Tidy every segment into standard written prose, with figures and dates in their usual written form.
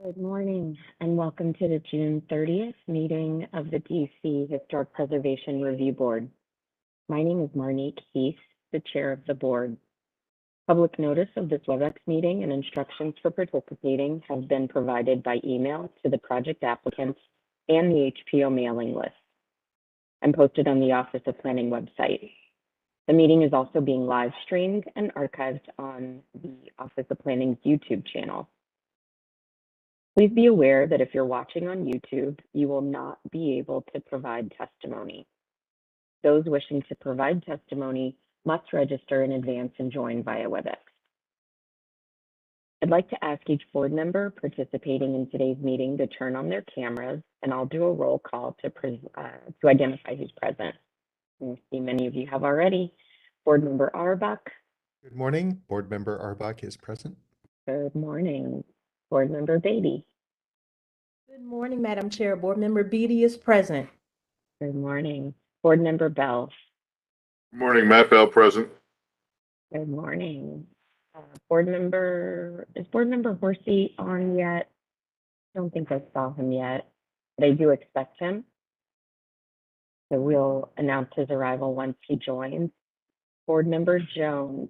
Good morning and welcome to the June 30th meeting of the DC Historic Preservation Review Board. My name is Marnique Heath, the chair of the board. Public notice of this WebEx meeting and instructions for participating have been provided by email to the project applicants and the HPO mailing list and posted on the Office of Planning website. The meeting is also being live streamed and archived on the Office of Planning's YouTube channel. Please be aware that if you're watching on YouTube, you will not be able to provide testimony. Those wishing to provide testimony must register in advance and join via WebEx. I'd like to ask each board member participating in today's meeting to turn on their cameras, and I'll do a roll call to identify who's present. I see many of you have already. Board Member Auerbach. Good morning. Board Member Auerbach is present. Good morning. Board Member Beatty. Good morning, Madam Chair. Board Member Beatty is present. Good morning. Board Member Bell. Good morning, Matt Bell present. Good morning. Is Board Member Horsey on yet? I don't think I saw him yet, but I do expect him. So we'll announce his arrival once he joins. Board Member Jones.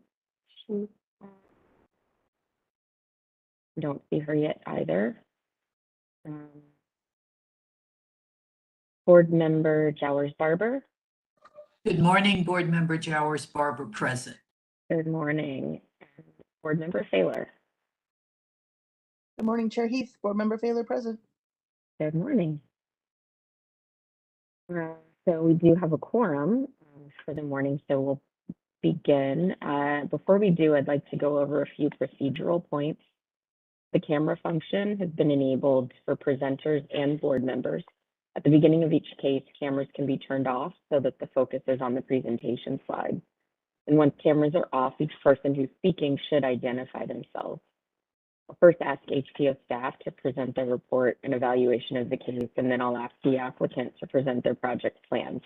Don't see her yet either. Board Member Jowers Barber. Good morning, Board Member Jowers Barber present. Good morning. Board Member Thaler. Good morning, Chair Heath. Board Member Thaler present. Good morning. So we do have a quorum for the morning, so we'll begin. Before we do, I'd like to go over a few procedural points. The camera function has been enabled for presenters and board members. At the beginning of each case, cameras can be turned off so that the focus is on the presentation slide. And once cameras are off, each person who's speaking should identify themselves. I'll first ask HPO staff to present their report and evaluation of the case, and then I'll ask the applicant to present their project plans.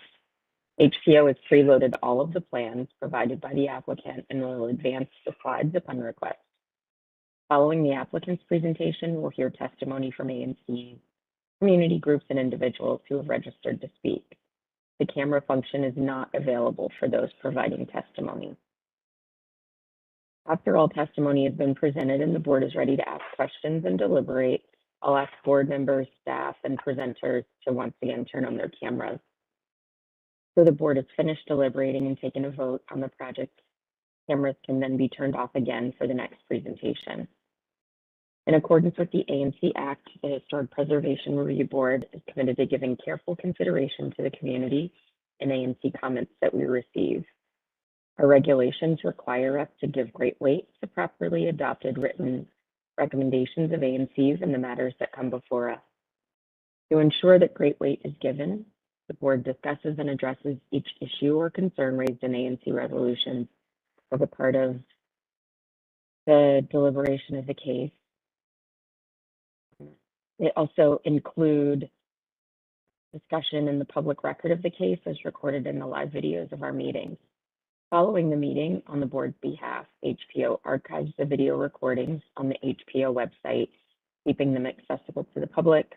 HPO has preloaded all of the plans provided by the applicant and will advance the slides upon request. Following the applicant's presentation, we'll hear testimony from ANC, community groups, and individuals who have registered to speak. The camera function is not available for those providing testimony. After all testimony has been presented and the board is ready to ask questions and deliberate, I'll ask board members, staff, and presenters to once again turn on their cameras. So the board has finished deliberating and taken a vote on the project, cameras can then be turned off again for the next presentation. In accordance with the ANC Act, the Historic Preservation Review Board is committed to giving careful consideration to the community and ANC comments that we receive. Our regulations require us to give great weight to properly adopted written recommendations of ANCs in the matters that come before us. To ensure that great weight is given, the board discusses and addresses each issue or concern raised in ANC resolutions as a part of the deliberation of the case. They also include discussion in the public record of the case as recorded in the live videos of our meetings. Following the meeting, on the board's behalf, HPO archives the video recordings on the HPO website, keeping them accessible to the public.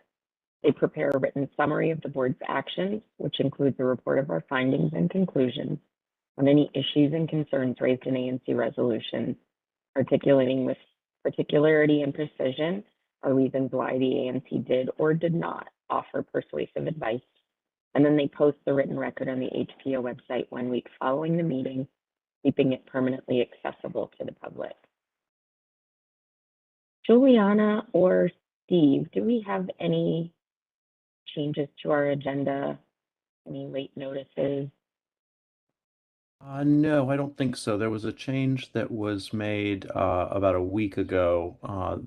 They prepare a written summary of the board's actions, which includes a report of our findings and conclusions on any issues and concerns raised in ANC resolutions, articulating with particularity and precision are reasons why the ANC did or did not offer persuasive advice. And then they post the written record on the HPO website 1 week following the meeting, keeping it permanently accessible to the public. Juliana or Steve, do we have any changes to our agenda? Any late notices? No, I don't think so. There was a change that was made about a week ago.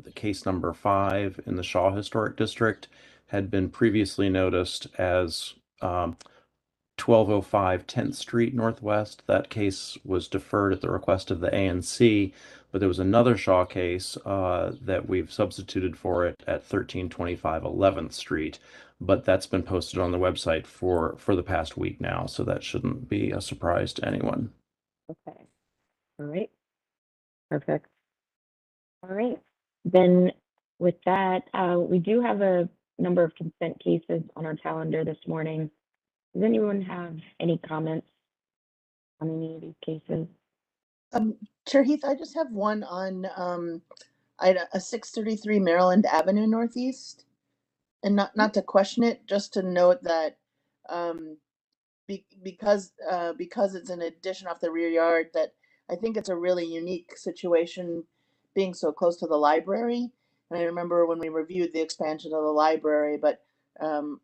The case number 5 in the Shaw Historic District had been previously noticed as 1205 10th Street Northwest. That case was deferred at the request of the ANC, but there was another Shaw case that we've substituted for it at 1325 11th Street. But that's been posted on the website for the past week now, so that shouldn't be a surprise to anyone. Okay. All right. Perfect. All right. Then With that, we do have a number of consent cases on our calendar this morning. Does anyone have any comments on any of these cases? Chair Heath, I just have one on a 633 Maryland Avenue Northeast, and not to question it, just to note that because it's an addition off the rear yard, that I think it's a really unique situation being so close to the library. And I remember when we reviewed the expansion of the library, but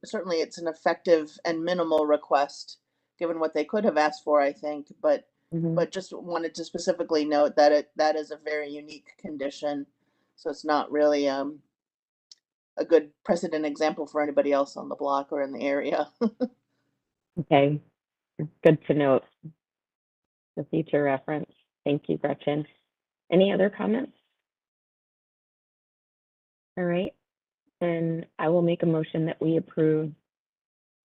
certainly it's an effective and minimal request given what they could have asked for, I think. But just wanted to specifically note that that is a very unique condition. So it's not really a good precedent example for anybody else on the block or in the area. Okay, good to note. The future reference. Thank you, Gretchen. Any other comments? All right, then I will make a motion that we approve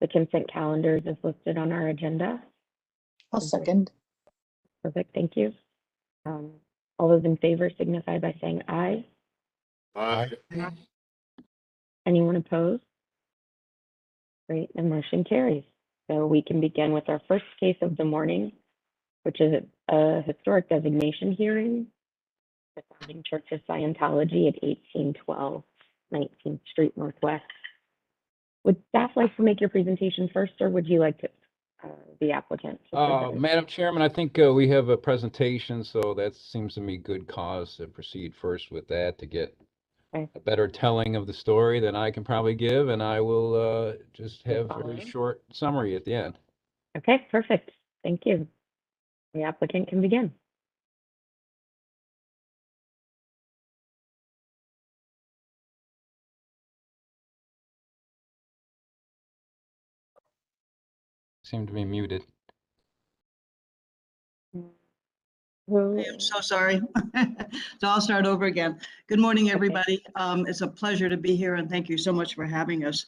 the consent calendars as listed on our agenda. I'll second. Perfect, thank you. All those in favor signify by saying aye. Aye. Anyone opposed? Great, the motion carries. So we can begin with our first case of the morning, which is a historic designation hearing, the Founding Church of Scientology at 1812 19th Street Northwest. Would staff like to make your presentation first, or would you like to, the applicant? to present? Madam Chairman, I think we have a presentation, so that seems to me good cause to proceed first with that to get Okay. a better telling of the story than I can probably give, and I will just have a very following. short summary at the end. Okay, perfect. Thank you. The applicant can begin. Seem to be muted. Well, I'm so sorry. So I'll start over again. Good morning, everybody. It's a pleasure to be here, and thank you so much for having us.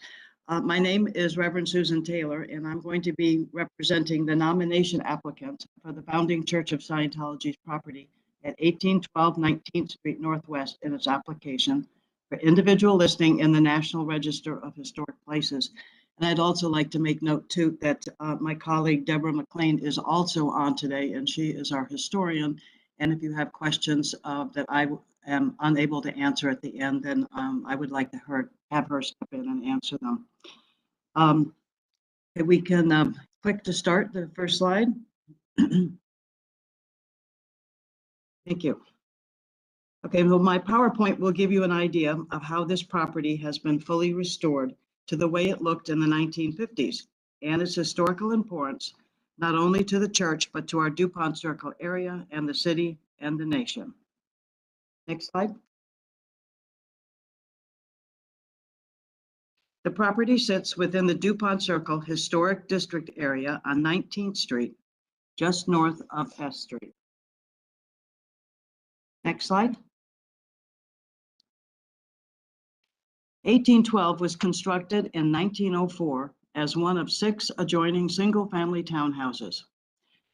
My name is Reverend Susan Taylor, and I'm going to be representing the nomination applicant for the Founding Church of Scientology's property at 1812 19th Street Northwest in its application for individual listing in the National Register of Historic Places. And I'd also like to make note too that my colleague Deborah McLean is also on today, and she is our historian. And if you have questions that I am unable to answer at the end, then I would like to have her step in and answer them. We can click to start the first slide. Thank you. Okay, well, my PowerPoint will give you an idea of how this property has been fully restored to the way it looked in the 1950s and its historical importance, not only to the church, but to our DuPont Circle area and the city and the nation. Next slide. The property sits within the DuPont Circle Historic District area on 19th Street, just north of S Street. Next slide. 1812 was constructed in 1904 as one of 6 adjoining single-family townhouses.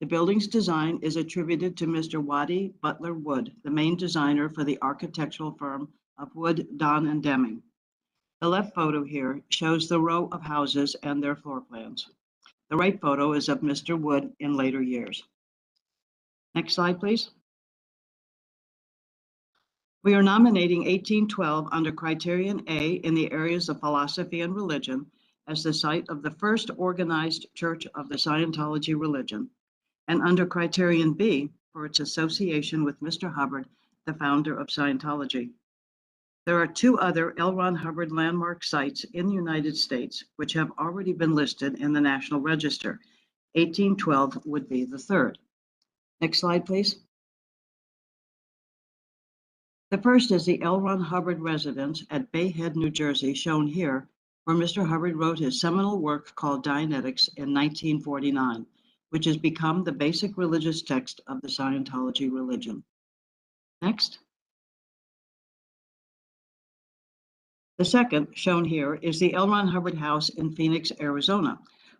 The building's design is attributed to Mr. Waddy Butler Wood, the main designer for the architectural firm of Wood, Don and Deming. The left photo here shows the row of houses and their floor plans. The right photo is of Mr. Wood in later years. Next slide, please. We are nominating 1812 under Criterion A in the areas of philosophy and religion as the site of the first organized church of the Scientology religion, and under Criterion B for its association with Mr. Hubbard, the founder of Scientology. There are 2 other L. Ron Hubbard landmark sites in the United States which have already been listed in the National Register. 1812 would be the 3rd. Next slide, please. The first is the L. Ron Hubbard residence at Bay Head, New Jersey, shown here, where Mr. Hubbard wrote his seminal work called Dianetics in 1949, which has become the basic religious text of the Scientology religion. Next. The second, shown here, is the L. Ron Hubbard House in Phoenix, Arizona,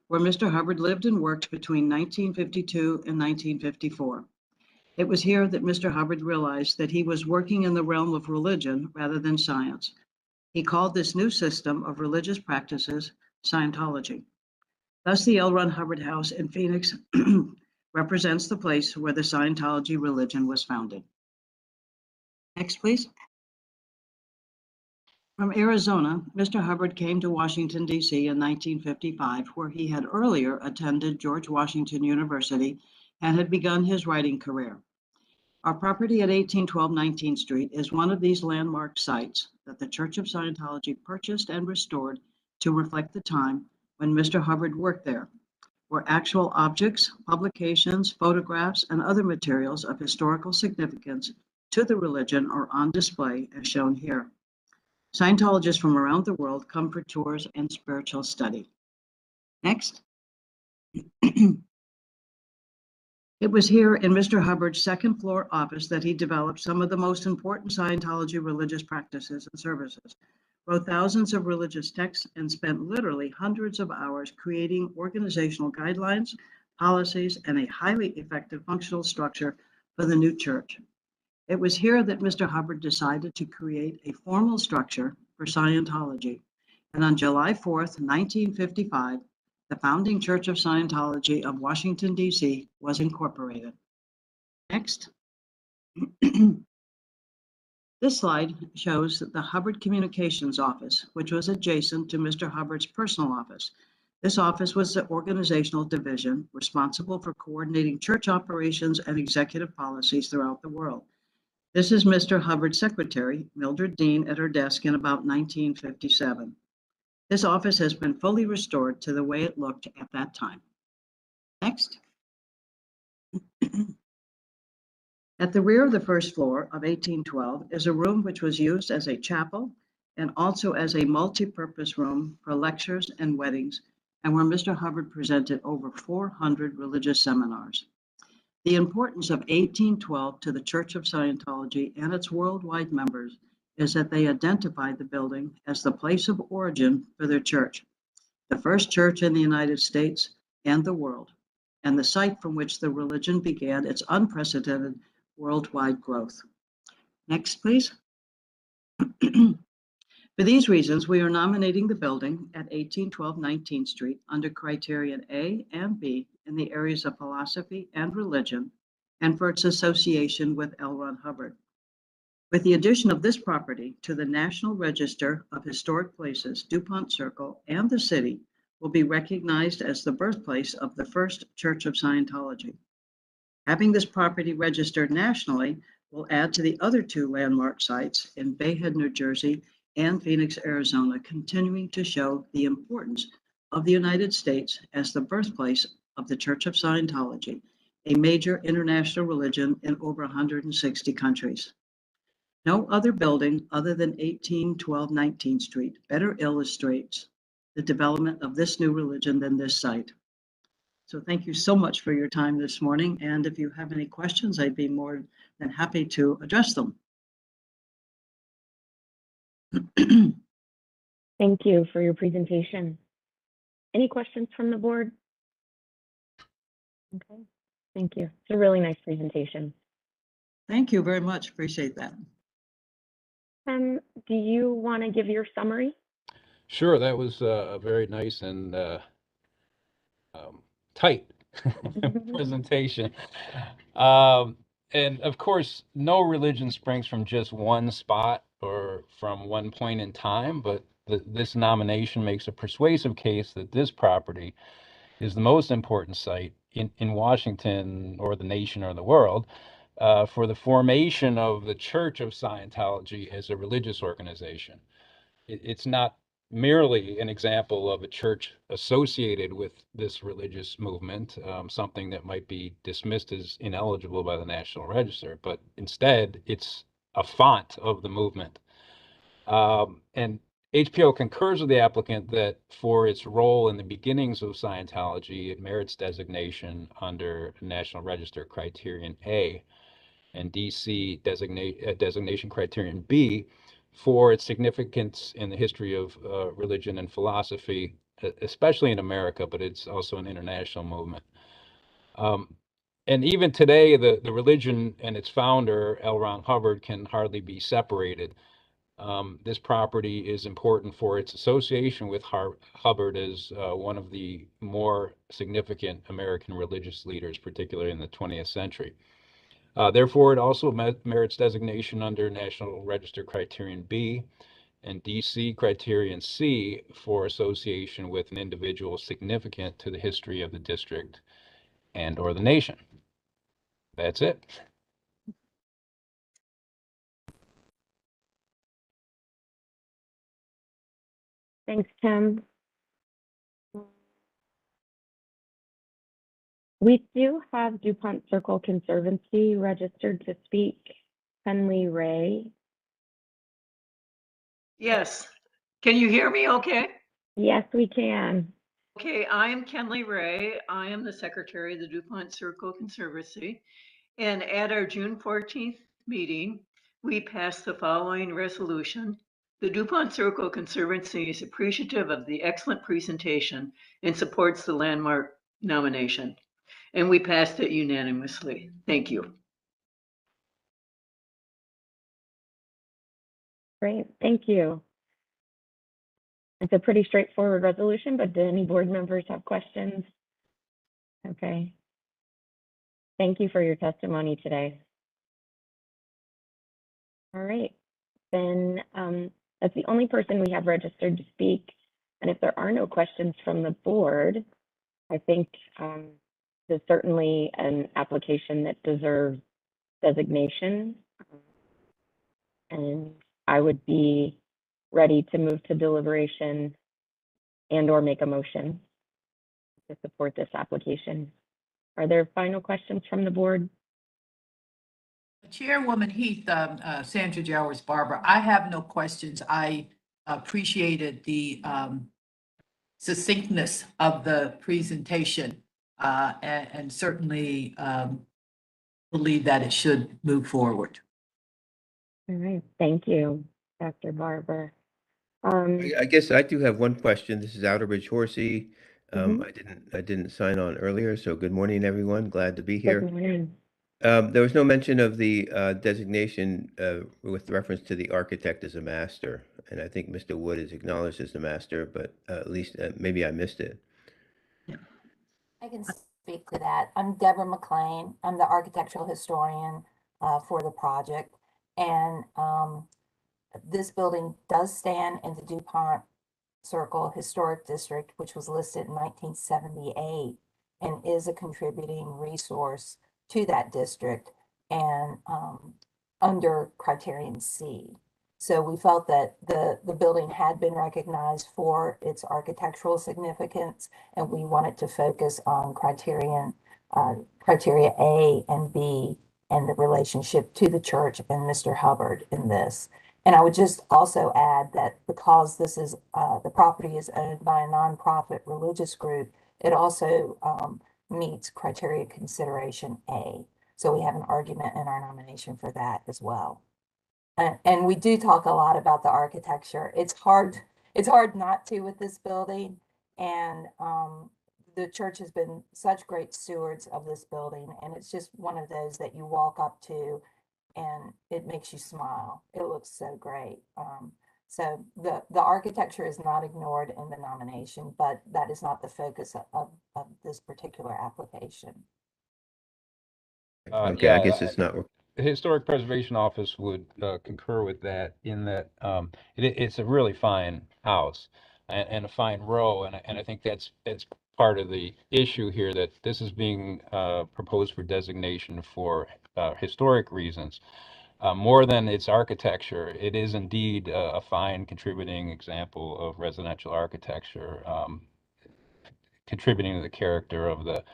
where Mr. Hubbard lived and worked between 1952 and 1954. It was here that Mr. Hubbard realized that he was working in the realm of religion rather than science. He called this new system of religious practices Scientology. Thus, the L. Ron Hubbard House in Phoenix represents the place where the Scientology religion was founded. Next, please. From Arizona, Mr. Hubbard came to Washington, D.C. in 1955, where he had earlier attended George Washington University and had begun his writing career. Our property at 1812 19th Street is one of these landmark sites that the Church of Scientology purchased and restored to reflect the time when Mr. Hubbard worked there, where actual objects, publications, photographs, and other materials of historical significance to the religion are on display as shown here. Scientologists from around the world come for tours and spiritual study. Next. It was here in Mr. Hubbard's second floor office that he developed some of the most important Scientology religious practices and services, wrote thousands of religious texts, and spent literally hundreds of hours creating organizational guidelines, policies, and a highly effective functional structure for the new church. It was here that Mr. Hubbard decided to create a formal structure for Scientology. And on July 4th, 1955, the founding Church of Scientology of Washington, D.C. was incorporated. Next. This slide shows the Hubbard Communications Office, which was adjacent to Mr. Hubbard's personal office. This office was the organizational division responsible for coordinating church operations and executive policies throughout the world. This is Mr. Hubbard's secretary, Mildred Dean, at her desk in about 1957. This office has been fully restored to the way it looked at that time. Next. At the rear of the first floor of 1812 is a room which was used as a chapel and also as a multi-purpose room for lectures and weddings, and where Mr. Hubbard presented over 400 religious seminars. The importance of 1812 to the Church of Scientology and its worldwide members is that they identified the building as the place of origin for their church, the first church in the United States and the world, and the site from which the religion began its unprecedented worldwide growth. Next, please. For these reasons, we are nominating the building at 1812 19th Street under criterion A and B in the areas of philosophy and religion, and for its association with L. Ron Hubbard. With the addition of this property to the National Register of Historic Places, DuPont Circle and the city will be recognized as the birthplace of the first Church of Scientology. Having this property registered nationally will add to the other two landmark sites in Bay Head, New Jersey, and Phoenix, Arizona, continuing to show the importance of the United States as the birthplace of the Church of Scientology, a major international religion in over 160 countries. No other building other than 1812 19th Street better illustrates the development of this new religion than this site. So thank you so much for your time this morning. And if you have any questions, I'd be more than happy to address them. Thank you for your presentation. Any questions from the board? Okay, thank you. It's a really nice presentation. Thank you very much. Appreciate that. Do you want to give your summary? Sure, that was a very nice and tight presentation. And of course, no religion springs from just one spot or from one point in time, but this nomination makes a persuasive case that this property is the most important site in Washington or the nation or the world for the formation of the Church of Scientology as a religious organization. It's not merely an example of a church associated with this religious movement, something that might be dismissed as ineligible by the National Register, but instead it's a font of the movement. And HPO concurs with the applicant that for its role in the beginnings of Scientology, it merits designation under National Register Criterion A and DC designation Criterion B for its significance in the history of religion and philosophy, especially in America, but it's also an international movement. And even today, the religion and its founder, L. Ron Hubbard, can hardly be separated. This property is important for its association with Hubbard as one of the more significant American religious leaders, particularly in the 20th century. Therefore, it also merits designation under National Register Criterion B and DC Criterion C for association with an individual significant to the history of the district and or the nation. That's it. Thanks, Tim. We do have DuPont Circle Conservancy registered to speak. Henley Ray. Yes. Can you hear me okay? Yes, we can. Okay, I am Kenley Ray. I am the secretary of the DuPont Circle Conservancy. And at our June 14th meeting, we passed the following resolution. The DuPont Circle Conservancy is appreciative of the excellent presentation and supports the landmark nomination. And we passed it unanimously. Thank you. Great, thank you. It's a pretty straightforward resolution, but do any board members have questions? Okay. Thank you for your testimony today. All right, then that's the only person we have registered to speak. And if there are no questions from the board, I think there's certainly an application that deserves designation. And I would be ready to move to deliberation and or make a motion to support this application. Are there final questions from the board? Chairwoman Heath, Sandra Jowers Barber, I have no questions. I appreciated the succinctness of the presentation and certainly believe that it should move forward. All right, thank you, Dr. Barber. I guess I do have one question. This is Outerbridge Horsey. Mhm. I didn't sign on earlier, so good morning, everyone. Glad to be Good here. morning. There was no mention of the designation with reference to the architect as a master, and I think Mr. Wood is acknowledged as the master, but at least maybe I missed it. I can speak to that. I'm Deborah McLean. I'm the architectural historian for the project. And this building does stand in the DuPont Circle Historic District, which was listed in 1978 and is a contributing resource to that district and under Criterion C. So we felt that the building had been recognized for its architectural significance, and we wanted to focus on criteria A and B and the relationship to the church and Mr. Hubbard in this. And I would just also add that because this is the property is owned by a nonprofit religious group, it also meets criteria consideration A. So we have an argument in our nomination for that as well. And we do talk a lot about the architecture. It's hard not to with this building. And the church has been such great stewards of this building. And it's just one of those that you walk up to and it makes you smile. It looks so great. So the architecture is not ignored in the nomination, but that is not the focus of this particular application. Okay, I guess it's not. The Historic Preservation Office would concur with that in that it's a really fine house and a fine row. And I think that's part of the issue here, that this is being proposed for designation for historic reasons. More than its architecture, it is indeed a fine contributing example of residential architecture, contributing to the character of the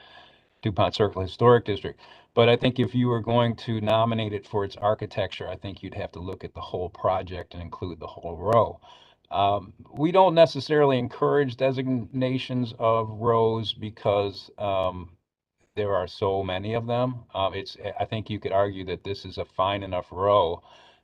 DuPont Circle Historic District. But I think if you were going to nominate it for its architecture, I think you'd have to look at the whole project and include the whole row. We don't necessarily encourage designations of rows because there are so many of them. I think you could argue that this is a fine enough row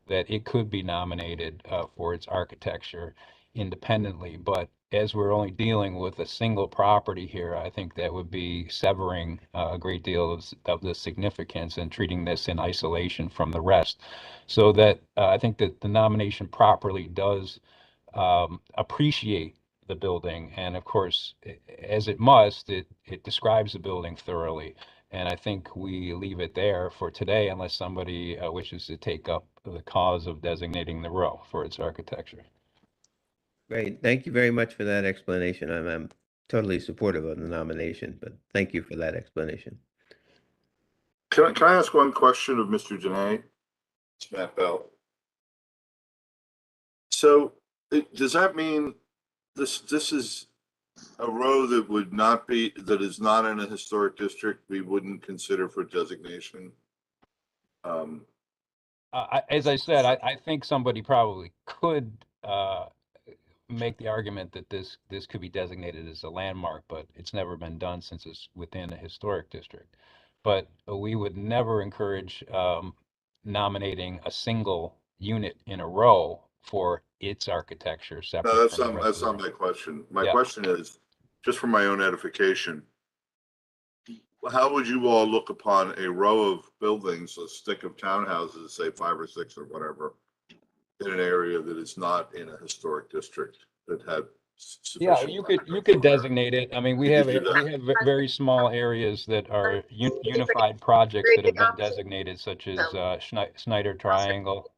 that it could be nominated for its architecture independently. But as we're only dealing with a single property here, I think that would be severing a great deal of the significance and treating this in isolation from the rest. So that I think that the nomination properly does appreciate the building. And of course, as it must, it describes the building thoroughly. And I think we leave it there for today unless somebody wishes to take up the cause of designating the row for its architecture. Great. Thank you very much for that explanation. I'm totally supportive of the nomination, but thank you for that explanation. Can I ask one question of Mr. Janae? It's Matt Bell. So does that mean this is a row that would not be, that is not in a historic district, we wouldn't consider for designation? As I said, I think somebody probably could make the argument that this could be designated as a landmark, but it's never been done since it's within a historic district. But we would never encourage nominating a single unit in a row for its architecture separate. No, from the rest that's of not the my question. My Yeah. question is, just for my own edification, how would you all look upon a row of buildings, a stick of townhouses, say 5 or 6 or whatever, in an area that is not in a historic district that had Yeah, sufficient? you could designate it. I mean, we You have could do that. we have very small areas that are unified projects that have been designated, such as Snyder Triangle.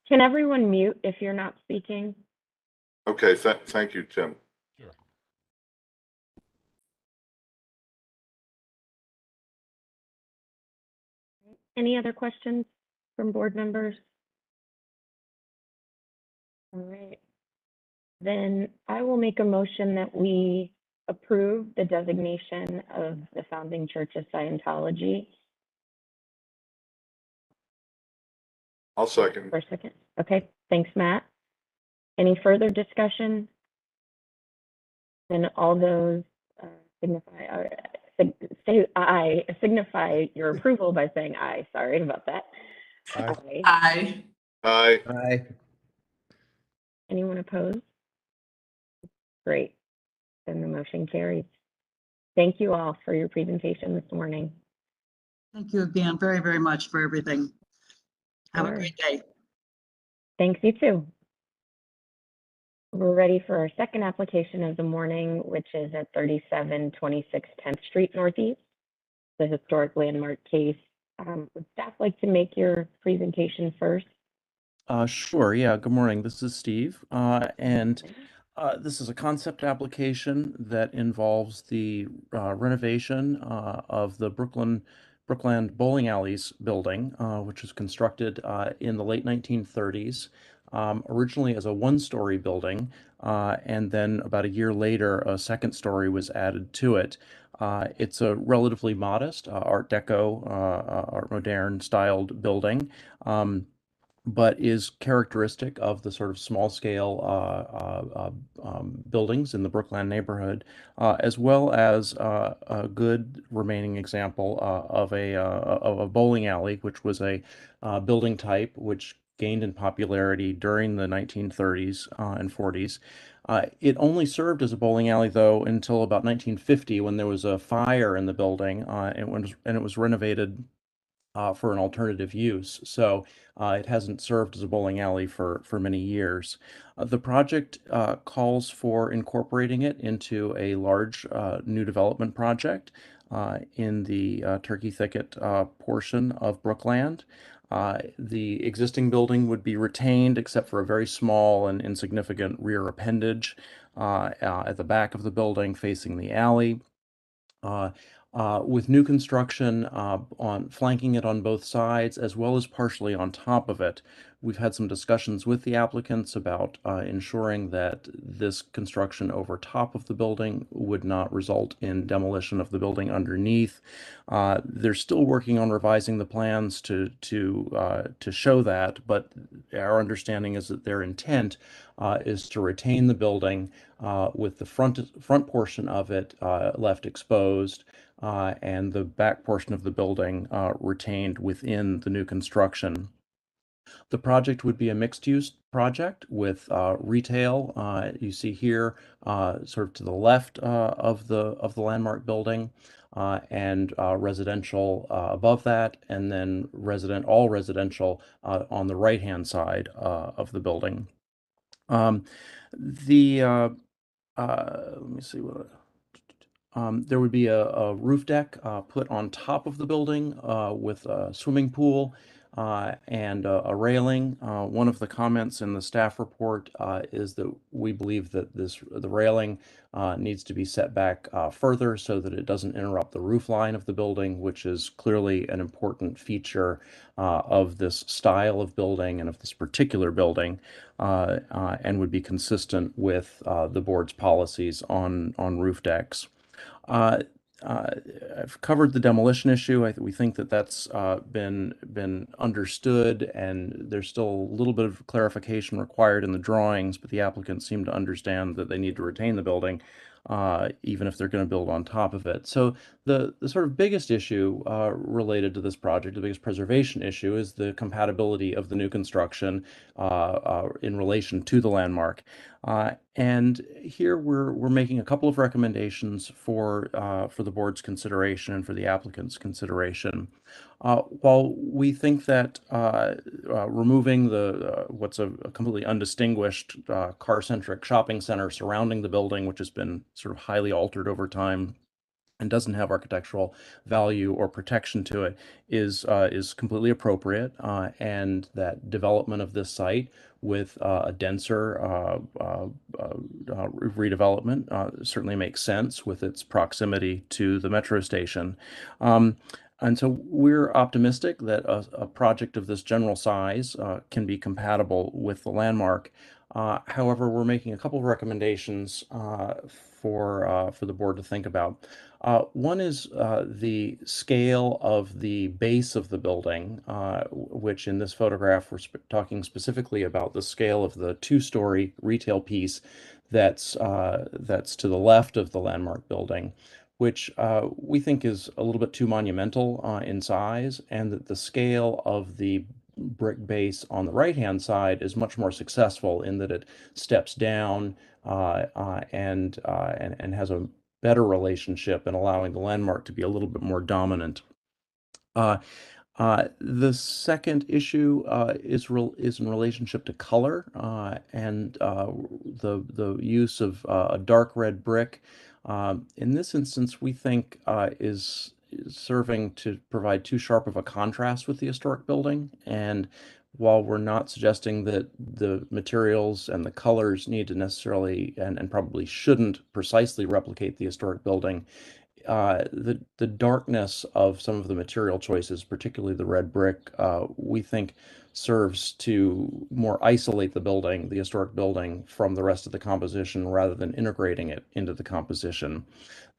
Can everyone mute if you're not speaking? Okay, thank you, Tim. Sure. Any other questions from board members? All right. Then I will make a motion that we approve the designation of the Founding Church of Scientology. I'll second. For a second. Okay, thanks, Matt. Any further discussion? Then all those signify your approval by saying aye. Sorry about that. Aye. Aye. Aye. Aye. Anyone opposed? Great. Then the motion carries. Thank you all for your presentation this morning. Thank you again very, very much for everything. Have a Sure. great day. Thanks, you too. We're ready for our second application of the morning, which is at 3726 10th Street Northeast, the historic landmark case. Would staff like to make your presentation first? Sure. Yeah. Good morning. This is Steve. And this is a concept application that involves the renovation of the Brookland Bowling Alleys building, which was constructed in the late 1930s, originally as a one-story building, and then about a year later, a second story was added to it. It's a relatively modest Art Deco, Art Moderne styled building. But is characteristic of the sort of small scale buildings in the Brookland neighborhood, as well as a good remaining example of a bowling alley, which was a building type which gained in popularity during the 1930s and 40s. It only served as a bowling alley, though, until about 1950, when there was a fire in the building, and it was renovated for an alternative use. So it hasn't served as a bowling alley for many years. The project calls for incorporating it into a large new development project in the Turkey Thicket portion of Brookland. The existing building would be retained except for a very small and insignificant rear appendage at the back of the building facing the alley. With new construction on flanking it on both sides, as well as partially on top of it. We've had some discussions with the applicants about ensuring that this construction over top of the building would not result in demolition of the building underneath. They're still working on revising the plans to show that, but our understanding is that their intent is to retain the building with the front portion of it left exposed, and the back portion of the building retained within the new construction. The project would be a mixed-use project with retail. You see here, sort of to the left of the landmark building, and residential above that, and then all residential on the right-hand side of the building. The let me see what. There would be a roof deck put on top of the building with a swimming pool and a railing. One of the comments in the staff report is that we believe that the railing needs to be set back further so that it doesn't interrupt the roof line of the building, which is clearly an important feature of this style of building and of this particular building, and would be consistent with the board's policies on roof decks. I've covered the demolition issue. We think that that's been understood, and there's still a little bit of clarification required in the drawings, but the applicants seem to understand that they need to retain the building, even if they're going to build on top of it. So the sort of biggest issue related to this project, the biggest preservation issue, is the compatibility of the new construction in relation to the landmark. And here we're making a couple of recommendations for the board's consideration and for the applicant's consideration. While we think that removing what's a completely undistinguished car-centric shopping center surrounding the building, which has been sort of highly altered over time and doesn't have architectural value or protection to it, is completely appropriate, and that development of this site with a denser redevelopment certainly makes sense with its proximity to the metro station. And so we're optimistic that a project of this general size can be compatible with the landmark. However, we're making a couple of recommendations for the board to think about. One is the scale of the base of the building, which in this photograph we're talking specifically about the scale of the two-story retail piece that's to the left of the landmark building, which we think is a little bit too monumental in size, and that the scale of the brick base on the right-hand side is much more successful in that it steps down and has a better relationship in allowing the landmark to be a little bit more dominant. The second issue is in relationship to color and the use of a dark red brick. In this instance, we think is serving to provide too sharp of a contrast with the historic building. And while we're not suggesting that the materials and the colors need to necessarily and probably shouldn't precisely replicate the historic building, the darkness of some of the material choices, particularly the red brick, we think serves to more isolate the historic building, from the rest of the composition rather than integrating it into the composition.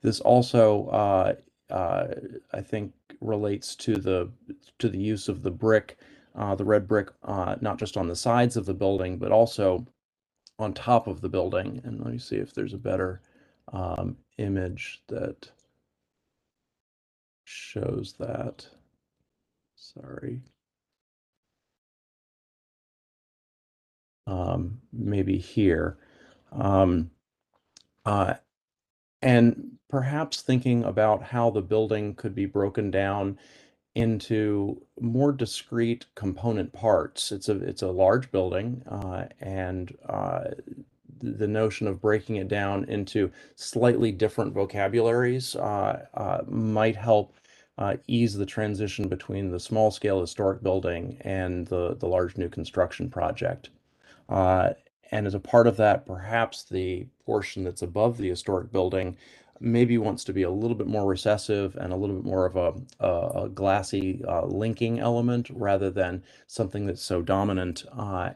This also, I think, relates to the use of the brick, the red brick, not just on the sides of the building, but also on top of the building. And let me see if there's a better image that shows that. Sorry. Maybe here. And perhaps thinking about how the building could be broken down into more discrete component parts. It's a large building, and the notion of breaking it down into slightly different vocabularies might help ease the transition between the small scale historic building and the large new construction project. And as a part of that, perhaps the portion that's above the historic building maybe wants to be a little bit more recessive and a little bit more of a glassy linking element, rather than something that's so dominant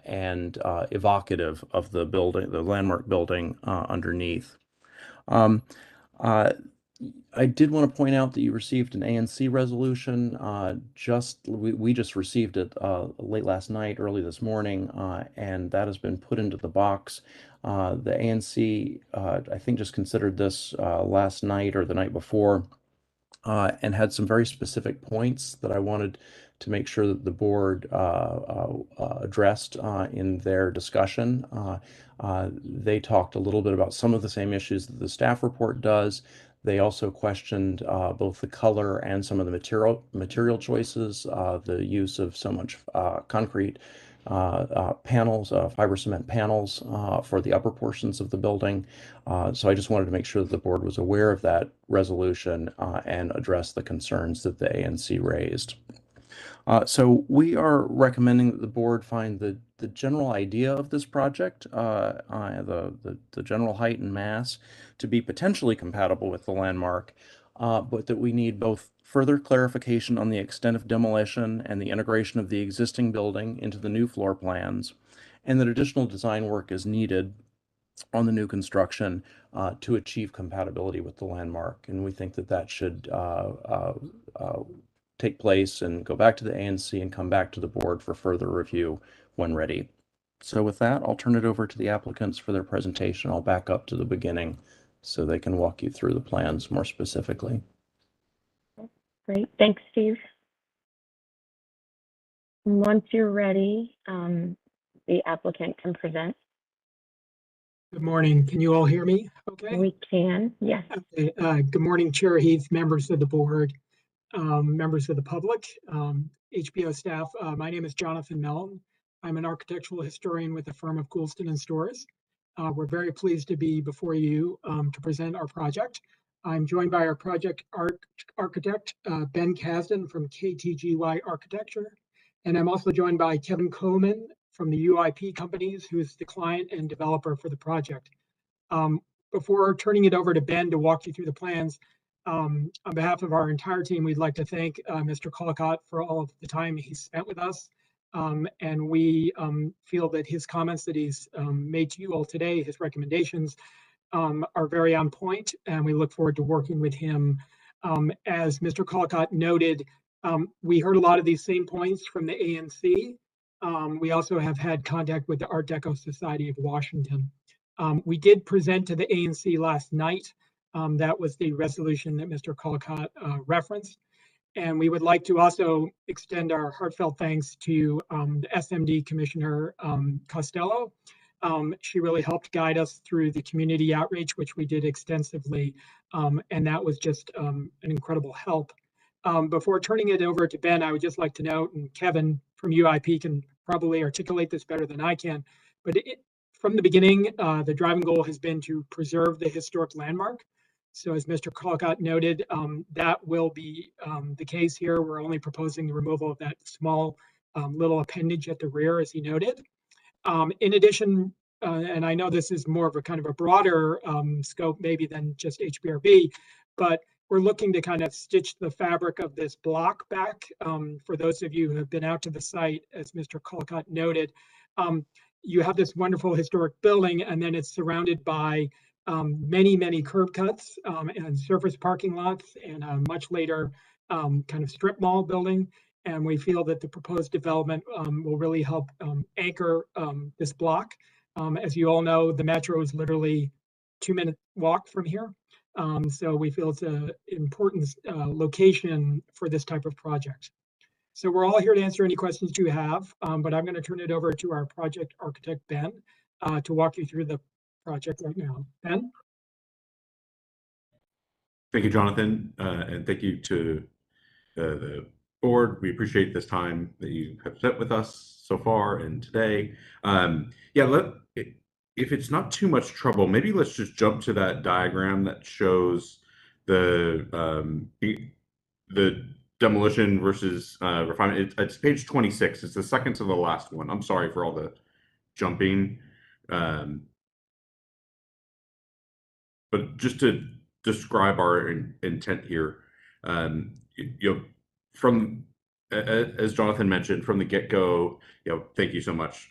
and evocative of the building, the landmark building underneath. I did want to point out that you received an ANC resolution. We just received it late last night, early this morning, and that has been put into the box. The ANC, I think, just considered this last night or the night before, and had some very specific points that I wanted to make sure that the board addressed in their discussion. They talked a little bit about some of the same issues that the staff report does. They also questioned both the color and some of the material choices, the use of so much concrete panels, fiber cement panels for the upper portions of the building. So I just wanted to make sure that the board was aware of that resolution and address the concerns that the ANC raised. So we are recommending that the board find the general idea of this project, the general height and mass, to be potentially compatible with the landmark, but that we need both further clarification on the extent of demolition and the integration of the existing building into the new floor plans, and that additional design work is needed on the new construction to achieve compatibility with the landmark. And we think that that should take place and go back to the ANC and come back to the board for further review when ready. So with that, I'll turn it over to the applicants for their presentation. I'll back up to the beginning so they can walk you through the plans more specifically. Great, thanks, Steve. Once you're ready, the applicant can present. Good morning. Can you all hear me? Okay. We can, yes. Okay. Good morning, Chair Heath, members of the board, members of the public, HBO staff. My name is Jonathan Mellon. I'm an architectural historian with the firm of Goulston and Storrs. We're very pleased to be before you to present our project. I'm joined by our project architect, Ben Kasdan from KTGY Architecture. And I'm also joined by Kevin Coleman from the UIP companies, who is the client and developer for the project. Before turning it over to Ben to walk you through the plans, on behalf of our entire team, we'd like to thank Mr. Collicott for all of the time he's spent with us. And we feel that his comments that he's made to you all today, his recommendations, are very on point, and we look forward to working with him. As Mr. Collicott noted, we heard a lot of these same points from the ANC. We also have had contact with the Art Deco Society of Washington. We did present to the ANC last night. That was the resolution that Mr. Collicott referenced. And we would like to also extend our heartfelt thanks to the SMD Commissioner Costello. She really helped guide us through the community outreach, which we did extensively. And that was just an incredible help. Before turning it over to Ben, I would just like to note, and Kevin from UIP can probably articulate this better than I can, but from the beginning, the driving goal has been to preserve the historic landmark. So as Mr. Collicott noted, that will be the case here. We're only proposing the removal of that small little appendage at the rear, as he noted. In addition, and I know this is more of a kind of a broader scope maybe than just HBRB, but we're looking to kind of stitch the fabric of this block back. For those of you who have been out to the site, as Mr. Collicott noted, you have this wonderful historic building, and then it's surrounded by many curb cuts and surface parking lots, and a much later kind of strip mall building. And we feel that the proposed development will really help anchor this block. As you all know, the metro is literally 2-minute walk from here. So we feel it's an important location for this type of project. So we're all here to answer any questions you have, but I'm going to turn it over to our project architect, Ben, to walk you through the project right now. Ben? Thank you, Jonathan, and thank you to the board. We appreciate this time that you have spent with us so far and today. If it's not too much trouble, maybe let's just jump to that diagram that shows the demolition versus refinement. It's page 26. It's the second to the last one. I'm sorry for all the jumping. But just to describe our intent here, from as Jonathan mentioned from the get-go, thank you so much.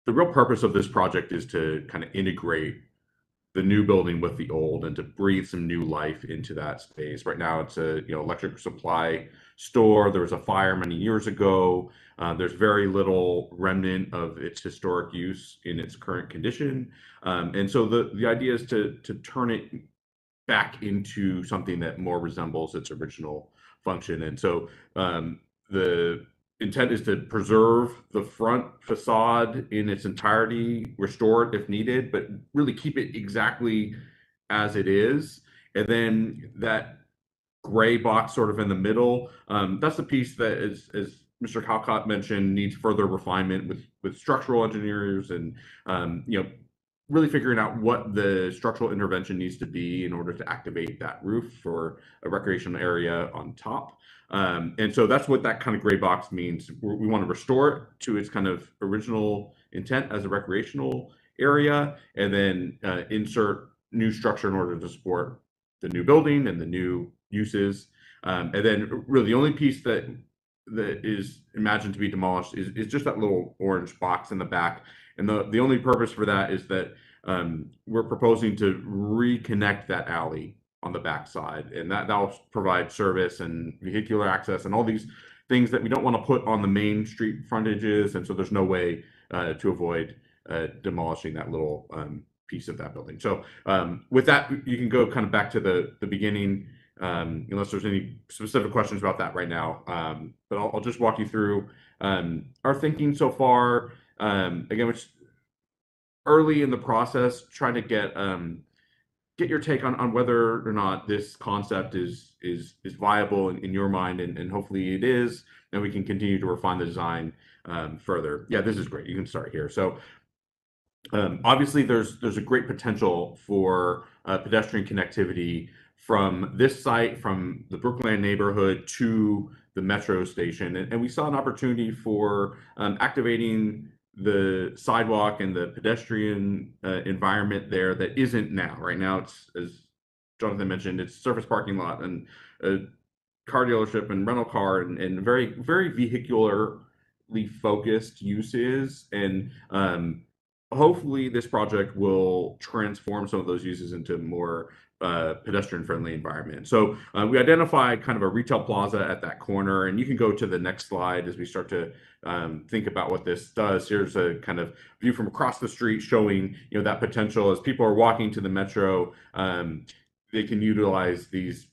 The real purpose of this project is to kind of integrate the new building with the old and to breathe some new life into that space. Right now, it's a electric supply store. There was a fire many years ago. There's very little remnant of its historic use in its current condition. And so the idea is to turn it back into something that more resembles its original function. And so the intent is to preserve the front facade in its entirety, restore it if needed, but really keep it exactly as it is. And then that gray box sort of in the middle, that's the piece that is, as Mr. Calcott mentioned, needs further refinement with structural engineers and really figuring out what the structural intervention needs to be in order to activate that roof for a recreational area on top. And so that's what that kind of gray box means. We want to restore it to its kind of original intent as a recreational area, and then insert new structure in order to support the new building and the new uses. And then really the only piece that is imagined to be demolished is just that little orange box in the back. And the only purpose for that is that we're proposing to reconnect that alley on the backside, and that'll provide service and vehicular access and all these things that we don't want to put on the main street frontages. And so there's no way to avoid demolishing that little piece of that building. So with that, you can go kind of back to the beginning, unless there's any specific questions about that right now. But I'll just walk you through our thinking so far. Again, which early in the process, trying to get your take on whether or not this concept is viable in your mind, and hopefully it is, and we can continue to refine the design further. Yeah, this is great. You can start here. So obviously there's a great potential for pedestrian connectivity from this site, from the Brookland neighborhood to the metro station. And we saw an opportunity for activating the sidewalk and the pedestrian environment there that isn't now. Right now, it's, as Jonathan mentioned, it's surface parking lot and a car dealership and rental car and very, very vehicularly focused uses. And hopefully this project will transform some of those uses into more pedestrian-friendly environment. So we identified kind of a retail plaza at that corner, and you can go to the next slide as we start to think about what this does. Here's a kind of view from across the street showing that potential as people are walking to the metro. They can utilize these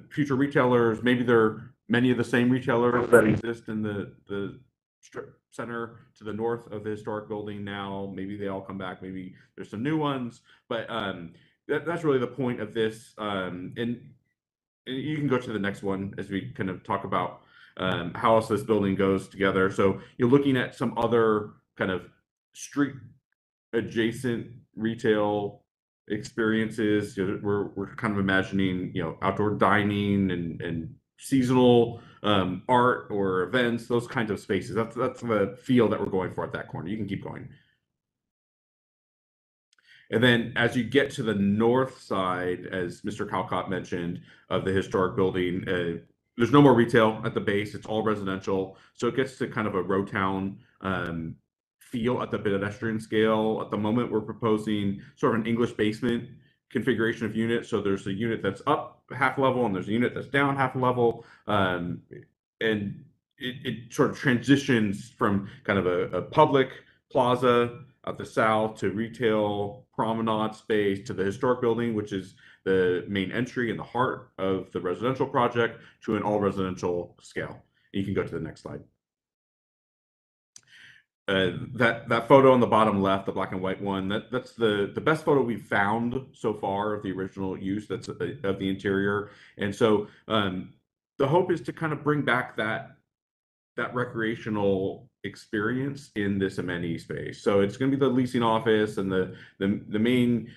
future retailers. Maybe they're many of the same retailers that exist in the strip center to the north of the historic building now. Maybe they all come back. Maybe there's some new ones, but that's really the point of this. And you can go to the next one as we kind of talk about how else this building goes together. So you're looking at some other kind of street adjacent retail experiences. We're kind of imagining outdoor dining and seasonal art or events, those kinds of spaces. That's the feel that we're going for at that corner. You can keep going. And then as you get to the north side, as Mr. Calcott mentioned, of the historic building, there's no more retail at the base. It's all residential. So it gets to kind of a row town feel at the pedestrian scale. At the moment, we're proposing sort of an English basement configuration of units. So there's a unit that's up half level and there's a unit that's down half level. And it sort of transitions from kind of a public plaza at the south to retail promenade space to the historic building, which is the main entry in the heart of the residential project, to an all residential scale. You can go to the next slide. That photo on the bottom left, the black and white one, that's the best photo we've found so far of the original use of the interior. And so the hope is to kind of bring back that recreational experience in this amenity space. So it's going to be the leasing office and the main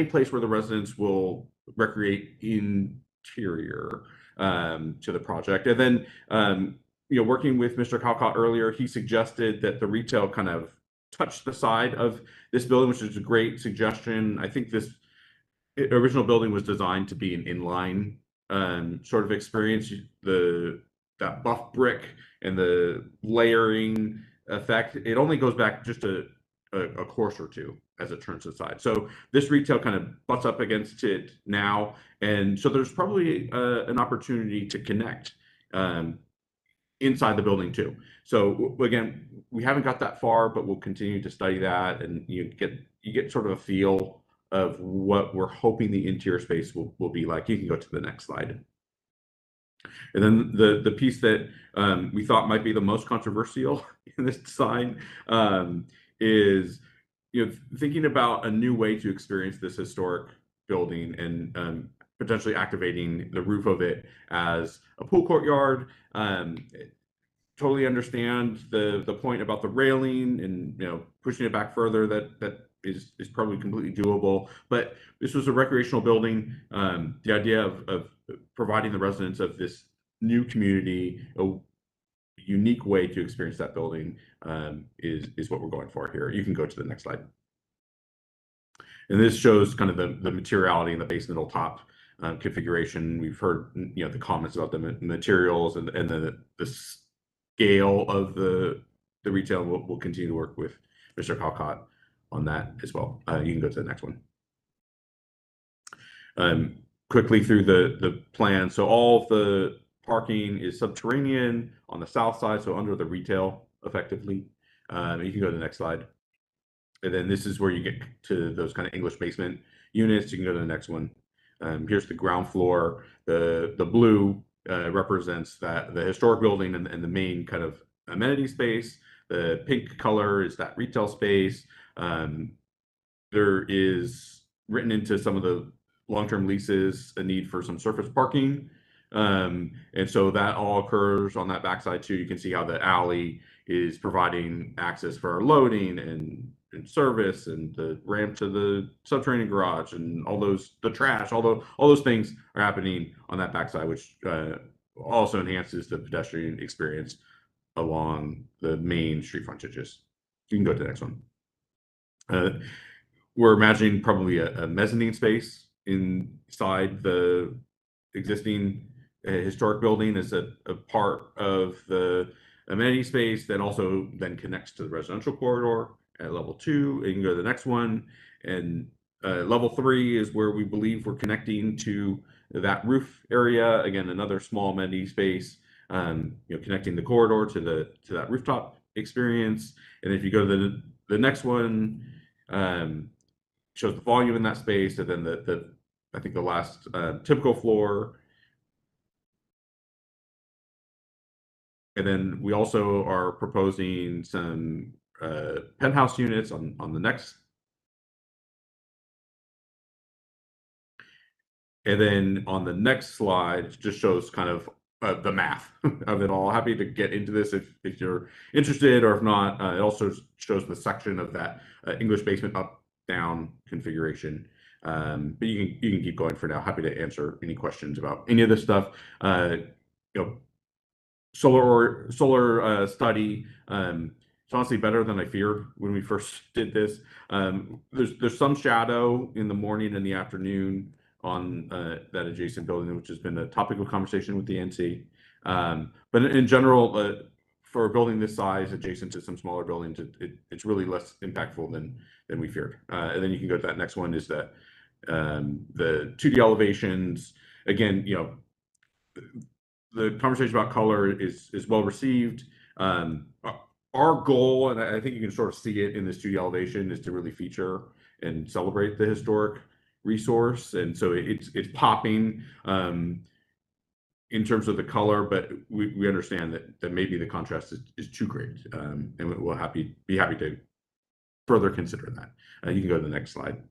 place where the residents will recreate interior to the project. And then working with Mr. Calcott earlier, he suggested that the retail kind of touch the side of this building, which is a great suggestion. I think this original building was designed to be an inline sort of experience. That buff brick and the layering effect, it only goes back just a course or two as it turns to the side. So this retail kind of butts up against it now. And so there's probably an opportunity to connect inside the building too. So again, we haven't got that far, but we'll continue to study that, and you get sort of a feel of what we're hoping the interior space will be like. You can go to the next slide. And then the piece that we thought might be the most controversial in this design is, thinking about a new way to experience this historic building and potentially activating the roof of it as a pool courtyard. Totally understand the point about the railing and pushing it back further. That is probably completely doable. But this was a recreational building. The idea of providing the residents of this new community a unique way to experience that building is what we're going for here. You can go to the next slide. And this shows kind of the materiality in the base middle top configuration. We've heard the comments about the materials and the scale of the retail. We'll continue to work with Mr. Calcott on that as well. You can go to the next one. Quickly through the plan. So all of the parking is subterranean on the south side, so under the retail effectively. You can go to the next slide. And then this is where you get to those kind of English basement units. You can go to the next one. Here's the ground floor. The blue represents the historic building and the main kind of amenity space. The pink color is that retail space. There is written into some of the long-term leases a need for some surface parking. And so that all occurs on that backside too. You can see how the alley is providing access for loading and service, and the ramp to the subterranean garage, and the trash, all those things are happening on that backside, which also enhances the pedestrian experience along the main street frontages. You can go to the next one. We're imagining probably a mezzanine space inside the existing historic building as a part of the amenity space that also then connects to the residential corridor at level 2. And you can go to the next one. And level 3 is where we believe we're connecting to that roof area. Again, another small amenity space, connecting the corridor to that rooftop experience. And if you go to the next one, shows the volume in that space, and then I think the last typical floor. And then we also are proposing some penthouse units on the next. And then on the next slide, it just shows kind of the math of it all. Happy to get into this if you're interested, or if not. It also shows the section of that English basement up down configuration. But you can keep going for now. Happy to answer any questions about any of this stuff. Solar study. It's honestly better than I feared when we first did this. There's some shadow in the morning and the afternoon on that adjacent building, which has been a topic of conversation with the NC. But in general, for a building this size adjacent to some smaller buildings, it's really less impactful than we feared. And then you can go to that next one, is that the 2D elevations. Again, the conversation about color is well received. Our goal, and I think you can sort of see it in this 2D elevation, is to really feature and celebrate the historic resource. And so it's popping in terms of the color, but we understand that maybe the contrast is too great. And we'll be happy to further consider that. You can go to the next slide.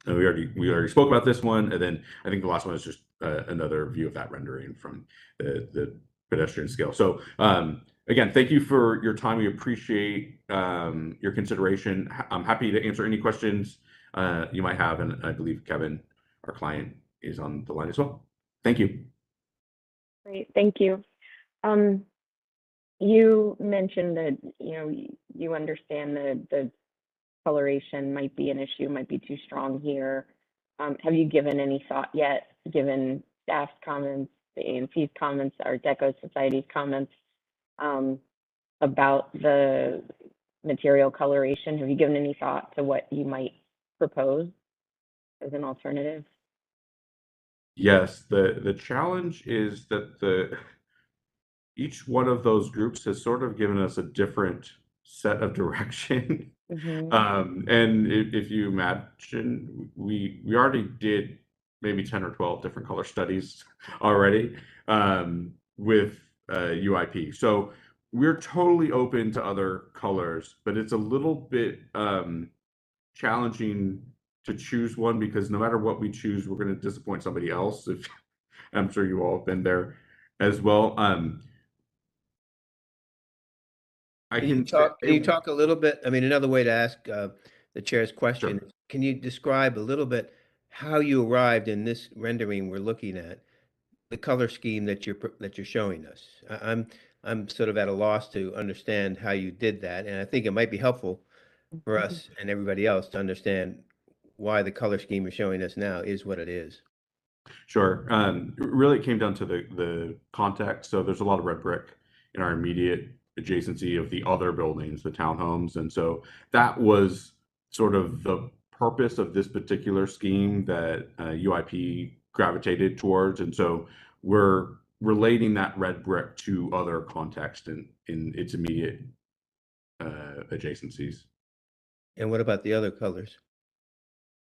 And we already spoke about this one, and then I think the last one is just another view of that rendering from the pedestrian scale. So again, thank you for your time. We appreciate your consideration. I'm happy to answer any questions you might have, and I believe Kevin, our client, is on the line as well. Thank you. Great, thank you. You mentioned that you understand the coloration might be an issue, might be too strong here. Have you given any thought yet, given staff's comments, the AMC's comments, Art Deco Society's comments about the material coloration? Have you given any thought to what you might propose as an alternative? Yes, the challenge is that each one of those groups has sort of given us a different set of direction. Mhm. And if you imagine, we already did maybe 10 or 12 different color studies already with UIP. So we're totally open to other colors, but it's a little bit challenging to choose one because no matter what we choose, we're going to disappoint somebody else. If I'm sure you all have been there as well. I Can you can talk, can you talk a little bit, I mean, another way to ask the chair's question, is, can you describe a little bit how you arrived in this rendering we're looking at, the color scheme that you're showing us? I'm sort of at a loss to understand how you did that, and I think it might be helpful for us and everybody else to understand why the color scheme you're showing us now is what it is. Sure. Really, it came down to the context. So there's a lot of red brick in our immediate adjacency of the other buildings, the townhomes, and so that was sort of the purpose of this particular scheme that UIP gravitated towards, and so we're relating that red brick to other context in its immediate adjacencies. And what about the other colors?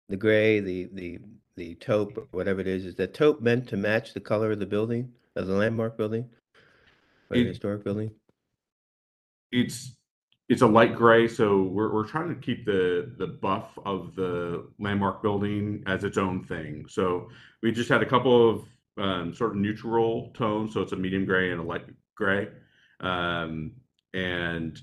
The gray, the taupe, or whatever it is the taupe meant to match the color of the building, of the landmark building? Or the historic building? It's a light gray, so we're trying to keep the buff of the landmark building as its own thing. So we just had a couple of sort of neutral tones, so it's a medium gray and a light gray, and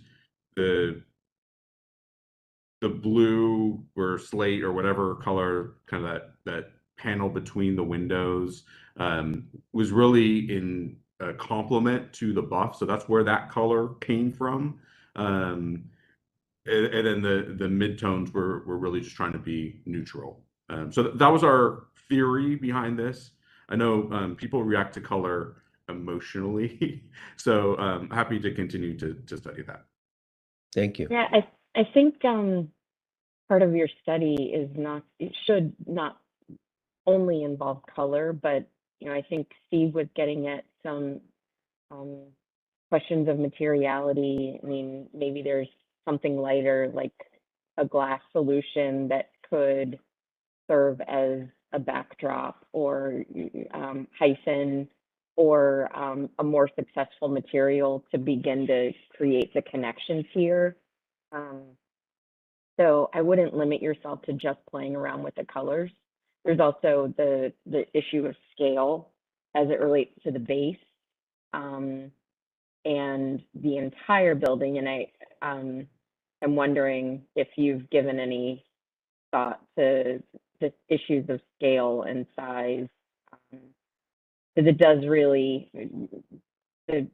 the blue or slate or whatever color, kind of that panel between the windows, was really in a complement to the buff. So that's where that color came from. And then the midtones were really just trying to be neutral. So that was our theory behind this. I know people react to color emotionally, so happy to continue to study that. Thank you. Yeah, I think part of your study is not, it should not only involve color, but I think Steve was getting at some questions of materiality. I mean, maybe there's something lighter like a glass solution that could serve as a backdrop, or hyphen, or a more successful material to begin to create the connections here. So I wouldn't limit yourself to just playing around with the colors. There's also the issue of scale as it relates to the base and the entire building. And I am wondering if you've given any thought to the issues of scale and size, because it does really, this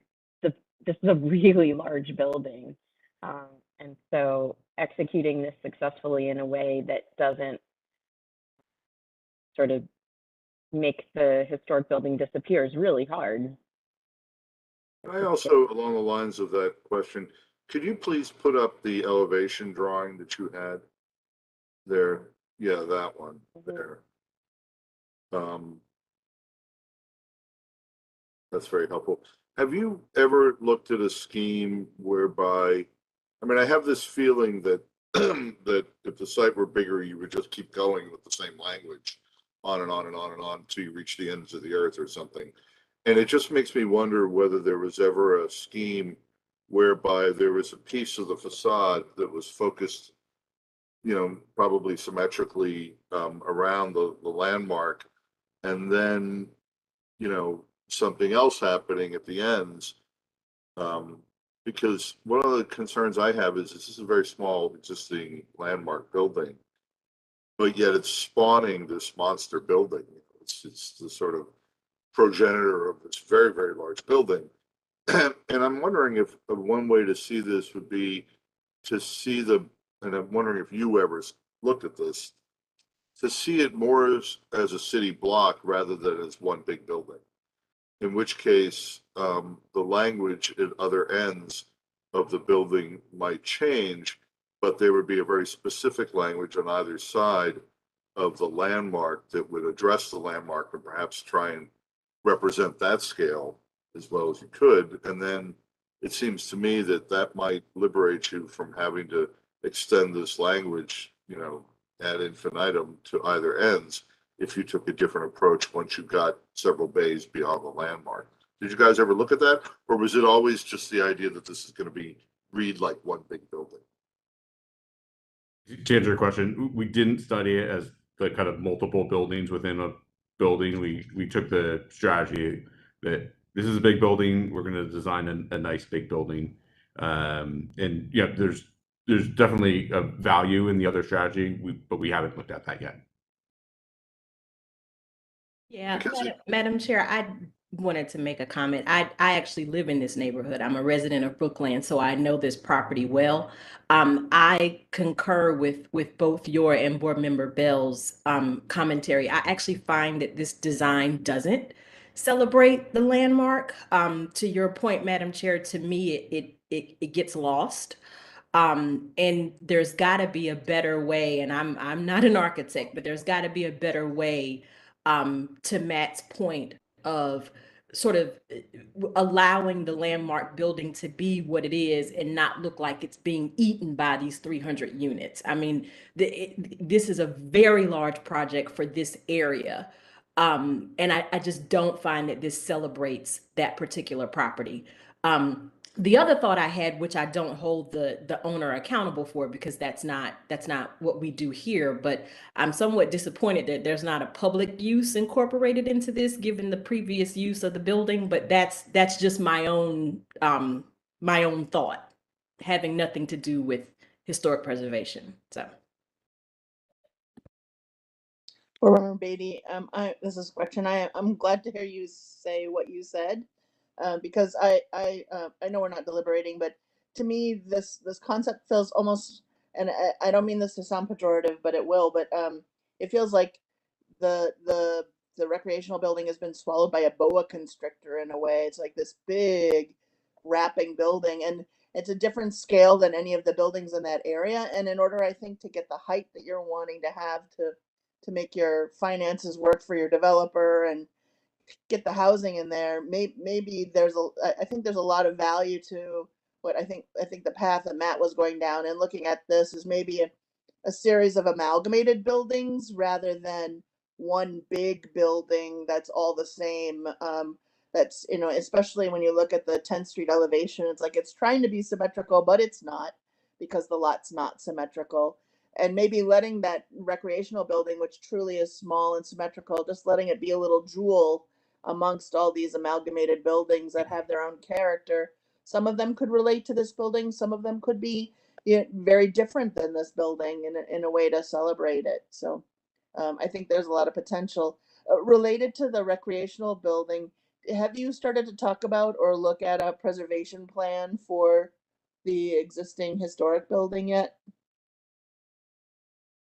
is a really large building. And so executing this successfully in a way that doesn't sort of make the historic building disappear is really hard. I also, along the lines of that question, could you please put up the elevation drawing that you had there? Yeah, that one there. That's very helpful. Have you ever looked at a scheme whereby, I mean, I have this feeling that that if the site were bigger, you would just keep going with the same language on and on and on and on until you reach the ends of the earth or something. And it just makes me wonder whether there was ever a scheme whereby there was a piece of the facade that was focused, probably symmetrically around the landmark, and then, something else happening at the ends. Because one of the concerns I have is this is a very small existing landmark building, but yet it's spawning this monster building. It's the sort of progenitor of this very, very large building. And I'm wondering if one way to see this would be to see and I'm wondering if you ever looked at this, to see it more as a city block rather than as one big building. In which case, the language at other ends of the building might change, but there would be a very specific language on either side of the landmark that would address the landmark and perhaps try and represent that scale as well as you could. And then it seems to me that that might liberate you from having to extend this language, ad infinitum to either ends if you took a different approach once you got several bays beyond the landmark. Did you guys ever look at that? Or was it always just the idea that this is going to read like one big building? To answer your question, we didn't study it as the kind of multiple buildings within a building. We took the strategy that this is a big building. We're going to design a nice big building. And yeah, there's definitely a value in the other strategy, but we haven't looked at that yet. Yeah, Madam Chair, I wanted to make a comment. I actually live in this neighborhood. I'm a resident of Brookland, so I know this property well. I concur with both your and Board Member Bell's commentary. I actually find that this design doesn't celebrate the landmark. To your point, Madam Chair, to me, it gets lost. And there's got to be a better way, and I'm not an architect, but there's got to be a better way to Matt's point of sort of allowing the landmark building to be what it is and not look like it's being eaten by these 300 units. I mean, this is a very large project for this area. And I just don't find that this celebrates that particular property. The other thought I had, which I don't hold the owner accountable for because that's not what we do here, but I'm somewhat disappointed that there's not a public use incorporated into this, given the previous use of the building. But that's just my own thought, having nothing to do with historic preservation. So. Board Member Beatty, this is a question. I'm glad to hear you say what you said. Because I know we're not deliberating, but to me this concept feels almost, and I don't mean this to sound pejorative, but it will. But it feels like the recreational building has been swallowed by a boa constrictor in a way. It's like this big wrapping building, and it's a different scale than any of the buildings in that area. And in order, I think, to get the height that you're wanting to have to make your finances work for your developer and get the housing in there, maybe I think there's a lot of value to what I think the path that Matt was going down, and looking at this is maybe a series of amalgamated buildings rather than one big building that's all the same. That's, especially when you look at the 10th Street elevation, it's like it's trying to be symmetrical, but it's not, because the lot's not symmetrical. And maybe letting that recreational building, which truly is small and symmetrical, just letting it be a little jewel amongst all these amalgamated buildings that have their own character. Some of them could relate to this building. Some of them could be very different than this building in a way to celebrate it. So I think there's a lot of potential. Related to the recreational building, have you started to talk about or look at a preservation plan for the existing historic building yet?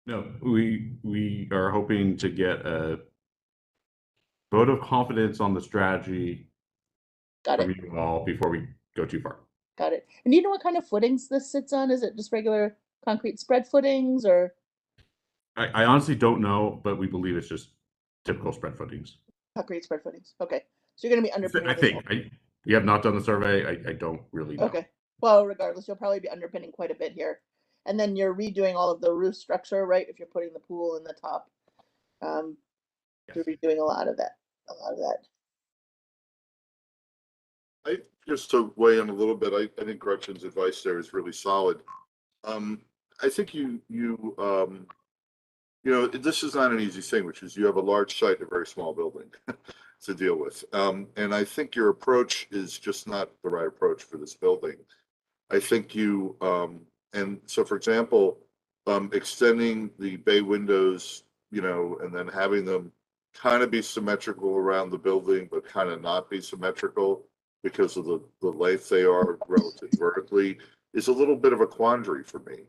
No, we are hoping to get a vote of confidence on the strategy from you all before we go too far. Got it. And do you know what kind of footings this sits on? Is it just regular concrete spread footings, or? I honestly don't know, but we believe it's just typical spread footings. Concrete spread footings. Okay. So you're going to be underpinning. I think. We have not done the survey. I don't really know. Okay. Well, regardless, you'll probably be underpinning quite a bit here. And then you're redoing all of the roof structure, right? If you're putting the pool in the top. You're redoing a lot of that. Just to weigh in a little bit, I think Gretchen's advice there is really solid. I think this is not an easy thing, which is you have a large site and a very small building to deal with. And I think your approach is just not the right approach for this building. I think and so, for example, extending the bay windows, and then having them kind of be symmetrical around the building, but kind of not be symmetrical because of the length they are relative vertically, is a little bit of a quandary for me.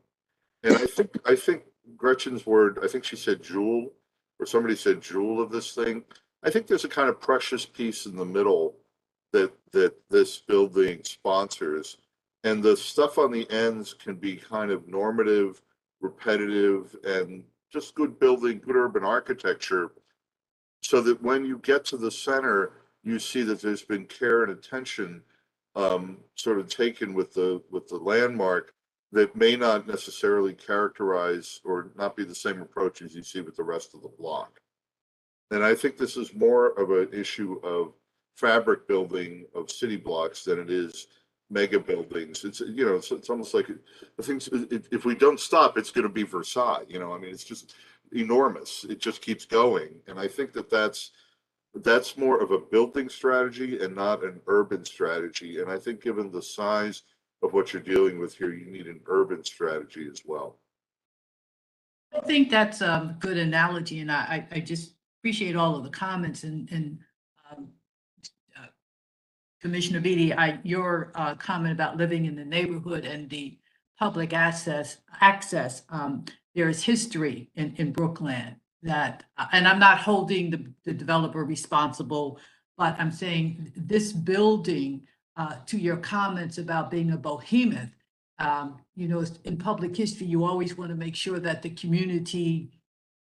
And I think Gretchen's word, I think she said jewel, or somebody said jewel of this thing. I think there's a kind of precious piece in the middle that this building sponsors. And the stuff on the ends can be kind of normative, repetitive, and just good building, good urban architecture, so that when you get to the center, you see that there's been care and attention sort of taken with the landmark that may not necessarily characterize or not be the same approach as you see with the rest of the block. And I think this is more of an issue of fabric building of city blocks than it is mega buildings. It's, you know, it's almost like the things, if we don't stop, it's going to be Versailles, you know, I mean, it's just enormous. It just keeps going. And I think that that's more of a building strategy and not an urban strategy. And I think given the size of what you're dealing with here, you need an urban strategy as well. I think that's a good analogy, and I just appreciate all of the comments and Commissioner Beatty, your comment about living in the neighborhood and the public access, there is history in Brookland that, and I'm not holding the developer responsible, but I'm saying this building, to your comments about being a behemoth, you know, in public history, you always want to make sure that the community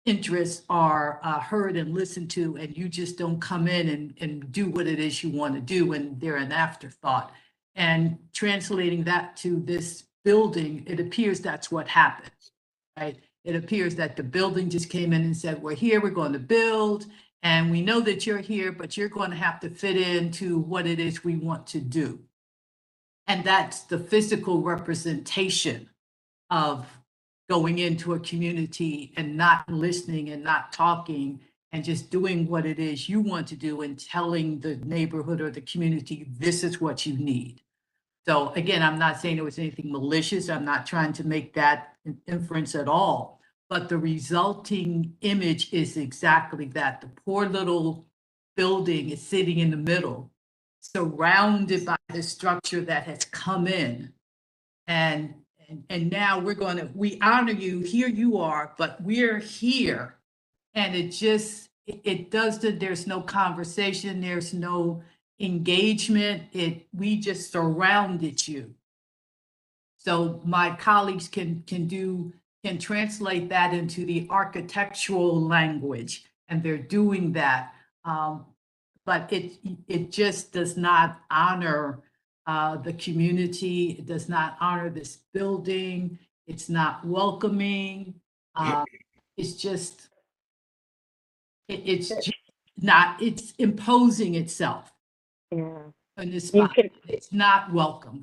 interests are heard and listened to, and you just don't come in and do what it is you want to do and they're an afterthought. And translating that to this building, it appears that's what happens, right? It appears that the building just came in and said, we're here, we're going to build, and we know that you're here, but you're going to have to fit into what it is we want to do. And that's the physical representation of going into a community and not listening and not talking and just doing what it is you want to do and telling the neighborhood or the community, this is what you need. So again, I'm not saying there was anything malicious. I'm not trying to make that an inference at all, but the resulting image is exactly that. The poor little building is sitting in the middle, surrounded by the structure that has come in. And now we honor you, here you are, but we're here. And there's no conversation, there's no engagement, we just surrounded you. So my colleagues can translate that into the architectural language, and they're doing that. But it just does not honor the community. It does not honor this building. It's not welcoming. It's imposing itself. Yeah. In this spot. It's not welcome.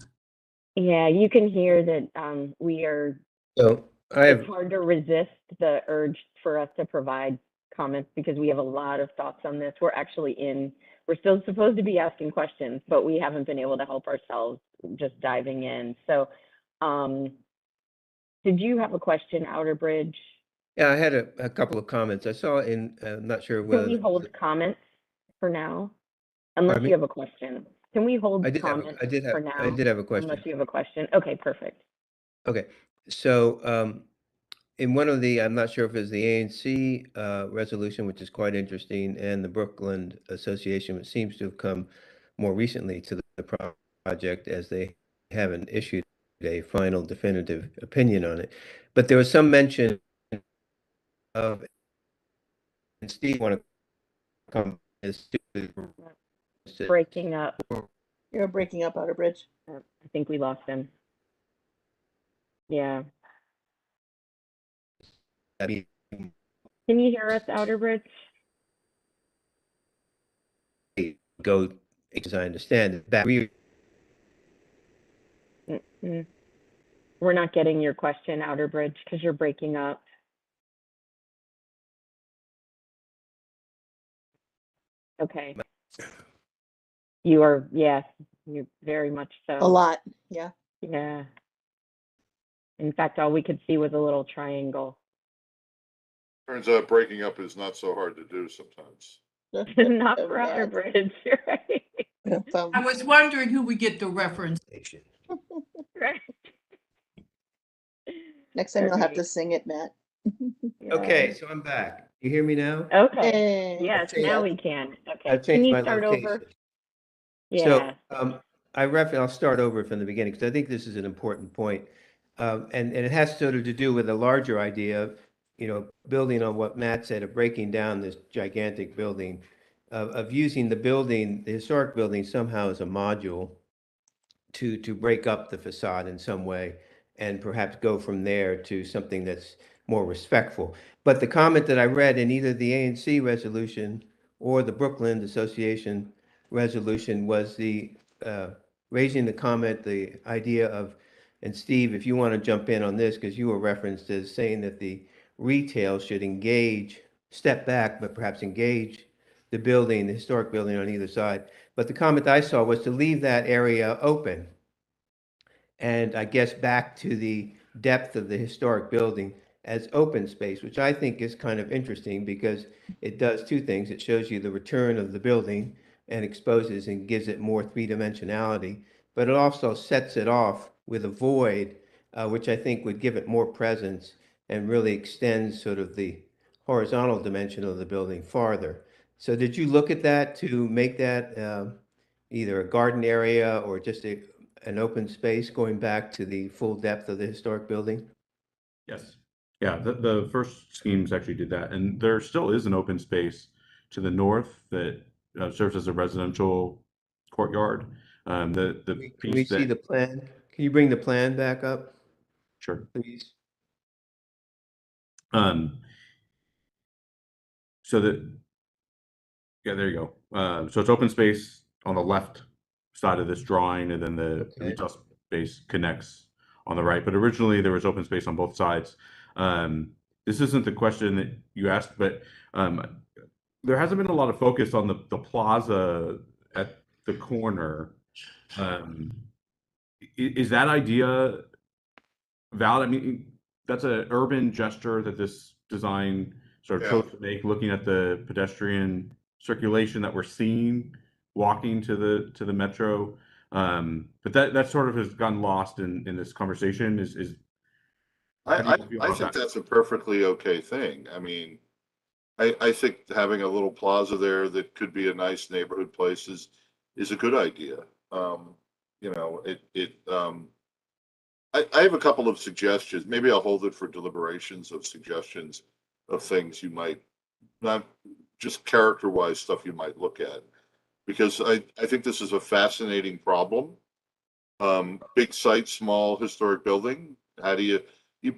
Yeah, you can hear that we are, So it's hard to resist the urge for us to provide comments because we have a lot of thoughts on this. We're still supposed to be asking questions, but we haven't been able to help ourselves just diving in. So did you have a question, Outerbridge? Yeah, I had a couple of comments. I saw I'm not sure whether. Can we hold comments for now? Unless you have a question. Can we hold comments for now? I did have a question. Unless you have a question. Okay, perfect. Okay, so in one of the, I'm not sure if it's the ANC resolution, which is quite interesting, and the Brookland Association, which seems to have come more recently to the project as they haven't issued a final definitive opinion on it. But there was some mention of, and Steve want to come as breaking up. You're breaking up, Outerbridge. I think we lost him. Yeah. Can you hear us, Outerbridge? Go, as I understand it, back. We're not getting your question, Outerbridge, because you're breaking up. Okay. You are, yes, you're very much so. A lot, yeah. Yeah. In fact, all we could see was a little triangle. Turns out breaking up is not so hard to do sometimes. Not for Outerbridge, right? I was wondering who would get the reference. Right. Next time you'll have to sing it, Matt. Okay, so I'm back. You hear me now? Okay. Yes, now we can. Okay. I've changed Can you my start location. over? Yeah. So I'll start over from the beginning because I think this is an important point. And it has sort of to do with a larger idea of, you know, building on what Matt said of breaking down this gigantic building, of using the building, the historic building somehow as a module to break up the facade in some way and perhaps go from there to something that's more respectful. But the comment that I read in either the ANC resolution or the Brookland Association resolution was the raising the comment, the idea of, and Steve, if you want to jump in on this, because you were referenced as saying that the retail should engage, step back, but perhaps engage the building, the historic building on either side. But the comment I saw was to leave that area open. And I guess back to the depth of the historic building as open space, which I think is kind of interesting because it does two things. It shows you the return of the building and exposes and gives it more three-dimensionality, but it also sets it off with a void, which I think would give it more presence and really extends sort of the horizontal dimension of the building farther. So did you look at that to make that either a garden area or just an open space going back to the full depth of the historic building? Yes. Yeah, the first schemes actually did that. And there still is an open space to the north that serves as a residential courtyard. Can we see the plan? Can you bring the plan back up? Sure. Please. So that, yeah, there you go. So it's open space on the left side of this drawing, and then the retail space connects on the right. But originally there was open space on both sides. This isn't the question that you asked, but there hasn't been a lot of focus on the plaza at the corner. Is that idea valid? I mean, that's an urban gesture that this design sort of chose to make, looking at the pedestrian circulation that we're seeing walking to the metro. But that sort of has gotten lost in this conversation. I think that's a perfectly okay thing. I mean, I think having a little plaza there that could be a nice neighborhood place is a good idea. You know, I have a couple of suggestions. Maybe I'll hold it for deliberations of suggestions of things you might, not just character-wise stuff you might look at, because I think this is a fascinating problem. Big site, small historic building. How do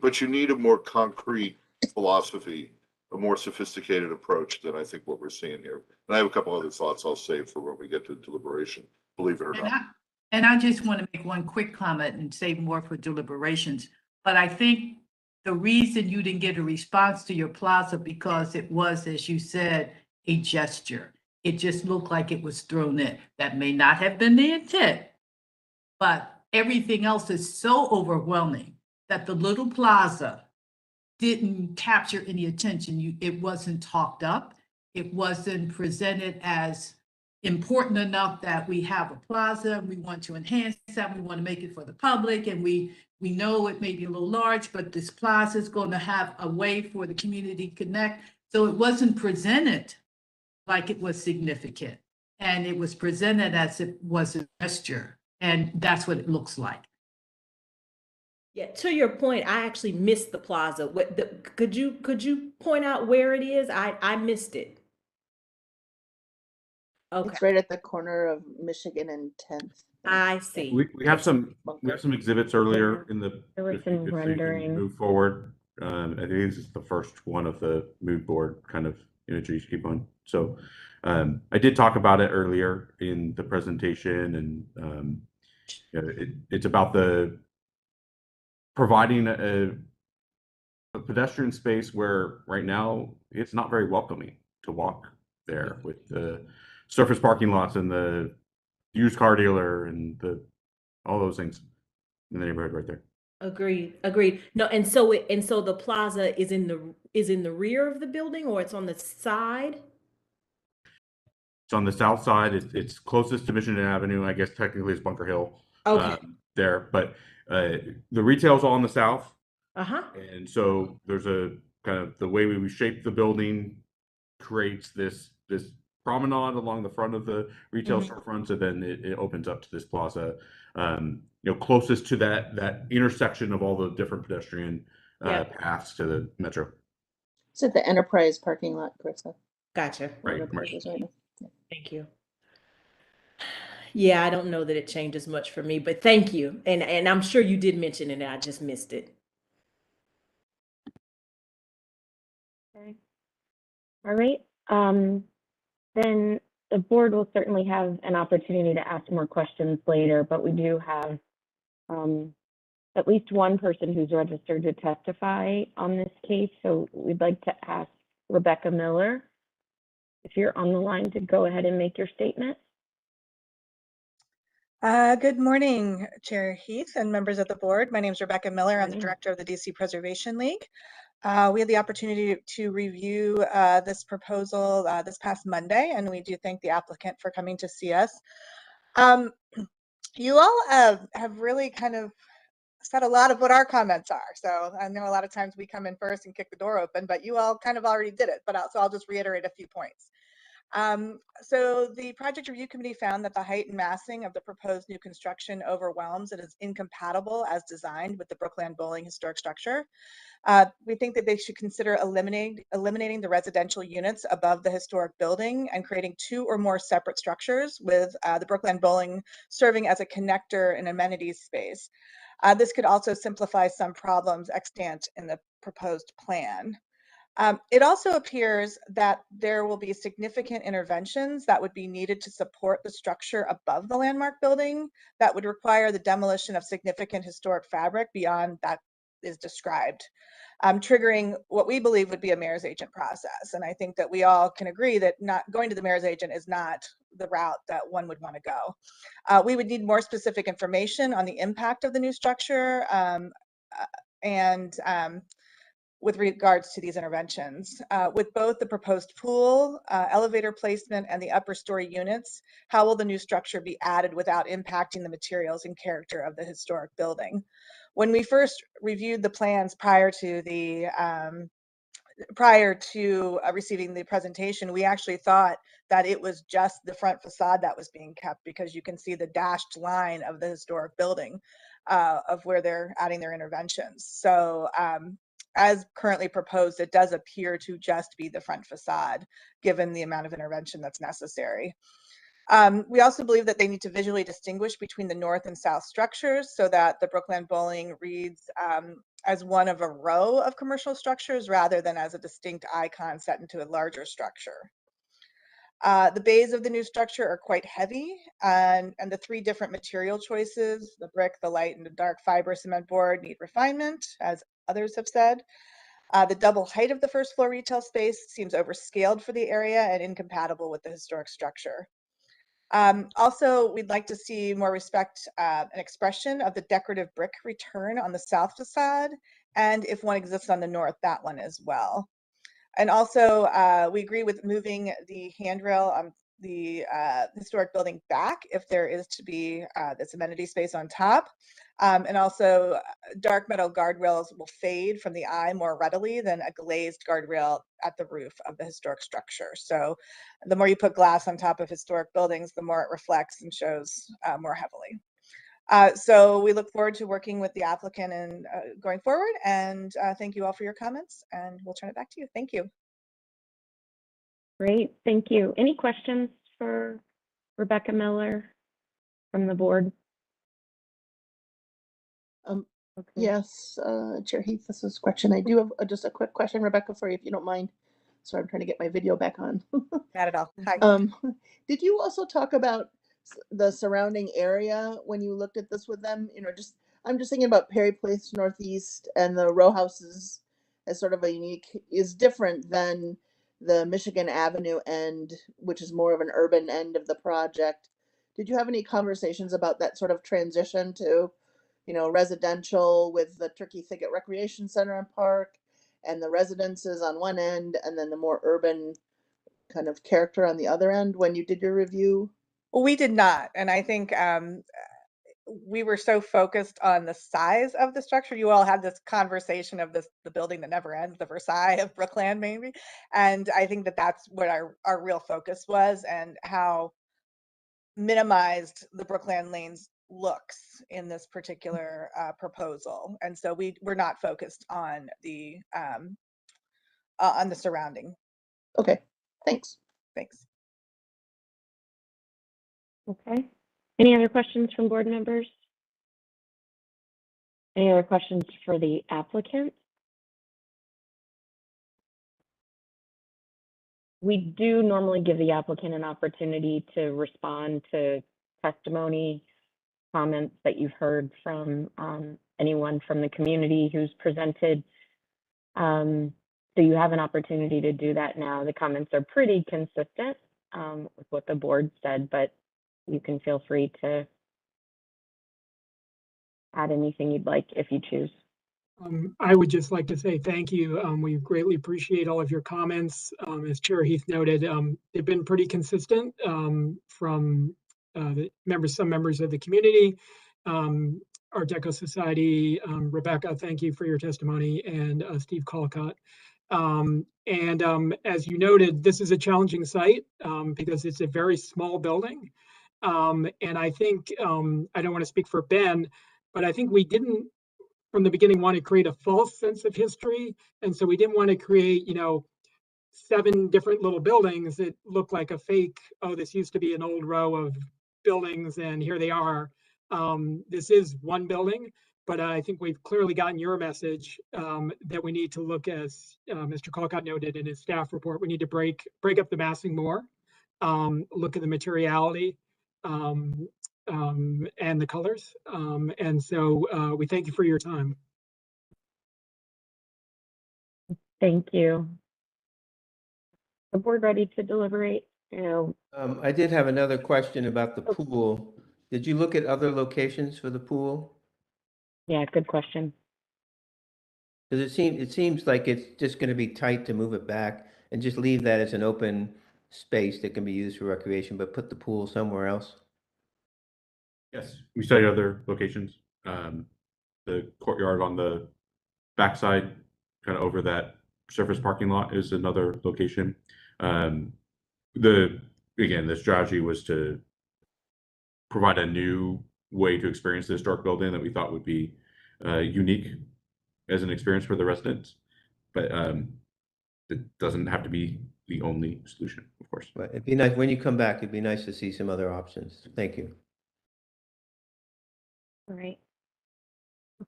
but you need a more concrete philosophy, a more sophisticated approach than I think what we're seeing here. And I have a couple other thoughts I'll save for when we get to deliberation, believe it or not. And I just want to make one quick comment and save more for deliberations. But I think the reason you didn't get a response to your plaza because it was, as you said, a gesture. It just looked like it was thrown in. That may not have been the intent, but everything else is so overwhelming that the little plaza didn't capture any attention. It wasn't talked up. It wasn't presented as important enough that we have a plaza, we want to enhance that, we want to make it for the public, and we know it may be a little large, but this plaza is going to have a way for the community to connect. So it wasn't presented like it was significant, and it was presented as it was a gesture, and that's what it looks like. Yeah, to your point, I actually missed the plaza. Could you point out where it is? I missed it. Okay. It's right at the corner of Michigan and 10th. I see. We have some exhibits earlier in the. There was some rendering. Move forward. I think this is the first one of the mood board kind of imagery you keep on. So I did talk about it earlier in the presentation, and it's about the providing a pedestrian space where right now it's not very welcoming to walk there with the surface parking lots and the used car dealer and all those things in the neighborhood right there. Agreed. No, and so the plaza is in the rear of the building, or it's on the side? It's on the south side. It's closest to Michigan Avenue. I guess technically it's Bunker Hill. Okay. There, but the retail's all on the south. Uh-huh. And so there's a kind of the way we shape the building creates this promenade along the front of the retail storefronts, and then it opens up to this plaza, closest to that intersection of all the different pedestrian paths to the metro. It's at the Enterprise parking lot, Carissa. Gotcha. Right. Enterprise is right now. Thank you. Yeah, I don't know that it changes much for me, but thank you. And I'm sure you did mention it and I just missed it. Okay. All right. Then the board will certainly have an opportunity to ask more questions later, but we do have at least one person who's registered to testify on this case. So we'd like to ask Rebecca Miller, if you're on the line, to go ahead and make your statement. Good morning, Chair Heath and members of the board. My name is Rebecca Miller. I'm the director of the DC Preservation League. We had the opportunity to review this proposal this past Monday, and we do thank the applicant for coming to see us. You all have really kind of said a lot of what our comments are. So I know a lot of times we come in first and kick the door open, but you all kind of already did it. But so I'll just reiterate a few points. So the project review committee found that the height and massing of the proposed new construction overwhelms and is incompatible as designed with the Brookland Bowling historic structure. We think that they should consider eliminating the residential units above the historic building and creating 2 or more separate structures with the Brookland Bowling serving as a connector and amenities space. This could also simplify some problems extant in the proposed plan. It also appears that there will be significant interventions that would be needed to support the structure above the landmark building that would require the demolition of significant historic fabric beyond that is described, triggering what we believe would be a mayor's agent process. And I think that we all can agree that not going to the mayor's agent is not the route that one would want to go. We would need more specific information on the impact of the new structure with regards to these interventions. With both the proposed pool, elevator placement, and the upper story units, how will the new structure be added without impacting the materials and character of the historic building? When we first reviewed the plans prior to receiving the presentation, we actually thought that it was just the front facade that was being kept, because you can see the dashed line of the historic building of where they're adding their interventions. So as currently proposed, it does appear to just be the front facade, given the amount of intervention that's necessary. We also believe that they need to visually distinguish between the north and south structures so that the Brookland Bowling reads as one of a row of commercial structures rather than as a distinct icon set into a larger structure. The bays of the new structure are quite heavy, and the 3 different material choices, the brick, the light, and the dark fiber cement board, need refinement, as others have said. The double height of the first floor retail space seems overscaled for the area and incompatible with the historic structure. Also, we'd like to see more respect and expression of the decorative brick return on the south facade, and if one exists on the north, that one as well. And also, we agree with moving the handrail on the historic building back if there is to be this amenity space on top. And also, dark metal guardrails will fade from the eye more readily than a glazed guardrail at the roof of the historic structure. So the more you put glass on top of historic buildings, the more it reflects and shows more heavily. So we look forward to working with the applicant and going forward, and thank you all for your comments, and we'll turn it back to you. Thank you. Great, thank you. Any questions for Rebecca Miller from the board? Okay. Yes, Chair Heath, this is a question. I do have just a quick question, Rebecca, for you, if you don't mind. Sorry, I'm trying to get my video back on. Not at all. Hi. Did you also talk about the surrounding area when you looked at this with them? You know, I'm just thinking about Perry Place Northeast and the row houses as sort of a unique, is different than the Michigan Avenue end, which is more of an urban end of the project. Did you have any conversations about that sort of transition to, you know, residential with the Turkey Thicket Recreation Center and Park and the residences on one end, and then the more urban kind of character on the other end when you did your review? Well, we did not. And I think we were so focused on the size of the structure. You all had this conversation of the building that never ends, the Versailles of Brookland, maybe. And I think that that's what our real focus was, and how minimized the Brookland Lanes looks in this particular proposal. And so we're not focused on the surrounding. Okay, thanks. Thanks. Okay. Any other questions from board members? Any other questions for the applicant? We do normally give the applicant an opportunity to respond to testimony, comments that you've heard from anyone from the community who's presented. So you have an opportunity to do that now. The comments are pretty consistent with what the board said, but you can feel free to add anything you'd like if you choose. I would just like to say thank you. We greatly appreciate all of your comments. As Chair Heath noted, they've been pretty consistent from some members of the community, Art Deco Society. Rebecca, thank you for your testimony, and Steve Colcott. As you noted, this is a challenging site because it's a very small building. And I think, I don't want to speak for Ben, but I think we didn't from the beginning want to create a false sense of history. And so we didn't want to create, 7 different little buildings that look like a fake, oh, this used to be an old row of buildings and here they are. This is one building, but I think we've clearly gotten your message that we need to look, as Mr. Colcott noted in his staff report, we need to break up the massing more, look at the materiality, and the colors. And so we thank you for your time. Thank you. The board ready to deliberate? I did have another question about the pool. Did you look at other locations for the pool? Yeah, good question. Because it seems like it's just going to be tight to move it back and just leave that as an open space that can be used for recreation, but put the pool somewhere else. Yes, we studied other locations. The courtyard on the backside, kind of over that surface parking lot, is another location. Again, the strategy was to provide a new way to experience the historic building that we thought would be unique as an experience for the residents. But it doesn't have to be the only solution, of course. But it'd be nice when you come back. It'd be nice to see some other options. Thank you. All right.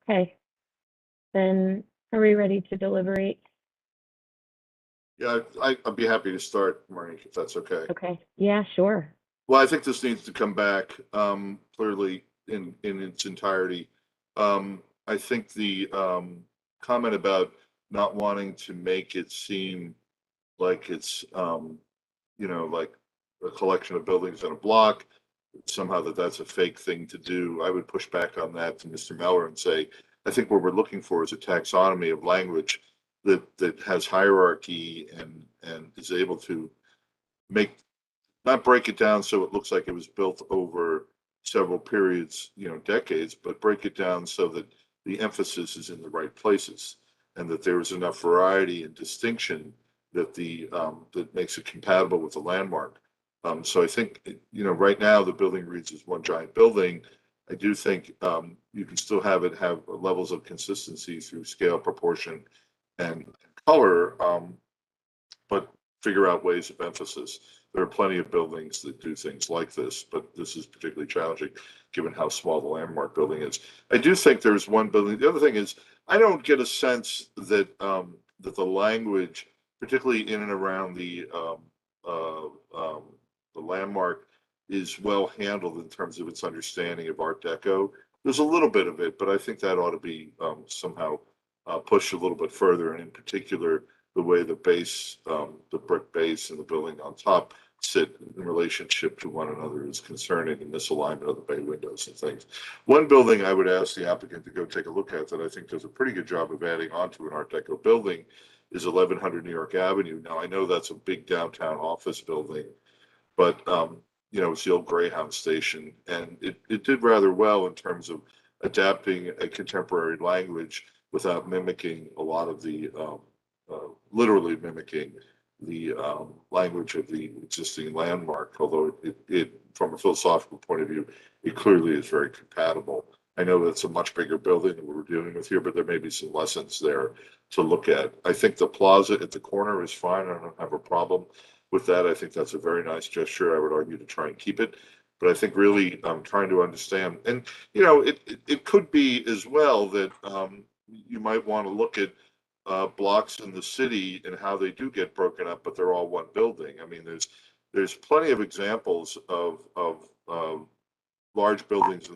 Okay. Then are we ready to deliberate? Yeah, I'd be happy to start, Monique, if that's okay. Okay. Yeah, sure. Well, I think this needs to come back clearly in its entirety. I think the comment about not wanting to make it seem like it's like a collection of buildings in a block, somehow that's a fake thing to do. I would push back on that to Mr. Meller and say, I think what we're looking for is a taxonomy of language that has hierarchy and is able to not break it down so it looks like it was built over several periods, decades, but break it down so that the emphasis is in the right places and that there is enough variety and distinction that that makes it compatible with the landmark. So I think, right now the building reads as one giant building. I do think you can still have levels of consistency through scale, proportion, and color, but figure out ways of emphasis. There are plenty of buildings that do things like this, but this is particularly challenging given how small the landmark building is. I do think there's one building. The other thing is, I don't get a sense that that the language, particularly in and around the landmark, is well handled in terms of its understanding of Art Deco. There's a little bit of it, but I think that ought to be somehow pushed a little bit further, and in particular, the way the base, the brick base and the building on top sit in relationship to one another is concerning, and misalignment of the bay windows and things. One building I would ask the applicant to go take a look at that I think does a pretty good job of adding onto an Art Deco building is 1100 New York Avenue. Now, I know that's a big downtown office building, but it's the old Greyhound station, and it did rather well in terms of adapting a contemporary language without mimicking a lot of the literally mimicking the language of the existing landmark, although it from a philosophical point of view, it clearly is very compatible. I know that's a much bigger building than we're dealing with here, but there may be some lessons there to look at. I think the plaza at the corner is fine. I don't have a problem with that. I think that's a very nice gesture. I would argue to try and keep it. But I think really trying to understand, and you know, it could be as well that you might want to look at blocks in the city and how they do get broken up, but they're all one building. I mean, there's plenty of examples of large buildings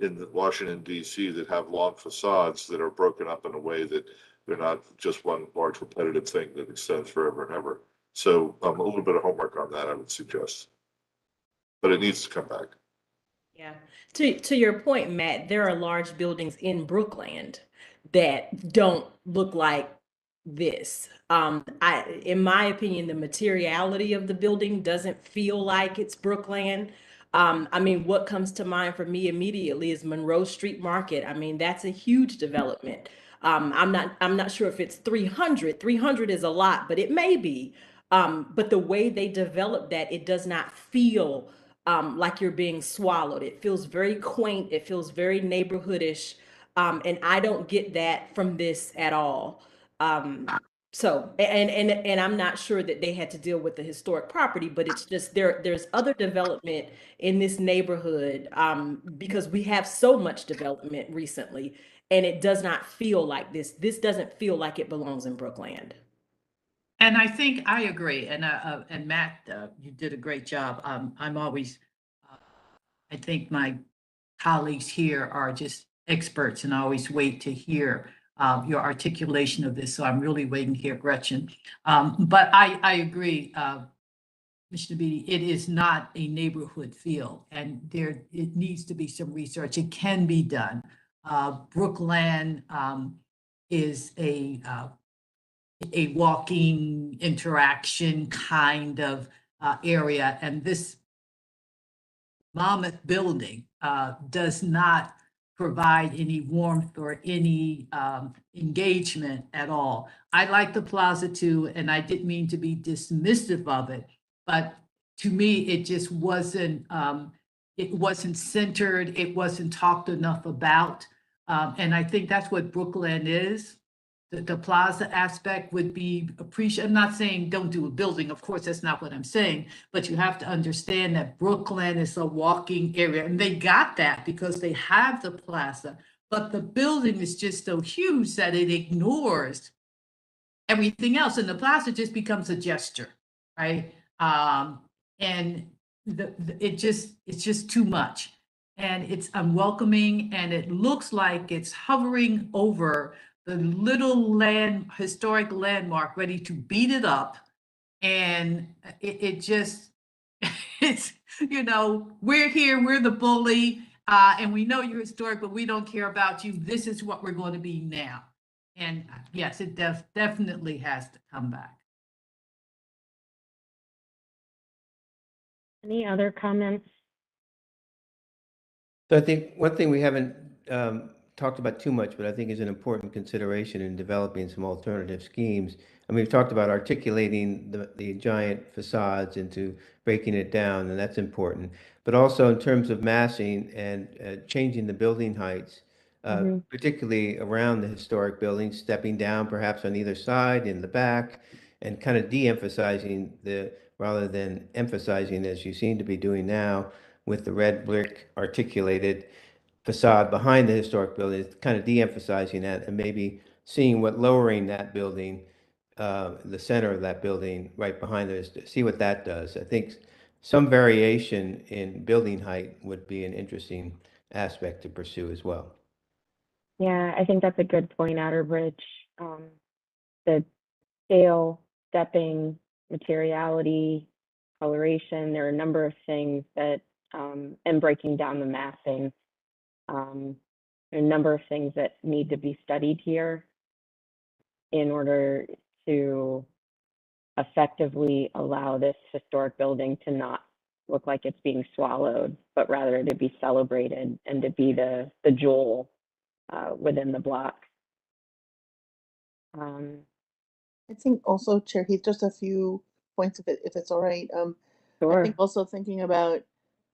in Washington D.C. that have long facades that are broken up in a way that they're not just one large repetitive thing that extends forever and ever. So a little bit of homework on that I would suggest, but it needs to come back. Yeah. To your point, Matt, there are large buildings in Brookland that don't look like this. In my opinion, the materiality of the building doesn't feel like it's Brookland. I mean, what comes to mind for me immediately is Monroe Street Market. I mean, that's a huge development. I'm not sure if it's 300. 300 is a lot, but it may be. But the way they develop that, it does not feel like you're being swallowed. It feels very quaint. It feels very neighborhoodish. And I don't get that from this at all. And I'm not sure that they had to deal with the historic property, but it's just there's other development in this neighborhood because we have so much development recently, and it does not feel like this. This doesn't feel like it belongs in Brookland. And I think I agree. And Matt, you did a great job. I'm always, I think my colleagues here are just experts, and I always wait to hear your articulation of this. So I'm really waiting to hear Gretchen. But I agree, Mr. Beatty, it is not a neighborhood feel, and it needs to be some research. It can be done. Brookland is a walking interaction kind of area, and this mammoth building does not provide any warmth or any engagement at all. I like the plaza too, and I didn't mean to be dismissive of it, but to me, it just wasn't, it wasn't centered, it wasn't talked enough about. And I think that's what Brookland is. The plaza aspect would be appreciated. I'm not saying don't do a building, of course, that's not what I'm saying, but you have to understand that Brookland is a walking area, and they got that because they have the plaza, but the building is just so huge that it ignores everything else, and the plaza just becomes a gesture, right? And it's just too much, and it's unwelcoming, and it looks like it's hovering over the little historic landmark, ready to beat it up. And it just, it's, we're here, we're the bully, and we know you're historic, but we don't care about you. This is what we're going to be now. And yes, it definitely has to come back. Any other comments? So I think one thing we haven't talked about too much, but I think is an important consideration in developing some alternative schemes. I mean, we've talked about articulating the giant facades into breaking it down, and that's important. But also in terms of massing and changing the building heights, particularly around the historic buildings, stepping down perhaps on either side, in the back, and kind of de-emphasizing rather than emphasizing, as you seem to be doing now, with the red brick articulated facade behind the historic building, kind of de-emphasizing that, and maybe seeing what lowering that building, the center of that building right behind it, see what that does. I think some variation in building height would be an interesting aspect to pursue as well. Yeah, I think that's a good point, Outerbridge. The scale, stepping, materiality, coloration, there are a number of things that, and breaking down the massing. A number of things that need to be studied here in order to effectively allow this historic building to not look like it's being swallowed, but rather to be celebrated and to be the jewel within the block. I think also, Chair Heath, just a few points if it's all right. Sure. I think also thinking about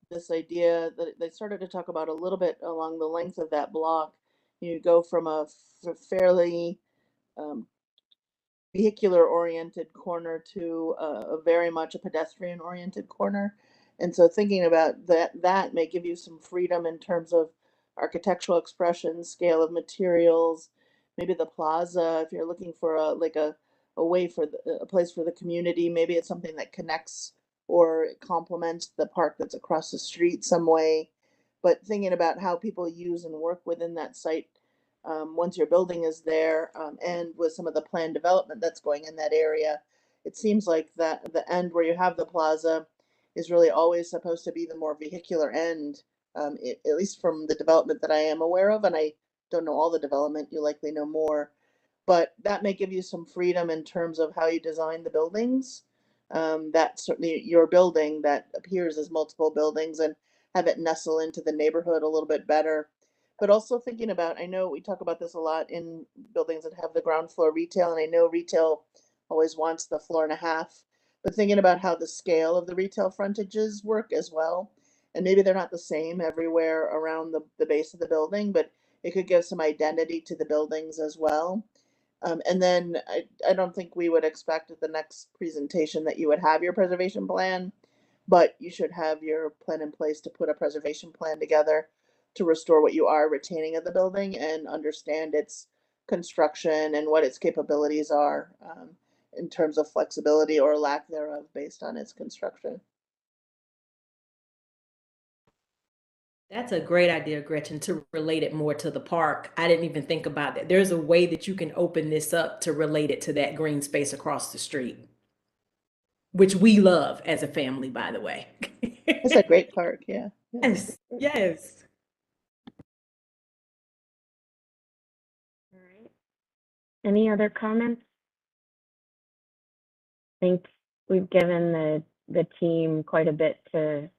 this idea that they started to talk about a little bit along the length of that block. You go from a fairly vehicular oriented corner to a very much a pedestrian oriented corner. And so thinking about that may give you some freedom in terms of architectural expression, scale of materials, maybe the plaza, if you're looking for a way for a place for the community, maybe it's something that connects or complements the park that's across the street some way. But thinking about how people use and work within that site once your building is there, and with some of the planned development that's going in that area, it seems like that the end where you have the plaza is really always supposed to be the more vehicular end, at least from the development that I am aware of. And I don't know all the development, you likely know more, but that may give you some freedom in terms of how you design the buildings. That certainly your building that appears as multiple buildings and have it nestle into the neighborhood a little bit better. But also thinking about, I know we talk about this a lot in buildings that have the ground floor retail, and I know retail always wants the floor and a half, but thinking about how the scale of the retail frontages work as well. And maybe they're not the same everywhere around the base of the building, but it could give some identity to the buildings as well. And then I don't think we would expect at the next presentation that you would have your preservation plan, but you should have your plan in place to put a preservation plan together to restore what you are retaining of the building and understand its construction and what its capabilities are, in terms of flexibility or lack thereof based on its construction. That's a great idea, Gretchen, to relate it more to the park. I didn't even think about that. There's a way that you can open this up to relate it to that green space across the street, which we love as a family, by the way. It's a great park, yeah. Yes, yes. All right. Any other comments? I think we've given the team quite a bit to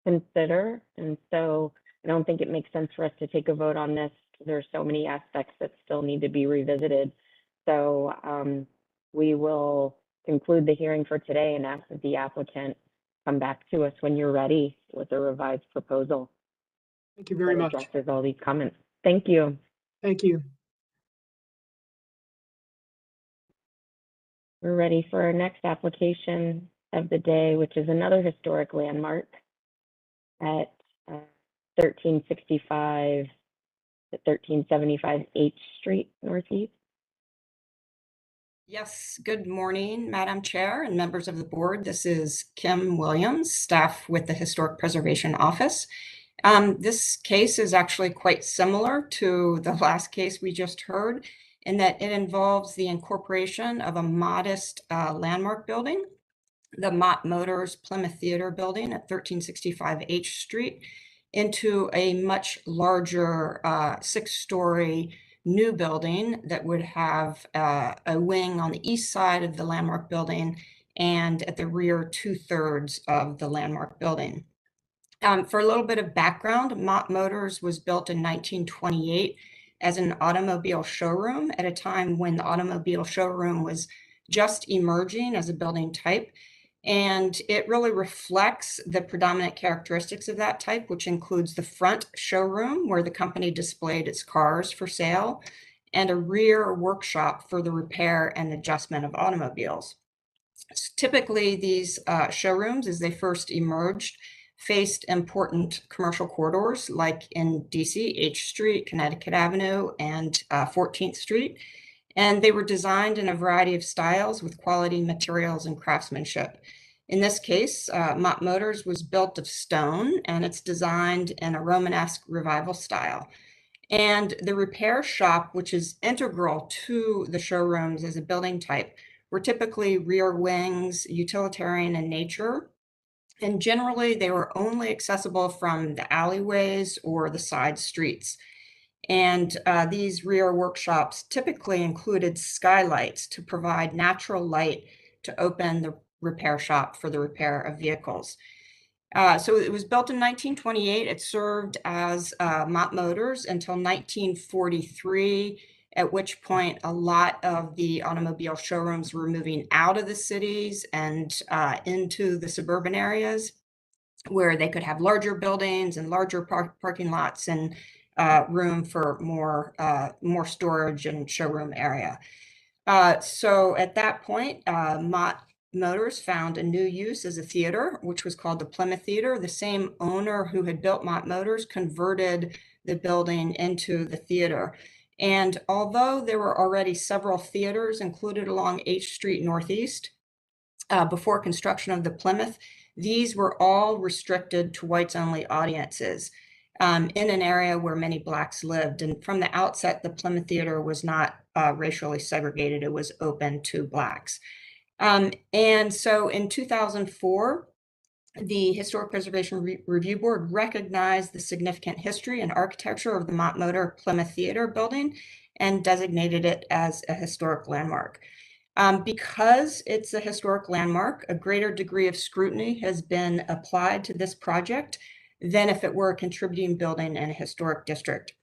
consider, and so I don't think it makes sense for us to take a vote on this. There's so many aspects that still need to be revisited. So we will conclude the hearing for today and ask that the applicant come back to us when you're ready with a revised proposal. Thank you very much. Addresses all these comments. Thank you. Thank you. We're ready for our next application of the day, which is another historic landmark at 1365 to 1375 H Street Northeast. Yes, good morning, Madam Chair and members of the board. This is Kim Williams, staff with the Historic Preservation Office. This case is actually quite similar to the last case we just heard in that it involves the incorporation of a modest landmark building, the Mott Motors Plymouth Theater building at 1365 H Street, into a much larger 6-story new building that would have a wing on the east side of the landmark building and at the rear 2/3 of the landmark building. For a little bit of background, Mott Motors was built in 1928 as an automobile showroom at a time when the automobile showroom was just emerging as a building type. And it really reflects the predominant characteristics of that type, which includes the front showroom where the company displayed its cars for sale and a rear workshop for the repair and adjustment of automobiles. Typically, these showrooms, as they first emerged, faced important commercial corridors like in DC, H Street, Connecticut Avenue, and 14th Street. And they were designed in a variety of styles with quality materials and craftsmanship. In this case, Mott Motors was built of stone, and it's designed in a Romanesque revival style. And the repair shop, which is integral to the showrooms as a building type, were typically rear wings, utilitarian in nature. And generally, they were only accessible from the alleyways or the side streets. And these rear workshops typically included skylights to provide natural light to open the repair shop for the repair of vehicles. So it was built in 1928. It served as Mott Motors until 1943, at which point a lot of the automobile showrooms were moving out of the cities and into the suburban areas where they could have larger buildings and larger parking lots and room for more storage and showroom area. So at that point, Mott Motors found a new use as a theater, which was called the Plymouth Theater. The same owner who had built Mott Motors converted the building into the theater. And although there were already several theaters included along H Street Northeast before construction of the Plymouth, these were all restricted to whites-only audiences in an area where many Blacks lived. And from the outset, the Plymouth Theater was not racially segregated. It was open to Blacks. And so in 2004, the Historic Preservation Review Board recognized the significant history and architecture of the Mott Motor Plymouth Theater building and designated it as a historic landmark. Because it's a historic landmark, a greater degree of scrutiny has been applied to this project than if it were a contributing building in a historic district.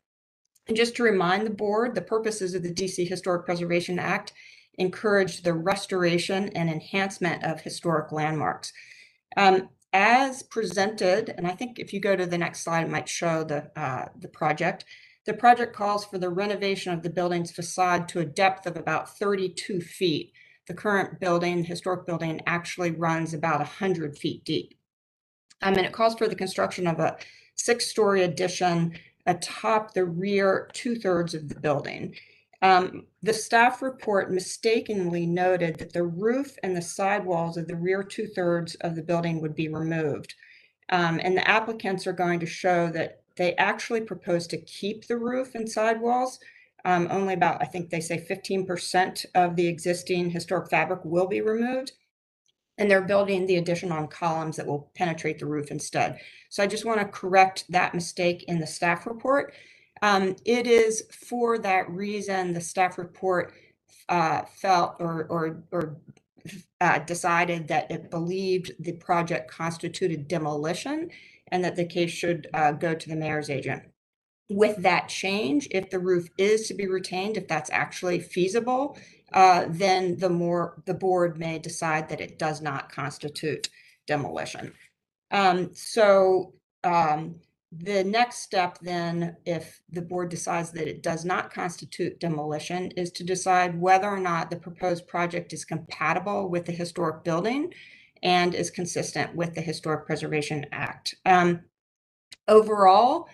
And just to remind the board, the purposes of the DC Historic Preservation Act encourage the restoration and enhancement of historic landmarks. As presented, and I think if you go to the next slide, it might show the project. The project calls for the renovation of the building's facade to a depth of about 32 feet. The current building, historic building, actually runs about 100 feet deep. And it calls for the construction of a 6-story addition atop the rear 2/3 of the building. The staff report mistakenly noted that the roof and the sidewalls of the rear 2/3 of the building would be removed. And the applicants are going to show that they actually propose to keep the roof and sidewalls. Only about, I think they say 15% of the existing historic fabric will be removed. And they're building the addition on columns that will penetrate the roof instead. So I just want to correct that mistake in the staff report. It is for that reason the staff report felt or decided that it believed the project constituted demolition and that the case should go to the mayor's agent. With that change, if the roof is to be retained, if that's actually feasible, then the board may decide that it does not constitute demolition. The next step then, if the board decides that it does not constitute demolition, is to decide whether or not the proposed project is compatible with the historic building and is consistent with the Historic Preservation Act. Overall,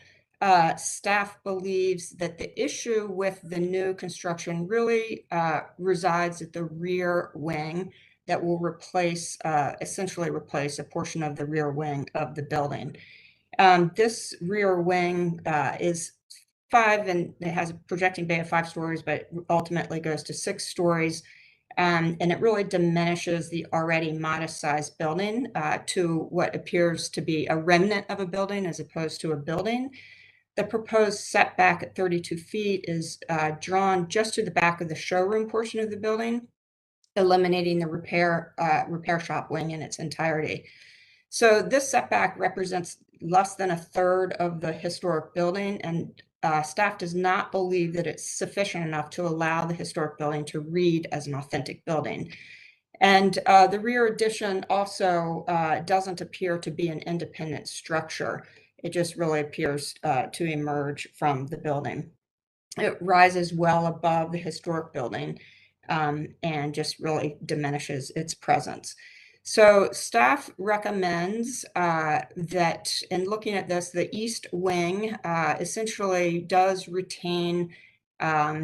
staff believes that the issue with the new construction really resides at the rear wing that will essentially replace a portion of the rear wing of the building. This rear wing is 5 and it has a projecting bay of 5 stories, but ultimately goes to 6 stories. And it really diminishes the already modest sized building to what appears to be a remnant of a building as opposed to a building. The proposed setback at 32 feet is drawn just to the back of the showroom portion of the building, eliminating the repair shop wing in its entirety. So this setback represents less than 1/3 of the historic building, and staff does not believe that it's sufficient enough to allow the historic building to read as an authentic building. And the rear addition also doesn't appear to be an independent structure. It just really appears to emerge from the building. It rises well above the historic building and just really diminishes its presence. So staff recommends that in looking at this, the east wing essentially does retain the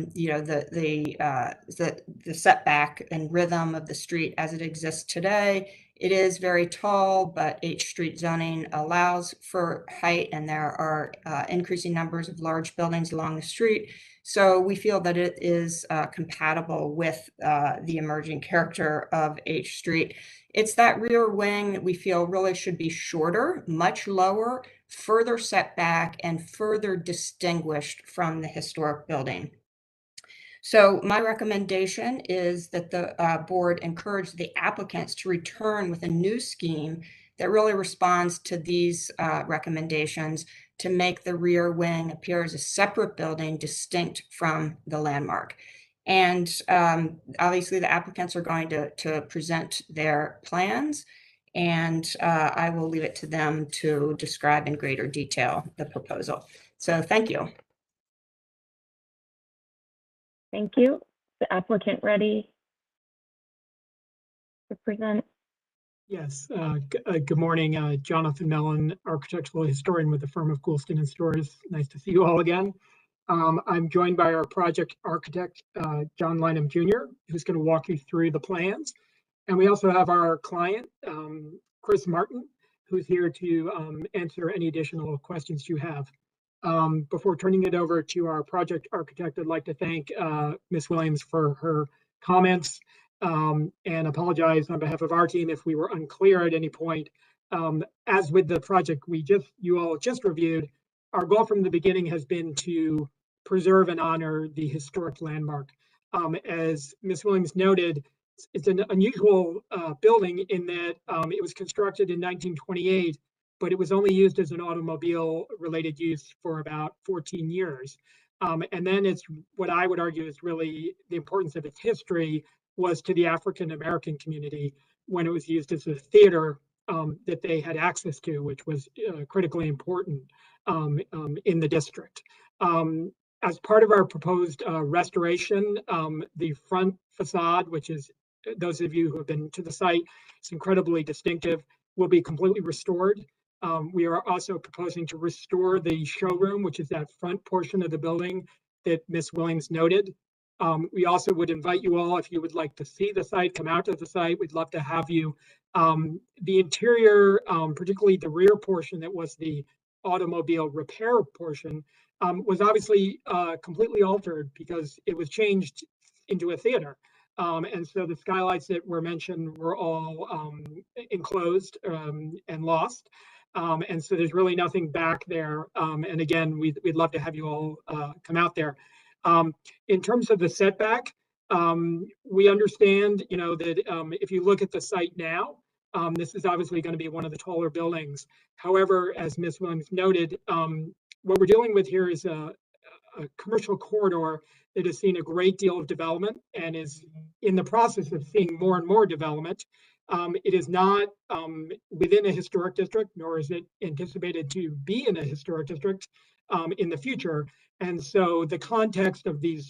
setback and rhythm of the street as it exists today. It is very tall, but H Street zoning allows for height, and there are increasing numbers of large buildings along the street. So we feel that it is compatible with the emerging character of H Street. It's that rear wing that we feel really should be shorter, much lower, further set back, and further distinguished from the historic building. So my recommendation is that the board encourage the applicants to return with a new scheme that really responds to these recommendations to make the rear wing appear as a separate building distinct from the landmark. And obviously the applicants are going to present their plans, and I will leave it to them to describe in greater detail the proposal. So thank you. Thank you. The applicant ready? to present? Yes, good morning, Jonathan Mellon, architectural historian with the firm of Goulston and Storrs. Nice to see you all again. I'm joined by our project architect, John Lynham Jr., who's going to walk you through the plans. And we also have our client, Chris Martin, who's here to answer any additional questions you have. Before turning it over to our project architect, I'd like to thank Ms. Williams for her comments and apologize on behalf of our team if we were unclear at any point. As with the project you all just reviewed, our goal from the beginning has been to preserve and honor the historic landmark. As Ms. Williams noted, it's an unusual building in that it was constructed in 1928, but it was only used as an automobile related use for about 14 years. And then it's what I would argue is really the importance of its history was to the African American community when it was used as a theater that they had access to, which was critically important in the district. As part of our proposed restoration, the front facade, which is those of you who have been to the site, it's incredibly distinctive, will be completely restored. We are also proposing to restore the showroom, which is that front portion of the building that Ms. Williams noted. We also would invite you all, if you would like to see the site, come out to the site. We'd love to have you. The interior, particularly the rear portion that was the automobile repair portion, was obviously completely altered because it was changed into a theater. And so the skylights that were mentioned were all enclosed and lost. And so there's really nothing back there. And again, we'd love to have you all come out there. In terms of the setback, we understand, that if you look at the site now, this is obviously going to be one of the taller buildings. However, as Ms. Williams noted, what we're dealing with here is a commercial corridor that has seen a great deal of development and is in the process of seeing more and more development. It is not within a historic district, nor is it anticipated to be in a historic district in the future. And so the context of the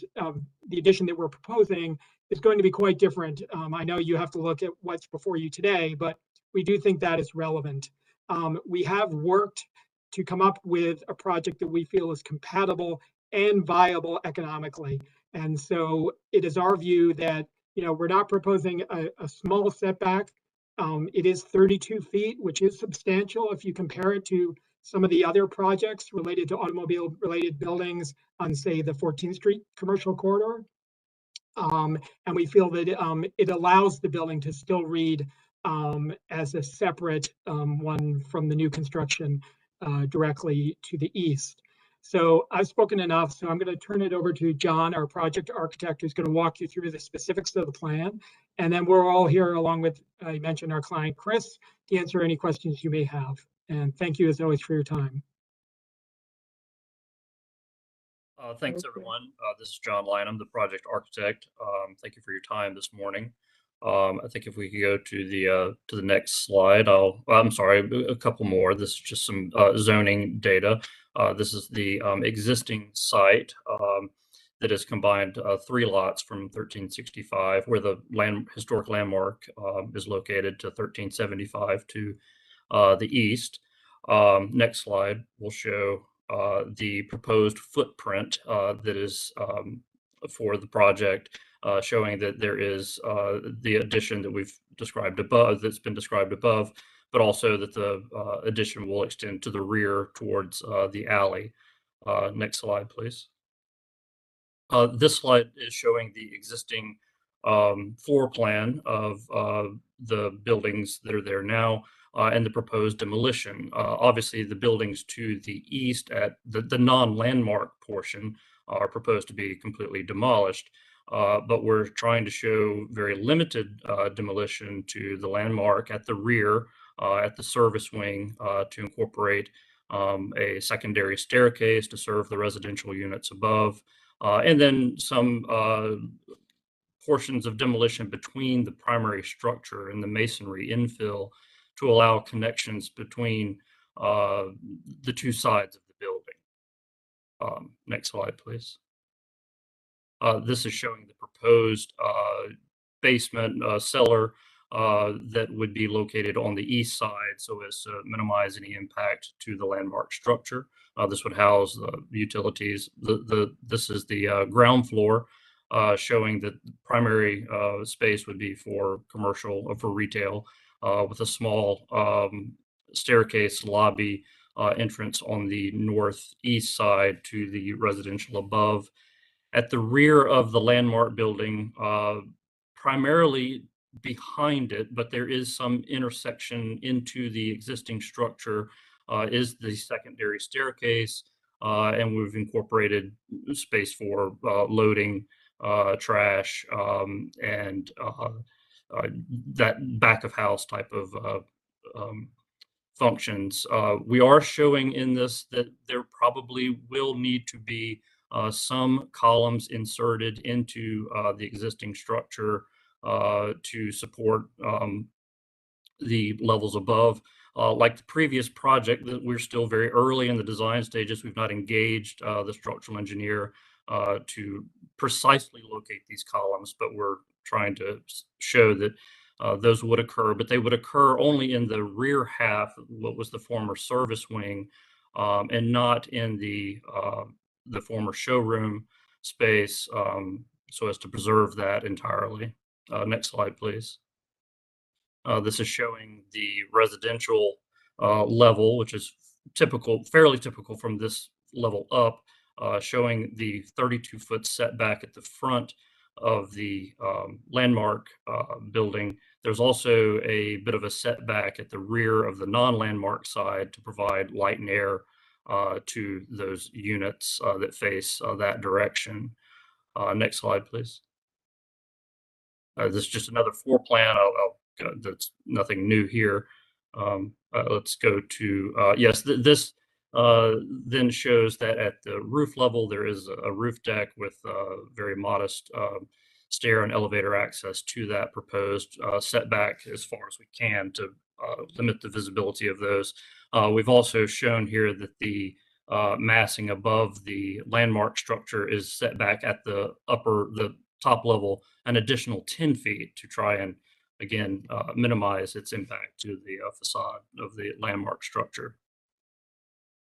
addition that we're proposing is going to be quite different. I know you have to look at what's before you today, but we do think that is relevant. We have worked to come up with a project that we feel is compatible and viable economically. And so it is our view that, we're not proposing a small setback. It is 32 feet, which is substantial if you compare it to some of the other projects related to automobile related buildings on, say, the 14th Street commercial corridor. And we feel that it allows the building to still read as a separate one from the new construction directly to the east. So I've spoken enough, so I'm going to turn it over to John, our project architect, who's going to walk you through the specifics of the plan. And then we're all here, along with, I mentioned, our client, Chris, to answer any questions you may have. And thank you, as always, for your time. Thanks, everyone. This is John Lynham, the project architect. Thank you for your time this morning. I think if we could go to the next slide, I'm sorry, a couple more. This is just some zoning data. This is the existing site that has combined 3 lots from 1365, where the historic landmark is located, to 1375 to the east. Next slide will show the proposed footprint that is for the project, showing that there is the addition that we've described above, that's been described above, but also that the addition will extend to the rear towards the alley. Next slide, please. This slide is showing the existing floor plan of the buildings that are there now and the proposed demolition. Obviously, the buildings to the east at the non-landmark portion are proposed to be completely demolished. But we're trying to show very limited demolition to the landmark at the rear, at the service wing, to incorporate a secondary staircase to serve the residential units above, and then some portions of demolition between the primary structure and the masonry infill to allow connections between the 2 sides of the building. Next slide, please. This is showing the proposed basement cellar that would be located on the east side so as to minimize any impact to the landmark structure. This would house the utilities. This is the ground floor, showing that primary space would be for commercial, for retail, with a small staircase lobby entrance on the northeast side to the residential above. At the rear of the landmark building, primarily behind it, but there is some intersection into the existing structure, is the secondary staircase, and we've incorporated space for loading trash and that back of house type of functions. We are showing in this that there probably will need to be some columns inserted into the existing structure to support the levels above. Like the previous project, that we're still very early in the design stages. We've not engaged the structural engineer to precisely locate these columns, but we're trying to show that those would occur, but they would occur only in the rear half, what was the former service wing, and not in the former showroom space, so as to preserve that entirely. Next slide, please. This is showing the residential level, which is typical, fairly typical from this level up, showing the 32-foot setback at the front of the landmark building. There's also a bit of a setback at the rear of the non-landmark side to provide light and air to those units that face that direction. Next slide, please. This is just another floor plan. That's nothing new here. Let's go to, yes, this then shows that at the roof level, there is a roof deck with very modest stair and elevator access to that proposed setback as far as we can to limit the visibility of those. We've also shown here that the massing above the landmark structure is set back at the top level an additional 10 feet to try and, again, minimize its impact to the facade of the landmark structure.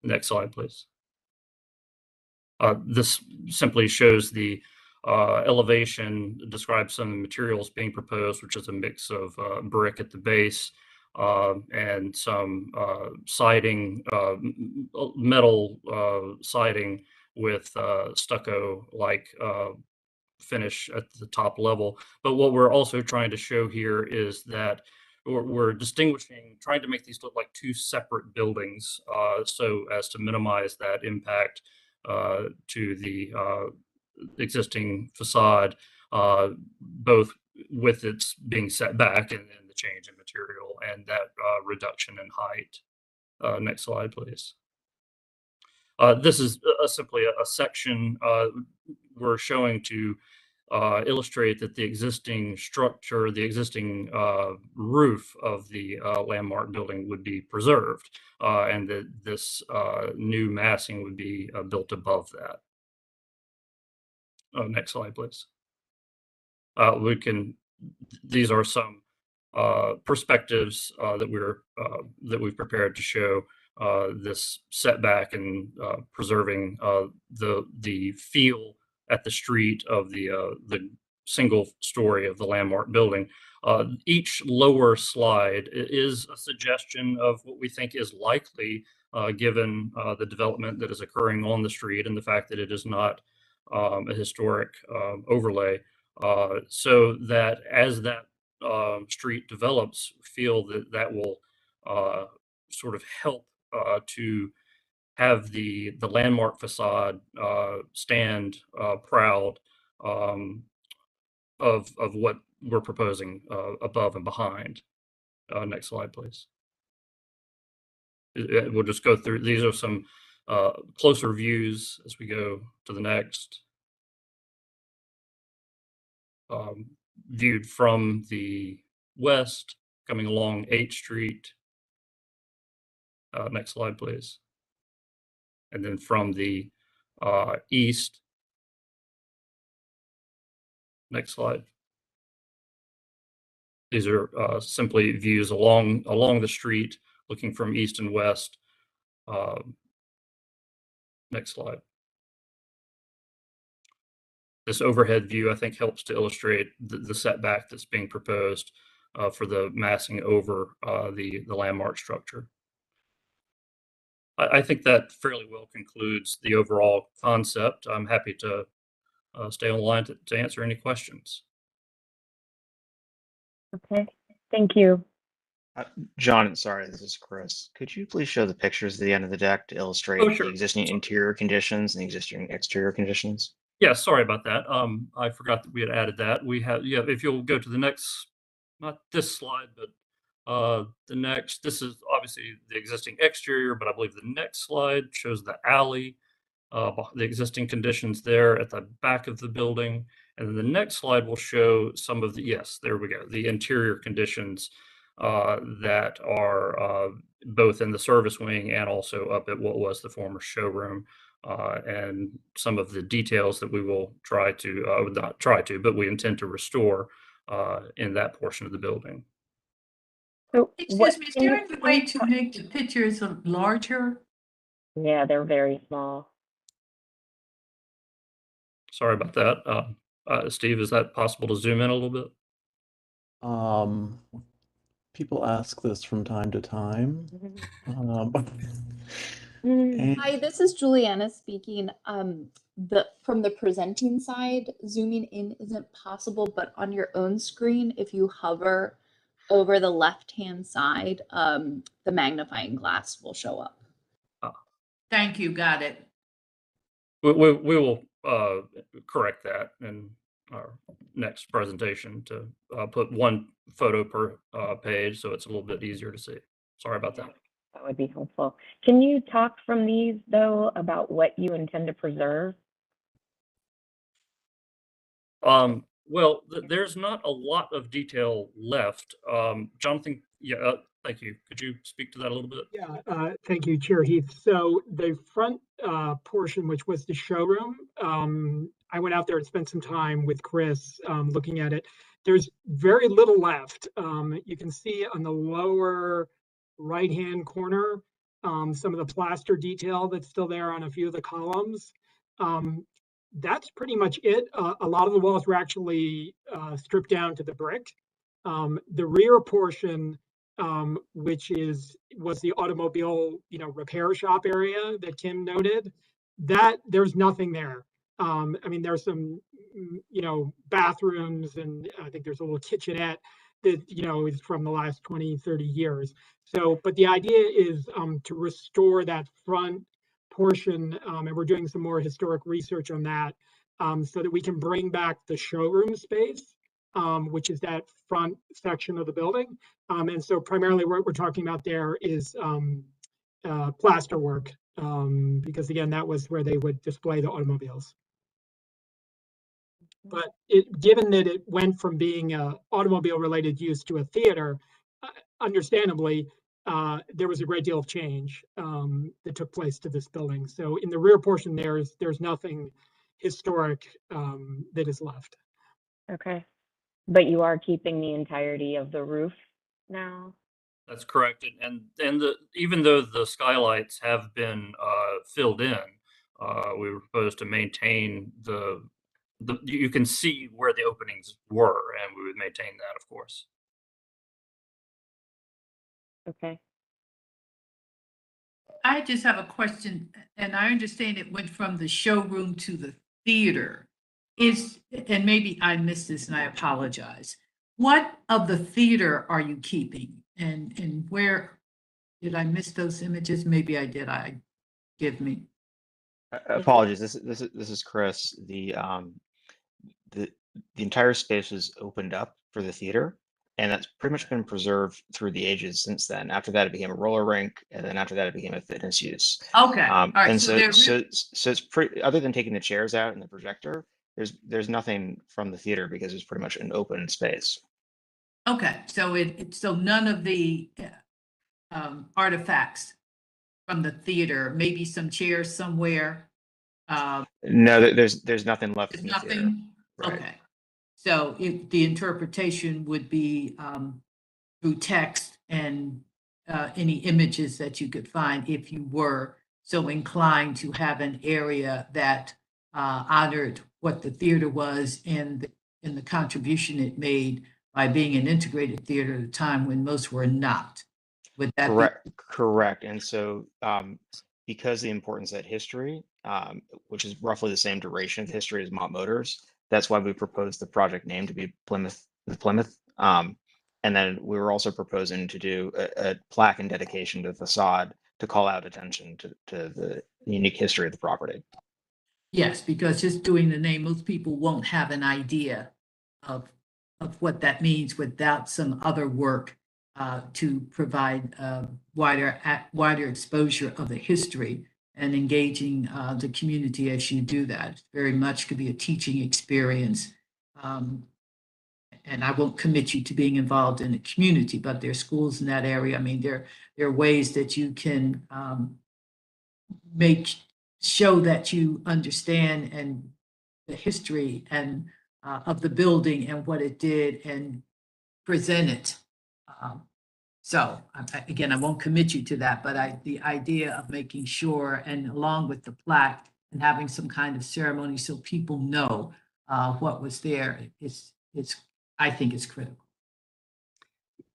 Next slide, please. This simply shows the elevation, describes some of the materials being proposed, which is a mix of brick at the base and some siding, metal siding with stucco-like finish at the top level. But what we're also trying to show here is that we're distinguishing, trying to make these look like two separate buildings so as to minimize that impact to the existing facade, both with its being set back and the change in material and that reduction in height. Next slide, please. This is simply a section we're showing to illustrate that the existing structure, the existing roof of the landmark building would be preserved, and that this new massing would be built above that. Next slide, please. These are some perspectives that we've prepared to show this setback and preserving the feel at the street of the single story of the landmark building. Each lower slide is a suggestion of what we think is likely given the development that is occurring on the street and the fact that it is not a historic overlay. So that as that street develops, feel that will sort of help to have the landmark facade stand proud of what we're proposing above and behind. Next slide, please. We'll just go through. These are some closer views as we go to the next. Viewed from the west, coming along 8th Street. Next slide, please. And then from the east. Next slide. These are simply views along the street, looking from east and west. Next slide. This overhead view, I think, helps to illustrate the setback that's being proposed for the massing over the landmark structure. I think that fairly well concludes the overall concept. I'm happy to stay on the line to answer any questions. Okay, thank you. John, sorry, this is Chris. Could you please show the pictures at the end of the deck to illustrate Oh, sure. the existing interior conditions and the existing exterior conditions? Yeah, sorry about that. I forgot that we had added that. We have, yeah, if you'll go to the next, not this slide, but the next, this is obviously the existing exterior, but I believe the next slide shows the alley, the existing conditions there at the back of the building. And then the next slide will show some of the, yes, there we go, the interior conditions that are both in the service wing and also up at what was the former showroom. And some of the details that we will try to, not try to, but we intend to restore in that portion of the building. So Excuse me, is there any way to make the pictures larger? Yeah, they're very small. Sorry about that. Steve, is that possible to zoom in a little bit? People ask this from time to time. Hi, this is Juliana speaking. From the presenting side, zooming in isn't possible, but on your own screen, if you hover over the left-hand side, the magnifying glass will show up. Thank you, got it. We will correct that in our next presentation to put one photo per page, so it's a little bit easier to see. Sorry about that. That would be helpful. Can you talk from these, though, about what you intend to preserve? Well, there's not a lot of detail left. Jonathan, yeah, thank you. Could you speak to that a little bit? Yeah, thank you, Chair Heath. So the front portion, which was the showroom, I went out there and spent some time with Chris looking at it. There's very little left. You can see on the lower right-hand corner some of the plaster detail that's still there on a few of the columns. That's pretty much it. A lot of the walls were actually stripped down to the brick. The rear portion, which was the automobile, repair shop area that Kim noted, that there's nothing there. I mean, there's some, bathrooms, and I think there's a little kitchenette that, is from the last 20, 30 years. So, but the idea is to restore that front portion, and we're doing some more historic research on that, so that we can bring back the showroom space, which is that front section of the building. And so primarily what we're talking about there is plaster work, because again, that was where they would display the automobiles. But given that it went from being a automobile related use to a theater, understandably, there was a great deal of change that took place to this building. So in the rear portion, there's nothing historic that is left. Okay. But you are keeping the entirety of the roof now? That's correct. And even though the skylights have been filled in, we were supposed to maintain you can see where the openings were, and we would maintain that, of course. Okay. I just have a question, and I understand it went from the showroom to the theater. And maybe I missed this and I apologize. What of the theater are you keeping? And where did I miss those images? Maybe I did. Give me. Apologies. This is Chris. The entire space was opened up for the theater, and that's pretty much been preserved through the ages since then. After that, it became a roller rink, and then after that, it became a fitness use. Okay. All right. And so it's pretty. Other than taking the chairs out and the projector, there's nothing from the theater because it's pretty much an open space. Okay. So so none of the artifacts from the theater, maybe some chairs somewhere. No, there's nothing left. There's in the nothing. theater. Right. Okay. So if the interpretation would be through text and any images that you could find if you were so inclined to have an area that honored what the theater was and the contribution it made by being an integrated theater at a time when most were not. Would that be? Correct. And so, because the importance of that history, which is roughly the same duration of history as Mott Motors, that's why we proposed the project name to be Plymouth. And then we were also proposing to do a plaque and dedication to the facade to call out attention to the unique history of the property. Yes, because just doing the name, most people won't have an idea of what that means without some other work to provide wider exposure of the history and engaging the community as you do that. It very much could be a teaching experience. And I won't commit you to being involved in the community, but there are schools in that area. I mean, there are ways that you can show that you understand and the history and of the building and what it did and present it. So again, I won't commit you to that, but the idea of making sure and along with the plaque and having some kind of ceremony so people know what was there I think is critical.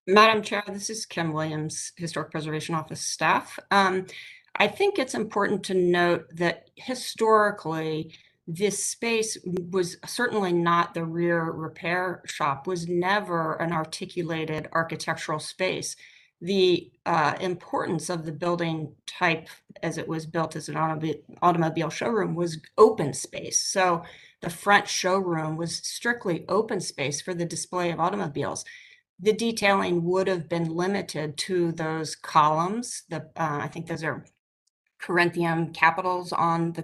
Madam Chair, this is Kim Williams, Historic Preservation Office staff. I think it's important to note that historically, this space was certainly not the rear repair shop, was never an articulated architectural space. The importance of the building type as it was built as an automobile showroom was open space. So the front showroom was strictly open space for the display of automobiles. The detailing would have been limited to those columns. I think those are Corinthian capitals on the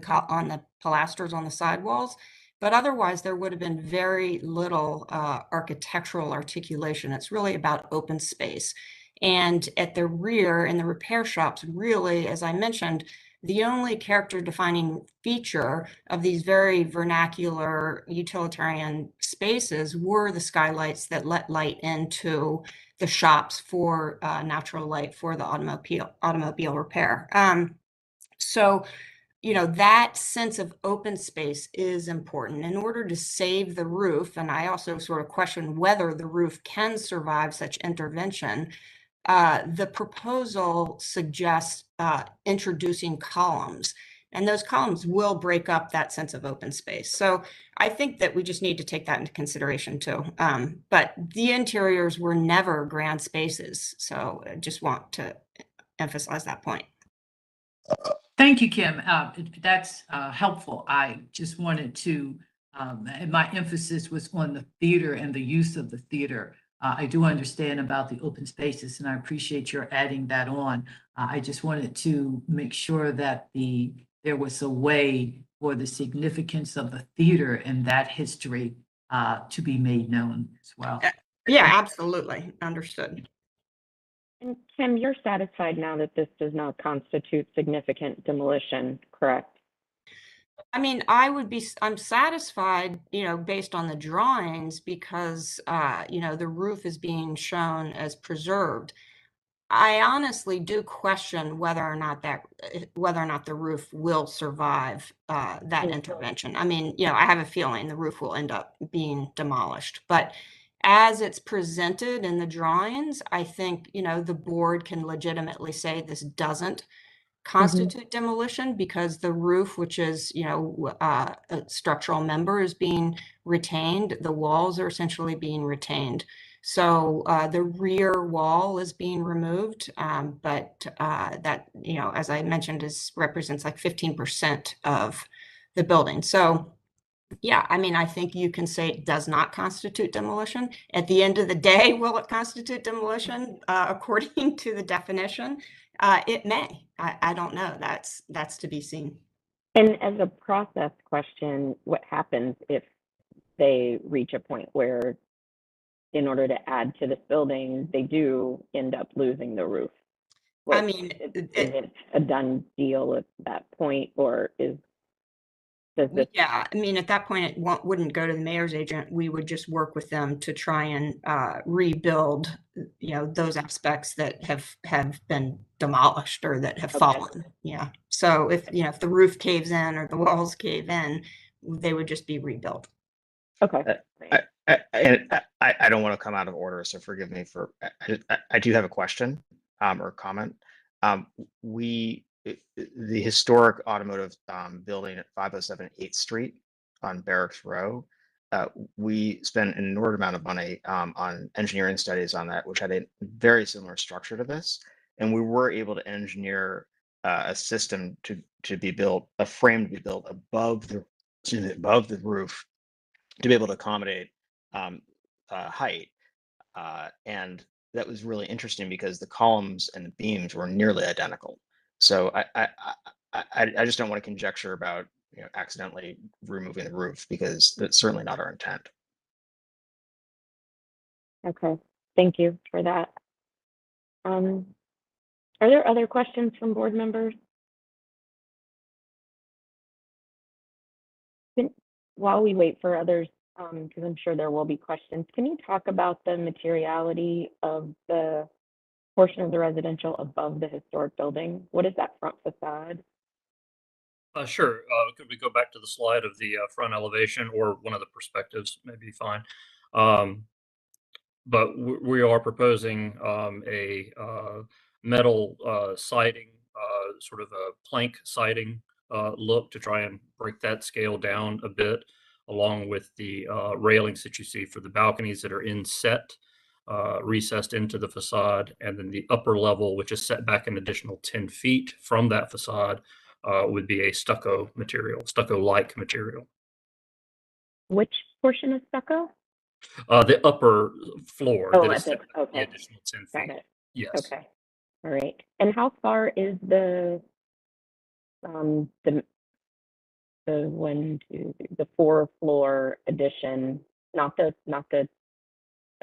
pilasters on the sidewalls, but otherwise there would have been very little architectural articulation. It's really about open space. And at the rear in the repair shops, really, as I mentioned, the only character defining feature of these very vernacular utilitarian spaces were the skylights that let light into the shops for natural light for the automobile repair. So, you know, that sense of open space is important in order to save the roof. And I also sort of question whether the roof can survive such intervention. The proposal suggests introducing columns, and those columns will break up that sense of open space. So I think that we just need to take that into consideration too. But the interiors were never grand spaces. So I just want to emphasize that point. Thank you, Kim. That's helpful. I just wanted to, and my emphasis was on the theater and the use of the theater. I do understand about the open spaces, and I appreciate your adding that on. I just wanted to make sure that there was a way for the significance of the theater and that history to be made known as well. Yeah, absolutely. Understood. And Kim, you're satisfied now that this does not constitute significant demolition, correct? I mean, I'm satisfied, you know, based on the drawings because, you know, the roof is being shown as preserved. I honestly do question whether or not the roof will survive that intervention. I mean, you know, I have a feeling the roof will end up being demolished, but as it's presented in the drawings, I think, you know, the board can legitimately say this doesn't constitute demolition because the roof, which is, you know, a structural member, is being retained. The walls are essentially being retained. So the rear wall is being removed, but that, you know, as I mentioned, represents like 15% of the building. So yeah, I mean, I think you can say it does not constitute demolition. At the end of the day, will it constitute demolition according to the definition? It may. I don't know. That's to be seen. And as a process question, what happens if they reach a point where in order to add to this building, they do end up losing the roof? I mean, is it a done deal at that point, or is Does this, Yeah, I mean, at that point, it wouldn't go to the mayor's agent. We would just work with them to try and rebuild, those aspects that have been demolished or that have Okay. fallen. Yeah. So if the roof caves in or the walls cave in, they would just be rebuilt. okay. I don't want to come out of order, so forgive me for, I do have a question or comment. The historic automotive building at 507 8th Street on Barracks Row, we spent an inordinate amount of money on engineering studies on that, which had a very similar structure to this. And we were able to engineer a system to be built, a frame to be built above the roof to be able to accommodate height. And that was really interesting because the columns and the beams were nearly identical. So I just don't want to conjecture about accidentally removing the roof, because that's certainly not our intent. Okay, thank you for that. Are there other questions from board members? While we wait for others, because I'm sure there will be questions, can you talk about the materiality of the portion of the residential above the historic building? What is that front facade? Sure. Could we go back to the slide of the front elevation, or one of the perspectives? Maybe fine. But we are proposing a metal siding, sort of a plank siding look to try and break that scale down a bit, along with the railings that you see for the balconies that are inset, recessed into the facade, and then the upper level, which is set back an additional 10 feet from that facade, would be a stucco material, stucco-like material. Which portion is stucco? The upper floor Oh, that I is set think, back the okay, additional 10 got feet. it. Yes. Okay, all right. And how far is the 4-floor addition, not the,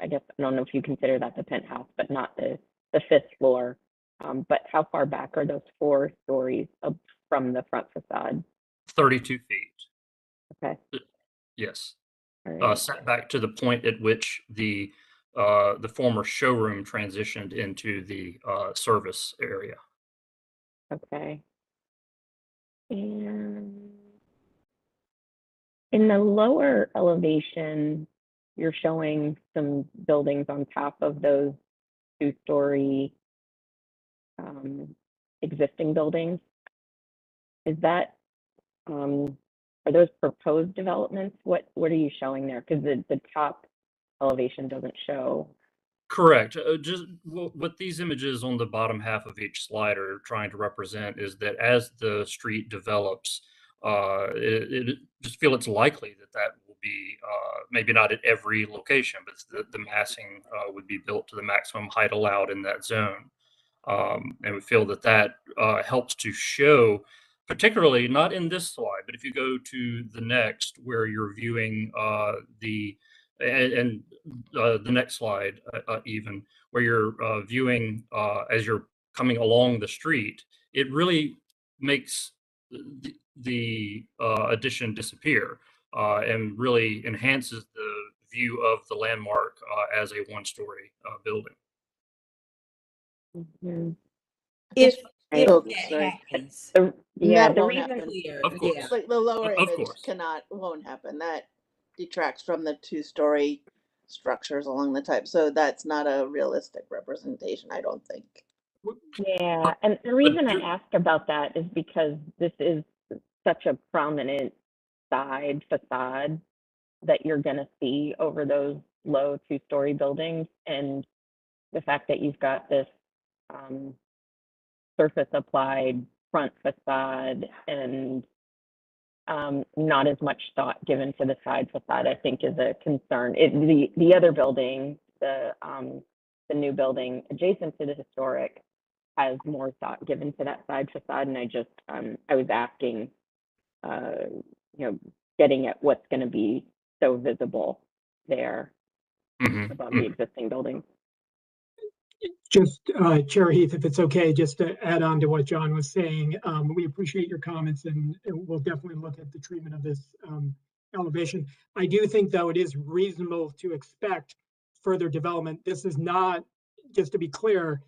I guess, I don't know if you consider that the penthouse, but not the 5th floor. But how far back are those 4 stories up from the front facade? 32 feet. Okay, Yes. all right. Set back to the point at which the former showroom transitioned into the service area. Okay. And in the lower elevation, you're showing some buildings on top of those 2-story existing buildings. Is that, are those proposed developments? What are you showing there? Because the top elevation doesn't show. Correct. Just what these images on the bottom half of each slide are trying to represent is that as the street develops, it just feel it's likely that will be maybe not at every location, but the massing would be built to the maximum height allowed in that zone. And we feel that helps to show, particularly not in this slide, but if you go to the next, where you're viewing the next slide, even where you're viewing as you're coming along the street, it really makes the addition disappear and really enhances the view of the landmark as a 1-story building. If Right. Sorry. happens, Yeah, That the won't reason, happen. Of course. yeah. Like the lower Of image course. won't happen. That detracts from the 2-story structures along the type. So that's not a realistic representation, I don't think. yeah, and the reason I asked about that is because this is such a prominent side facade that you're going to see over those low 2-story buildings, and the fact that you've got this surface applied front facade and not as much thought given to the side facade, I think, is a concern. The other building, the new building adjacent to the historic, has more thought given to that side facade, and I was asking, getting at what's going to be so visible there above the existing building. Just Chair Heath, if it's okay, just to add on to what John was saying, we appreciate your comments and we'll definitely look at the treatment of this elevation. I do think, though, it is reasonable to expect further development. This is not, just to be clear,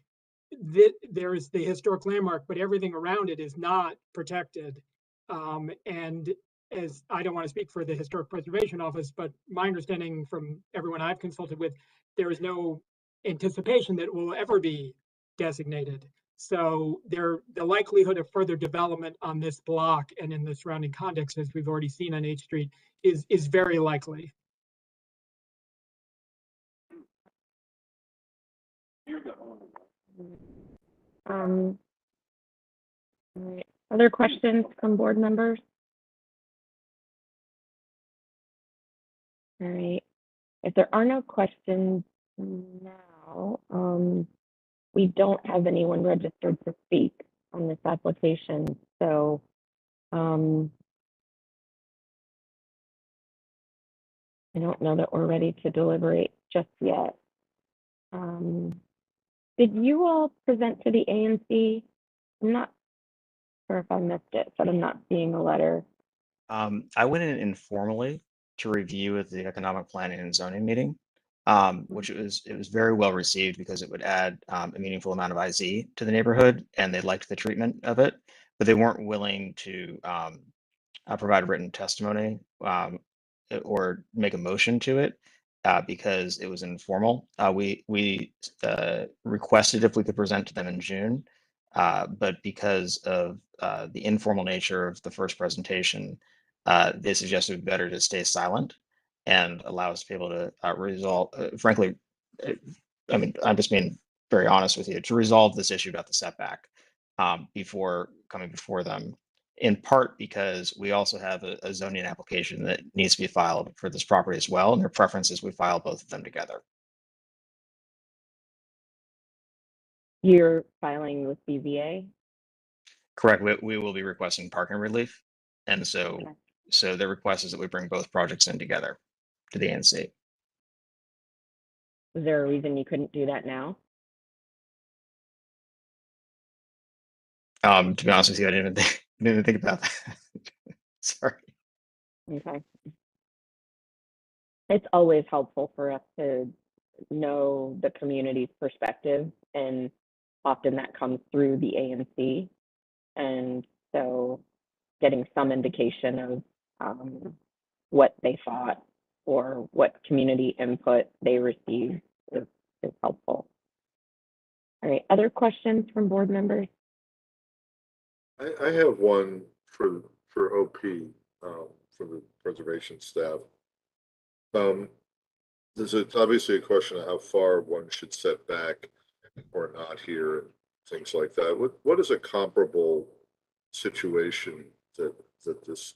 there is the historic landmark, but everything around it is not protected. And as I don't want to speak for the Historic Preservation Office, but my understanding from everyone I've consulted with, there is no anticipation that it will ever be designated. So the likelihood of further development on this block and in the surrounding context, as we've already seen on H Street, is very likely. All right. Other questions from board members? All right. If there are no questions now, we don't have anyone registered to speak on this application. So I don't know that we're ready to deliberate just yet. Did you all present to the ANC? I'm not sure if I missed it, but I'm not seeing a letter. I went in informally to review at the Economic Planning and Zoning meeting, which it was very well received because it would add a meaningful amount of IZ to the neighborhood, and they liked the treatment of it, but they weren't willing to provide written testimony or make a motion to it because it was informal. We requested if we could present to them in June, but because of the informal nature of the first presentation, they suggested it would be better to stay silent and allow us to be able to resolve, frankly, I mean, I'm just being very honest with you, to resolve this issue about the setback before coming before them, in part because we also have a zoning application that needs to be filed for this property as well, and their preference is we file both of them together. You're filing with BZA? Correct. We will be requesting parking relief. And so, so the request is that we bring both projects in together to the ANC. Is there a reason you couldn't do that now? To be honest with you, I didn't even think about that. Sorry. Okay. It's always helpful for us to know the community's perspective, and often that comes through the ANC. And so getting some indication of what they thought or what community input they received is helpful. All right, other questions from board members? I have one for OP, for the preservation staff. There's obviously a question of how far one should set back or not here, and things like that. What is a comparable situation that this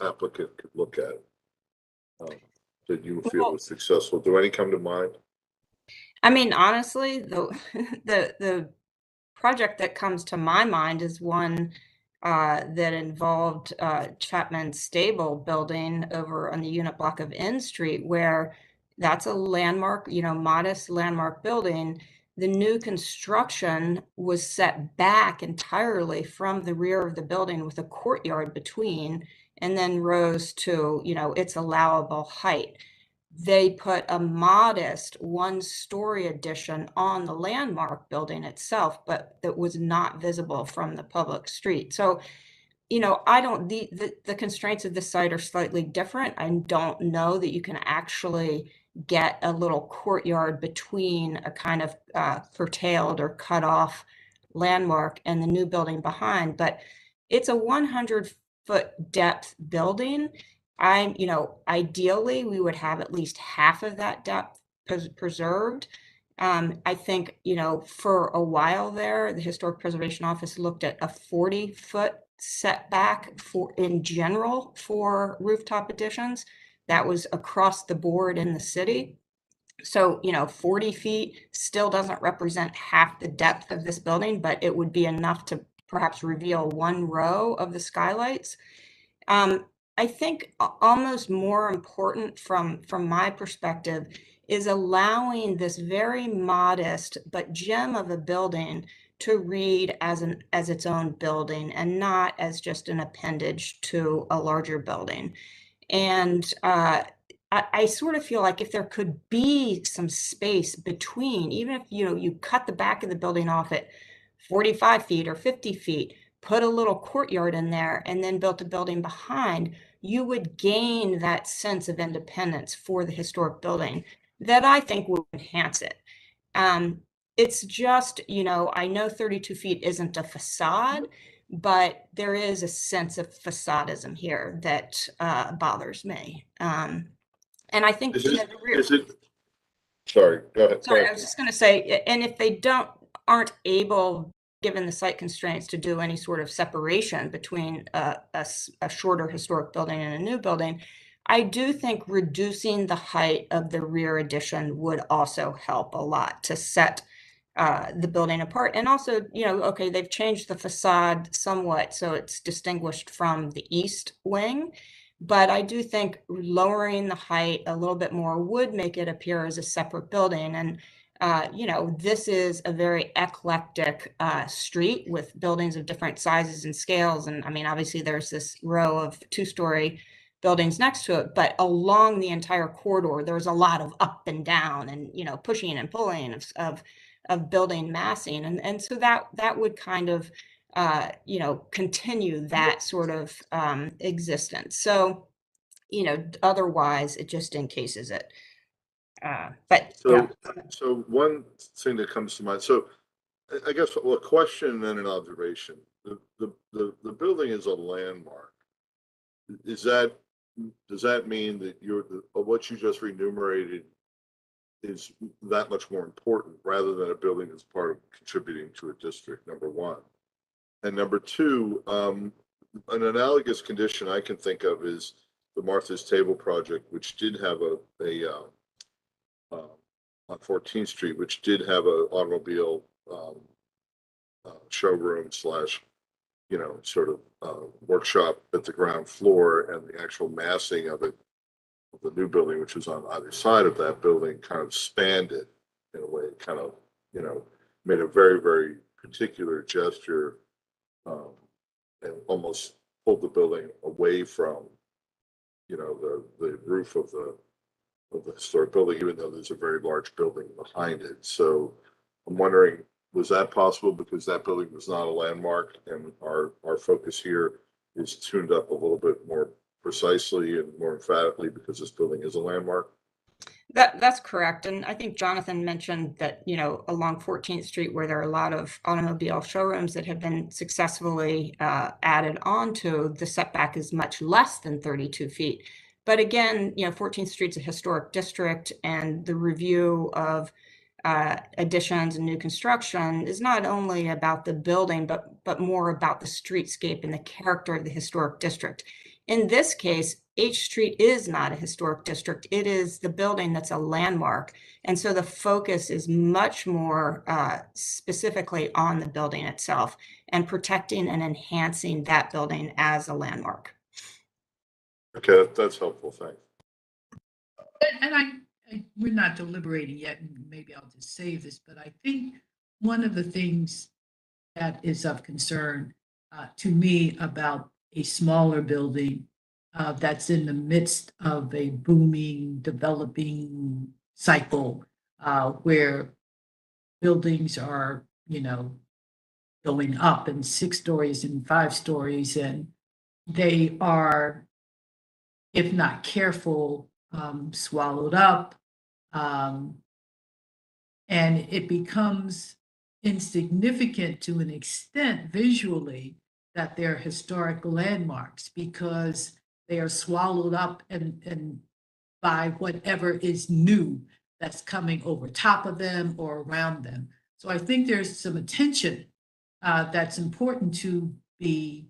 applicant could look at that you feel was successful? Do any come to mind? I mean, honestly, the project that comes to my mind is one that involved Chapman Stable building over on the unit block of N Street, where that's a landmark, modest landmark building. The new construction was set back entirely from the rear of the building with a courtyard between, and then rose to, its allowable height. They put a modest one-story addition on the landmark building itself, but that was not visible from the public street. So, the constraints of this site are slightly different. I don't know that you can actually get a little courtyard between a kind of curtailed or cut off landmark and the new building behind, but it's a 100-foot depth building. Ideally, we would have at least half of that depth preserved. I think, for a while there, the Historic Preservation Office looked at a 40-foot setback in general for rooftop additions. That was across the board in the city. So, 40 feet still doesn't represent half the depth of this building, but it would be enough to perhaps reveal one row of the skylights. I think almost more important from my perspective is allowing this very modest but gem of a building to read as its own building and not as just an appendage to a larger building. And I sort of feel like if there could be some space between, even if you cut the back of the building off at 45 feet or 50 feet, put a little courtyard in there, and then built a building behind, you would gain that sense of independence for the historic building that I think will enhance it. It's just, I know 32 feet isn't a facade, but there is a sense of facadism here that bothers me. And I think Sorry, go ahead. Sorry, I was just going to say, and if they aren't able, given the site constraints, to do any sort of separation between a shorter historic building and a new building, I do think reducing the height of the rear addition would also help a lot to set the building apart. And also, okay, they've changed the facade somewhat, so it's distinguished from the east wing. But I do think lowering the height a little bit more would make it appear as a separate building. And, this is a very eclectic street with buildings of different sizes and scales. And I mean, obviously there's this row of 2-story buildings next to it, but along the entire corridor, there's a lot of up and down and, pushing and pulling of building massing. And so that would kind of, continue that sort of existence. So, otherwise it just encases it. So one thing that comes to mind, so I guess a question and an observation. The building is a landmark. Does that mean that what you just enumerated is that much more important rather than a building that's part of contributing to a district, number one? And number two, an analogous condition I can think of is the Martha's Table project, which did have on 14th Street, which did have an automobile showroom / sort of workshop at the ground floor, and the actual massing of it, of the new building, which was on either side of that building, kind of spanned it in a way, kind of, made a very, very particular gesture, and almost pulled the building away from, the roof of the historic building, even though there's a very large building behind it. So I'm wondering, was that possible because that building was not a landmark, and our focus here is tuned up a little bit more precisely and more emphatically because this building is a landmark? That's correct. And I think Jonathan mentioned that, along 14th Street, where there are a lot of automobile showrooms that have been successfully added onto, the setback is much less than 32 feet. But again, 14th Street's a historic district, and the review of additions and new construction is not only about the building, but more about the streetscape and the character of the historic district. In this case, H Street is not a historic district. It is the building that's a landmark. And so the focus is much more specifically on the building itself and protecting and enhancing that building as a landmark. Okay, that's helpful. Thanks. And we're not deliberating yet, and maybe I'll just save this, but I think one of the things that is of concern to me about a smaller building that's in the midst of a booming, developing cycle where buildings are, going up in 6 stories and 5 stories, and they are, if not careful, swallowed up. And it becomes insignificant to an extent visually that they're historic landmarks because they are swallowed up and by whatever is new that's coming over top of them or around them. So I think there's some attention that's important to be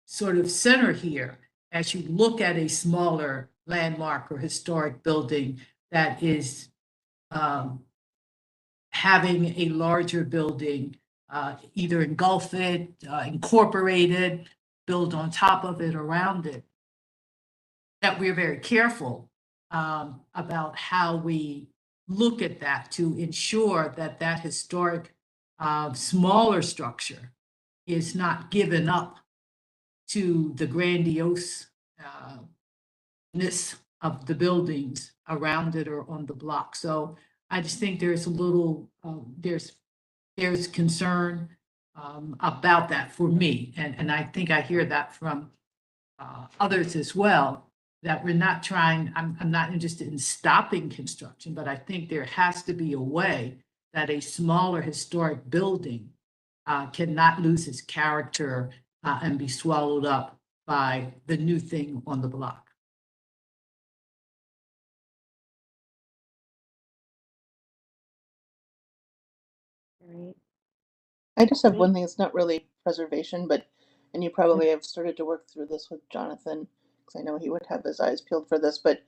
sort of center here as you look at a smaller landmark or historic building that is having a larger building either engulf it, incorporate it, build on top of it, around it, that we're very careful about how we look at that to ensure that that historic smaller structure is not given up to the grandioseness of the buildings around it or on the block. So I just think there's a little, there's concern about that for me. And I think I hear that from others as well, that we're not trying, I'm not interested in stopping construction, but I think there has to be a way that a smaller historic building cannot lose its character and be swallowed up by the new thing on the block. Right. I just have one thing. It's not really preservation, but, and you probably have started to work through this with Jonathan, because I know he would have his eyes peeled for this, but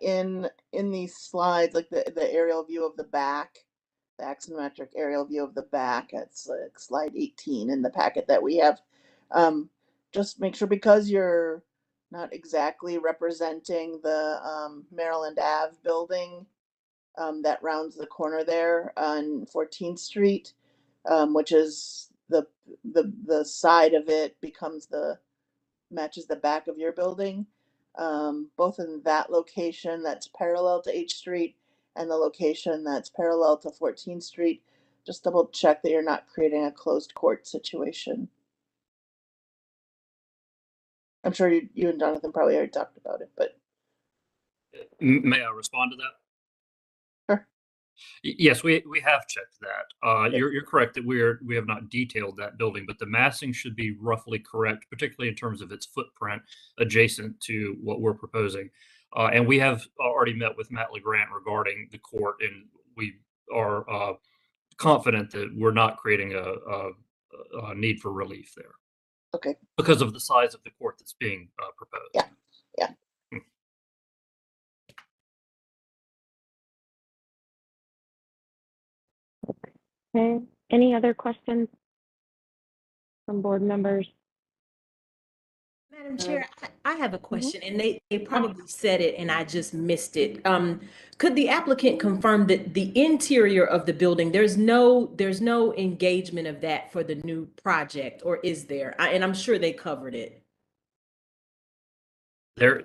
in these slides, like the aerial view of the back, the axonometric aerial view of the back, it's like slide 18 in the packet that we have. Just make sure, because you're not exactly representing the Maryland Ave building that rounds the corner there on 14th Street, which is the side of it matches the back of your building. Both in that location that's parallel to H Street and the location that's parallel to 14th Street, just double check that you're not creating a closed court situation. I'm sure you and Jonathan probably already talked about it, but. May I respond to that? Sure. Yes, we have checked that. You're correct that we have not detailed that building, but the massing should be roughly correct, particularly in terms of its footprint adjacent to what we're proposing. And we have already met with Matt LeGrant regarding the court, and we are confident that we're not creating a need for relief there. Okay. Because of the size of the court that's being proposed. Yeah. Yeah. Okay. Any other questions from board members? Madam Chair, I have a question, and they probably said it and I just missed it. Could the applicant confirm that the interior of the building, there's no engagement of that for the new project, or is there? And I'm sure they covered it. There,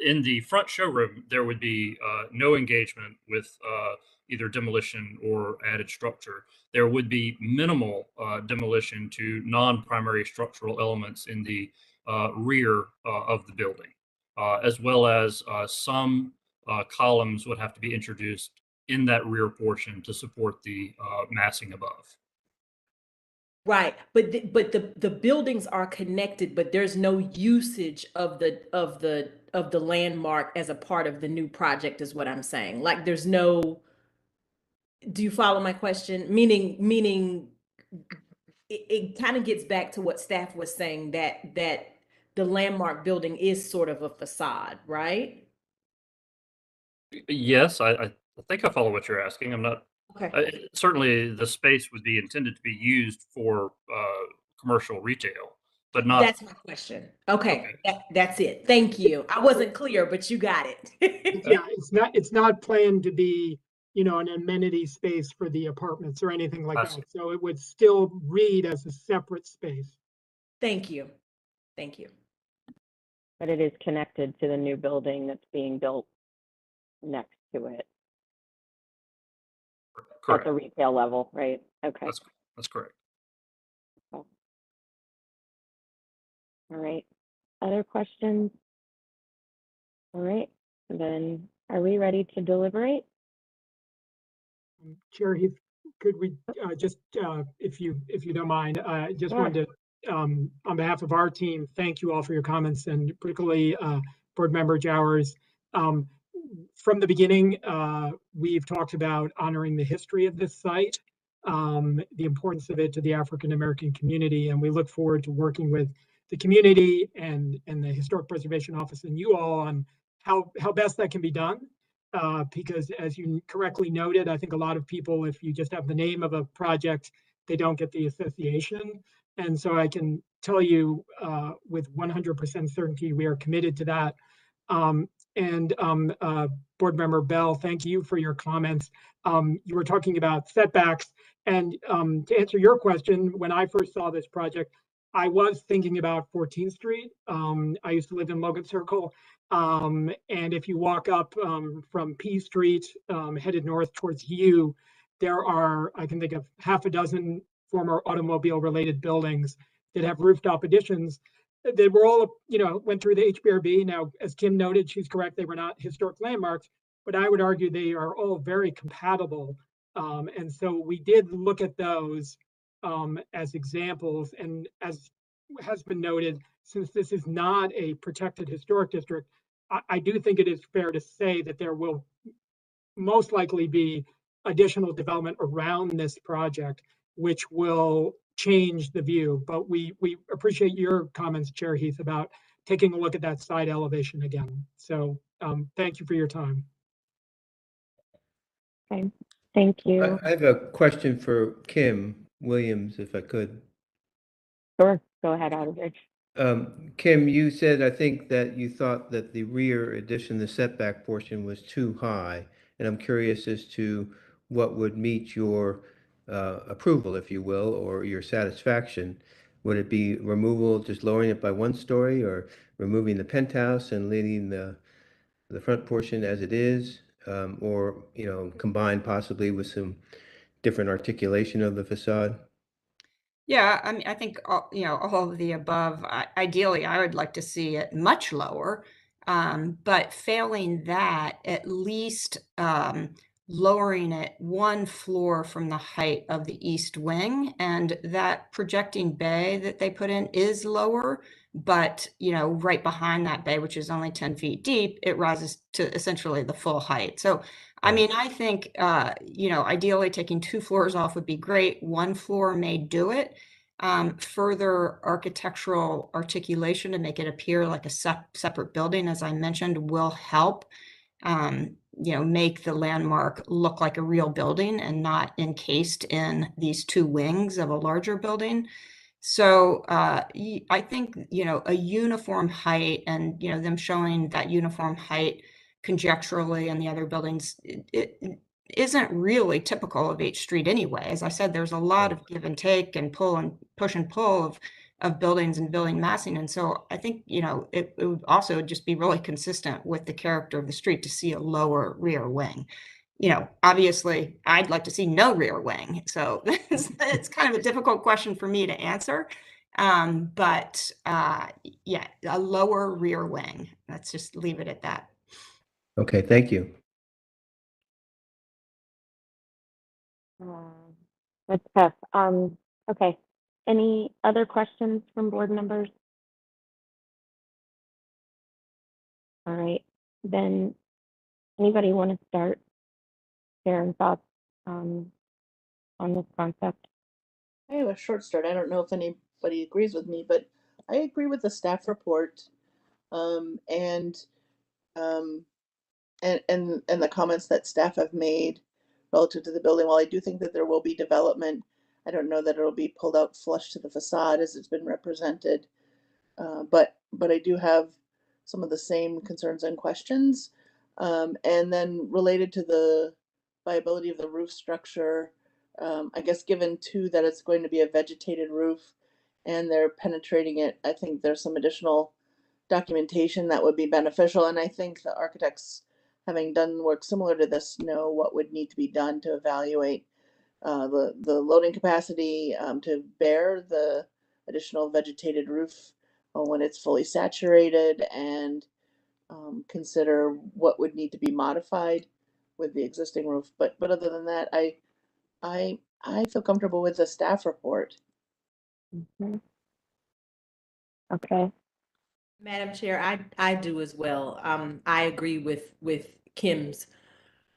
in the front showroom, there would be no engagement with either demolition or added structure. There would be minimal demolition to non-primary structural elements in the rear of the building, as well as some columns would have to be introduced in that rear portion to support the massing above. Right, but the buildings are connected, but there's no usage of the landmark as a part of the new project, is what I'm saying. Like, there's no. Do you follow my question? Meaning, it kind of gets back to what staff was saying, that the landmark building is sort of a facade, right? Yes, I think I follow what you're asking. I'm not. Okay. Certainly, the space would be intended to be used for commercial retail, but not. That's my question. Okay. That's it. Thank you. I wasn't clear, but you got it. Yeah, it's not planned to be, an amenity space for the apartments or anything like that. So it would still read as a separate space. Thank you. Thank you. But it is connected to the new building that's being built next to it. Correct. At the retail level, right? Okay. That's correct. All right. Other questions? All right. Then are we ready to deliberate? Chair Heath, could we just, if you don't mind, just wanted to, on behalf of our team, thank you all for your comments, and particularly Board Member Jowers. From the beginning, we've talked about honoring the history of this site, the importance of it to the African American community, and we look forward to working with the community and the Historic Preservation Office and you all on how best that can be done. Because as you correctly noted, I think a lot of people, if you just have the name of a project, they don't get the association. And so I can tell you with 100% certainty, we are committed to that. Board Member Bell, thank you for your comments. You were talking about setbacks, and to answer your question, when I first saw this project, I was thinking about 14th Street. I used to live in Logan Circle, and if you walk up from P Street, headed north towards U, there are, I can think of half a dozen former automobile-related buildings that have rooftop additions. They were all, went through the HBRB. Now, as Kim noted, she's correct, they were not historic landmarks, but I would argue they are all very compatible. And so we did look at those as examples. And as has been noted, since this is not a protected historic district, I do think it is fair to say that there will most likely be additional development around this project, which will change the view. But we appreciate your comments, Chair Heath, about taking a look at that side elevation again. So thank you for your time. Okay, thank you. I have a question for Kim Williams, if I could. Sure, go ahead, Aldrich. Kim, you said, I think, that you thought that the rear addition, the setback portion, was too high. And I'm curious as to what would meet your approval, if you will, or your satisfaction. Would it be removal, just lowering it by 1 story, or removing the penthouse and leaving the front portion as it is, or combined possibly with some different articulation of the facade? Yeah, I mean, I think all of the above. Ideally, I would like to see it much lower, but failing that, at least lowering it 1 floor from the height of the east wing, and that projecting bay that they put in is lower, but right behind that bay, which is only 10 feet deep, it rises to essentially the full height. So I mean, I think, ideally taking 2 floors off would be great. 1 floor may do it. Further architectural articulation to make it appear like a separate building, as I mentioned, will help, make the landmark look like a real building and not encased in these 2 wings of a larger building. So I think, a uniform height and, them showing that uniform height conjecturally and the other buildings, it isn't really typical of H Street anyway. As I said, there's a lot of give and take and pull and push and pull of buildings and building massing. And so I think, it would also just be really consistent with the character of the street to see a lower rear wing. Obviously I'd like to see no rear wing. So it's kind of a difficult question for me to answer. But yeah, a lower rear wing. Let's just leave it at that. Okay, thank you. That's tough. Okay. Any other questions from board members? All right. Then anybody want to start sharing thoughts on this concept? I have a short start. I don't know if anybody agrees with me, but I agree with the staff report and the comments that staff have made relative to the building. While I do think that there will be development, I don't know that it'll be pulled out flush to the facade as it's been represented. But I do have some of the same concerns and questions. And then related to the viability of the roof structure, I guess given too that it's going to be a vegetated roof and they're penetrating it, I think there's some additional documentation that would be beneficial. And I think the architects, having done work similar to this, know what would need to be done to evaluate the loading capacity to bear the additional vegetated roof when it's fully saturated, and consider what would need to be modified with the existing roof. But other than that, I feel comfortable with the staff report. Mm-hmm. Okay. Madam Chair, I do as well. I agree with Kim's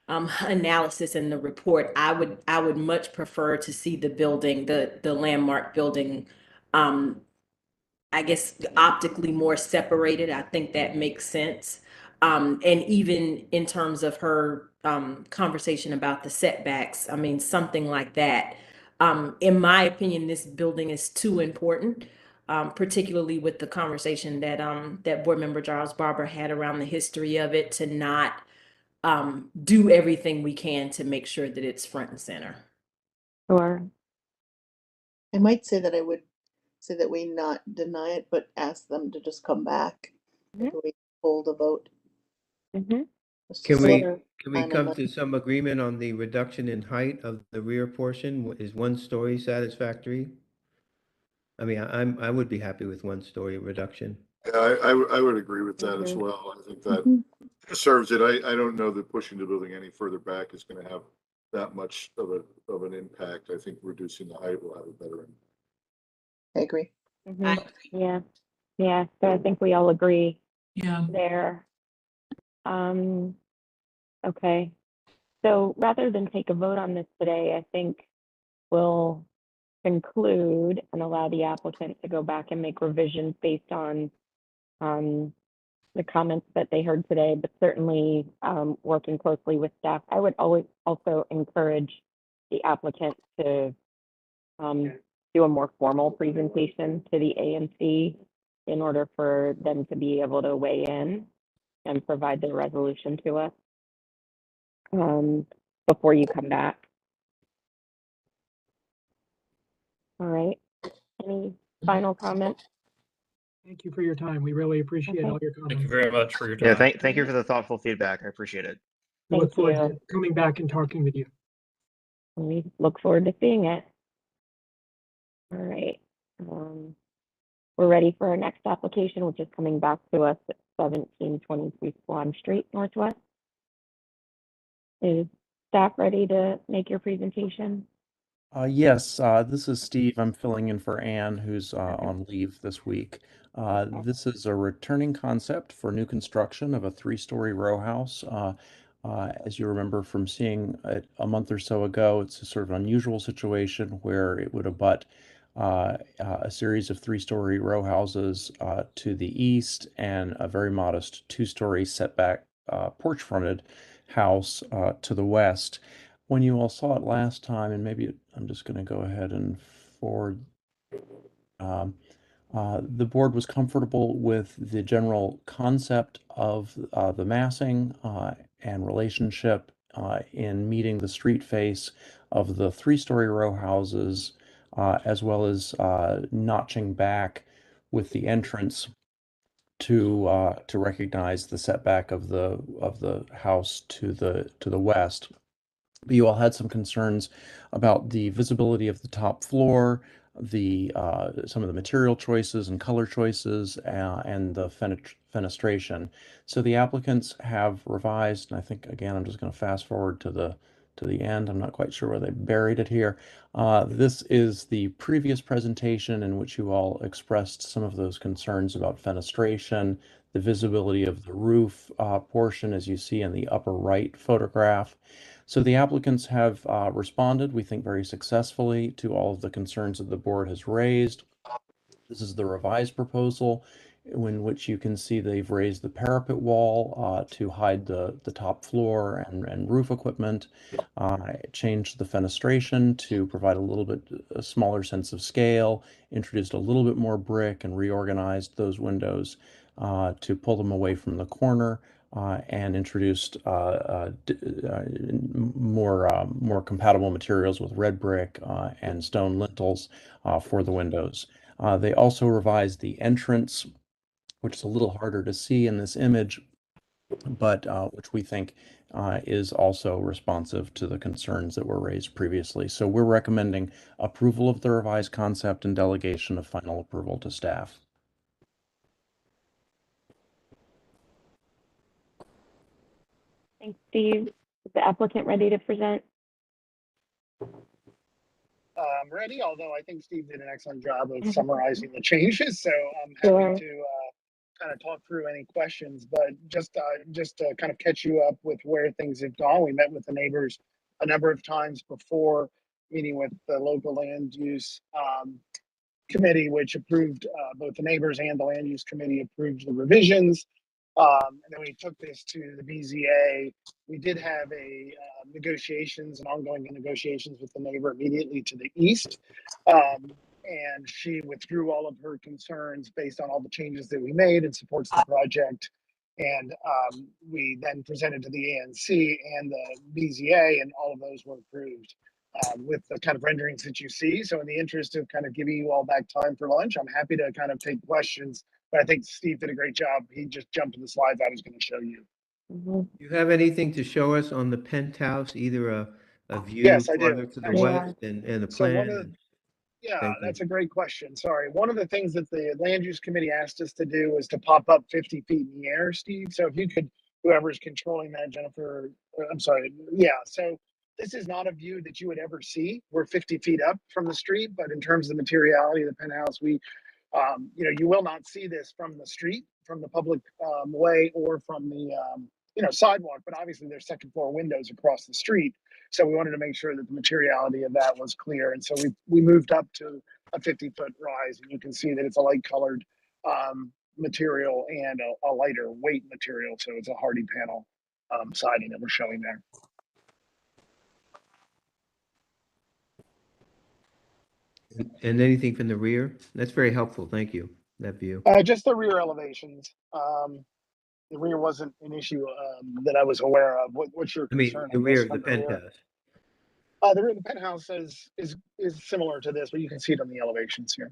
analysis in the report. I would much prefer to see the building, the landmark building, I guess optically more separated. I think that makes sense. And even in terms of her conversation about the setbacks, I mean, something like that In my opinion, this building is too important, particularly with the conversation that that Board Member Giles Barber had around the history of it, to not do everything we can to make sure that it's front and center. Sure. I might say that I would say that we not deny it, but ask them to just come back if we hold a vote. Mm-hmm. Can we, Sure. can we come to some agreement on the reduction in height of the rear portion? Is 1 story satisfactory? I mean, I would be happy with 1 story reduction. Yeah, I would agree with that as well. I think that serves it. I don't know that pushing the building any further back is going to have that much of an impact. I think reducing the height will have a better impact. I agree. Yeah. Yeah. So I think we all agree Yeah. there. Okay. So rather than take a vote on this today, I think we'll conclude and allow the applicant to go back and make revisions based on the comments that they heard today, but certainly working closely with staff. I would always also encourage the applicant to do a more formal presentation to the ANC in order for them to be able to weigh in and provide the resolution to us before you come back. All right. Any final comments? Thank you for your time. We really appreciate all your comments. Thank you very much for your time. Yeah, thank you for the thoughtful feedback. I appreciate it. We look Thank forward you. to coming back and talking with you. We look forward to seeing it. All right. We're ready for our next application, which is coming back to us at 1723 Swan Street Northwest. Is staff ready to make your presentation? Yes, this is Steve. I'm filling in for Anne, who's on leave this week. This is a returning concept for new construction of a 3-story row house. As you remember from seeing it a month or so ago, it's a sort of unusual situation where it would abut a series of 3-story row houses to the east and a very modest 2-story setback porch fronted house to the west. When you all saw it last time, and maybe I'm just going to go ahead and forward. The board was comfortable with the general concept of the massing and relationship in meeting the street face of the 3-story row houses, as well as notching back with the entrance to recognize the setback of the house to the west. But you all had some concerns about the visibility of the top floor, the some of the material choices and color choices, and the fenestration. So the applicants have revised, and I think again I'm just going to fast forward to the end. I'm not quite sure where they buried it here. This is the previous presentation in which you all expressed some of those concerns about fenestration, the visibility of the roof portion, as you see in the upper right photograph. So the applicants have responded, we think, very successfully to all of the concerns that the board has raised. This is the revised proposal, in which you can see they've raised the parapet wall to hide the top floor and roof equipment, changed the fenestration to provide a little bit a smaller sense of scale, introduced a little bit more brick, and reorganized those windows to pull them away from the corner. And introduced more compatible materials with red brick and stone lintels for the windows. They also revised the entrance, which is a little harder to see in this image, but which we think is also responsive to the concerns that were raised previously. So we're recommending approval of the revised concept and delegation of final approval to staff. Thanks, Steve. Is the applicant ready to present? I'm ready, although I think Steve did an excellent job of summarizing the changes. So I'm happy to kind of talk through any questions, but just to kind of catch you up with where things have gone. We met with the neighbors a number of times before, meeting with the local land use committee, which approved both the neighbors and the land use committee approved the revisions. And then we took this to the BZA. We did have a negotiations and ongoing negotiations with the neighbor immediately to the east. And she withdrew all of her concerns based on all the changes that we made and supports the project. And we then presented to the ANC and the BZA, and all of those were approved with the kind of renderings that you see. So in the interest of kind of giving you all back time for lunch, I'm happy to kind of take questions. But I think Steve did a great job. He just jumped to the slides I was going to show you. Do you have anything to show us on the penthouse, either a view Yes, I do. farther to the Actually, west and a so one plan? of the, yeah, Thank you. that's a great question. Sorry. One of the things that the land use committee asked us to do was to pop up 50 feet in the air, Steve. So if you could, whoever's controlling that, Jennifer, I'm sorry. Yeah. So this is not a view that you would ever see. We're 50 feet up from the street, but in terms of the materiality of the penthouse, we, you know, you will not see this from the street, from the public way, or from the, you know, sidewalk. But obviously, there's second floor windows across the street. So we wanted to make sure that the materiality of that was clear. And so we moved up to a 50-foot rise, and you can see that it's a light colored material and a lighter weight material. So it's a hardy panel siding that we're showing there. And anything from the rear? That's very helpful. Thank you. That view. Just the rear elevations. The rear wasn't an issue that I was aware of. What's your I mean, concern? the rear of the penthouse. The rear of the penthouse is similar to this, but you can see it on the elevations here.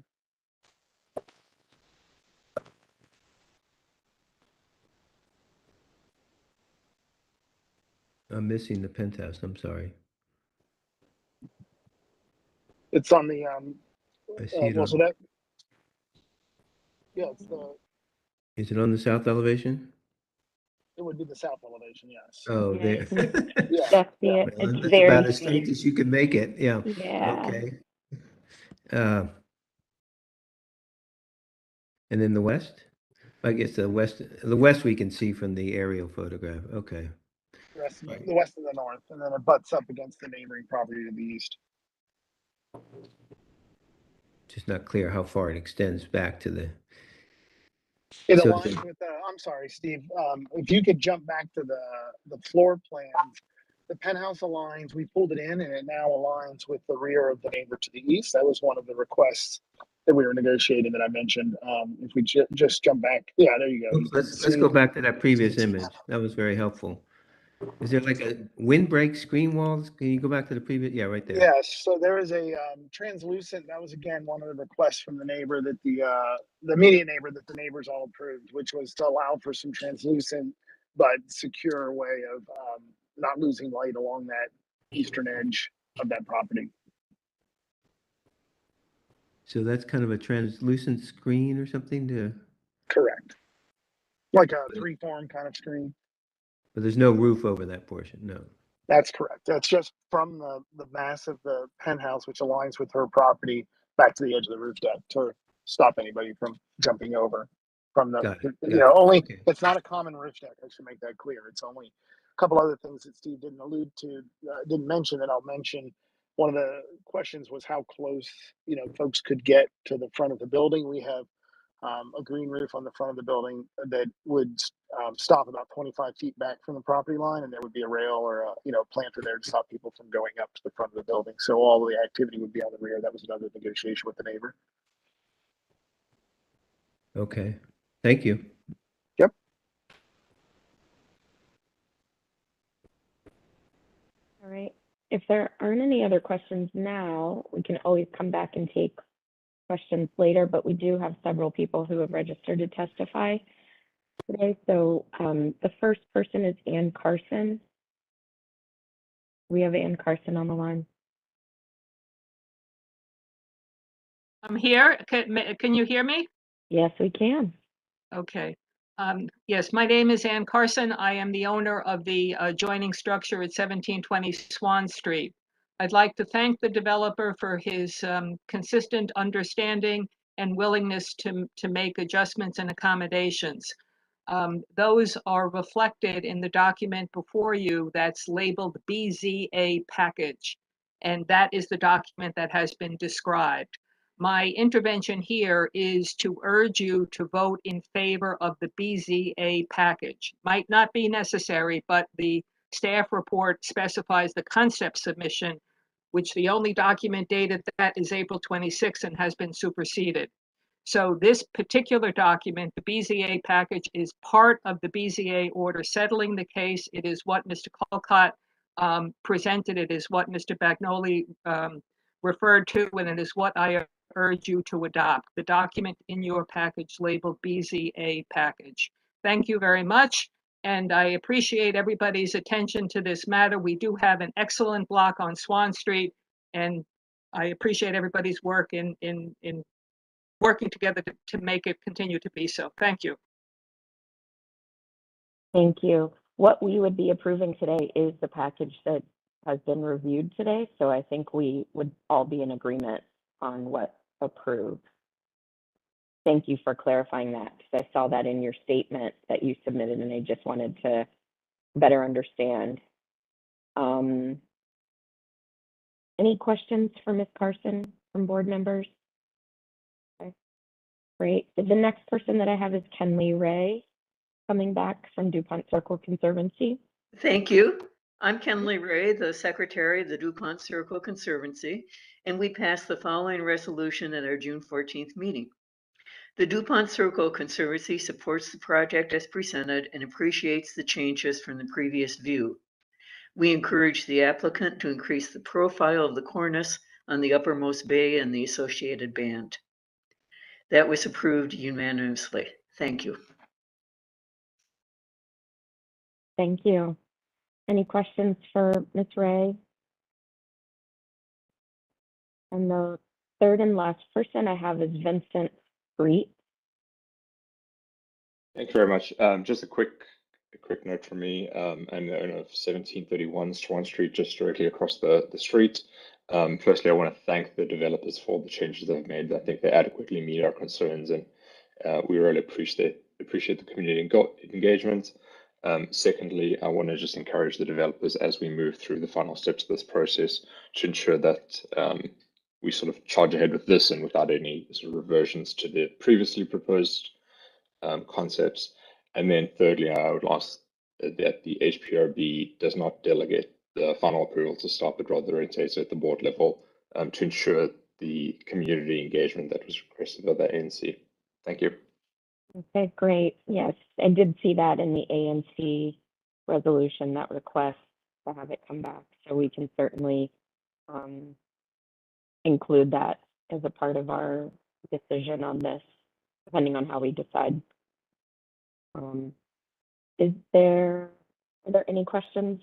I'm missing the penthouse. I'm sorry. It's on the I see it well, on. so that, yeah, it's the, Is it on the south elevation? it would be the south elevation, yes. Oh, Yeah, there. That's the, Well, it's that's very about as steep. straight as you can make it. Yeah. Yeah. Okay. And then the west? I guess the west we can see from the aerial photograph. Okay. The west and the north, and then it butts up against the neighboring property to the east. Just not clear how far it extends back to the. It So aligns with the, I'm sorry, Steve, if you could jump back to the floor plans, the penthouse aligns, we pulled it in, and it now aligns with the rear of the neighbor to the east. That was one of the requests that we were negotiating that I mentioned. If we just jump back, yeah, there you go. You can let's see- go back to that previous image. That was very helpful. Is there like a windbreak screen walls? Can you go back to the previous? Yeah, right there. Yes, so there is a translucent, that was again one of the requests from the neighbor that the immediate neighbor that the neighbors all approved, which was to allow for some translucent but secure way of not losing light along that eastern edge of that property. So that's kind of a translucent screen or something to. Correct. Like a three-form kind of screen. But there's no roof over that portion. No. That's correct. That's just from the mass of the penthouse, which aligns with her property, back to the edge of the roof deck to stop anybody from jumping over from the, Got it, you got know, it. only, Okay. it's not a common roof deck. I should make that clear. It's only a couple other things that Steve didn't allude to, didn't mention that I'll mention. One of the questions was how close, you know, folks could get to the front of the building. We have a green roof on the front of the building that would stop about 25 feet back from the property line, and there would be a rail or a, you know, planter there to stop people from going up to the front of the building. So all of the activity would be on the rear. That was another negotiation with the neighbor. Okay. Thank you. Yep. All right. If there aren't any other questions now, we can always come back and take questions later, but we do have several people who have registered to testify today. So the first person is Ann Carson. We have Ann Carson on the line. I'm here. Can you hear me? Yes, we can. Okay. Yes, my name is Ann Carson. I am the owner of the adjoining structure at 1720 Swan Street. I'd like to thank the developer for his consistent understanding and willingness to make adjustments and accommodations. Those are reflected in the document before you that's labeled BZA package. And that is the document that has been described. My intervention here is to urge you to vote in favor of the BZA package. Might not be necessary, but the staff report specifies the concept submission, which the only document dated that is April 26 and has been superseded. So this particular document, the BZA package, is part of the BZA order settling the case. It is what Mr. Colcott presented. It is what Mr. Bagnoli referred to, and it is what I urge you to adopt. The document in your package labeled BZA package. Thank you very much. And I appreciate everybody's attention to this matter. We do have an excellent block on Swan Street, and I appreciate everybody's work in working together to make it continue to be so. Thank you. Thank you. What we would be approving today is the package that has been reviewed today. So I think we would all be in agreement on what approved. Thank you for clarifying that, because I saw that in your statement that you submitted, and I just wanted to better understand. Any questions for Ms. Carson from board members? Okay. Great. The next person that I have is Kenley Ray, coming back from DuPont Circle Conservancy. Thank you. I'm Kenley Ray, the Secretary of the DuPont Circle Conservancy, and we passed the following resolution at our June 14th meeting. The DuPont Circle Conservancy supports the project as presented and appreciates the changes from the previous view. We encourage the applicant to increase the profile of the cornice on the uppermost bay and the associated band. That was approved unanimously. Thank you. Thank you. Any questions for Ms. Ray? And the third and last person I have is Vincent Street. Thank you very much. Just a quick note from me. I'm the owner of 1731 Swan Street, just directly across the street. Firstly, I want to thank the developers for the changes they've made. I think they adequately meet our concerns, and we really appreciate the community engagement. Secondly, I want to just encourage the developers as we move through the final steps of this process to ensure that we sort of charge ahead with this and without any sort of reversions to the previously proposed concepts. And then thirdly, I would ask that the HPRB does not delegate the final approval to staff, but rather rotates at the board level to ensure the community engagement that was requested by the ANC. Thank you. Okay, great. Yes, I did see that in the ANC resolution, that request to have it come back. So we can certainly include that as a part of our decision on this, depending on how we decide. Are there any questions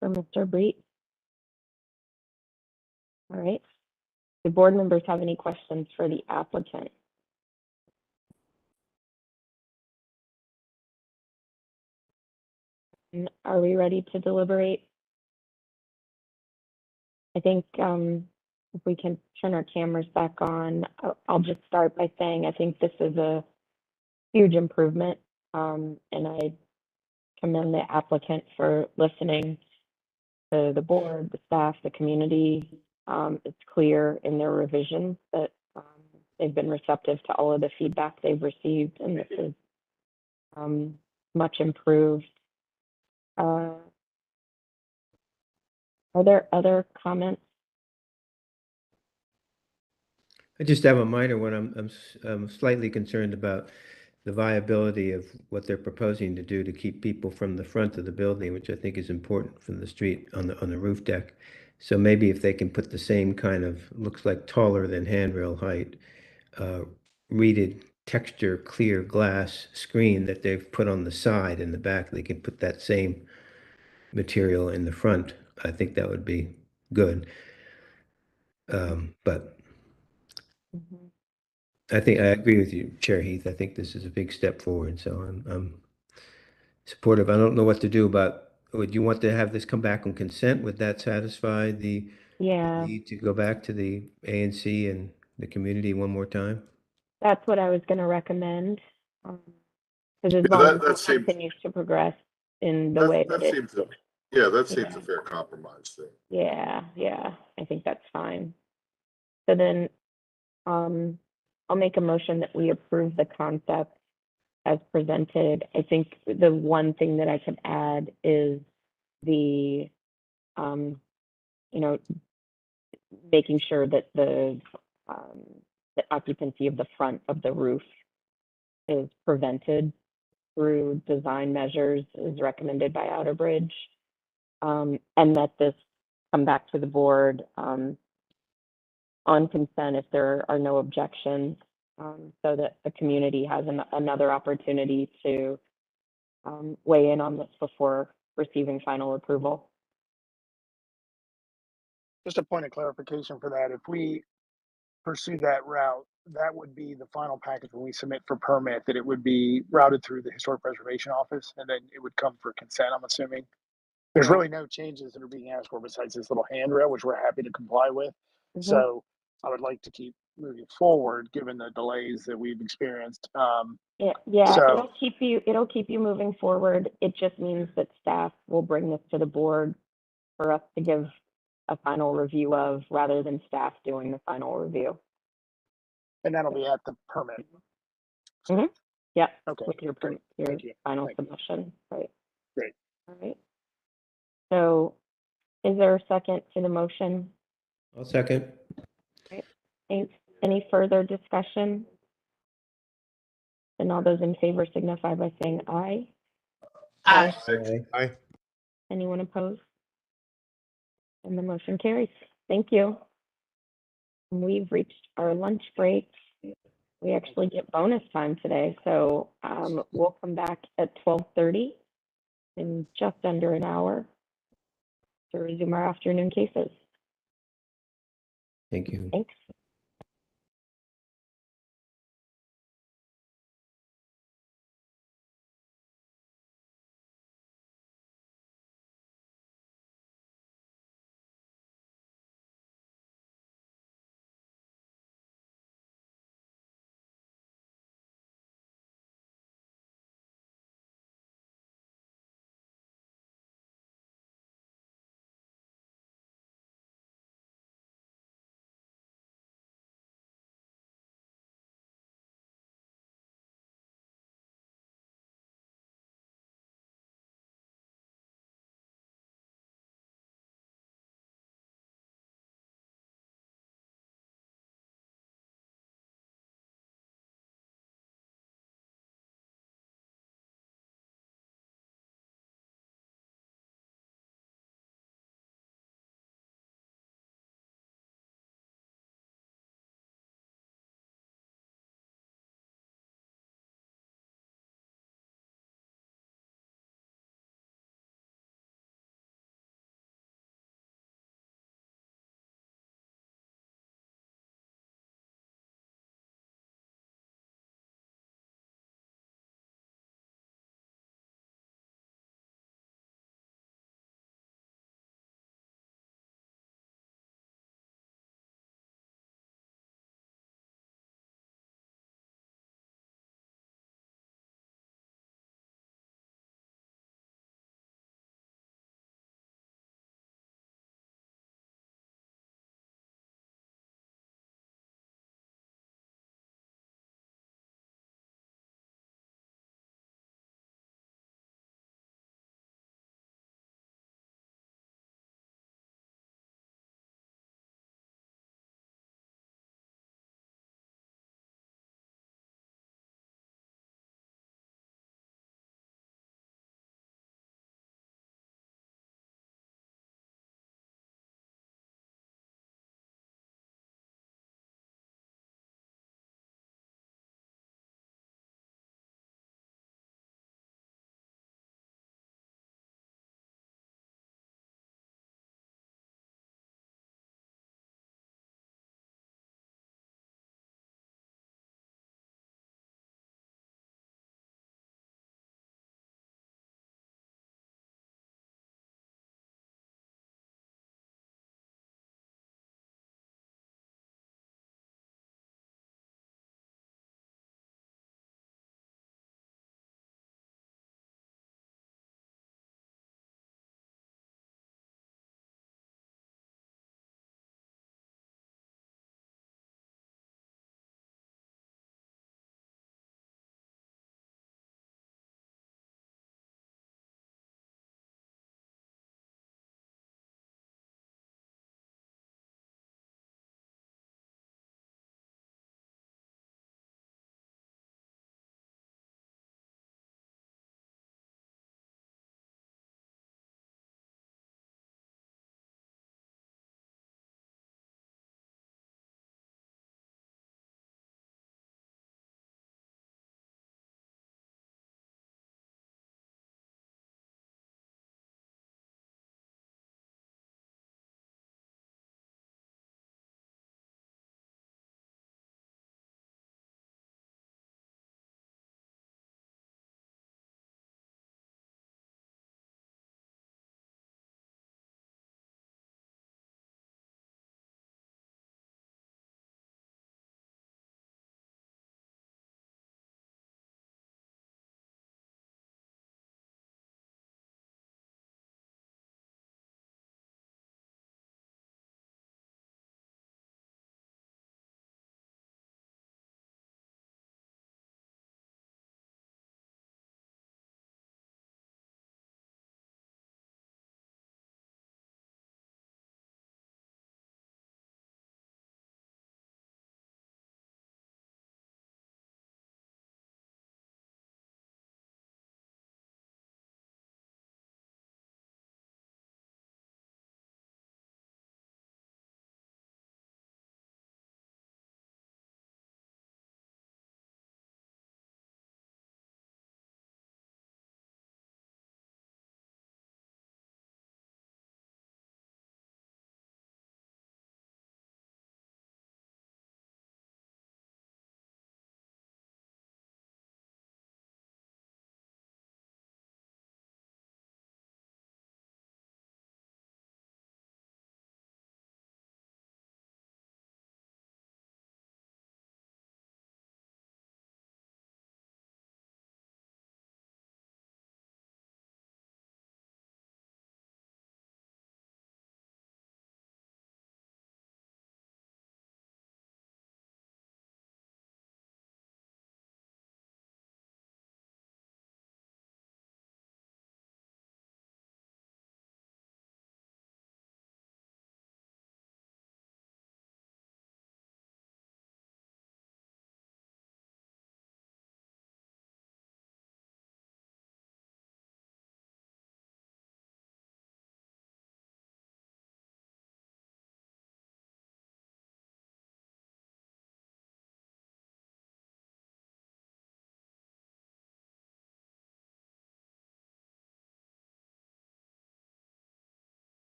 for Mr. Breet? All right. Do board members have any questions for the applicant? Are we ready to deliberate? I think if we can turn our cameras back on, I'll just start by saying I think this is a huge improvement, and I commend the applicant for listening to the board, the staff, the community. It's clear in their revisions that they've been receptive to all of the feedback they've received, and this is much improved. Are there other comments? I just have a minor one. I'm slightly concerned about the viability of what they're proposing to do to keep people from the front of the building, which I think is important from the street on the roof deck. So maybe if they can put the same kind of, looks like taller than handrail height, reeded texture clear glass screen that they've put on the side and the back, they can put that same material in the front. I think that would be good. But I think I agree with you, Chair Heath. I think this is a big step forward, so I'm supportive. I don't know what to do about, would you want to have this come back on consent? Would that satisfy the need to go back to the ANC and the community one more time? That's what I was going to recommend. Because as long as it continues to progress in the way that it seems that seems a fair compromise thing. Yeah, I think that's fine. So then, I'll make a motion that we approve the concept as presented. I think the one thing that I could add is the, you know, making sure that the occupancy of the front of the roof is prevented through design measures as recommended by Outerbridge, and that this come back to the board on consent if there are no objections, so that the community has another opportunity to weigh in on this before receiving final approval. Just a point of clarification for that, if we pursue that route, that would be the final package when we submit for permit, that it would be routed through the Historic Preservation Office, and then it would come for consent, I'm assuming. There's really no changes that are being asked for besides this little handrail, which we're happy to comply with. So I would like to keep moving forward, given the delays that we've experienced. Yeah, So it'll keep you moving forward. It just means that staff will bring this to the board for us to give a final review of, rather than staff doing the final review. and that'll be at the permit. Yep. Okay, With your great. your Thank you. final Thank you. submission, right? Great. All right. So, is there a second to the motion? I'll second. Any further discussion? And all those in favor signify by saying aye. Aye. Aye. Anyone opposed? And the motion carries. Thank you. We've reached our lunch break. We actually get bonus time today, so we'll come back at 12:30 in just under an hour to resume our afternoon cases. Thank you. Thanks.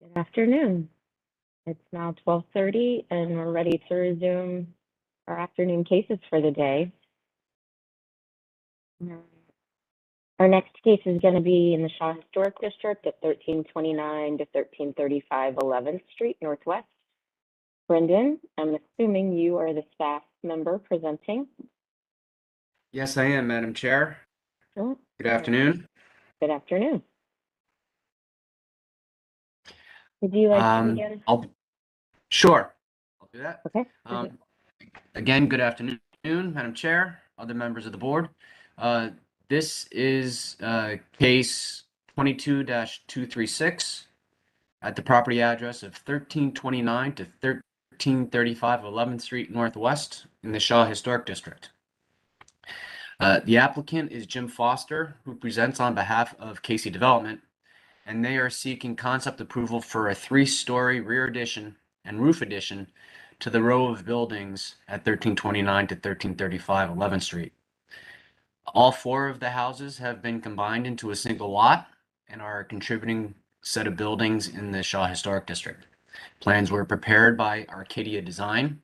Good afternoon. It's now 12:30 and we're ready to resume our afternoon cases for the day. Our next case is going to be in the Shaw Historic District at 1329 to 1335 11th Street Northwest. Brendan, I'm assuming you are the staff member presenting. Yes, I am, Madam Chair. Oh, Good afternoon. good afternoon. Would you like to begin? Sure, I'll do that. Okay. Again, good afternoon, Madam Chair, other members of the board. This is case 22-236 at the property address of 1329 to 1335 11th Street Northwest in the Shaw Historic District. The applicant is Jim Foster, who presents on behalf of Casey Development, and they are seeking concept approval for a 3-story rear addition and roof addition to the row of buildings at 1329 to 1335 11th Street. All 4 of the houses have been combined into a single lot and are a contributing set of buildings in the Shaw Historic District. Plans were prepared by Arcadia Design.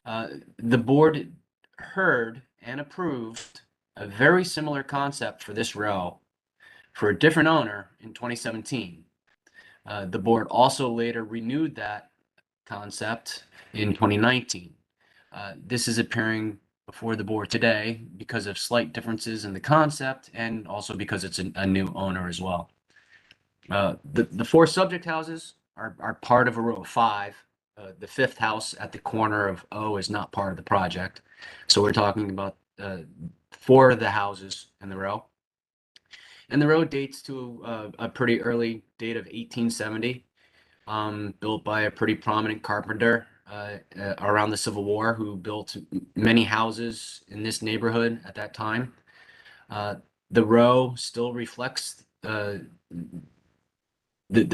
The board heard and approved a very similar concept for this row for a different owner in 2017. The board also later renewed that concept in 2019. This is appearing before the board today because of slight differences in the concept and also because it's a new owner as well. The 4 subject houses are part of a row of 5. The 5th house at the corner of O is not part of the project. So we're talking about 4 of the houses in the row. And the row dates to a pretty early date of 1870, built by a pretty prominent carpenter around the Civil War who built many houses in this neighborhood at that time. The row still reflects the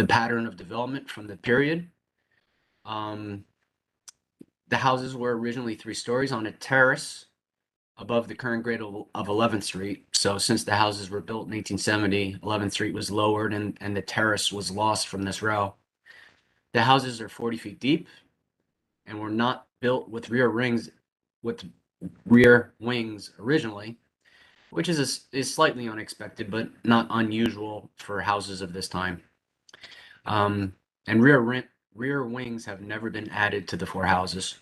pattern of development from the period. The houses were originally 3 stories on a terrace above the current grade of 11th Street. So since the houses were built in 1870, 11th Street was lowered and the terrace was lost from this row. The houses are 40 feet deep and were not built with rear wings originally, which is slightly unexpected, but not unusual for houses of this time. And rear wings have never been added to the 4 houses.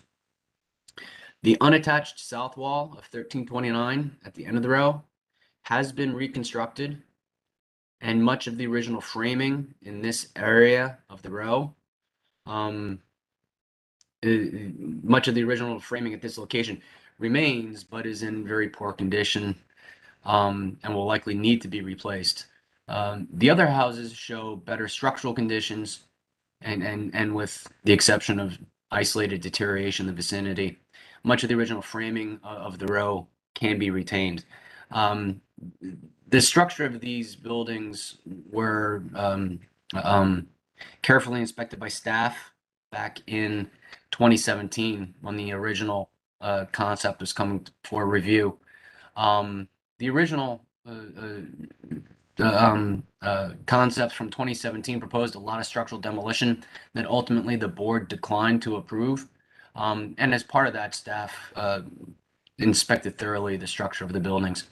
The unattached south wall of 1329 at the end of the row has been reconstructed, and much of the original framing in this area of the row, much of the original framing at this location remains, but is in very poor condition and will likely need to be replaced. The other houses show better structural conditions and with the exception of isolated deterioration in the vicinity, much of the original framing of the row can be retained. The structure of these buildings were carefully inspected by staff back in 2017 when the original concept was coming for review. The original concept from 2017 proposed a lot of structural demolition that ultimately the board declined to approve. And as part of that, staff inspected thoroughly the structure of the buildings.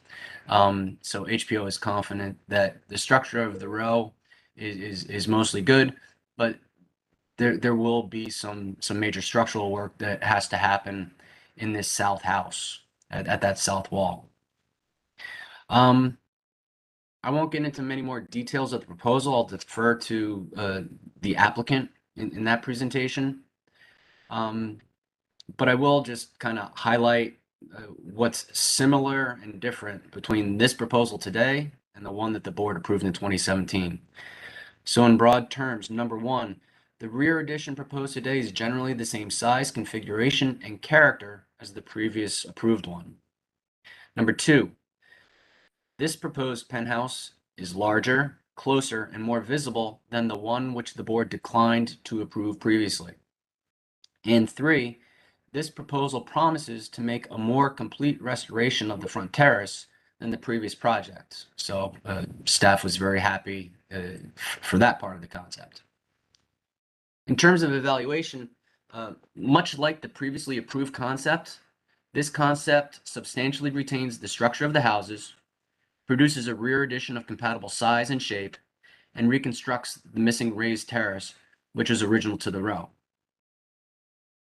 So HPO is confident that the structure of the row is mostly good, but there will be some major structural work that has to happen in this south house at that south wall. I won't get into many more details of the proposal. I'll defer to the applicant in that presentation. But I will just kind of highlight what's similar and different between this proposal today and the one that the board approved in 2017. So in broad terms, number 1, the rear addition proposed today is generally the same size, configuration, and character as the previous approved one. Number 2, this proposed penthouse is larger, closer, and more visible than the one which the board declined to approve previously. And 3, this proposal promises to make a more complete restoration of the front terrace than the previous project. So staff was very happy for that part of the concept. In terms of evaluation, much like the previously approved concept, this concept substantially retains the structure of the houses, produces a rear addition of compatible size and shape, and reconstructs the missing raised terrace, which is original to the row.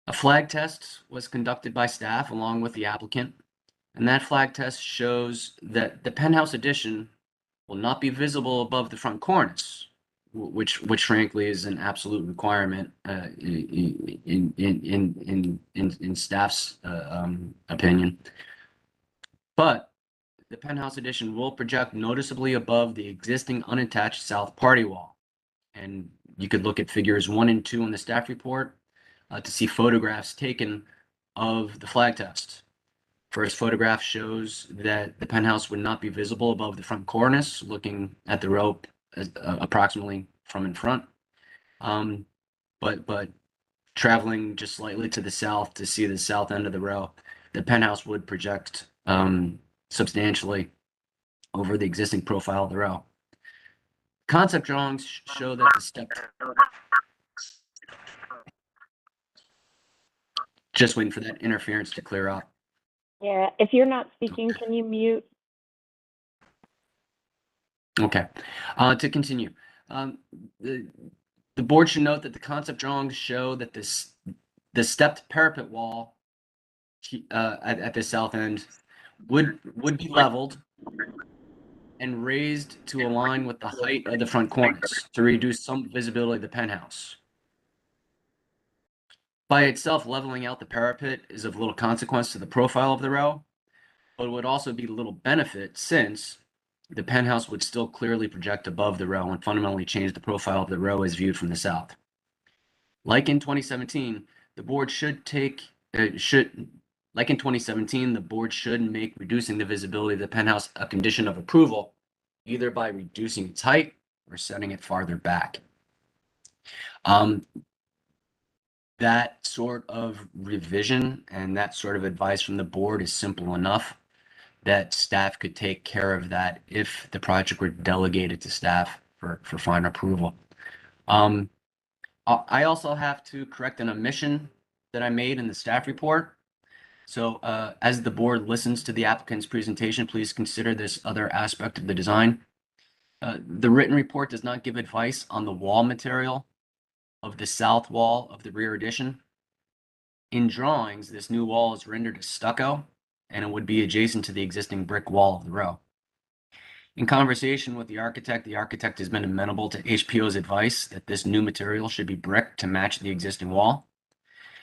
A flag test was conducted by staff along with the applicant, and that flag test shows that the penthouse addition will not be visible above the front cornice, which frankly is an absolute requirement in staff's opinion. But the penthouse addition will project noticeably above the existing unattached south party wall. And you could look at figures 1 and 2 in the staff report to see photographs taken of the flag test. First photograph shows that the penthouse would not be visible above the front cornice, looking at the row approximately from in front. But traveling just slightly to the south to see the south end of the row, the penthouse would project substantially over the existing profile of the row. Concept drawings show that the step. Just waiting for that interference to clear up. Yeah, if you're not speaking, can you mute? Okay, to continue, the board should note that the concept drawings show that the stepped parapet wall at the south end would be leveled and raised to align with the height of the front cornice to reduce some visibility of the penthouse. By itself, leveling out the parapet is of little consequence to the profile of the row, but it would also be little benefit since the penthouse would still clearly project above the row and fundamentally change the profile of the row as viewed from the south. Like in 2017, the board should make reducing the visibility of the penthouse a condition of approval, either by reducing its height or setting it farther back. That sort of revision and that sort of advice from the board is simple enough that staff could take care of that if the project were delegated to staff for final approval. I also have to correct an omission that I made in the staff report. So as the board listens to the applicant's presentation, please consider this other aspect of the design. The written report does not give advice on the wall material of the south wall of the rear addition. In drawings, this new wall is rendered as stucco, and it would be adjacent to the existing brick wall of the row. In conversation with the architect has been amenable to HPO's advice that this new material should be brick to match the existing wall.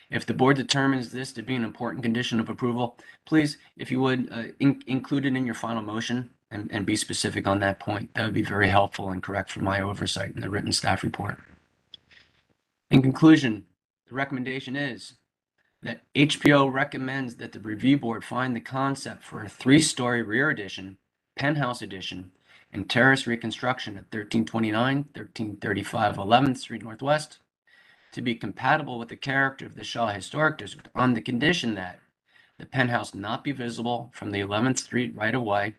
If the board determines this to be an important condition of approval, please, if you would, include it in your final motion and be specific on that point. That would be very helpful and correct for my oversight in the written staff report. In conclusion, the recommendation is that HPO recommends that the review board find the concept for a 3-story rear addition, penthouse addition, and terrace reconstruction at 1329, 1335 11th Street Northwest to be compatible with the character of the Shaw Historic District on the condition that the penthouse not be visible from the 11th Street right of way,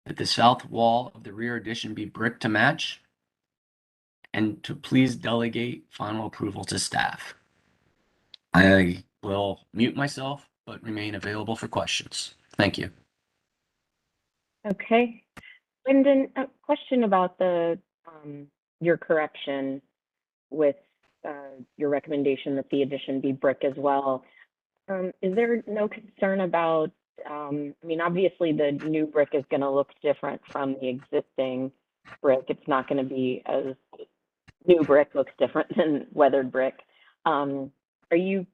that the south wall of the rear addition be brick to match, and to please delegate final approval to staff. I will mute myself, but remain available for questions. Thank you. Okay. Lyndon, a question about the your correction with your recommendation that the addition be brick as well. Is there no concern about, I mean, obviously the new brick is going to look different from the existing brick. It's not going to be as, new brick looks different than weathered brick. Are you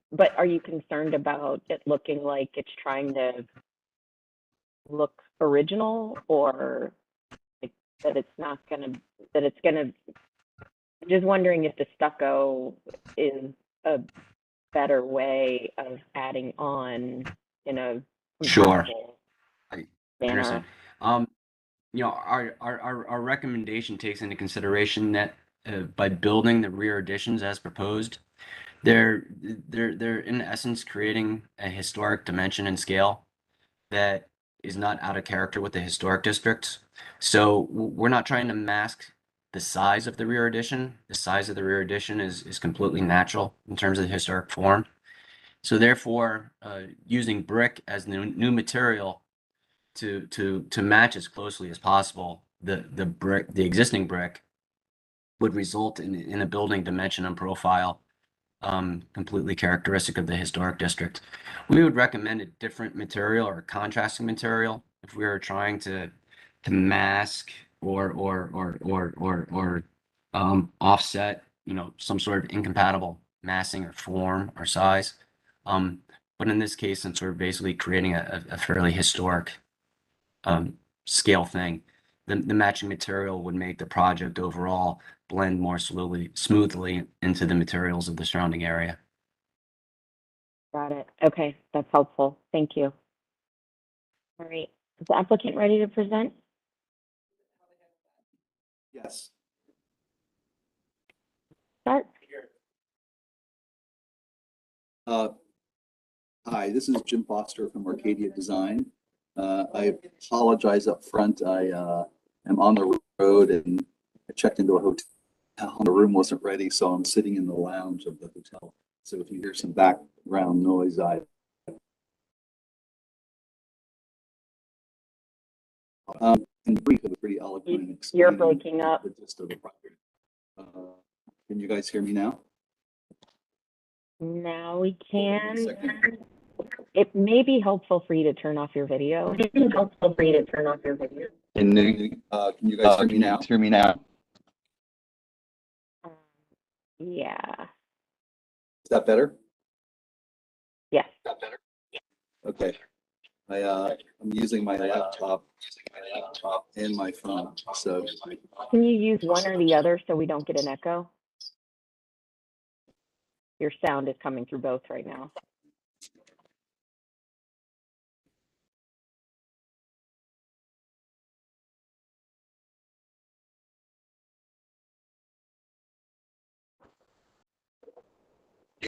concerned about it looking like it's trying to look original, or like that it's not going to, that it's going to, just wondering if the stucco is a better way of adding on in a Sure. manner. You know, our recommendation takes into consideration that by building the rear additions as proposed, they're in essence creating a historic dimension and scale that is not out of character with the historic district. So we're not trying to mask the size of the rear addition. The size of the rear addition is completely natural in terms of the historic form. So therefore, using brick as the new material to match as closely as possible the existing brick would result in a building dimension and profile completely characteristic of the historic district. We would recommend a different material or contrasting material if we were trying to mask or offset, some sort of incompatible massing or form or size. But in this case, since we're basically creating a fairly historic scale thing, the matching material would make the project overall blend more smoothly into the materials of the surrounding area. Got it. Okay, that's helpful. Thank you. All right, is the applicant ready to present? Yes. Start. Hi, this is Jim Foster from Arcadia Design. I apologize up front. I am on the road and I checked into a hotel and the room wasn't ready, so I'm sitting in the lounge of the hotel. So if you hear some background noise, in brief, it was pretty eloquent in You're explaining breaking up. the gist of the project. Can you guys hear me now? Now we can. It may be helpful for you to turn off your video. Can you guys hear me now? Hear me now? Yeah. Is that better? Yes. Okay. I'm using my laptop and my phone. So Can you use one or the other so we don't get an echo? Your sound is coming through both right now.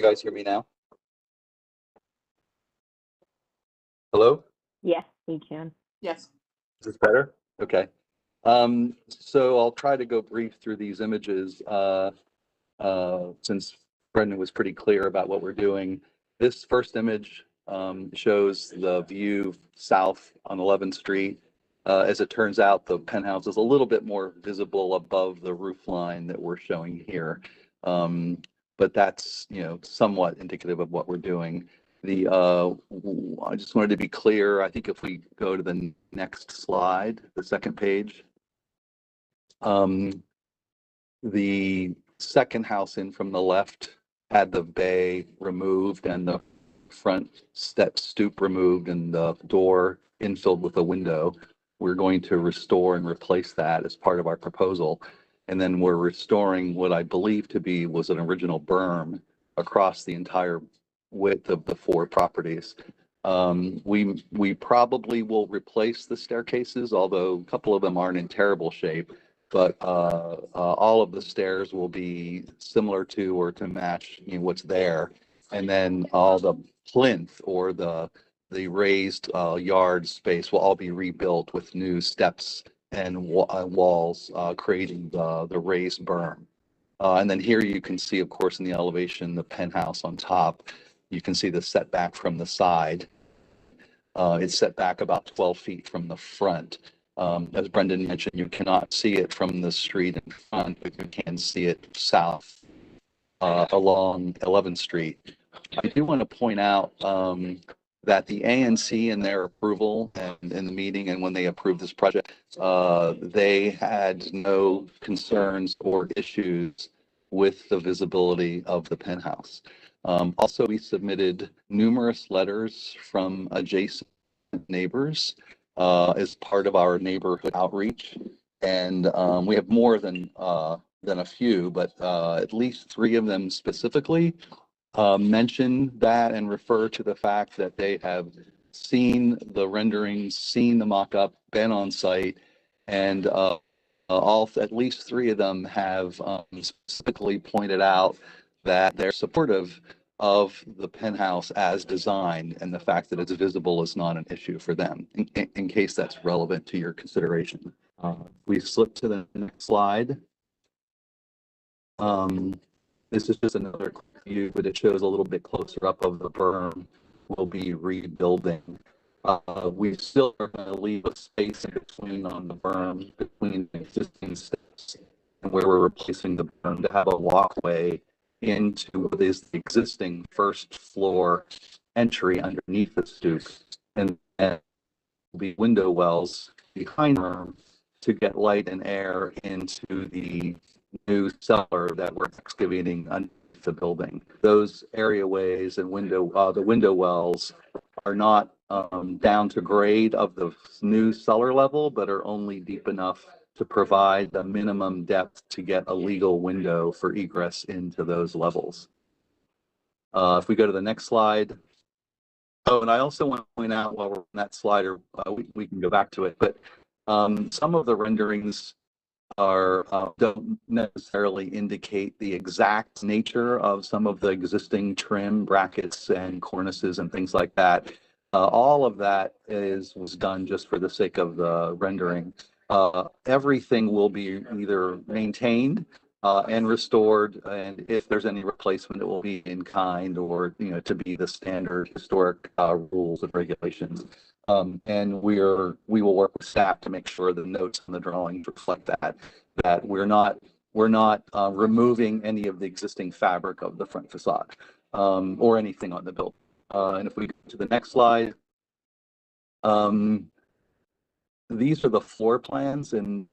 you guys hear me now? Hello? Yes, we can. Yes. Is this better? Okay. So I'll try to go brief through these images since Brendan was pretty clear about what we're doing. This first image shows the view south on 11th Street. As it turns out, the penthouse is a little bit more visible above the roof line that we're showing here. But that's, somewhat indicative of what we're doing. I just wanted to be clear. I think if we go to the next slide, the second page, the second house in from the left had the bay removed and the front stoop removed and the door infilled with a window. We're going to restore and replace that as part of our proposal. And then we're restoring what I believe to be was an original berm across the entire width of the 4 properties. We probably will replace the staircases, although a couple of them aren't in terrible shape. But all of the stairs will be similar to or to match what's there. And then all the plinth or the raised yard space will all be rebuilt with new steps and walls, creating the raised berm. And then here you can see, of course, in the elevation, the penthouse on top. You can see the setback from the side. It's set back about 12 feet from the front. As Brendan mentioned, you cannot see it from the street in front, but you can see it south along 11th Street. I do want to point out that the ANC in their approval and in the meeting and when they approved this project, they had no concerns or issues with the visibility of the penthouse. Also, we submitted numerous letters from adjacent neighbors as part of our neighborhood outreach. And we have more than a few, but at least 3 of them specifically mention that and refer to the fact that they have seen the renderings, seen the mock-up, been on site, and at least 3 of them have specifically pointed out that they're supportive of the penthouse as designed, and the fact that it's visible is not an issue for them, in case that's relevant to your consideration. We slip to the next slide. This is just another quick view, but it shows a little bit closer up of the berm we'll be rebuilding. We still are going to leave a space in between on the berm between the existing steps and where we're replacing the berm to have a walkway into what is the existing first floor entry underneath the stoop, and the window wells behind the berm to get light and air into the new cellar that we're excavating underneath the building. Those areaways and the window wells are not down to grade of the new cellar level, but are only deep enough to provide the minimum depth to get a legal window for egress into those levels. If we go to the next slide. Oh, and I also want to point out while we're on that slide, or we can go back to it, but some of the renderings don't necessarily indicate the exact nature of some of the existing trim, brackets, and cornices and things like that. All of that was done just for the sake of the rendering. Everything will be either maintained and restored, and if there's any replacement, it will be in kind or to be the standard historic rules and regulations. And we will work with staff to make sure the notes on the drawings reflect that we're not removing any of the existing fabric of the front facade or anything on the building. And if we go to the next slide, these are the floor plans, and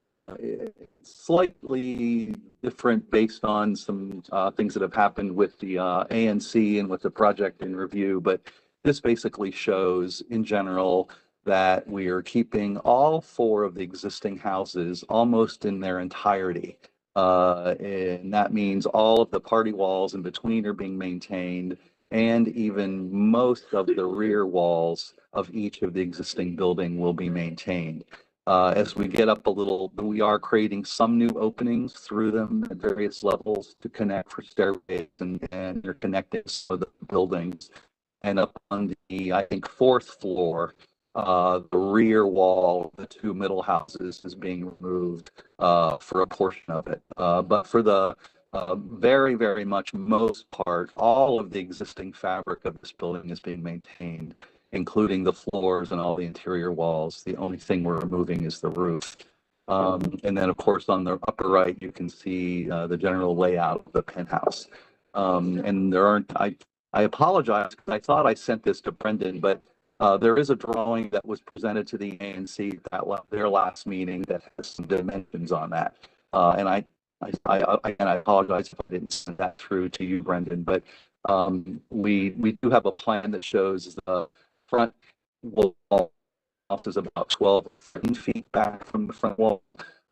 slightly different based on some things that have happened with the ANC and with the project in review. But this basically shows in general that we are keeping all 4 of the existing houses almost in their entirety. And that means all of the party walls in between are being maintained, and even most of the rear walls of each of the existing building will be maintained. As we get up a little, we are creating some new openings through them at various levels to connect for stairways and they're connecting some of the buildings. And up on the, I think, 4th floor, the rear wall of the 2 middle houses is being removed for a portion of it. But for the very, very much most part, all of the existing fabric of this building is being maintained, including the floors and all the interior walls. The only thing we're removing is the roof. And then, of course, on the upper right, you can see the general layout of the penthouse. And there aren't, I apologize, because I thought I sent this to Brendan, but there is a drawing that was presented to the ANC at their last meeting that has some dimensions on that. And I apologize if I didn't send that through to you, Brendan, but we do have a plan that shows the front wall is about 12 feet back from the front wall,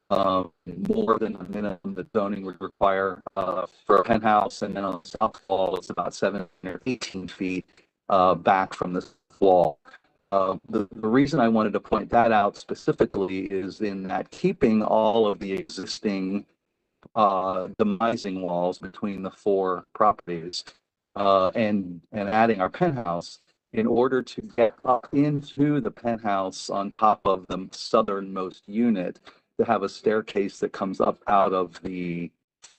more than the minimum that zoning would require for a penthouse, and then on the south wall it's about 17 or 18 feet back from the wall. The reason I wanted to point that out specifically is in that keeping all of the existing demising walls between the 4 properties and adding our penthouse, in order to get up into the penthouse on top of the southernmost unit, to have a staircase that comes up out of the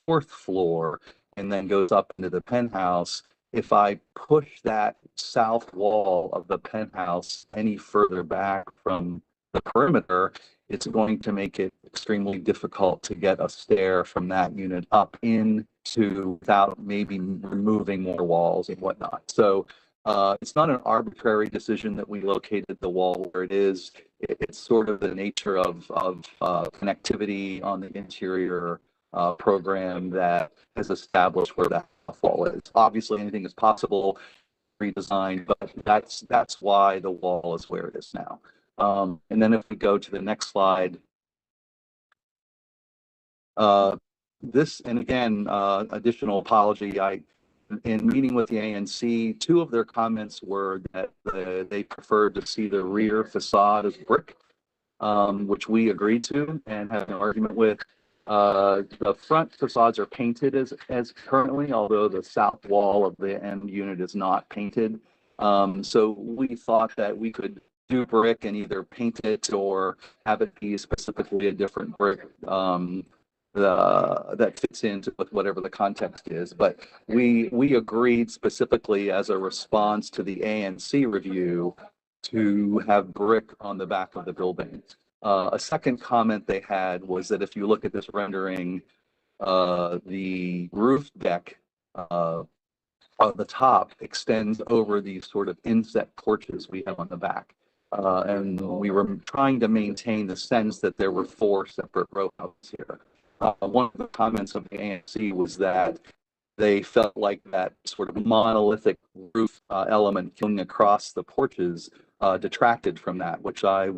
4th floor and then goes up into the penthouse. If I push that south wall of the penthouse any further back from the perimeter, it's going to make it extremely difficult to get a stair from that unit up into without maybe removing more walls and whatnot. So it's not an arbitrary decision that we located the wall where it is. It's sort of the nature of connectivity on the interior program that has established where that wall is. Obviously, anything is possible, redesigned, but that's why the wall is where it is now. And then if we go to the next slide, this, and again, additional apology, in meeting with the ANC, 2 of their comments were that they preferred to see the rear facade as brick, which we agreed to and had an argument with. The front facades are painted as currently, although the south wall of the end unit is not painted. So we thought that we could do brick and either paint it or have it be specifically a different brick. that fits into with whatever the context is. But we agreed specifically as a response to the ANC review to have brick on the back of the building. A second comment they had was that if you look at this rendering, the roof deck on the top extends over these sort of inset porches we have on the back. And we were trying to maintain the sense that there were 4 separate row houses here. One of the comments of the ANC was that they felt like that sort of monolithic roof element going across the porches detracted from that, which I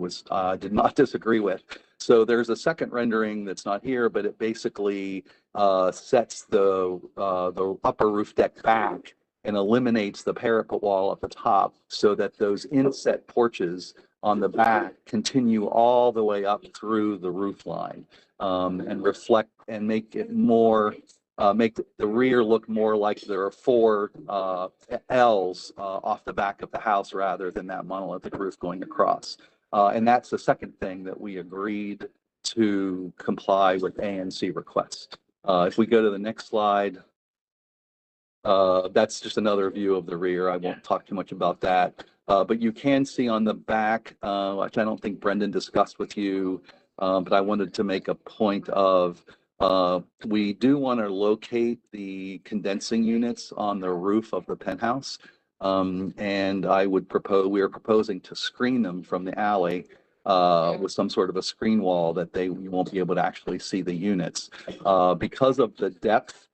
did not disagree with. So there's a second rendering that's not here, but it basically sets the upper roof deck back and eliminates the parapet wall at the top so that those inset porches on the back continue all the way up through the roof line and reflect and make it more, make the rear look more like there are 4 L's off the back of the house rather than that monolithic roof going across. And that's the second thing that we agreed to comply with ANC requests. If we go to the next slide, that's just another view of the rear. I won't talk too much about that. But you can see on the back, which I don't think Brendan discussed with you, but I wanted to make a point of, we do want to locate the condensing units on the roof of the penthouse. And we are proposing to screen them from the alley with some sort of a screen wall that you won't be able to actually see the units. Because of the depth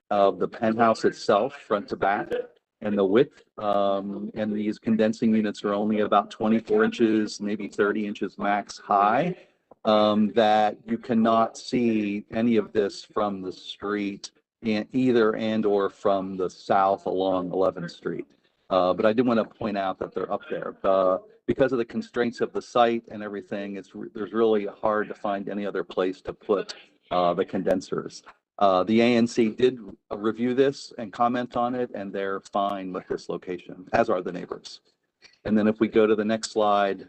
of the penthouse itself, front to back, and the width, and these condensing units are only about 24 inches, maybe 30 inches max high, that you cannot see any of this from the street or from the south along 11th Street. But I did want to point out that they're up there. Because of the constraints of the site and everything, there's really hard to find any other place to put the condensers. The ANC did review this and comment on it, and they're fine with this location, as are the neighbors. And then if we go to the next slide,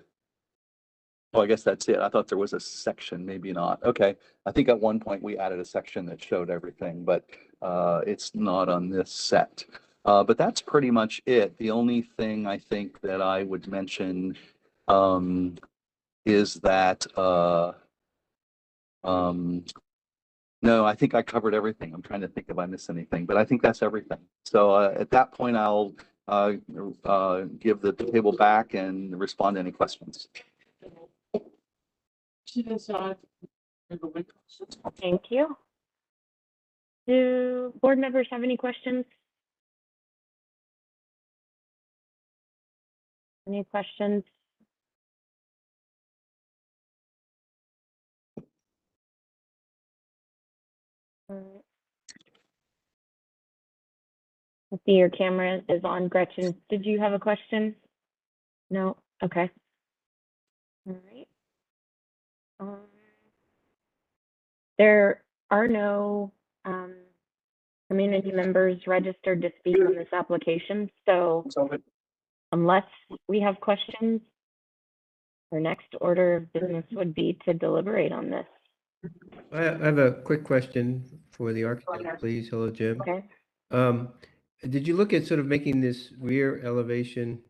oh, I guess that's it. I thought there was a section, maybe not. Okay, I think at one point we added a section that showed everything, but it's not on this set. But that's pretty much it. The only thing I think that I would mention is that no, I think I covered everything. I'm trying to think if I missed anything, but I think that's everything. So at that point, I'll give the table back and respond to any questions. Thank you. Do board members have any questions? Any questions? All right. I see your camera is on. Gretchen, did you have a question? No? Okay. All right. There are no community members registered to speak on this application, so unless we have questions, our next order of business would be to deliberate on this. I have a quick question for the architect, please. Hello, Jim. Okay. Did you look at sort of making this rear elevation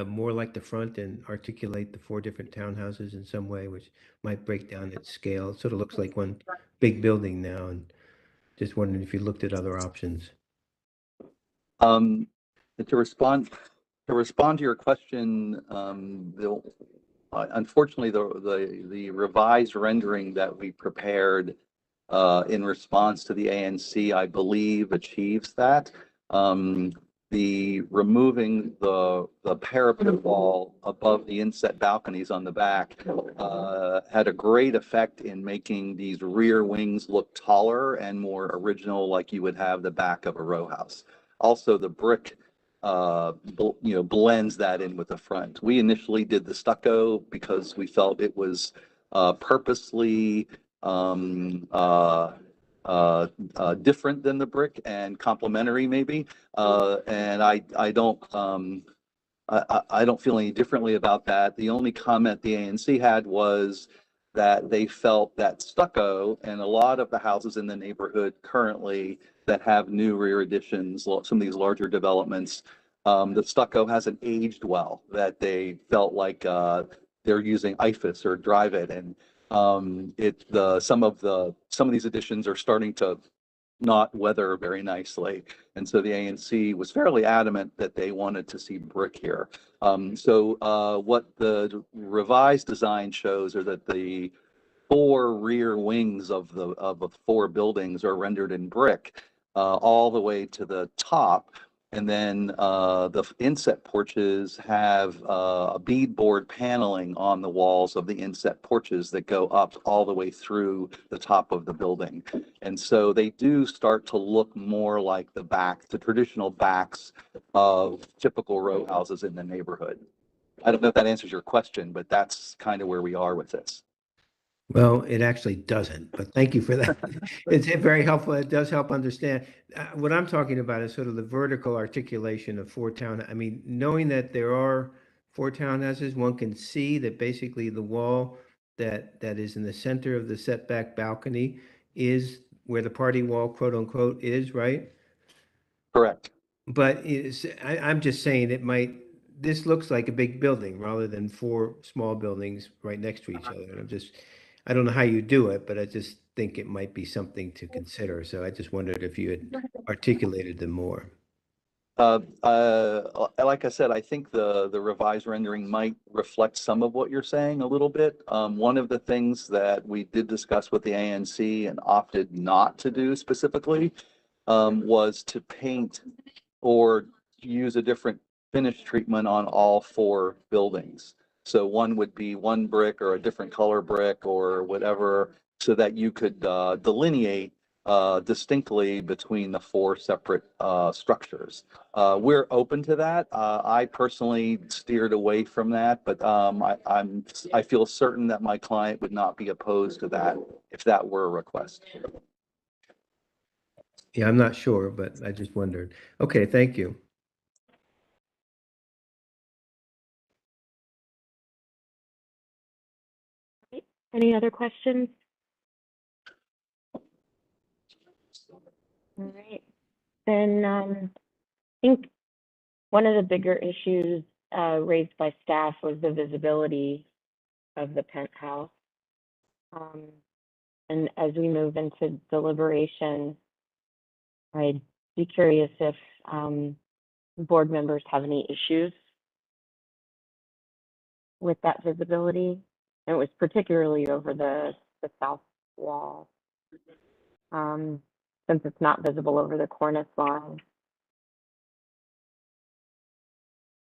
more like the front and articulate the 4 different townhouses in some way, which might break down its scale? It sort of looks like one big building now, and just wondering if you looked at other options. To respond to your question, unfortunately, the revised rendering that we prepared in response to the ANC, I believe, achieves that. The removing the parapet wall above the inset balconies on the back had a great effect in making these rear wings look taller and more original, like you would have the back of a row house. Also, the brick blends that in with the front. We initially did the stucco because we felt it was purposely different than the brick and complementary maybe. And I don't feel any differently about that. The only comment the ANC had was that they felt that stucco and a lot of the houses in the neighborhood currently that have new rear additions, some of these larger developments, the stucco hasn't aged well, that they felt like they're using IFAS or Dryvit, and some of these additions are starting to not weather very nicely. And so the ANC was fairly adamant that they wanted to see brick here. What the revised design shows are that the 4 rear wings of the 4 buildings are rendered in brick all the way to the top. And then the inset porches have a beadboard paneling on the walls of the inset porches that go up all the way through the top of the building. And so they do start to look more like the traditional backs of typical row houses in the neighborhood. I don't know if that answers your question, but that's kind of where we are with this. Well, it actually doesn't, but thank you for that. It's very helpful. It does help understand. What I'm talking about is sort of the vertical articulation of 4 town. I mean, knowing that there are 4 townhouses, one can see that basically the wall that is in the center of the setback balcony is where the party wall, quote unquote, is, right? Correct. But I'm just saying this looks like a big building rather than 4 small buildings right next to each other. And I don't know how you do it, but I just think it might be something to consider. So I just wondered if you had articulated them more. Like I said, I think the revised rendering might reflect some of what you're saying a little bit. One of the things that we did discuss with the ANC and opted not to do specifically was to paint or use a different finish treatment on all 4 buildings. So one would be one brick or a different color brick or whatever, so that you could delineate distinctly between the 4 separate structures. We're open to that. I personally steered away from that, but I feel certain that my client would not be opposed to that if that were a request. Yeah, I'm not sure, but I just wondered. Okay, thank you. Any other questions? All right. Then I think one of the bigger issues raised by staff was the visibility of the penthouse. And as we move into deliberation, I'd be curious if board members have any issues with that visibility. And it was particularly over the south wall, since it's not visible over the cornice line.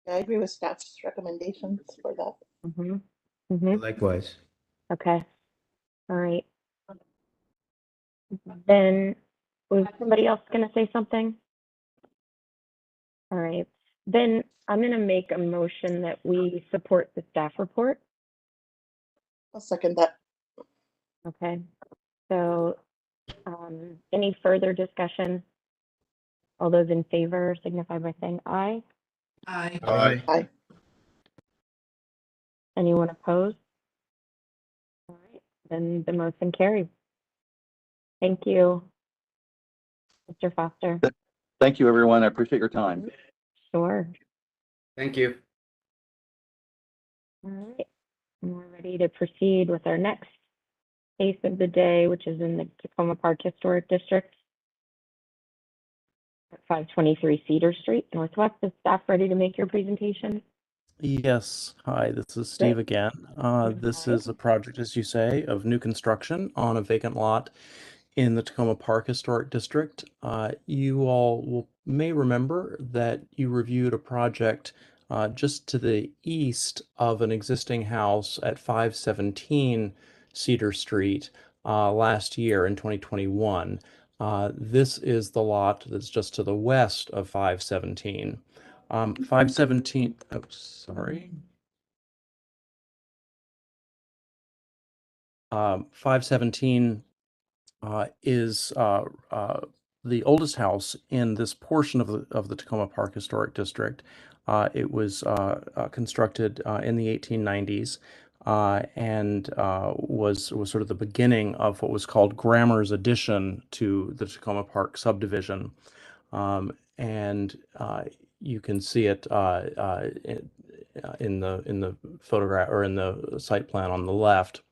I agree with staff's recommendations for that. Mm-hmm. Mm-hmm. Likewise. Okay. All right. Then was somebody else going to say something? All right. Then I'm going to make a motion that we support the staff report. I'll second that. Okay. So any further discussion? All those in favor signify by saying aye. Aye. Aye. Aye. Anyone opposed? All right. Then the motion carries. Thank you, Mr. Foster. Thank you, everyone. I appreciate your time. Sure. Thank you. All right. And we're ready to proceed with our next case of the day, which is in the Tacoma Park Historic District at 523 Cedar Street, Northwest. Is staff ready to make your presentation? Yes. Hi, this is Steve again. This is a project, as you say, of new construction on a vacant lot in the Tacoma Park Historic District. You all may remember that you reviewed a project just to the east of an existing house at 517 Cedar Street last year in 2021. This is the lot that's just to the west of 517. 517, oh, sorry. 517 is the oldest house in this portion of the Tacoma Park Historic District. It was constructed in the 1890s. and was sort of the beginning of what was called Grammer's addition to the Tacoma Park subdivision. And you can see it in the photograph or in the site plan on the left.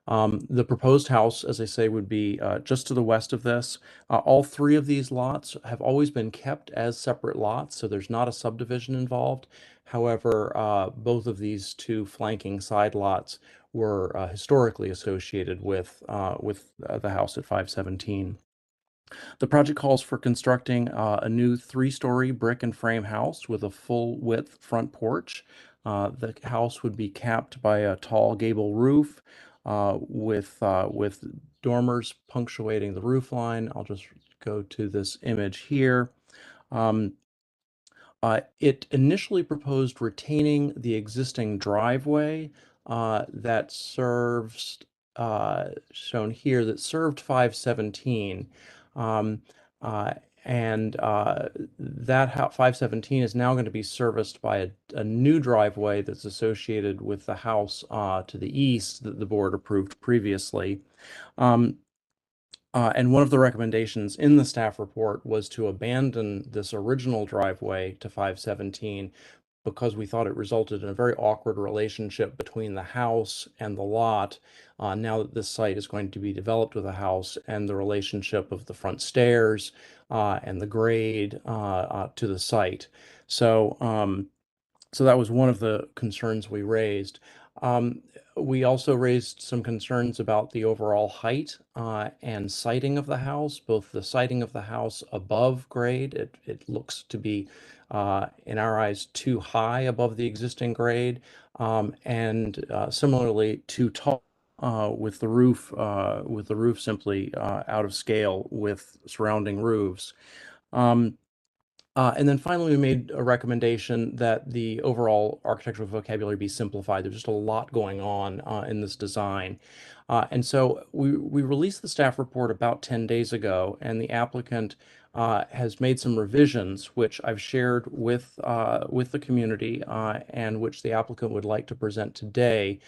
The proposed house, as I say, would be just to the west of this. All three of these lots have always been kept as separate lots, so there's not a subdivision involved. However, both of these two flanking side lots were historically associated with the house at 517. The project calls for constructing a new 3-story brick and frame house with a full width front porch. The house would be capped by a tall gable roof with dormers punctuating the roof line. I'll just go to this image here. It initially proposed retaining the existing driveway that serves, shown here, that served 517. That 517 is now going to be serviced by a new driveway that's associated with the house to the east that the board approved previously. And one of the recommendations in the staff report was to abandon this original driveway to 517 because we thought it resulted in a very awkward relationship between the house and the lot. Now that this site is going to be developed with a house, and the relationship of the front stairs and the grade to the site. So that was one of the concerns we raised. We also raised some concerns about the overall height and siting of the house, both the siting of the house above grade. It looks to be, in our eyes, too high above the existing grade, and similarly too tall with the roof simply out of scale with surrounding roofs. And then finally, we made a recommendation that the overall architectural vocabulary be simplified. There's just a lot going on in this design. And so we released the staff report about 10 days ago, and the applicant has made some revisions, which I've shared with the community and which the applicant would like to present today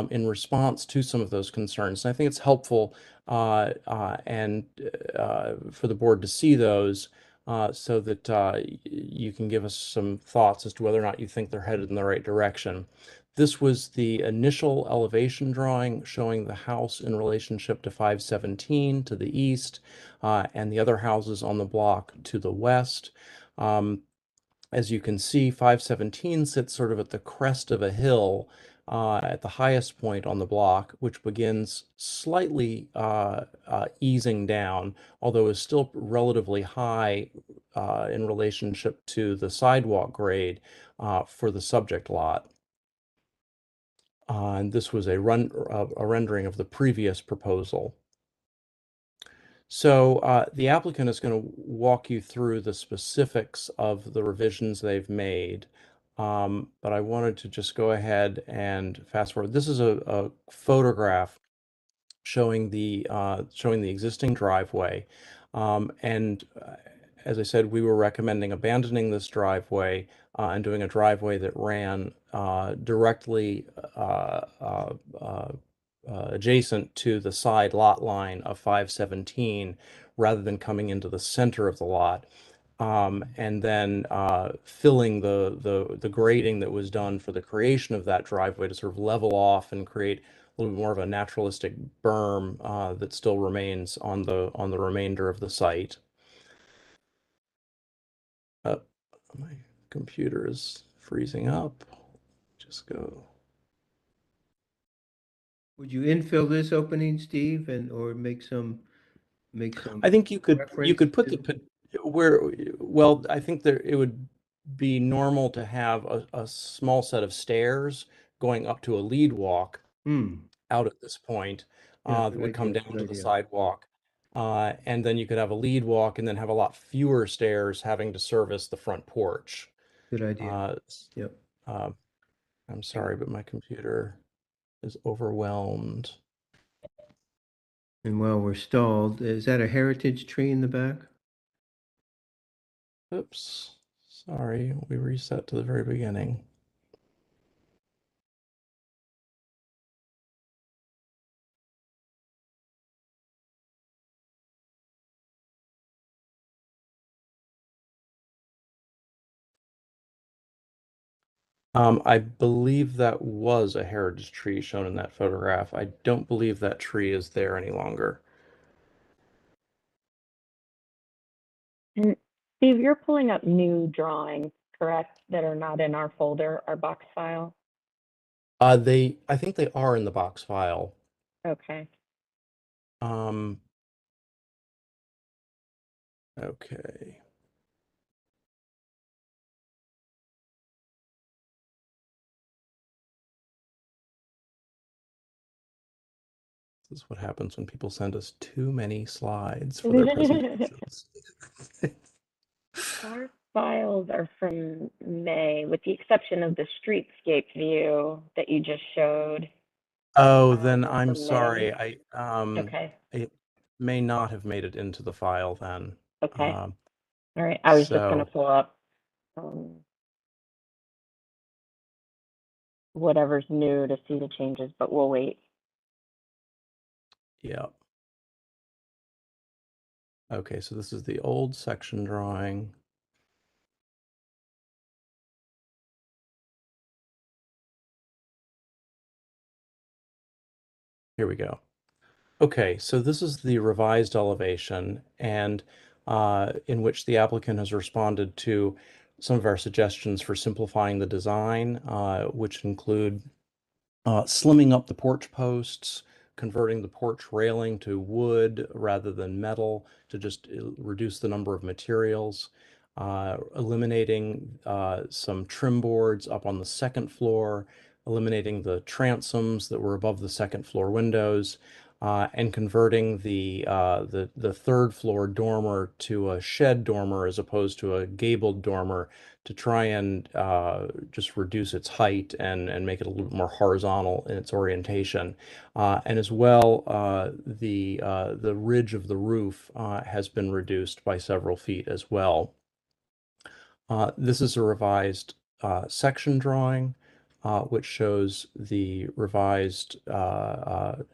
in response to some of those concerns. And I think it's helpful and for the board to see those. So that you can give us some thoughts as to whether or not you think they're headed in the right direction. This was the initial elevation drawing showing the house in relationship to 517 to the east and the other houses on the block to the west. As you can see, 517 sits sort of at the crest of a hill at the highest point on the block, which begins slightly easing down, although is still relatively high in relationship to the sidewalk grade for the subject lot. And this was a rendering of the previous proposal. So the applicant is going to walk you through the specifics of the revisions they've made. But I wanted to just go ahead and fast forward. This is a photograph showing the existing driveway. And as I said, we were recommending abandoning this driveway and doing a driveway that ran directly adjacent to the side lot line of 517 rather than coming into the center of the lot. And then filling the grading that was done for the creation of that driveway to sort of level off and create a little bit more of a naturalistic berm that still remains on the remainder of the site. My computer is freezing up. Just go. Would you infill this opening, Steve, or make some? I think you could put to- the where, well, I think there it would be normal to have a small set of stairs going up to a lead walk out at this point Yeah, that good would come idea, down good to the idea. sidewalk. And then you could have a lead walk and then have a lot fewer stairs having to service the front porch. Good idea. Yep. I'm sorry, but my computer is overwhelmed. And while we're stalled, is that a heritage tree in the back? Oops, sorry, we reset to the very beginning. I believe that was a heritage tree shown in that photograph. I don't believe that tree is there any longer. And Steve, you're pulling up new drawings, correct, that are not in our folder, our box file? I think they are in the box file. Okay. Okay. This is what happens when people send us too many slides for their presentations. Our files are from May, with the exception of the streetscape view that you just showed. Oh, then Are I'm from sorry. May. Okay. It may not have made it into the file then. Okay. All right. I was just going to So pull up whatever's new to see the changes, but we'll wait. yeah. Okay, so this is the old section drawing. Here we go. Okay, so this is the revised elevation, and in which the applicant has responded to some of our suggestions for simplifying the design, which include slimming up the porch posts, converting the porch railing to wood rather than metal to just reduce the number of materials, eliminating some trim boards up on the second floor, eliminating the transoms that were above the second floor windows, and converting the third floor dormer to a shed dormer as opposed to a gabled dormer to try and just reduce its height and make it a little bit more horizontal in its orientation. And as well, the ridge of the roof has been reduced by several feet as well. This is a revised section drawing, which shows the revised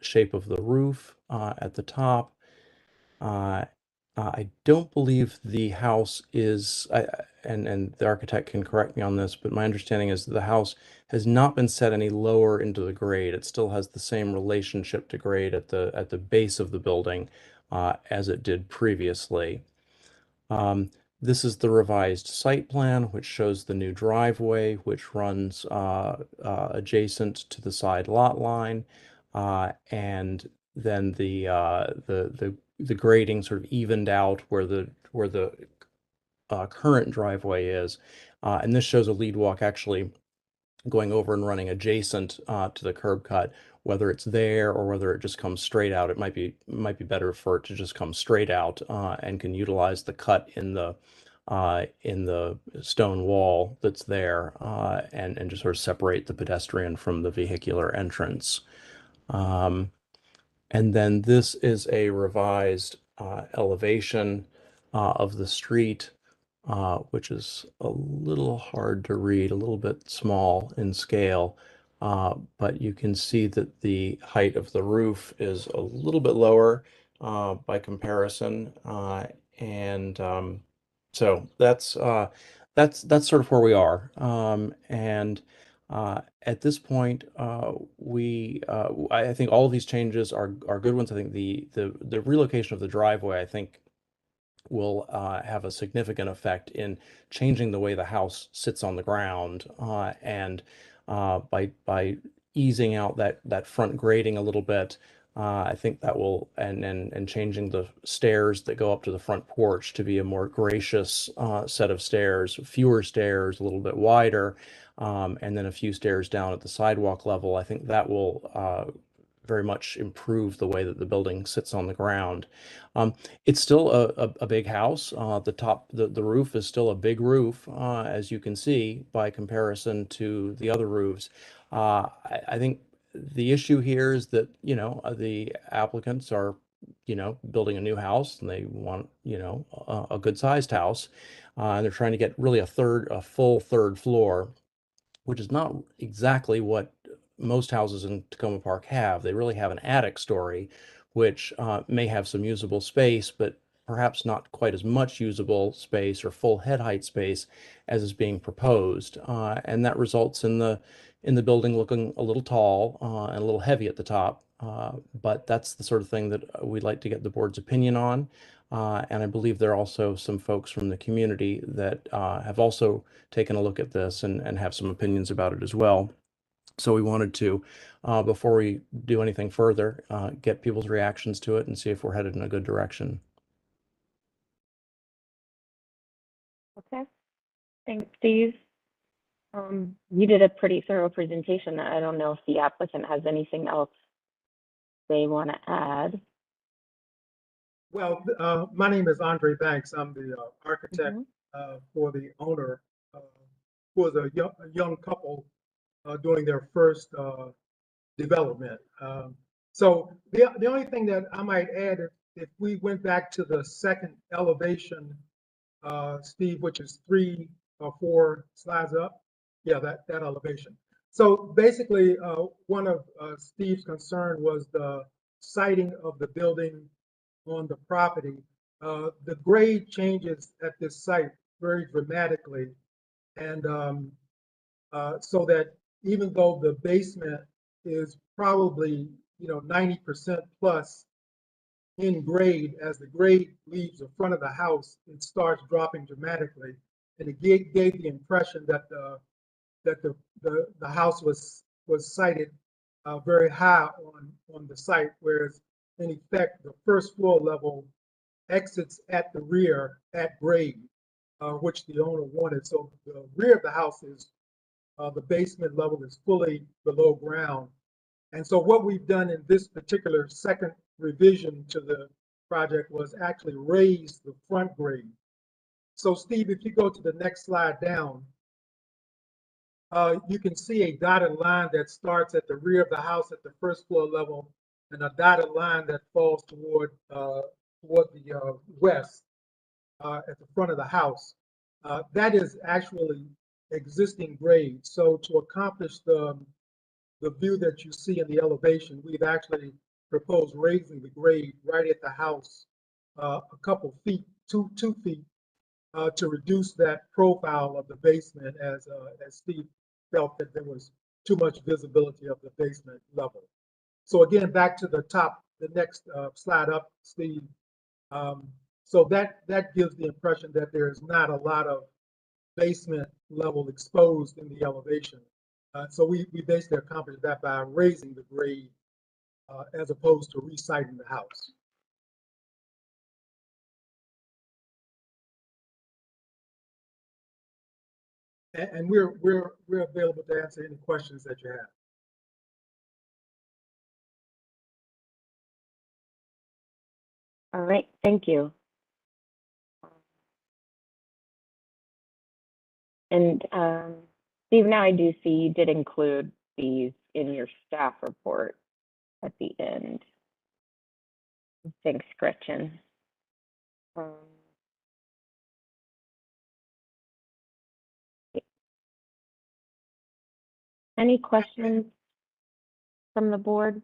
shape of the roof at the top. I don't believe the house is, and the architect can correct me on this, but my understanding is that the house has not been set any lower into the grade. It still has the same relationship to grade at the base of the building as it did previously. This is the revised site plan, which shows the new driveway, which runs adjacent to the side lot line, and then the grading sort of evened out where the current driveway is, and this shows a lead walk actually going over and running adjacent to the curb cut. Whether it's there or whether it just comes straight out, it might be better for it to just come straight out and can utilize the cut in the stone wall that's there and just sort of separate the pedestrian from the vehicular entrance. And then this is a revised elevation of the street, which is a little hard to read, a little bit small in scale, but you can see that the height of the roof is a little bit lower by comparison, and so that's sort of where we are. And at this point, I think all of these changes are good ones. I think the relocation of the driveway, I think, will have a significant effect in changing the way the house sits on the ground, and by easing out that front grading a little bit, I think that will and changing the stairs that go up to the front porch to be a more gracious set of stairs, fewer stairs, a little bit wider, and then a few stairs down at the sidewalk level. I think that will very much improve the way that the building sits on the ground. It's still a big house. The roof is still a big roof, as you can see by comparison to the other roofs. I think the issue here is that, the applicants are, building a new house and they want, a good sized house. And they're trying to get really a full third floor, which is not exactly what most houses in Tacoma Park have. They really have an attic story, which may have some usable space, but perhaps not quite as much usable space or full head height space as is being proposed. And that results in the building looking a little tall and a little heavy at the top. But that's the sort of thing that we'd like to get the board's opinion on. And I believe there are also some folks from the community that have also taken a look at this and have some opinions about it as well. So we wanted to, before we do anything further, get people's reactions to it and see if we're headed in a good direction. Okay. Thanks, Steve. You did a pretty thorough presentation. I don't know if the applicant has anything else they want to add. Well, my name is Andre Banks. I'm the architect for the owner, who is a young couple doing their first development. So the only thing that I might add, if we went back to the second elevation, Steve, which is 3 or 4 slides up, yeah, that elevation. So basically, one of Steve's concern was the siting of the building on the property. The grade changes at this site very dramatically, and so that even though the basement is probably 90% plus in grade, as the grade leaves the front of the house, it starts dropping dramatically, and it gave the impression that the house was sited very high on the site, whereas in effect the first floor level exits at the rear at grade, which the owner wanted. So the rear of the house is the basement level is fully below ground. And so what we've done in this particular second revision to the project was actually raise the front grade. So Steve, if you go to the next slide down, you can see a dotted line that starts at the rear of the house at the first floor level, and a dotted line that falls toward the west at the front of the house. That is actually existing grade. So to accomplish the view that you see in the elevation, we've actually proposed raising the grade right at the house a couple feet, two feet, to reduce that profile of the basement, as Steve felt that there was too much visibility of the basement level. So again, back to the top, the next slide up, Steve. So that gives the impression that there's not a lot of basement level exposed in the elevation. So we basically accomplished that by raising the grade as opposed to resiting the house. And we're available to answer any questions that you have. All right, thank you. And Steve, now I do see you did include these in your staff report at the end. Thanks, Gretchen. Any questions from the board?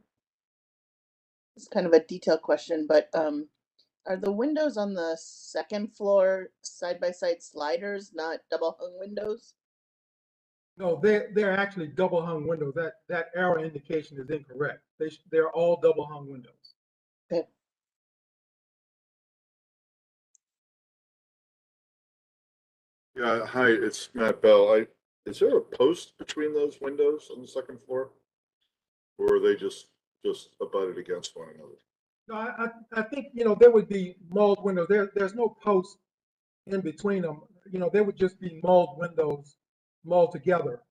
It's kind of a detailed question, but are the windows on the second floor side-by-side sliders, not double hung windows? No, they're actually double hung windows. That arrow indication is incorrect. They're all double hung windows. Okay. Yeah, hi, it's Matt Bell. Is there a post between those windows on the second floor? Or are they just abutted against one another? No, I think, there would be mulled windows. There's no post in between them. There would just be mulled windows mulled together.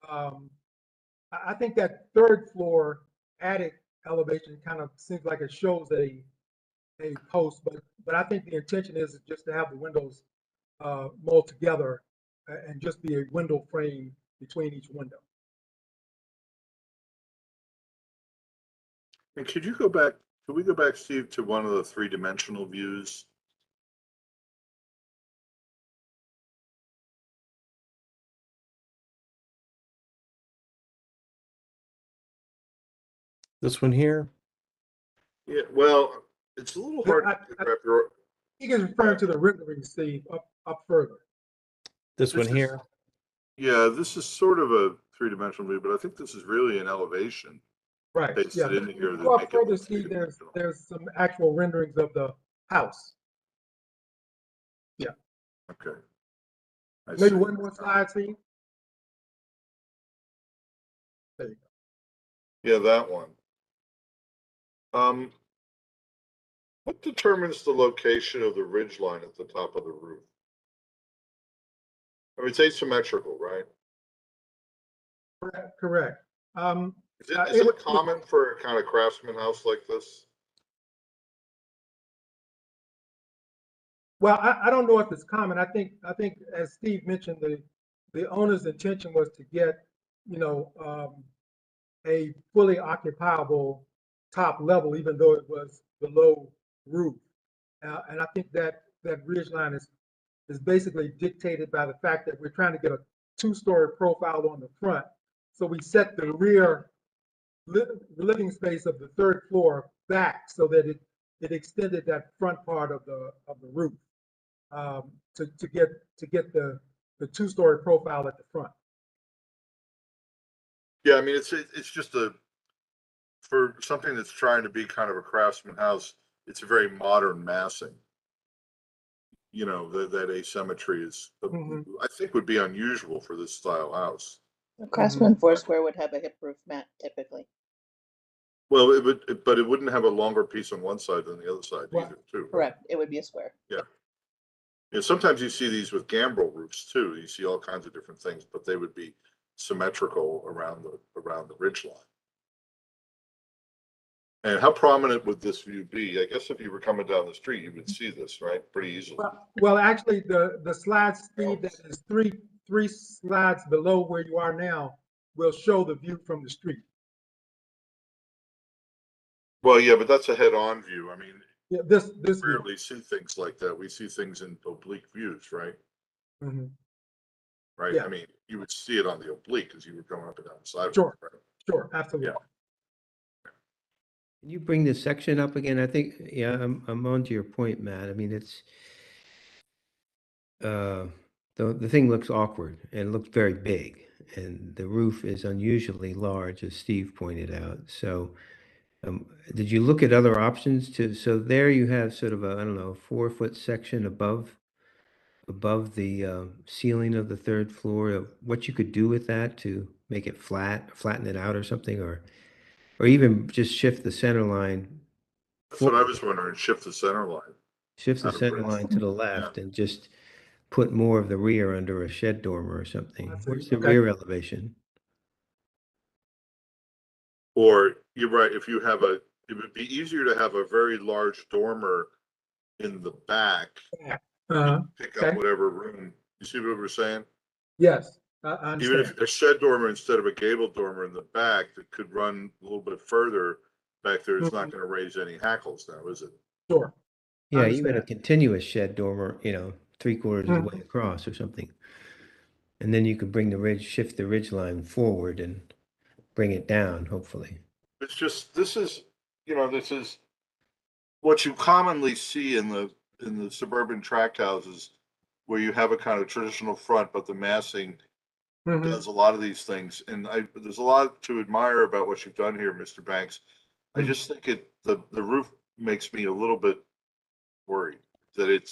I think that third floor attic elevation kind of seems like it shows a post, but I think the intention is just to have the windows mulled together and just be a window frame between each window. And could we go back, Steve, to one of the 3-dimensional views? This one here? Yeah, well, it's a little hard to wrap your He is referring to the rendering, Steve, up further. This one This is- here? Yeah, this is sort of a three-dimensional view, but I think this is really an elevation. Right, Pasted yeah. in here Go that up make it further, look Steve, three-dimensional. there's some actual renderings of the house. Yeah. Okay. I Maybe see. one more slide, Steve. There you go. Yeah, that one. What determines the location of the ridge line at the top of the roof? I mean, it's asymmetrical, right? Correct. Is it common for a kind of craftsman house like this? Well, I don't know if it's common. I think as Steve mentioned, the owner's intention was to get, a fully occupiable top level, even though it was below roof. And I think that ridge line is basically dictated by the fact that we're trying to get a two-story profile on the front. So we set the rear living space of the third floor back so that it extended that front part of the roof to get the two-story profile at the front. Yeah, I mean, it's just for something that's trying to be kind of a craftsman house, it's a very modern massing. You know, that asymmetry is, I think, would be unusual for this style house. A Craftsman Foursquare would have a hip roof mat typically. Well, but it wouldn't have a longer piece on one side than the other side either, too. Right? Correct. It would be a square. Yeah. Yeah. Sometimes you see these with gambrel roofs too. You see all kinds of different things, but they would be symmetrical around the ridge line. And how prominent would this view be? I guess if you were coming down the street, you would see this, right? Pretty easily. Well, actually, the slide, Steve, that is three slides below where you are now will show the view from the street. Well, yeah, but that's a head-on view. I mean, yeah, this we rarely see things like that. We see things in oblique views, right? Mm-hmm. Right. Yeah. I mean, you would see it on the oblique as you were going up and down the sidewalk. Sure. Right? Sure. Absolutely. Yeah. Can you bring this section up again? I think, yeah, I'm on to your point, Matt. I mean, it's, the thing looks awkward and looks very big, and the roof is unusually large, as Steve pointed out. So, did you look at other options so there you have sort of a, I don't know, 4-foot section above the ceiling of the third floor, of what you could do with that to make it flatten it out or something, or even just shift the center line. That's what I was wondering. Shift the center line. Shift the Out of center ridge. line to the left and just put more of the rear under a shed dormer or something. Where's the Okay. rear elevation? Or you're right. If you have it would be easier to have a very large dormer in the back. Pick up whatever room. You see what we're saying? Yes, I Even understand. if a shed dormer instead of a gable dormer in the back that could run a little bit further back there, it's not going to raise any hackles now, is it? Sure. Yeah, even a continuous shed dormer, 3/4 of the way across or something. And then you could shift the ridge line forward and bring it down, hopefully. It's just, this is what you commonly see in the suburban tract houses, where you have a kind of traditional front, but the massing does a lot of these things. And there's a lot to admire about what you've done here, Mr. Banks. I just think the roof makes me a little bit worried that it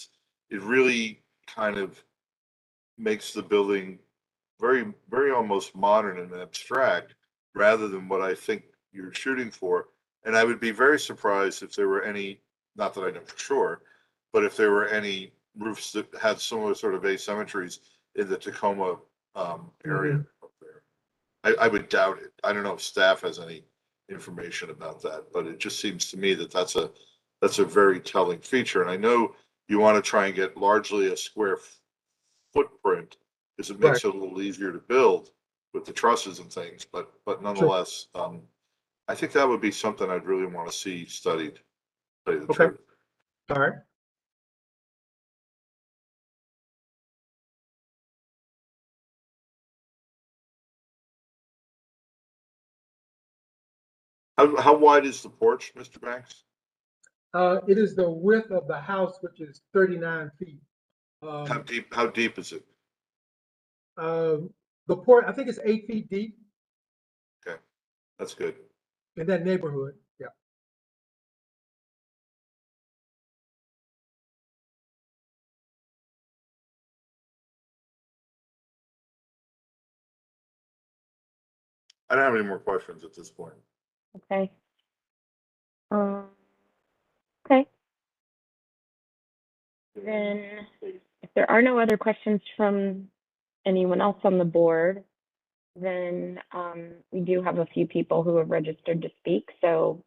really kind of makes the building very, very almost modern and abstract, rather than what I think you're shooting for. And I would be very surprised if there were any, not that I know for sure, but if there were any roofs that had similar sort of asymmetries in the Tacoma area up there. I would doubt it. I don't know if staff has any information about that, but it just seems to me that that's a very telling feature. And I know you want to try and get largely a square footprint, because it makes it a little easier to build with the trusses and things, but nonetheless, I think that would be something I'd really want to see studied. To tell you the truth. All right. How wide is the porch, Mr. Banks? It is the width of the house, which is 39 feet. How deep is it? The port, I think it's 8 feet deep Okay, that's good. in that neighborhood. Yeah. I don't have any more questions at this point. Okay. Okay. Then, if there are no other questions from anyone else on the board, then we do have a few people who have registered to speak, so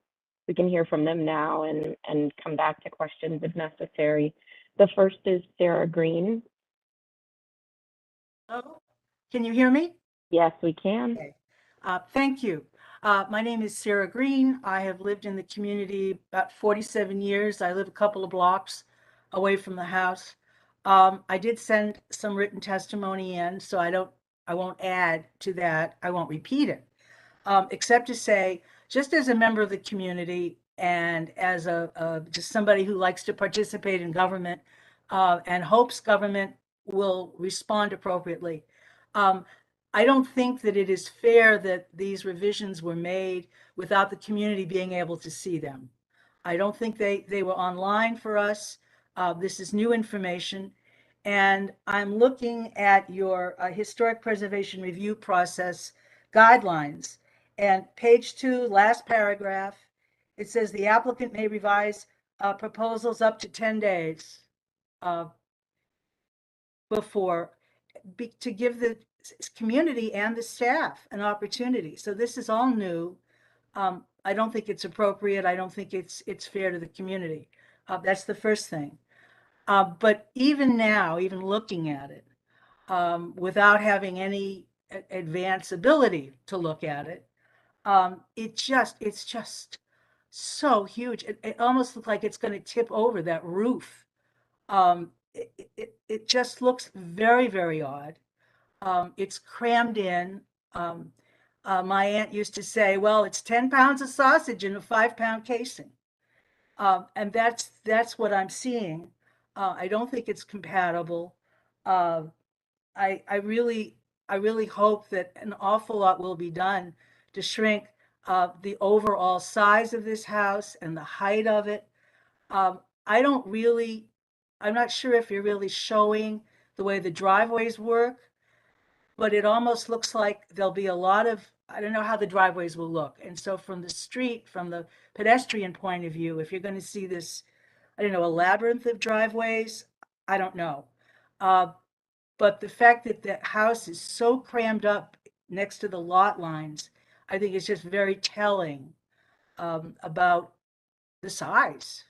we can hear from them now and come back to questions if necessary. The first is Sarah Green. Hello, can you hear me? Yes, we can. Okay. Thank you. My name is Sarah Green. I have lived in the community about 47 years. I live a couple of blocks away from the house. I did send some written testimony in, so I won't add to that. I won't repeat it, except to say, just as a member of the community and as just somebody who likes to participate in government and hopes government will respond appropriately. I don't think that it is fair that these revisions were made without the community being able to see them. I don't think they were online for us. This is new information. And I'm looking at your historic preservation review process guidelines. And page 2, last paragraph, it says the applicant may revise proposals up to 10 days before to give the community and the staff an opportunity. So this is all new. I don't think it's appropriate. I don't think it's fair to the community. That's the first thing. But even now, even looking at it, without having any advanced ability to look at it, it's just so huge. It almost looks like it's going to tip over that roof. It just looks very, very odd. It's crammed in. My aunt used to say, well, it's 10 pounds of sausage in a 5-pound casing. And that's what I'm seeing. I don't think it's compatible. I really hope that an awful lot will be done to shrink the overall size of this house and the height of it. I'm not sure if you're really showing the way the driveways work, but it almost looks like there'll be a lot of, I don't know how the driveways will look. And so from the street, from the pedestrian point of view, if you're going to see this, I don't know, a labyrinth of driveways, I don't know. But the fact that the house is so crammed up next to the lot lines, I think is just very telling about the size.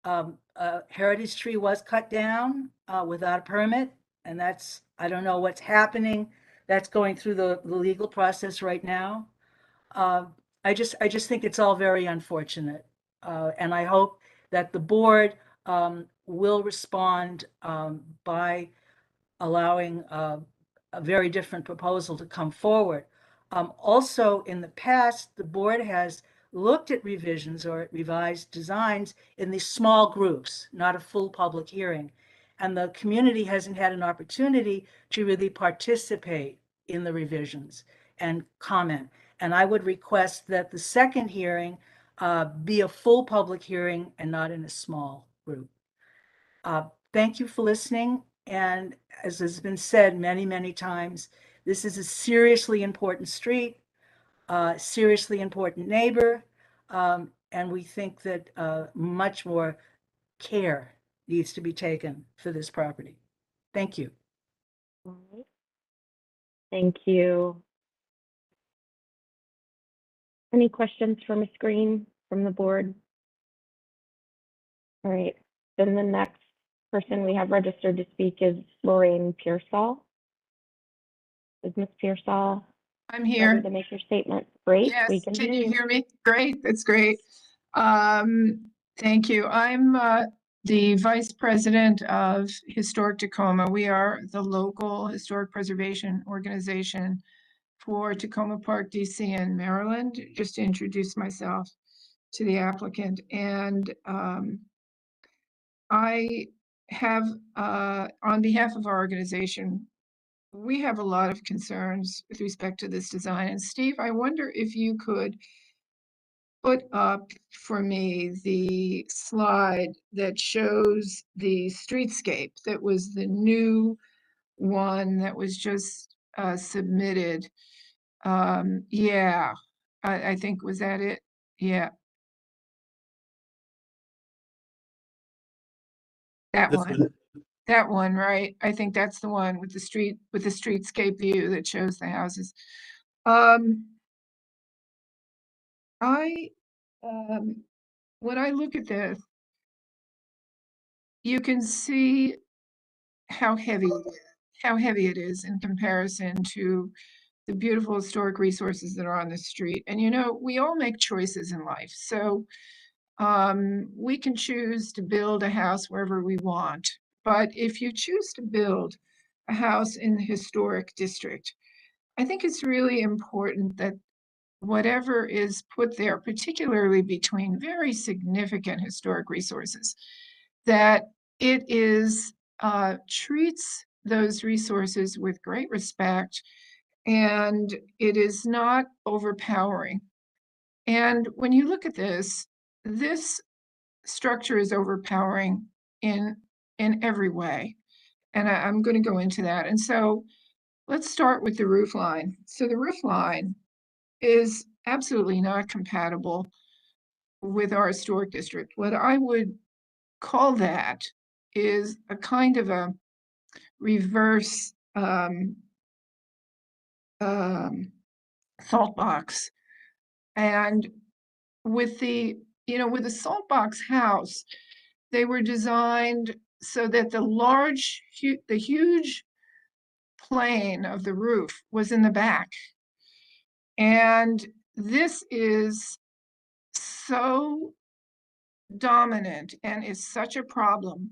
A heritage tree was cut down without a permit, and I don't know what's happening. That's going through the legal process right now. I just think it's all very unfortunate. And I hope that the board will respond by allowing a very different proposal to come forward. Also, in the past, the board has looked at revisions or revised designs in these small groups, not a full public hearing. And the community hasn't had an opportunity to really participate in the revisions and comment. And I would request that the second hearing be a full public hearing and not in a small group. Thank you for listening. And as has been said many, many times, this is a seriously important street, seriously important neighbor, and we think that much more care needs to be taken for this property. Thank you. All right. Thank you. Any questions for Ms. Green from the board? All right. Then the next person we have registered to speak is Lorraine Pearsall. Is Ms. Pearsall I'm here. ready to make your statement? Great. Yes, We can you hear me? Great, that's great. Thank you. I'm the Vice President of Historic Tacoma. We are the local historic preservation organization for Tacoma Park, DC and Maryland. Just to introduce myself. to the applicant. And I have, on behalf of our organization, we have a lot of concerns with respect to this design. And Steve, I wonder if you could put up for me the slide that shows the streetscape that was the new one that was just submitted. Yeah, I think, was that it? Yeah. That This one. one. That one, right? I think that's the one with the streetscape view that shows the houses. When I look at this, you can see how heavy it is in comparison to the beautiful historic resources that are on the street. And we all make choices in life. So we can choose to build a house wherever we want. But if you choose to build a house in the historic district, I think it's really important that whatever is put there, particularly between very significant historic resources, that it is treats those resources with great respect, and it is not overpowering. And when you look at this structure is overpowering in every way. And I'm going to go into that. And so let's start with the roof line. So the roof line is absolutely not compatible with our historic district. What I would call that is a kind of a reverse salt box. And with the salt box house, they were designed so that the huge plane of the roof was in the back. And this is so dominant and is such a problem,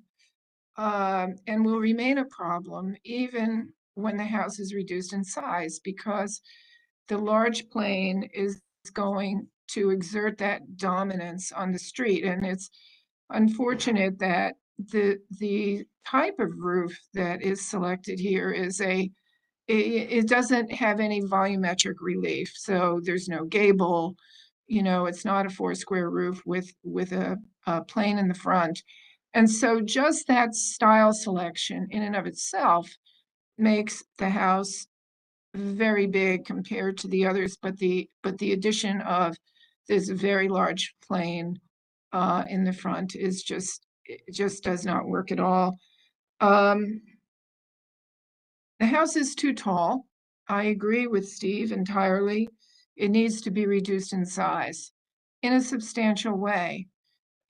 and will remain a problem even when the house is reduced in size, because the large plane is going to exert that dominance on the street. And it's unfortunate that the type of roof that is selected here is it doesn't have any volumetric relief. So there's no gable, it's not a 4-square roof with a plane in the front. And so just that style selection in and of itself makes the house very big compared to the others, but the addition of this very large plane in the front is it just does not work at all. The house is too tall. I agree with Steve entirely. It needs to be reduced in size in a substantial way.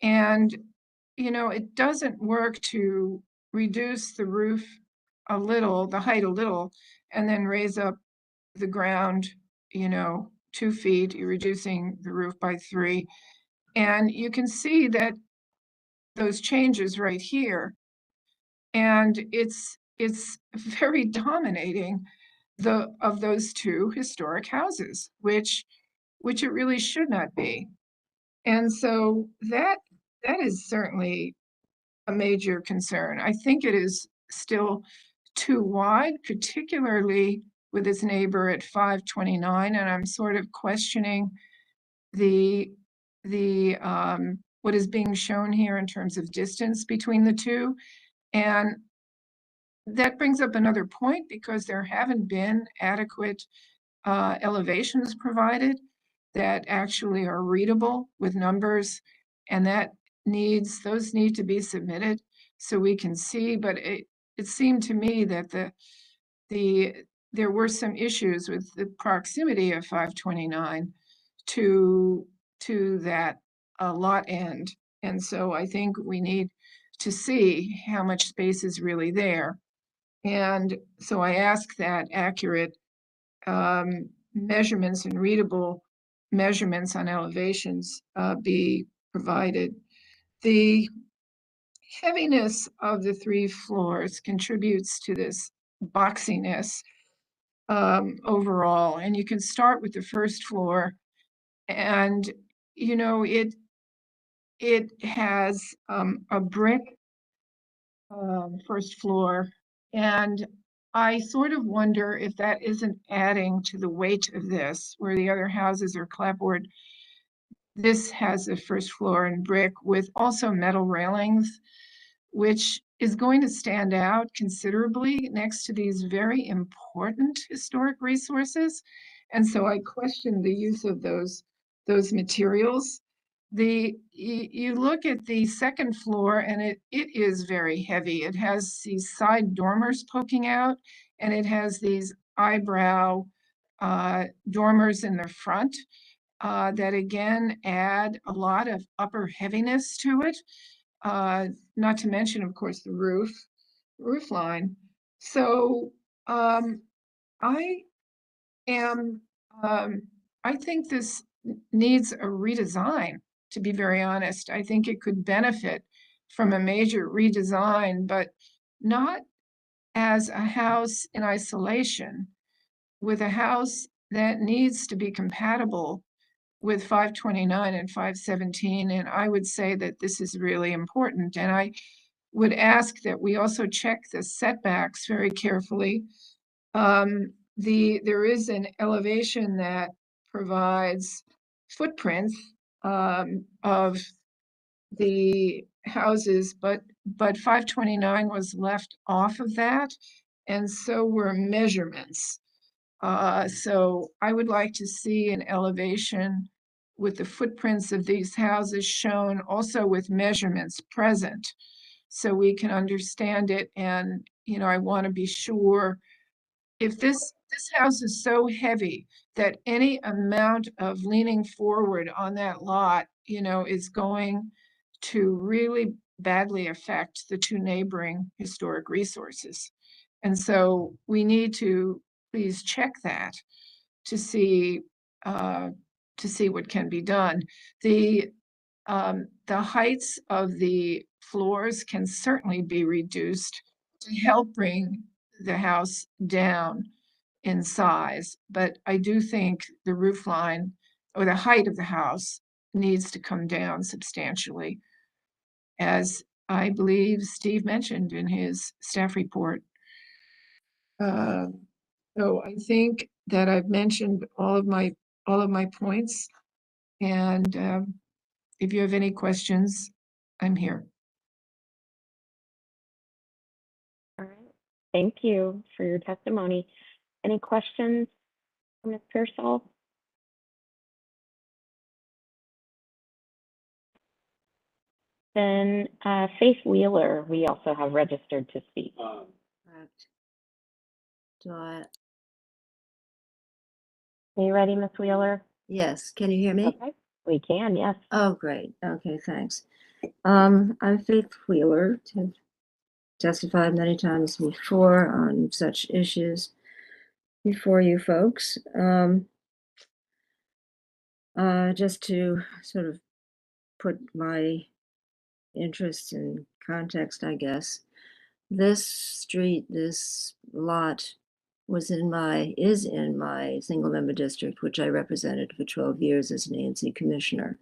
And, it doesn't work to reduce the roof a little, the height a little, and then raise up the ground, 2 feet, you're reducing the roof by 3. And you can see that those changes right here. And it's very dominating of those 2 historic houses, which it really should not be. And so that is certainly a major concern. I think it is still too wide, particularly with its neighbor at 529, and I'm sort of questioning the what is being shown here in terms of distance between the 2. And that brings up another point, because there haven't been adequate elevations provided that actually are readable with numbers, and those need to be submitted so we can see. But it seemed to me that there were some issues with the proximity of 529 to that lot end. And so I think we need to see how much space is really there. And so I ask that accurate measurements and readable measurements on elevations be provided. The heaviness of the 3 floors contributes to this boxiness overall. And you can start with the first floor, and you know, it has a brick first floor, and I sort of wonder if that isn't adding to the weight of this, where the other houses are clapboard. This has a first floor and brick with also metal railings, which is going to stand out considerably next to these very important historic resources. And so I question the use of those materials. You look at the second floor and it is very heavy. It has these side dormers poking out, and it has these eyebrow dormers in the front that again add a lot of upper heaviness to it. Not to mention, of course, the roof line. So I am, I think this needs a redesign, to be very honest. I think it could benefit from a major redesign, but not as a house in isolation, with a house that needs to be compatible with 529 and 517. And I would say that this is really important. And I would ask that we also check the setbacks very carefully. There is an elevation that provides footprints of the houses, but 529 was left off of that, and so were measurements. So I would like to see an elevation with the footprints of these houses shown, also with measurements present, so we can understand it. And, you know, I want to be sure if this house is so heavy that any amount of leaning forward on that lot, you know, is going to really badly affect the two neighboring historic resources. And so we need to please check that to see what can be done. The heights of the floors can certainly be reduced to help bring the house down in size, but I do think the roof line or the height of the house needs to come down substantially, as I believe Steve mentioned in his staff report. So I think that I've mentioned all of my points, and if you have any questions, I'm here. All right. Thank you for your testimony. Any questions, Ms. Pearsall? Then Faith Wheeler, we also have registered to speak. Do Are you ready, Ms. Wheeler? yes, can you hear me? Okay, we can, yes. Oh, great. Okay, thanks. I'm Faith Wheeler. Have testified many times before on such issues before you folks. Just to sort of put my interests in context, I guess. This street, this lot is in my single member district, which I represented for 12 years as an ANC commissioner.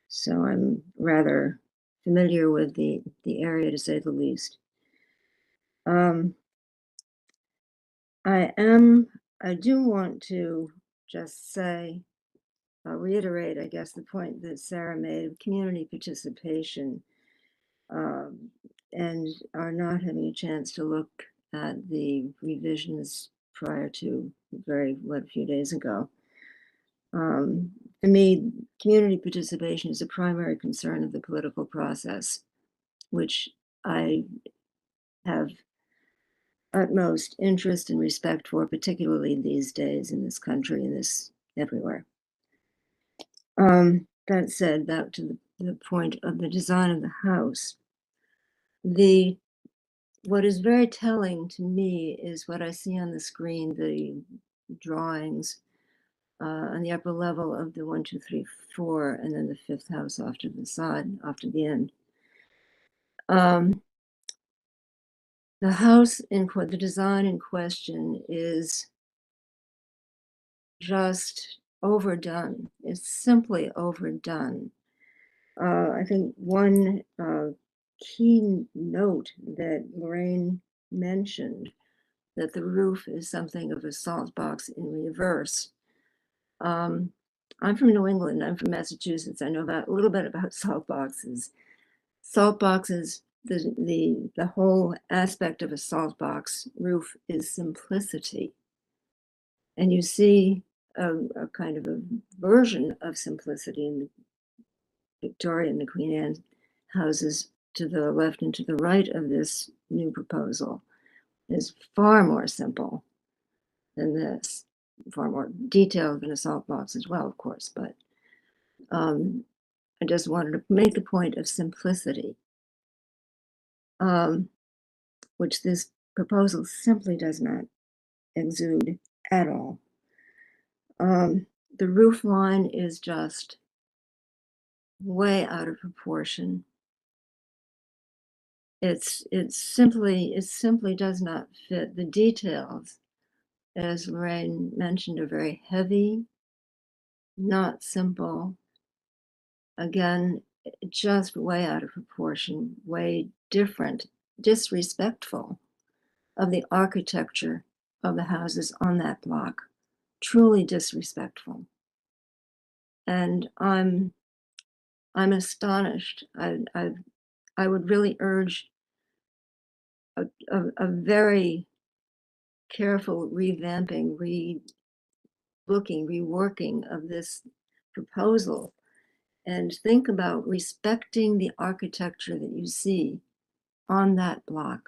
So I'm rather familiar with the area, to say the least. I do want to just say, reiterate, I guess, the point that Sarah made of community participation, and are not having a chance to look at the revisions prior to a few days ago. For me, community participation is a primary concern of the political process, which I have utmost interest and respect for, particularly these days in this country and this everywhere. That said, back to the point of the design of the house. What is very telling to me is what I see on the screen, the drawings on the upper level of the 1, 2, 3, 4, and then the fifth house off to the side, off to the end. The house the design in question is just overdone. It's simply overdone. I think one key note that Lorraine mentioned, that the roof is something of a salt box in reverse. I'm from New England. I'm from Massachusetts. I know a little bit about salt boxes. Salt boxes, the whole aspect of a salt box roof is simplicity. And you see a kind of a version of simplicity in the Victorian and the Queen Anne houses to the left and to the right of this new proposal is far more simple than this, far more detailed than a salt box as well, of course, but I just wanted to make the point of simplicity, which this proposal simply does not exude at all. The roof line is just way out of proportion. It simply does not fit. The details, as Lorraine mentioned, are very heavy, not simple. Again, just way out of proportion, way different, disrespectful of the architecture of the houses on that block. Truly disrespectful. And I'm astonished. I would really urge a very careful revamping, reworking of this proposal, and think about respecting the architecture that you see on that block.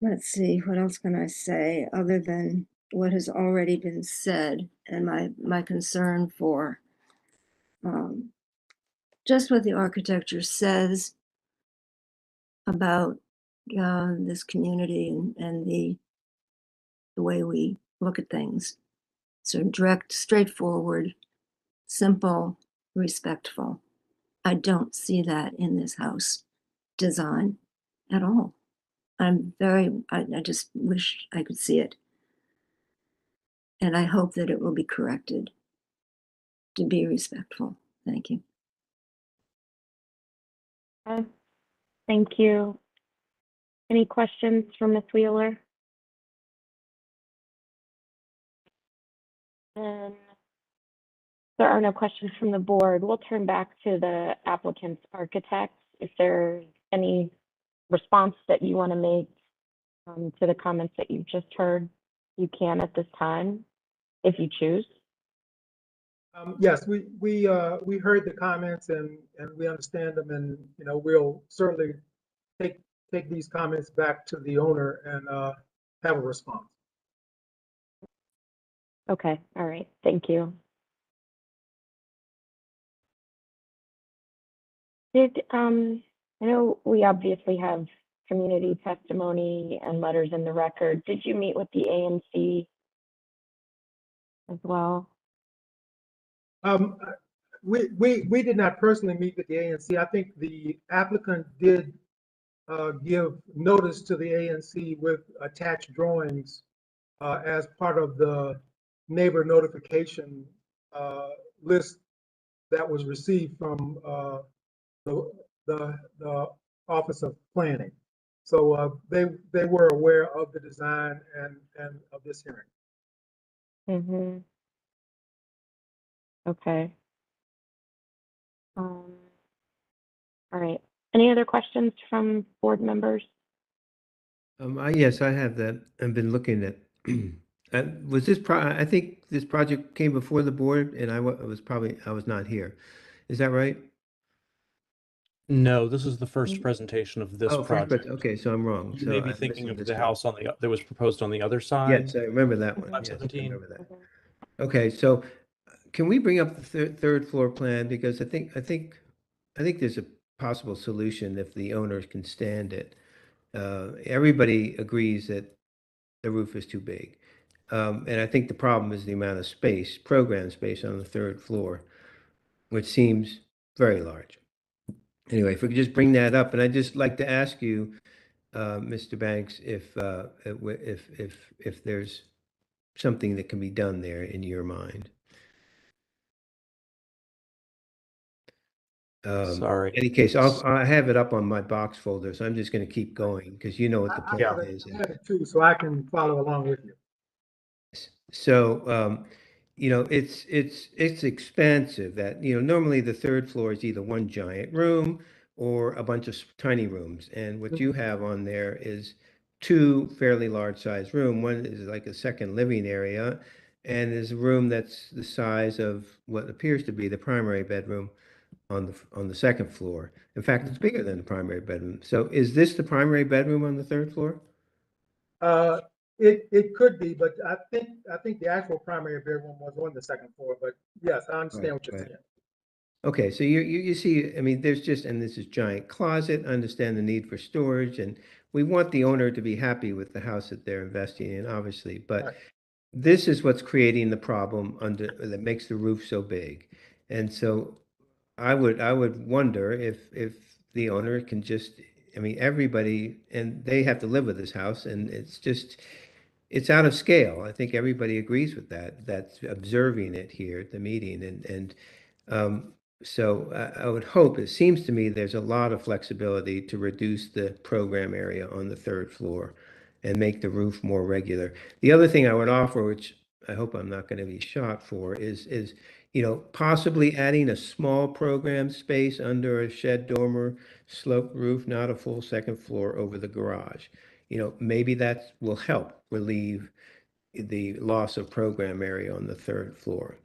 Let's see, what else can I say other than what has already been said, and my concern for just what the architecture says about this community and the way we look at things. So direct, straightforward, simple, respectful. I don't see that in this house design at all. I just wish I could see it. And I hope that it will be corrected to be respectful. Thank you. Thank you. Any questions from Ms. Wheeler? And there are no questions from the board. We'll turn back to the applicant's architects. If there's any response that you want to make to the comments that you've just heard, you can at this time, if you choose. Yes, we heard the comments and we understand them, and we'll certainly take these comments back to the owner and have a response. Okay, all right, thank you. I know we obviously have community testimony and letters in the record. Did you meet with the ANC as well? We did not personally meet with the ANC. I think the applicant did give notice to the ANC with attached drawings as part of the neighbor notification list that was received from the Office of Planning. So they were aware of the design and of this hearing. Mm-hmm. Okay. All right. Any other questions from board members? Yes, I have that. I've been looking at. Was this I think this project came before the board, and I was not here. Is that right? No, this is the first presentation of this project. Okay, so I'm wrong. You may be thinking of the house on that was proposed on the other side. Yes, I remember that one. Yes, I 517. remember that. Okay, so can we bring up the third floor plan, because I think there's a possible solution if the owners can stand it. Everybody agrees that the roof is too big, and I think the problem is the amount of space, program space on the third floor, which seems very large. Anyway, if we could just bring that up, and I'd just like to ask you, Mr. Banks, if there's something that can be done there in your mind. Sorry. In any case, I have it up on my box folder, so I'm just going to keep going because you know what the I plan have it, is. I have it too, so I can follow along with you. So, it's expansive that, normally the third floor is either one giant room or a bunch of tiny rooms. And what you have on there is two fairly large sized room. One is like a second living area, and there's a room that's the size of what appears to be the primary bedroom on the second floor. In fact, it's bigger than the primary bedroom. So is this the primary bedroom on the third floor? It could be, but I think the actual primary bedroom was on the second floor, but yes, I understand what you're Right. saying. Okay, so you see, I mean, there's just, and this is giant closet, understand the need for storage, and we want the owner to be happy with the house that they're investing in, obviously, but Right. this is what's creating the problem that makes the roof so big. And so I would wonder if the owner can just, I mean, everybody, and they have to live with this house, and it's out of scale. I think everybody agrees with that. That's observing it here at the meeting, um, so I would hope. It seems to me there's a lot of flexibility to reduce the program area on the third floor, and make the roof more regular. The other thing I would offer, which I hope I'm not going to be shot for, is possibly adding a small program space under a shed dormer sloped roof, not a full second floor over the garage. Maybe that will help relieve the loss of program area on the third floor.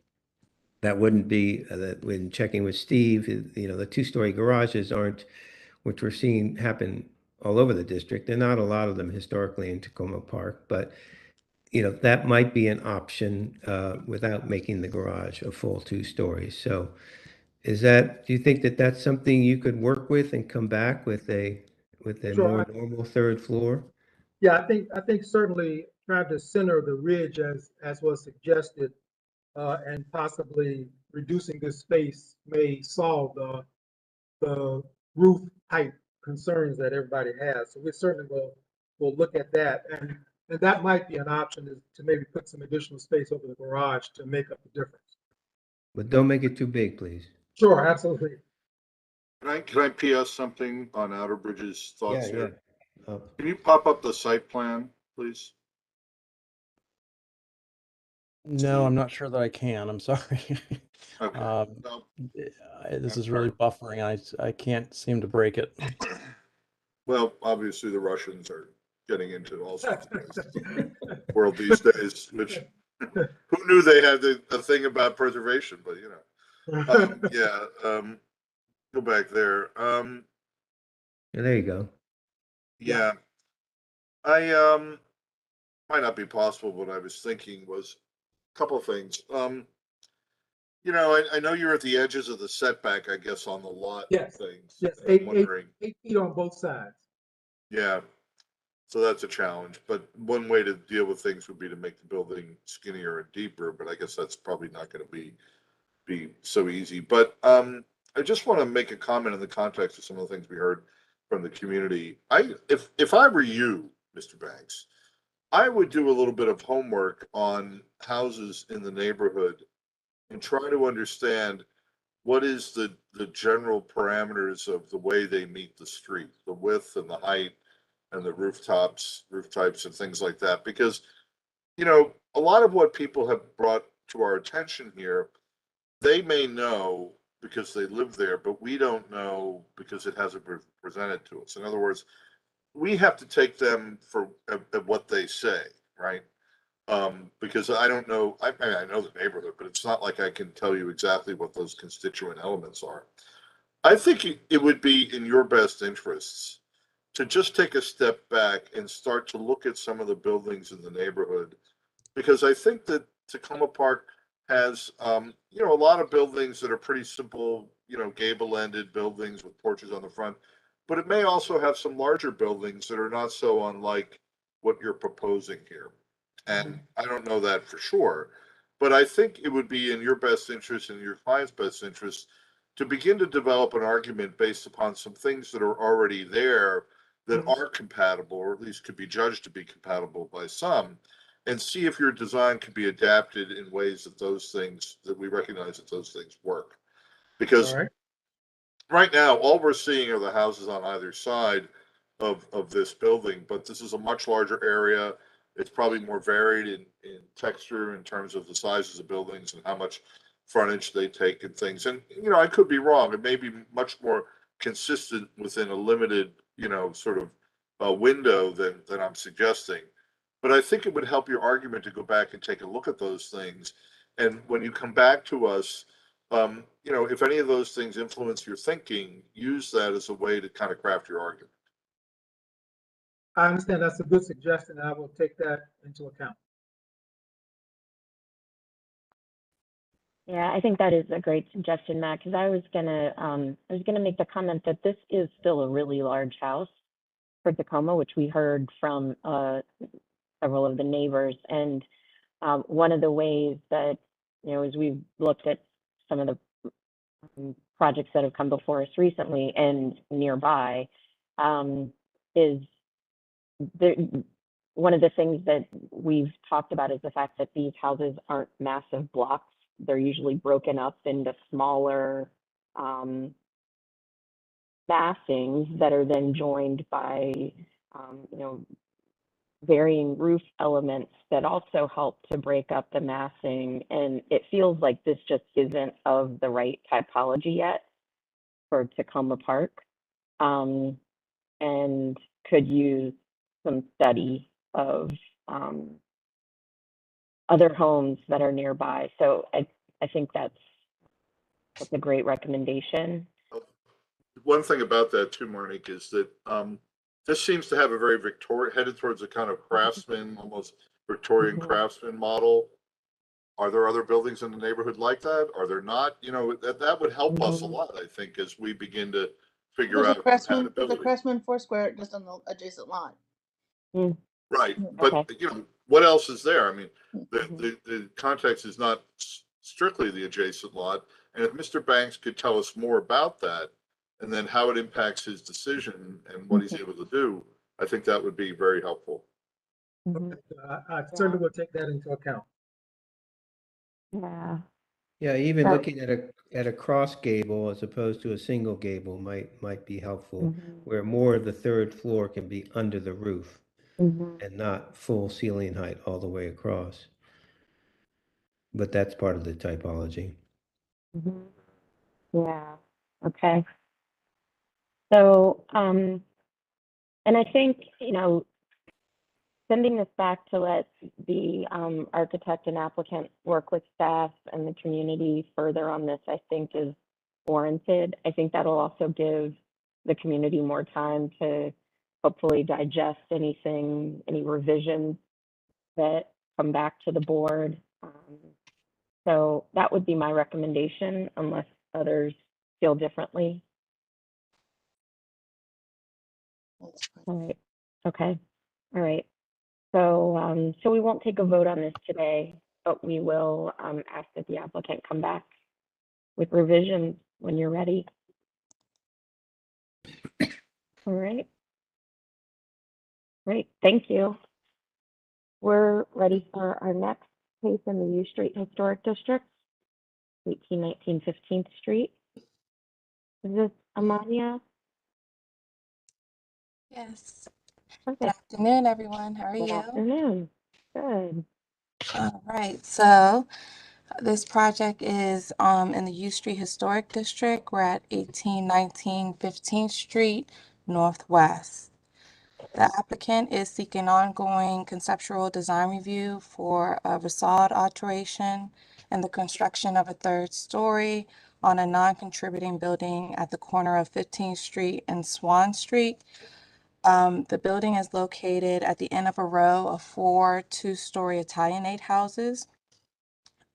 That wouldn't be, that when checking with Steve, the two-story garages aren't, which we're seeing happen all over the district. There are not a lot of them historically in Tacoma Park, but that might be an option without making the garage a full 2 stories. So do you think that that's something you could work with and come back with a Sure. more normal third floor? Yeah, I think certainly trying to center the ridge as was suggested, and possibly reducing this space may solve the roof height concerns that everybody has. So we certainly will look at that, and that might be an option, is to maybe put some additional space over the garage to make up the difference. But don't make it too big, please. Sure, absolutely. Can I PS something on Outerbridge's thoughts Yeah, here? yeah. Can you pop up the site plan, please? No, I'm not sure that I can. I'm sorry. Okay. No. This is really buffering. I can't seem to break it. Well, obviously the Russians are getting into all sorts of things in the world these days, which who knew they had a thing about preservation, but go back there. Yeah, there you go. Yeah. I might not be possible. What I was thinking was a couple of things. I know you're at the edges of the setback, I guess, on the lot Yes. things. Yes, I'm wondering. 8 feet on both sides. Yeah. So that's a challenge, but one way to deal with things would be to make the building skinnier and deeper, but I guess that's probably not going to be so easy. But I just want to make a comment in the context of some of the things we heard from the community. If I were you, Mr. Banks, I would do a little bit of homework on houses in the neighborhood and try to understand what is the general parameters of the way they meet the street, the width and the height and the roof types and things like that. Because, a lot of what people have brought to our attention here, they may know because they live there, but we don't know because it hasn't been presented to us. In other words, we have to take them for what they say, right? Because I don't know, I know the neighborhood, but it's not like I can tell you exactly what those constituent elements are. I think it would be in your best interests to just take a step back and start to look at some of the buildings in the neighborhood, because I think that Tacoma Park has, a lot of buildings that are pretty simple, gable-ended buildings with porches on the front, but it may also have some larger buildings that are not so unlike what you're proposing here. And I don't know that for sure, but I think it would be in your best interest and your client's best interest to begin to develop an argument based upon some things that are already there that are compatible, or at least could be judged to be compatible by some, and see if your design can be adapted in ways that that we recognize that those things work. Because right now, all we're seeing are the houses on either side of this building, but this is a much larger area. It's probably more varied in texture in terms of the sizes of buildings and how much frontage they take and things. And, I could be wrong. It may be much more consistent within a limited, sort of window than I'm suggesting. But I think it would help your argument to go back and take a look at those things. And when you come back to us, if any of those things influence your thinking, use that as a way to kind of craft your argument. I understand that's a good suggestion. I will take that into account. Yeah, I think that is a great suggestion, Matt, because I was gonna make the comment that this is still a really large house for Tacoma, which we heard from several of the neighbors. And one of the ways that, as we've looked at some of the projects that have come before us recently and nearby, is one of the things that we've talked about is the fact that these houses aren't massive blocks. They're usually broken up into smaller massings that are then joined by, varying roof elements that also help to break up the massing. And it feels like this just isn't of the right typology yet for Tacoma Park, and could use some study of other homes that are nearby. So I think that's a great recommendation. One thing about that too, Marnik, is that this seems to have a very headed towards a kind of craftsman, almost Victorian craftsman model. Are there other buildings in the neighborhood like that? Are there not? That would help us a lot, I think, as we begin to figure out There's a Craftsman Foursquare just on the adjacent lot. Right, but what else is there? I mean, the context is not strictly the adjacent lot, and if Mr. Banks could tell us more about that, and then how it impacts his decision and what he's able to do, I think that would be very helpful. I certainly will take that into account. Yeah. Yeah, even looking at a cross gable as opposed to a single gable might be helpful, where more of the third floor can be under the roof and not full ceiling height all the way across. But that's part of the typology. Yeah. Okay. So, and I think, sending this back to let the architect and applicant work with staff and the community further on this, I think is warranted. I think that'll also give the community more time to hopefully digest any revisions that come back to the board. So that would be my recommendation, unless others feel differently. All right. Okay. All right. So, so we won't take a vote on this today, but we will ask that the applicant come back with revisions when you're ready. All right. Great. Thank you. We're ready for our next case in the U Street Historic District, 1819 15th Street. Is this Amania? Yes. Perfect. Good afternoon, everyone. How are you? Good afternoon. Good. All right. So this project is in the U Street Historic District. We're at 1819 15th Street Northwest. The applicant is seeking ongoing conceptual design review for a facade alteration and the construction of a third story on a non-contributing building at the corner of 15th Street and Swan Street. The building is located at the end of a row of 4 two-story Italianate houses.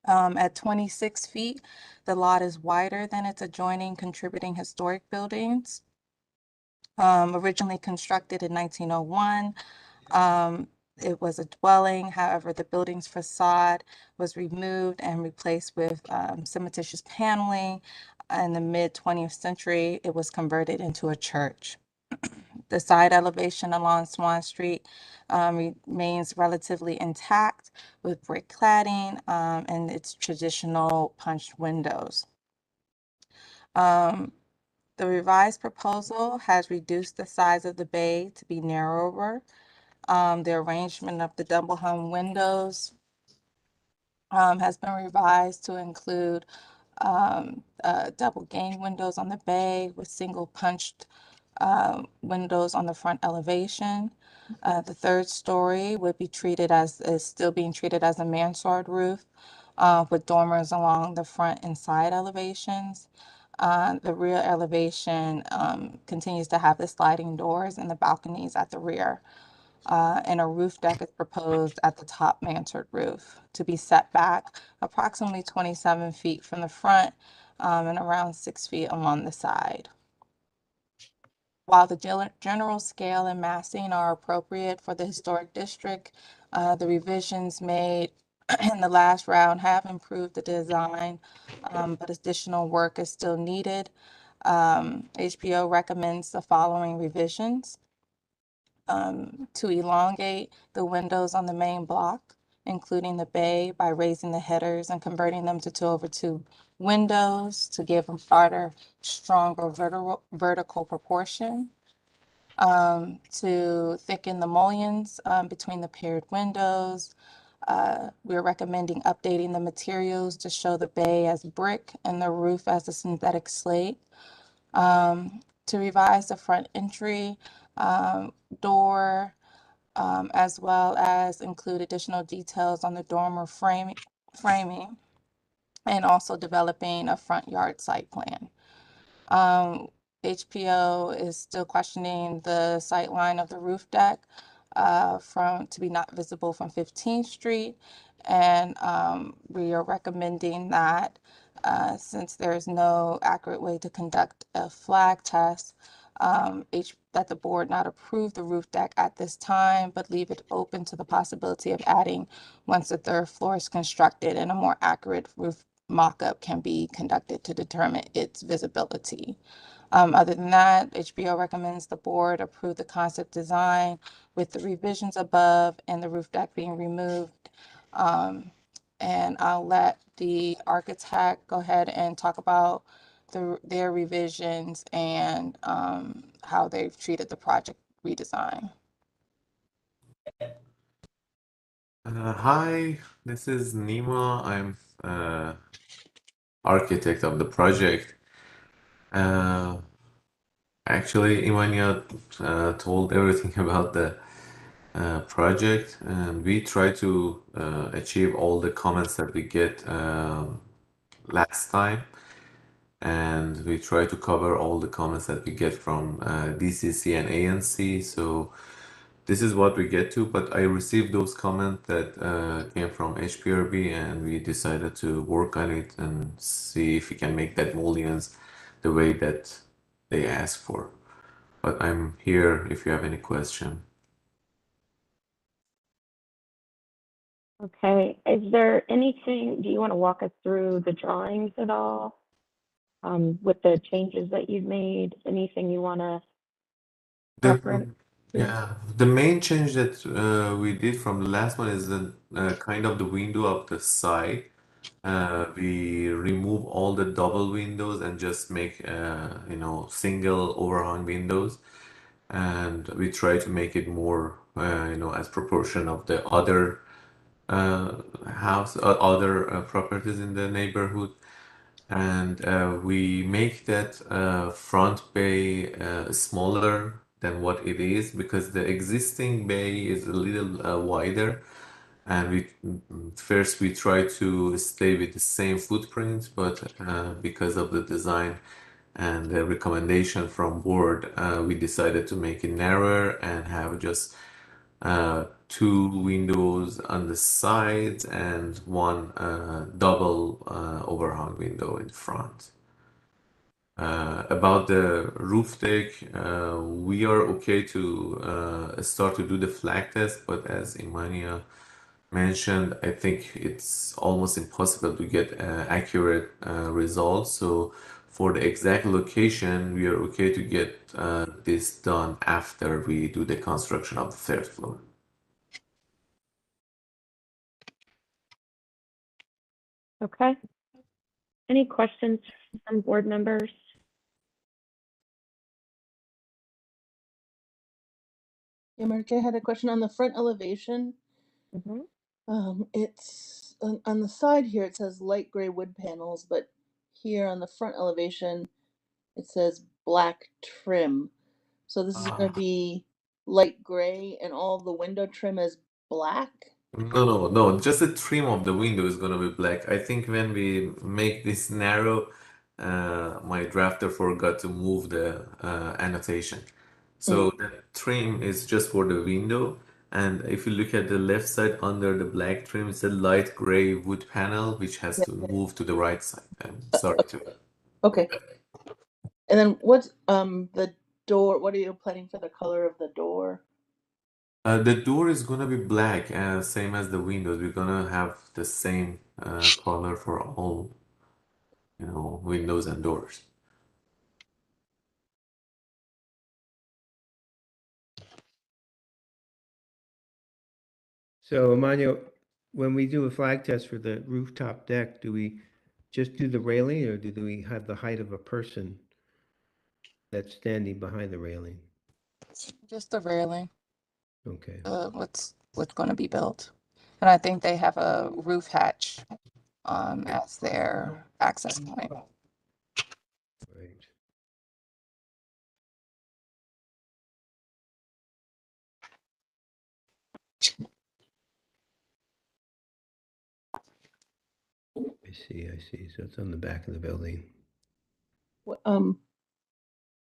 At 26 feet, the lot is wider than its adjoining contributing historic buildings. Originally constructed in 1901, it was a dwelling. However, the building's facade was removed and replaced with cementitious paneling. In the mid-20th century, it was converted into a church. The side elevation along Swan Street remains relatively intact with brick cladding and its traditional punched windows. The revised proposal has reduced the size of the bay to be narrower. The arrangement of the double hung windows has been revised to include double gang windows on the bay with single punched windows on the front elevation. The third story would be is still being treated as a mansard roof with dormers along the front and side elevations. The rear elevation continues to have the sliding doors and the balconies at the rear. And a roof deck is proposed at the top mansard roof to be set back approximately 27 feet from the front and around 6 feet along the side. While the general scale and massing are appropriate for the historic district, the revisions made in the last round have improved the design, but additional work is still needed. HPO recommends the following revisions. To elongate the windows on the main block, including the bay, by raising the headers and converting them to 2/2 windows to give them farther, stronger vertical proportion. To thicken the mullions between the paired windows. We're recommending updating the materials to show the bay as brick and the roof as a synthetic slate. To revise the front entry door, as well as include additional details on the dormer framing, and also developing a front yard site plan. HPO is still questioning the sight line of the roof deck to be not visible from 15th Street. And we are recommending that since there is no accurate way to conduct a flag test, that the board not approve the roof deck at this time, but leave it open to the possibility of adding once the third floor is constructed and a more accurate roof mock-up can be conducted to determine its visibility. Other than that, HPO recommends the board approve the concept design with the revisions above and the roof deck being removed. And I'll let the architect go ahead and talk about their revisions and how they've treated the project redesign. Hi, this is Nima. I'm architect of the project. Actually, Imania told everything about the project, and we try to achieve all the comments that we get last time, and we try to cover all the comments that we get from DCC and ANC. So this is what we get to, but I received those comments that came from HPRB, and we decided to work on it and see if we can make that mullions the way that they asked for. But I'm here if you have any question. Okay, is there anything, do you want to walk us through the drawings at all? With the changes that you've made, anything you want to reference? Yeah, the main change that we did from the last one is the kind of the window of the side. We remove all the double windows and just make single overhang windows, and we try to make it more as proportion of the other properties in the neighborhood. And we make that front bay smaller than what it is, because the existing bay is a little wider, and we try to stay with the same footprint, but because of the design and the recommendation from board, we decided to make it narrower and have just 2 windows on the sides and 1 double overhang window in front. About the roof deck, we are okay to start to do the flag test, but as Imania mentioned, I think it's almost impossible to get accurate results. So for the exact location, we are okay to get this done after we do the construction of the third floor. Okay. Any questions from board members? Yeah, Mark, I had a question on the front elevation. It's on the side here, it says light gray wood panels, but here on the front elevation, it says black trim. So this is gonna be light gray and all the window trim is black? No, just the trim of the window is gonna be black. I think when we make this narrow, my drafter forgot to move the annotation. So the trim is just for the window, and if you look at the left side under the black trim, it's a light gray wood panel which has to move to the right side. I'm sorry to. Okay. And then what's the door, what are you planning for the color of the door? The door is gonna be black, same as the windows. We're gonna have the same color for all, windows and doors. So Emmanuel, when we do a flag test for the rooftop deck, do we just do the railing or do we have the height of a person that's standing behind the railing? Just the railing, Okay. what's going to be built. And I think they have a roof hatch as their access point. Right. I see. So it's on the back of the building. What,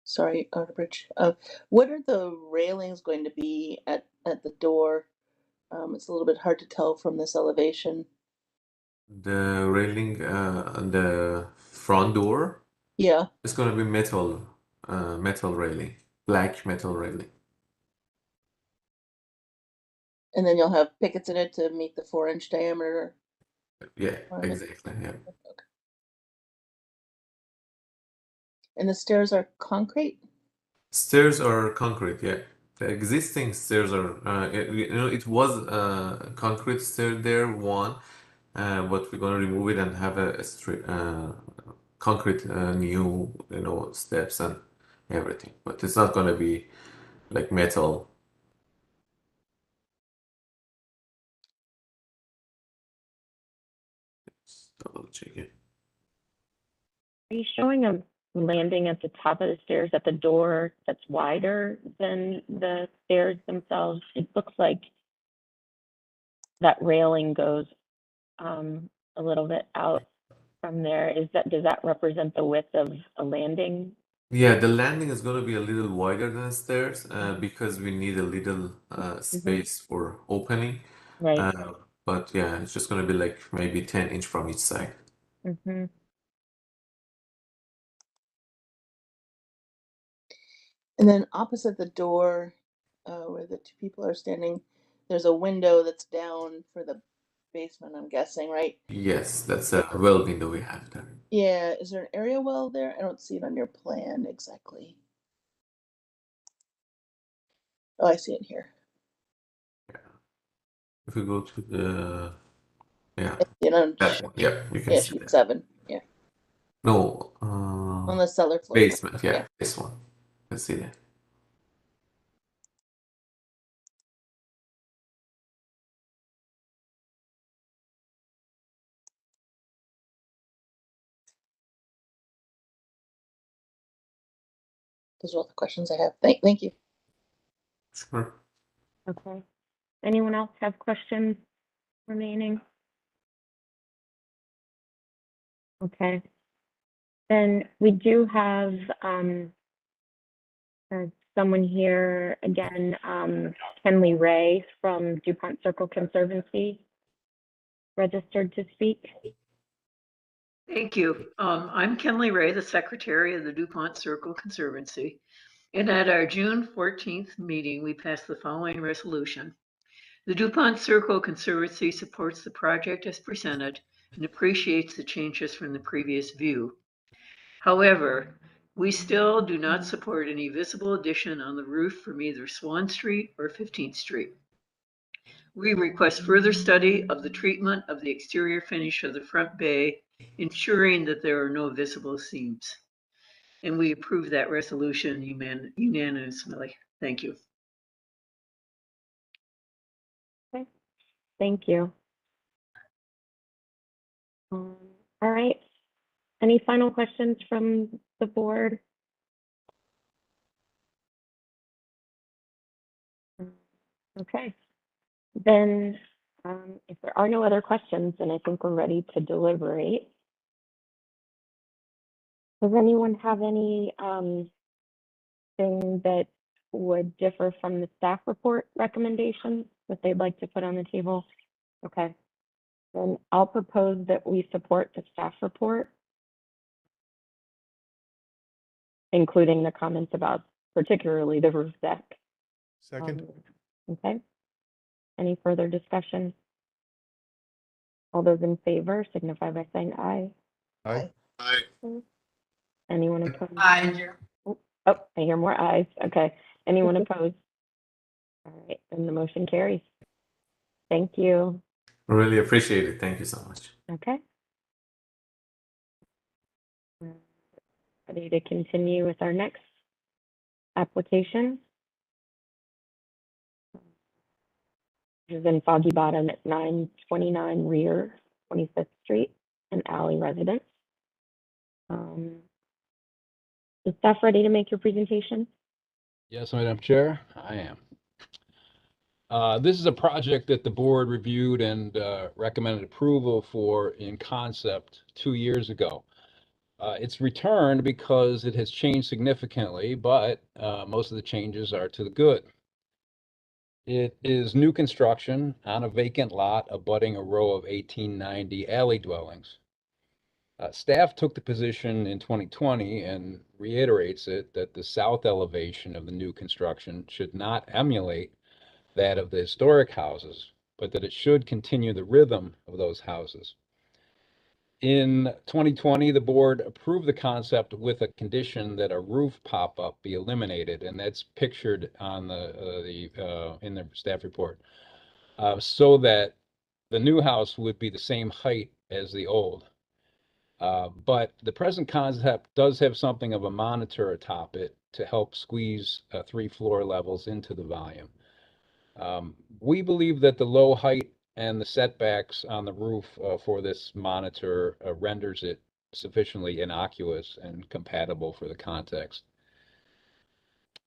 sorry, Bridge. What are the railings going to be at the door? It's a little bit hard to tell from this elevation. The railing on the front door, Yeah. it's gonna be metal railing, black metal railing. And then you'll have pickets in it to meet the 4-inch diameter. Yeah, exactly. Yeah. And the stairs are concrete? Stairs are concrete, yeah. The existing stairs are, it was concrete stair there, one, but we're gonna remove it and have a straight, concrete new, steps and everything. But it's not gonna be like metal. Let's double check it. Are you showing a landing at the top of the stairs at the door that's wider than the stairs themselves? It looks like that railing goes a little bit out from there. Does that represent the width of a landing? Yeah, the landing is going to be a little wider than the stairs because we need a little space for opening. Right. But yeah, it's just going to be like maybe 10-inch from each side. And then opposite the door, where the two people are standing, there's a window that's down for the basement, I'm guessing, right? Yes, that's a well window we have there. Yeah, is there an area well there? I don't see it on your plan exactly. Oh, I see it here. If we go to the, yeah, that one, yeah, you can see sheet that. 7, yeah. No, On the cellar floor. basement, yeah, this one. You can see that. Those are all the questions I have. Thank you. Sure. Okay. Anyone else have questions remaining? Okay. Then we do have someone here again, Kenley Ray from DuPont Circle Conservancy, registered to speak. Thank you. I'm Kenley Ray, the Secretary of the DuPont Circle Conservancy. And at our June 14th meeting, we passed the following resolution. The DuPont Circle Conservancy supports the project as presented and appreciates the changes from the previous view. However, we still do not support any visible addition on the roof from either Swan Street or 15th Street. We request further study of the treatment of the exterior finish of the front bay, ensuring that there are no visible seams. And we approve that resolution unanimously. Thank you. Okay, thank you. All right. Any final questions from the board? Okay, then if there are no other questions, then I think we're ready to deliberate. Does anyone have any thing that would differ from the staff report recommendations that they'd like to put on the table? Okay, then I'll propose that we support the staff report, including the comments about particularly the roof deck. Second. Okay. Any further discussion? All those in favor signify by saying aye. Aye. Aye. Anyone opposed? Aye. Oh, I hear more ayes. Okay. Anyone opposed? All right, and the motion carries. Thank you. Really appreciate it. Thank you so much. Okay. Ready to continue with our next application. This is in Foggy Bottom at 929 Rear 25th Street, an alley residence. Is staff ready to make your presentation? Yes, Madam Chair, I am. This is a project that the board reviewed and recommended approval for in concept 2 years ago. It's returned because it has changed significantly, but most of the changes are to the good. It is new construction on a vacant lot abutting a row of 1890 alley dwellings. Staff took the position in 2020 and reiterates it that the south elevation of the new construction should not emulate that of the historic houses, but that it should continue the rhythm of those houses. In 2020, the board approved the concept with a condition that a roof pop-up be eliminated, and that's pictured on in the staff report, so that the new house would be the same height as the old. But the present concept does have something of a monitor atop it to help squeeze 3 floor levels into the volume. We believe that the low height and the setbacks on the roof for this monitor renders it sufficiently innocuous and compatible for the context.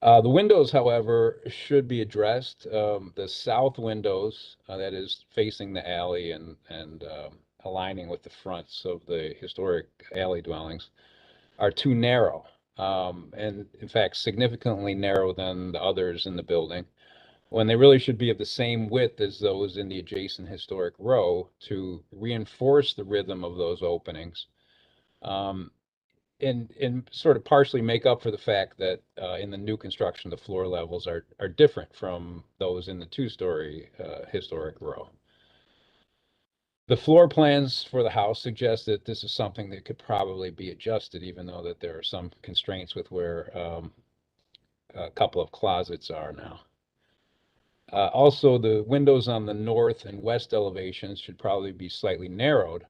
The windows, however, should be addressed. The south windows, that is facing the alley and aligning with the fronts of the historic alley dwellings, are too narrow, and in fact significantly narrower than the others in the building, when they really should be of the same width as those in the adjacent historic row to reinforce the rhythm of those openings, and sort of partially make up for the fact that in the new construction the floor levels are different from those in the 2-story historic row. The floor plans for the house suggest that this is something that could probably be adjusted, even though that there are some constraints with where a couple of closets are now. Also, the windows on the north and west elevations should probably be slightly narrowed,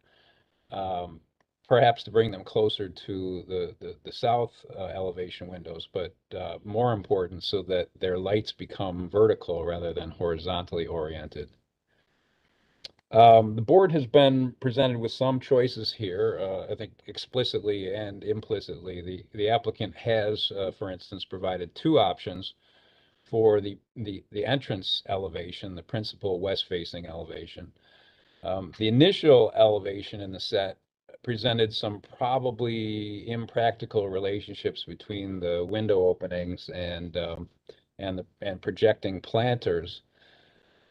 perhaps to bring them closer to the south elevation windows, but more important so that their lights become vertical rather than horizontally oriented. The board has been presented with some choices here, I think explicitly and implicitly. The applicant has, for instance, provided 2 options for the entrance elevation, the principal west-facing elevation. The initial elevation in the set presented some probably impractical relationships between the window openings and projecting planters.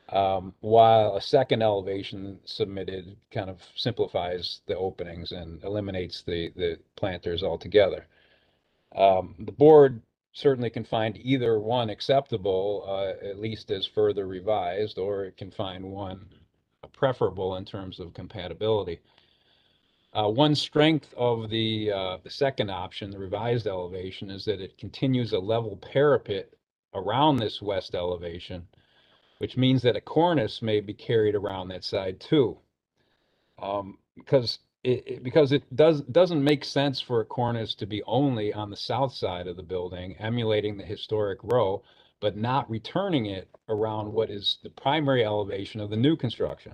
While a second elevation submitted kind of simplifies the openings and eliminates the planters altogether. The board certainly can find either one acceptable, at least as further revised, or it can find one preferable in terms of compatibility. One strength of the second option, the revised elevation, is that it continues a level parapet around this west elevation, which means that a cornice may be carried around that side too. Because it doesn't make sense for a cornice to be only on the south side of the building, emulating the historic row, but not returning it around what is the primary elevation of the new construction.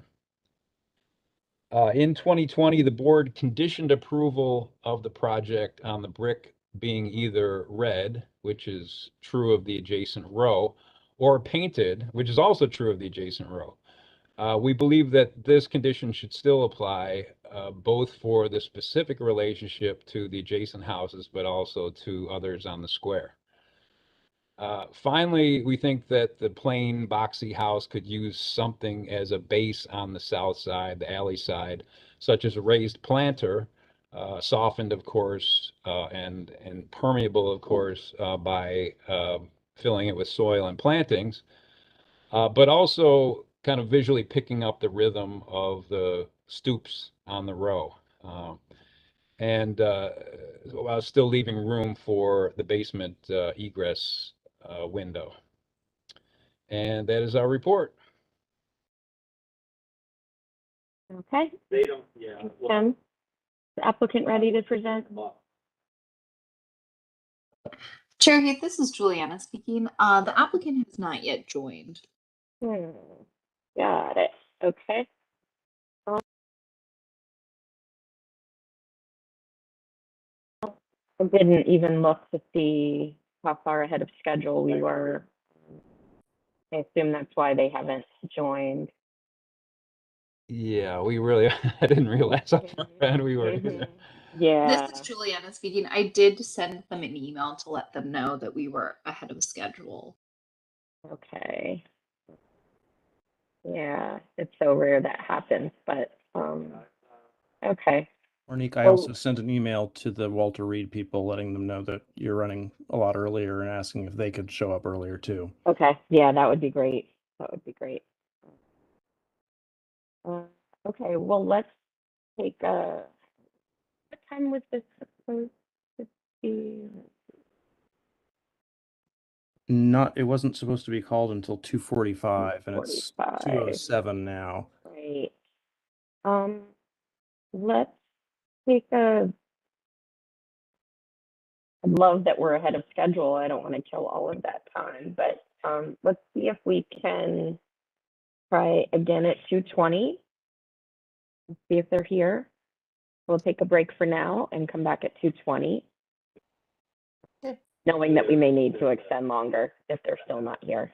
In 2020, the board conditioned approval of the project on the brick being either red, which is true of the adjacent row, or painted, which is also true of the adjacent row. We believe that this condition should still apply, both for the specific relationship to the adjacent houses, but also to others on the square. Finally, we think that the plain boxy house could use something as a base on the south side, the alley side, such as a raised planter, softened, of course, and permeable, of course, by filling it with soil and plantings, but also kind of visually picking up the rhythm of the stoops on the row. And while still leaving room for the basement egress window. And that is our report. Okay. Thanks, Tim. The applicant ready to present? Chair Heath, this is Juliana speaking. The applicant has not yet joined. Got it. Okay. I didn't even look to see how far ahead of schedule we were. I assume that's why they haven't joined. Yeah, we really, I didn't realize how far ahead we were. Yeah. This is Juliana speaking. I did send them an email to let them know that we were ahead of schedule. Okay. Yeah, it's so rare that happens, but okay. Monique, I Well- also sent an email to the Walter Reed people letting them know that you're running a lot earlier and asking if they could show up earlier too. Okay, yeah, that would be great. That would be great. Okay, well, let's take what time was this supposed to be? It wasn't supposed to be called until 2:45 and it's 2:07 now. Right. Let's take a. I love that we're ahead of schedule. I don't want to kill all of that time, but let's see if we can try again at 2:20. See if they're here. We'll take a break for now and come back at 2:20. Knowing that we may need to extend longer if they're still not here.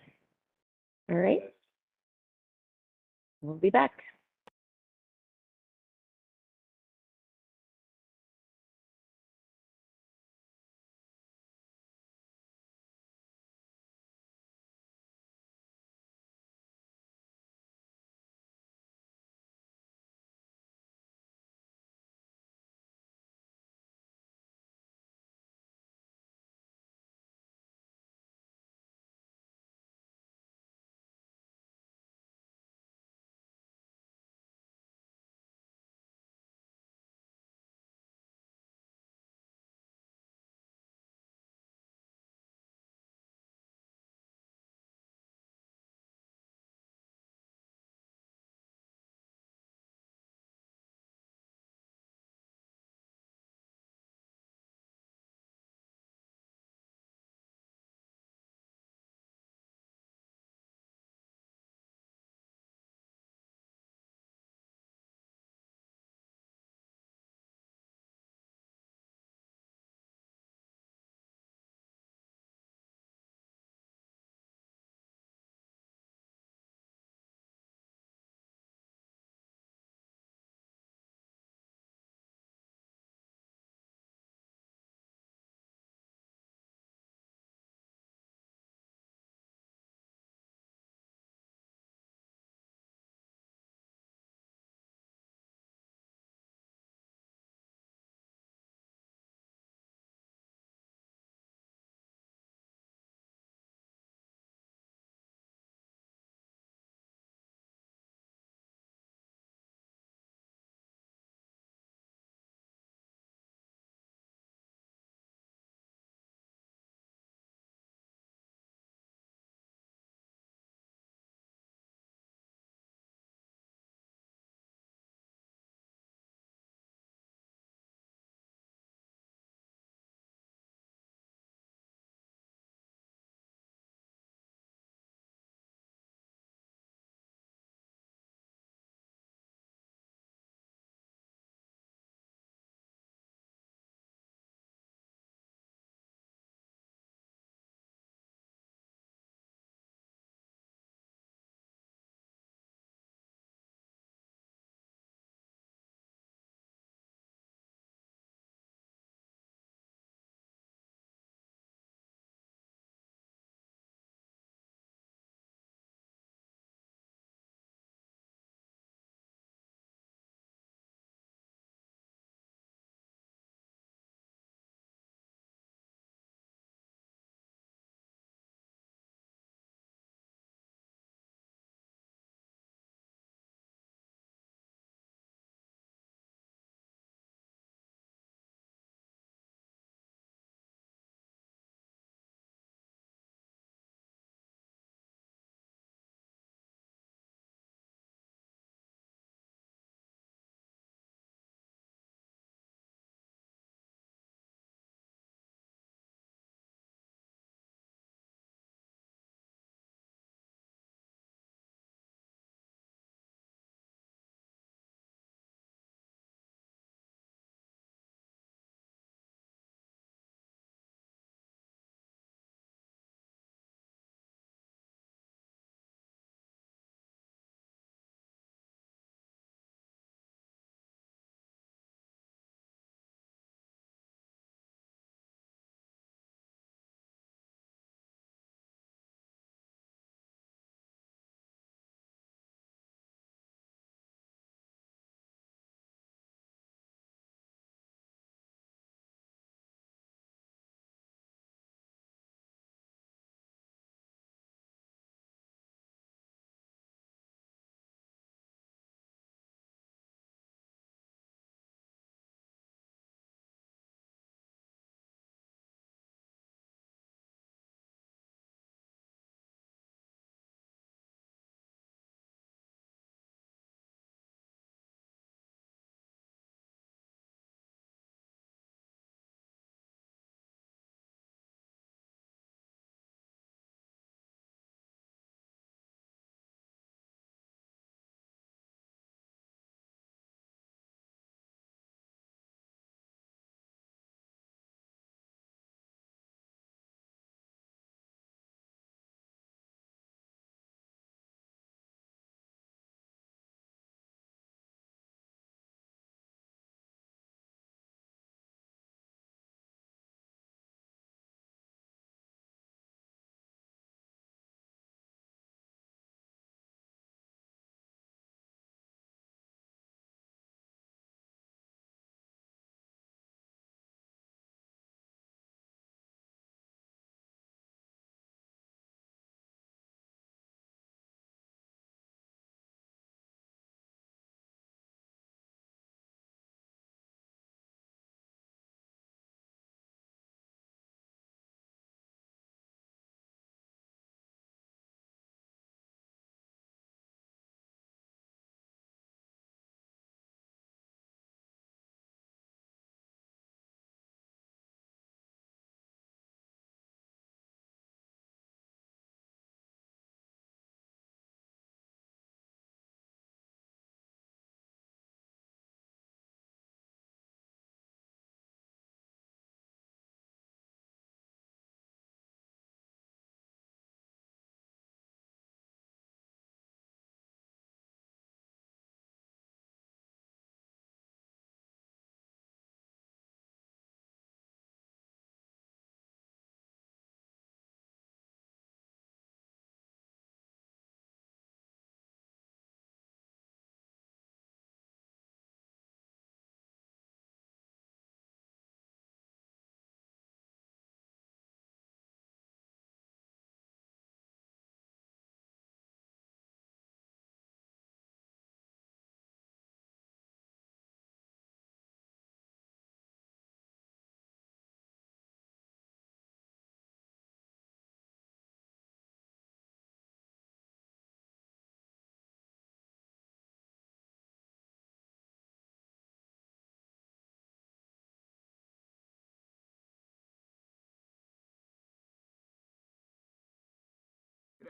All right. We'll be back.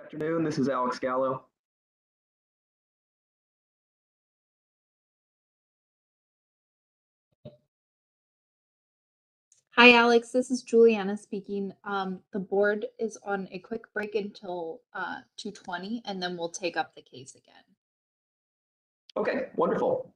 Afternoon, this is Alex Gallo. Hi, Alex. This is Juliana speaking. The board is on a quick break until 2:20, and then we'll take up the case again. Okay, wonderful.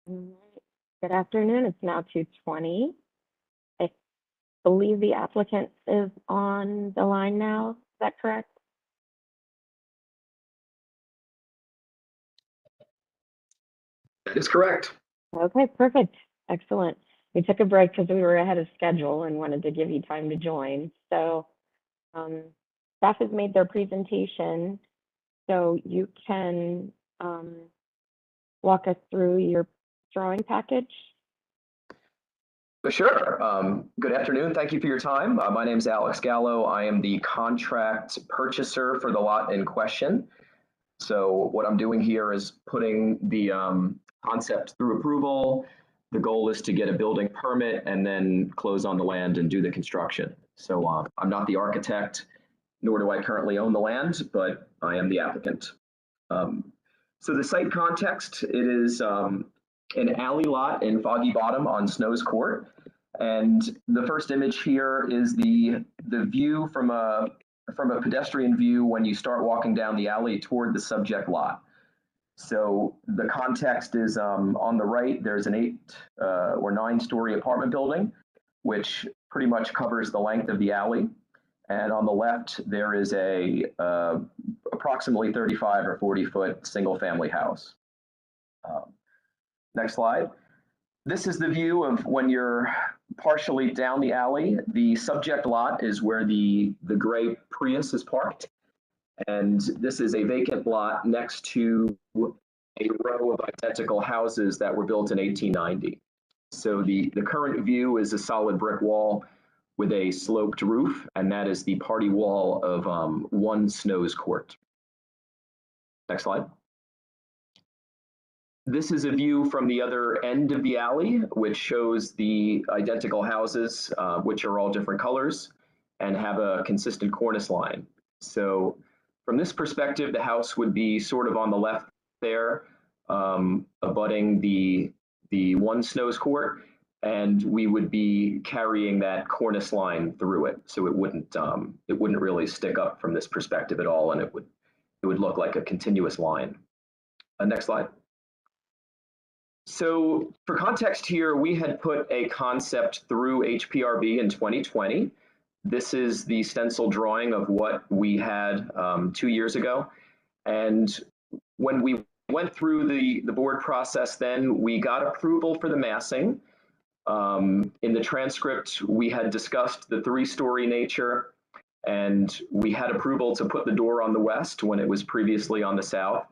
All right. Good afternoon. It's now 2:20. I believe the applicant is on the line now. Is that correct? That is correct. Okay, perfect. Excellent. we took a break because we were ahead of schedule and wanted to give you time to join. So staff has made their presentation, so you can walk us through your drawing package. Sure. Good afternoon. Thank you for your time. My name is Alex Gallo. I am the contract purchaser for the lot in question. So what I'm doing here is putting the concept through approval. The goal is to get a building permit and then close on the land and do the construction. So I'm not the architect, nor do I currently own the land, but I am the applicant. So the site context, it is an alley lot in Foggy Bottom on Snow's Court. And the first image here is the view from a pedestrian view when you start walking down the alley toward the subject lot. So the context is on the right, there's an 8 or 9-story apartment building, which pretty much covers the length of the alley. And on the left, there is a approximately 35 or 40-foot single-family house. Next slide. This is the view of when you're partially down the alley. The subject lot is where the gray Prius is parked. And this is a vacant lot next to a row of identical houses that were built in 1890. So the current view is a solid brick wall with a sloped roof, and that is the party wall of 1 Snow's Court. Next slide. This is a view from the other end of the alley, which shows the identical houses, which are all different colors and have a consistent cornice line. So from this perspective, the house would be sort of on the left there, abutting the 1 Snow's Court, and we would be carrying that cornice line through it. So it wouldn't really stick up from this perspective at all, and it would look like a continuous line. Next slide. So for context here, we had put a concept through HPRB in 2020. This is the stencil drawing of what we had 2 years ago. And when we went through the board process, then we got approval for the massing. In the transcript, we had discussed the 3-story nature, and we had approval to put the door on the west when it was previously on the south.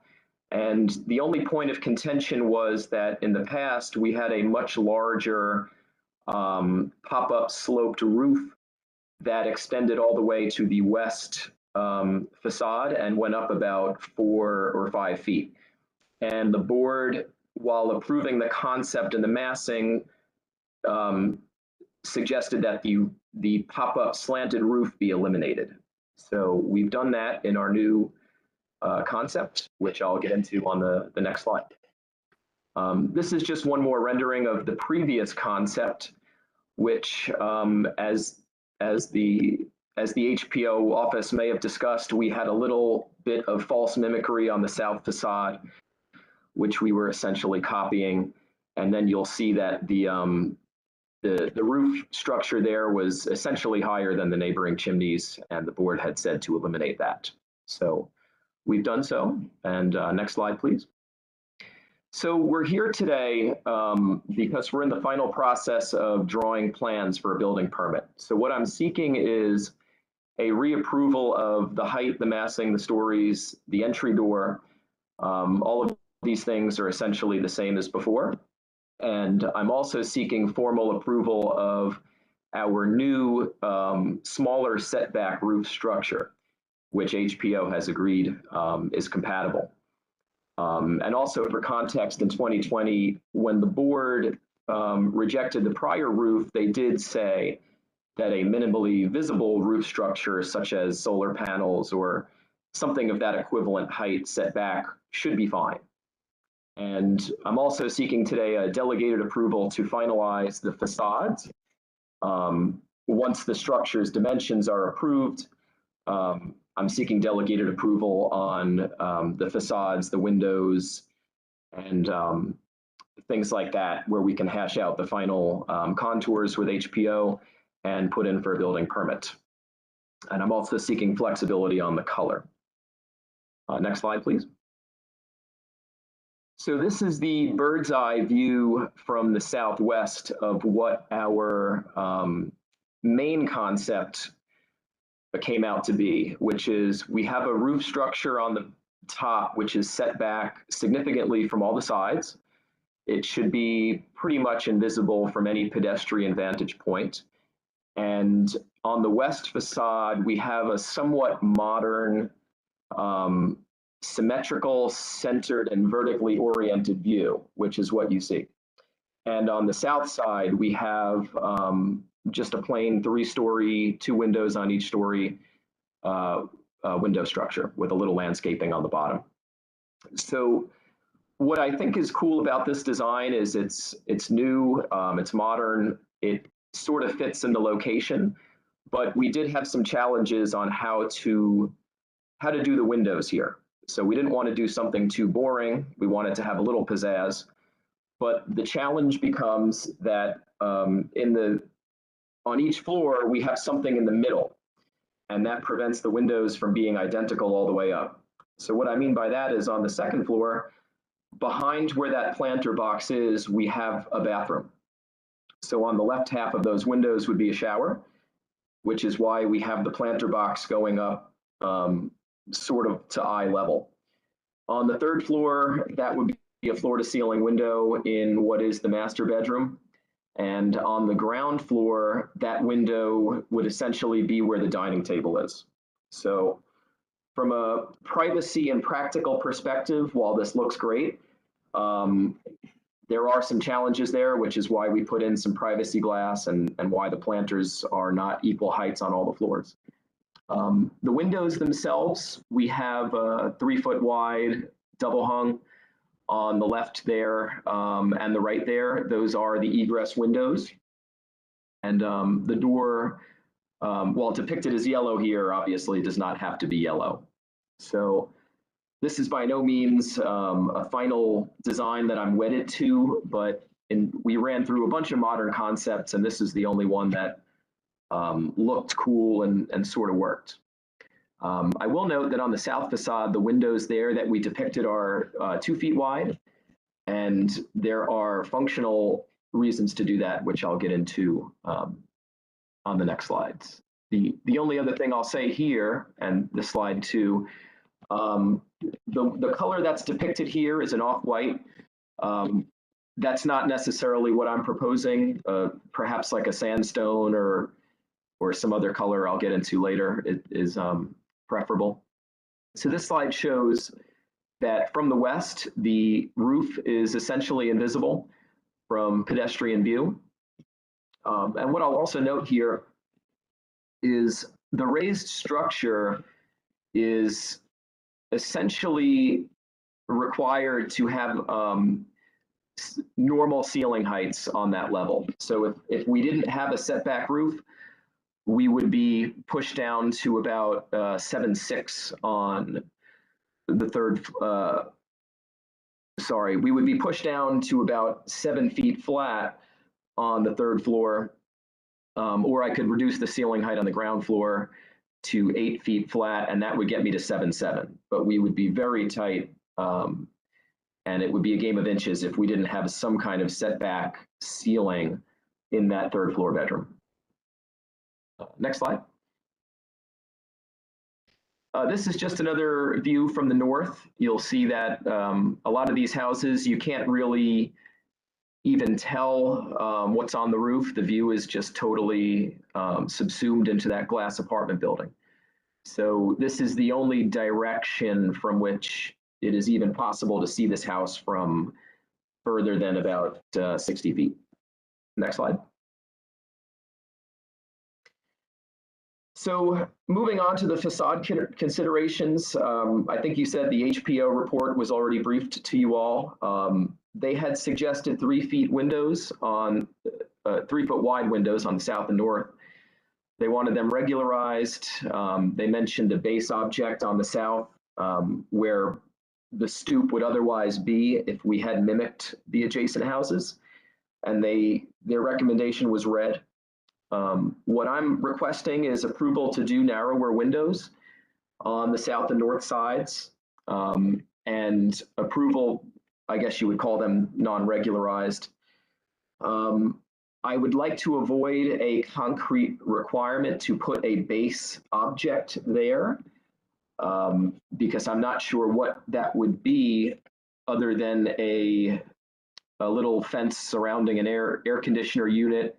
And the only point of contention was that in the past, we had a much larger pop-up sloped roof that extended all the way to the west facade and went up about 4 or 5 feet. And the board, while approving the concept and the massing, suggested that the pop-up slanted roof be eliminated. So we've done that in our new concept, which I'll get into on the next slide. This is just one more rendering of the previous concept, which as the HPO office may have discussed, we had a little bit of false mimicry on the south facade, which we were essentially copying. And then you'll see that the roof structure there was essentially higher than the neighboring chimneys, and the board had said to eliminate that. So we've done so. And next slide, please. So we're here today because we're in the final process of drawing plans for a building permit. So what I'm seeking is a reapproval of the height, the massing, the stories, the entry door. All of these things are essentially the same as before. And I'm also seeking formal approval of our new smaller setback roof structure, which HPO has agreed is compatible. And also for context, in 2020, when the board rejected the prior roof, they did say that a minimally visible roof structure, such as solar panels or something of that equivalent height setback, should be fine. And I'm also seeking today a delegated approval to finalize the facades. Once the structure's dimensions are approved, I'm seeking delegated approval on the facades, the windows, and things like that, where we can hash out the final contours with HPO and put in for a building permit. And I'm also seeking flexibility on the color. Next slide, please. So this is the bird's eye view from the southwest of what our main concept came out to be, which is we have a roof structure on the top, which is set back significantly from all the sides. It should be pretty much invisible from any pedestrian vantage point. And on the west facade, we have a somewhat modern, symmetrical, centered, and vertically oriented view, which is what you see. And on the south side, we have just a plain 3-story, 2 windows on each story window structure with a little landscaping on the bottom. So what I think is cool about this design is it's new, it's modern, it sort of fits in the location, but we did have some challenges on how to do the windows here. So we didn't want to do something too boring. We wanted to have a little pizzazz, but the challenge becomes that on each floor, we have something in the middle, and that prevents the windows from being identical all the way up. So what I mean by that is on the second floor, behind where that planter box is, we have a bathroom. So on the left half of those windows would be a shower, which is why we have the planter box going up sort of to eye level. On the third floor, that would be a floor to ceiling window in what is the master bedroom. And on the ground floor, that window would essentially be where the dining table is. So from a privacy and practical perspective, while this looks great, there are some challenges there, which is why we put in some privacy glass and why the planters are not equal heights on all the floors. The windows themselves, we have a 3-foot wide double hung on the left there and the right there. Those are the egress windows. And the door, while depicted as yellow here, obviously does not have to be yellow. So this is by no means a final design that I'm wedded to, but we ran through a bunch of modern concepts, and this is the only one that looked cool and sort of worked. I will note that on the south facade, the windows there that we depicted are 2 feet wide, and there are functional reasons to do that, which I'll get into on the next slides. The only other thing I'll say here, and this slide too, the color that's depicted here is an off-white. That's not necessarily what I'm proposing. Perhaps like a sandstone or some other color I'll get into later is preferable. So this slide shows that from the west, the roof is essentially invisible from pedestrian view. And what I'll also note here is the raised structure is essentially required to have normal ceiling heights on that level. So if we didn't have a setback roof, we would be pushed down to about 7.6 on the third, sorry, we would be pushed down to about 7 feet flat on the third floor, or I could reduce the ceiling height on the ground floor to 8 feet flat, and that would get me to 7.7. But we would be very tight, and it would be a game of inches if we didn't have some kind of setback ceiling in that third floor bedroom. Next slide. This is just another view from the north. You'll see that a lot of these houses, you can't really even tell what's on the roof. The view is just totally subsumed into that glass apartment building. So this is the only direction from which it is even possible to see this house from further than about 60 feet. Next slide. So moving on to the facade considerations, I think you said the HPO report was already briefed to you all. They had suggested 3 feet windows on 3 foot wide windows on the south and north. They wanted them regularized. They mentioned a base object on the south where the stoop would otherwise be if we had mimicked the adjacent houses. And their recommendation was red. What I'm requesting is approval to do narrower windows on the south and north sides, and approval I guess you would call them non-regularized. I would like to avoid a concrete requirement to put a base object there, because I'm not sure what that would be other than a little fence surrounding an air conditioner unit,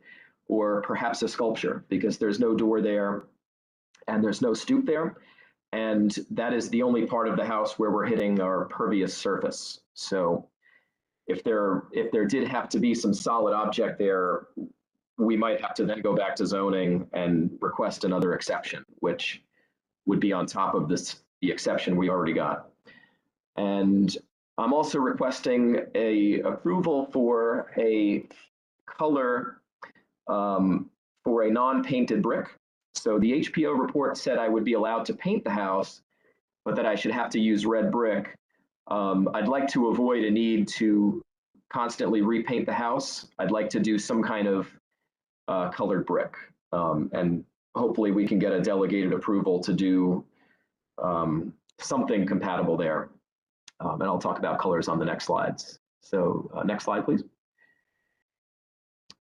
or perhaps a sculpture, because there's no door there and there's no stoop there. And that is the only part of the house where we're hitting our pervious surface. So if there did have to be some solid object there, we might have to then go back to zoning and request another exception, which would be on top of the exception we already got. And I'm also requesting a approval for a color for a non-painted brick. So the HPO report said I would be allowed to paint the house, but that I should have to use red brick. I'd like to avoid a need to constantly repaint the house. I'd like to do some kind of colored brick. And hopefully we can get a delegated approval to do something compatible there. And I'll talk about colors on the next slides. So next slide, please.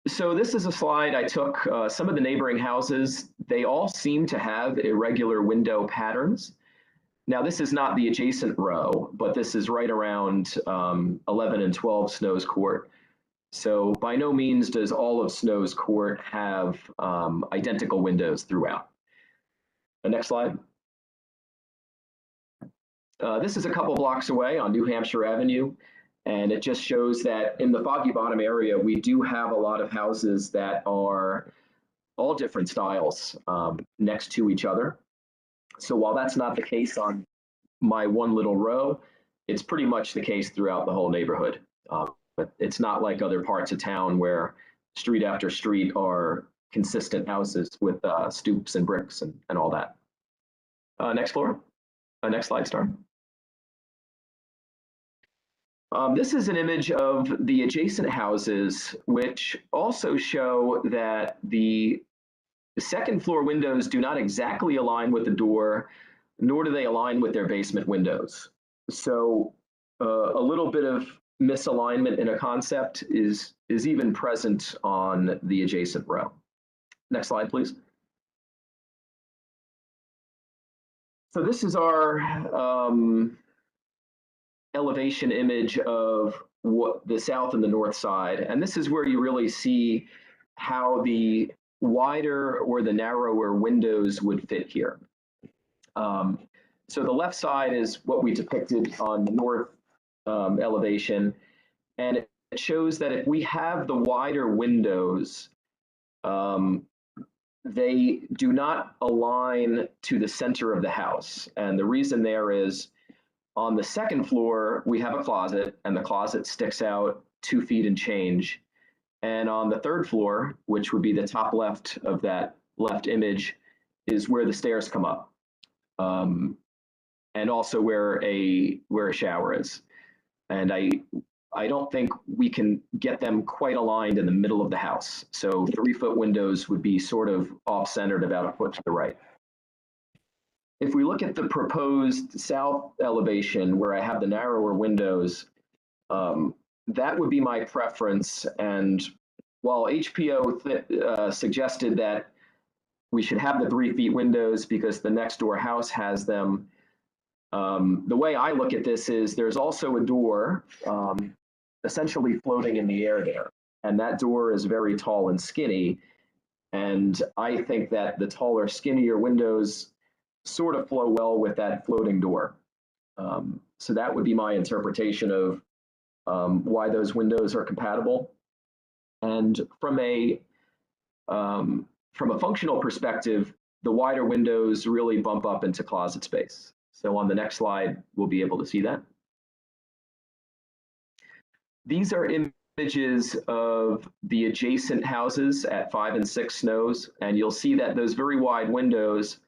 So this is a slide I took. Some of the neighboring houses, they all seem to have irregular window patterns. Now, this is not the adjacent row, but this is right around 11 and 12 Snow's Court. So by no means does all of Snow's Court have identical windows throughout. The next slide. This is a couple blocks away on New Hampshire Avenue, and it just shows that in the Foggy Bottom area, we do have a lot of houses that are all different styles next to each other. So while that's not the case on my one little row, it's pretty much the case throughout the whole neighborhood. But it's not like other parts of town where street after street are consistent houses with stoops and bricks and all that. Next floor. Next slide, Star. This is an image of the adjacent houses, which also show that the second floor windows do not exactly align with the door, nor do they align with their basement windows. So a little bit of misalignment in a concept is even present on the adjacent row. Next slide, please. So this is our elevation image of what the south and the north side. And this is where you really see how the wider or the narrower windows would fit here. So the left side is what we depicted on the north elevation. And it shows that if we have the wider windows, they do not align to the center of the house. And the reason there is on the second floor, we have a closet, and the closet sticks out 2 feet and change. And on the third floor, which would be the top left of that left image, is where the stairs come up. And also where a shower is. And I don't think we can get them quite aligned in the middle of the house. So 3-foot windows would be sort of off-centered about a foot to the right. If we look at the proposed south elevation where I have the narrower windows, that would be my preference. And while HPO suggested that we should have the 3 feet windows because the next door house has them, the way I look at this is there's also a door essentially floating in the air there. And that door is very tall and skinny. And I think that the taller, skinnier windows sort of flow well with that floating door. So that would be my interpretation of why those windows are compatible. And from a functional perspective, the wider windows really bump up into closet space. So on the next slide, we'll be able to see that. These are images of the adjacent houses at 5 and 6 Snows, and you'll see that those very wide windows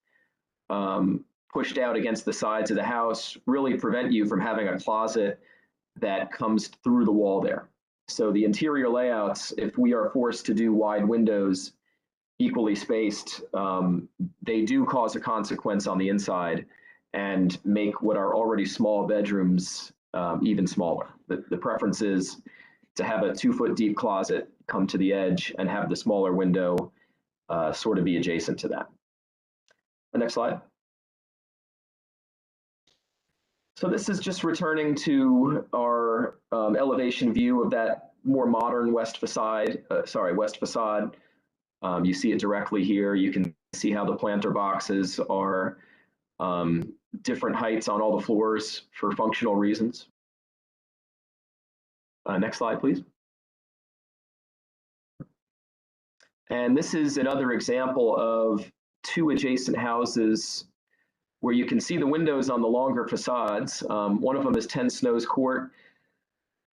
pushed out against the sides of the house really prevent you from having a closet that comes through the wall there. So the interior layouts, if we are forced to do wide windows equally spaced, they do cause a consequence on the inside and make what are already small bedrooms even smaller. The preference is to have a 2-foot deep closet come to the edge and have the smaller window sort of be adjacent to that. The next slide. So this is just returning to our elevation view of that more modern west facade. You see it directly here. You can see how the planter boxes are different heights on all the floors for functional reasons. Next slide, please. And this is another example of 2 adjacent houses where you can see the windows on the longer facades. One of them is 10 Snows Court.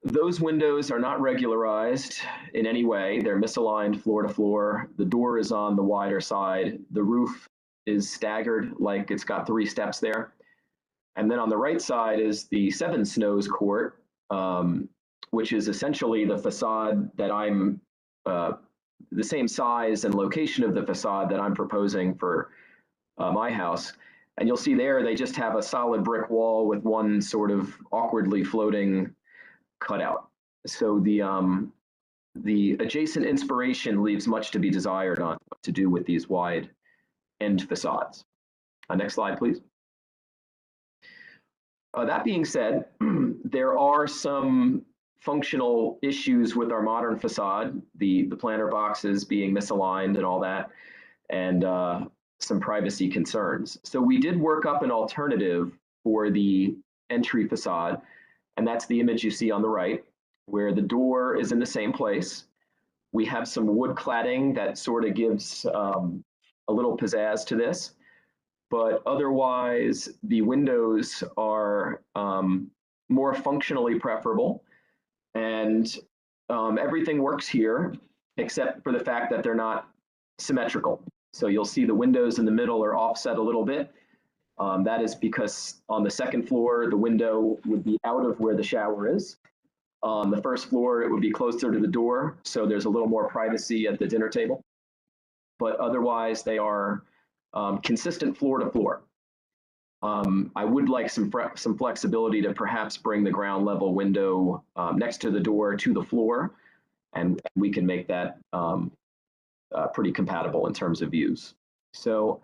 Those windows are not regularized in any way. They're misaligned floor to floor. The door is on the wider side. The roof is staggered, like it's got 3 steps there. And then on the right side is the 7 Snows Court, which is essentially the facade that I'm, the same size and location of the facade that I'm proposing for my house. And you'll see there, they just have a solid brick wall with one sort of awkwardly floating cutout. So the adjacent inspiration leaves much to be desired on what to do with these wide end facades. Next slide, please. That being said, there are some functional issues with our modern facade, the planter boxes being misaligned and all that, and some privacy concerns. So we did work up an alternative for the entry facade, and that's the image you see on the right, where the door is in the same place. We have some wood cladding that sort of gives a little pizzazz to this, but otherwise the windows are more functionally preferable, and everything works here except for the fact that they're not symmetrical. So you'll see the windows in the middle are offset a little bit. That is because on the second floor, the window would be out of where the shower is. On the first floor, it would be closer to the door, so there's a little more privacy at the dinner table. But otherwise, they are consistent floor to floor. I would like some flexibility to perhaps bring the ground level window next to the door to the floor, and we can make that pretty compatible in terms of views. So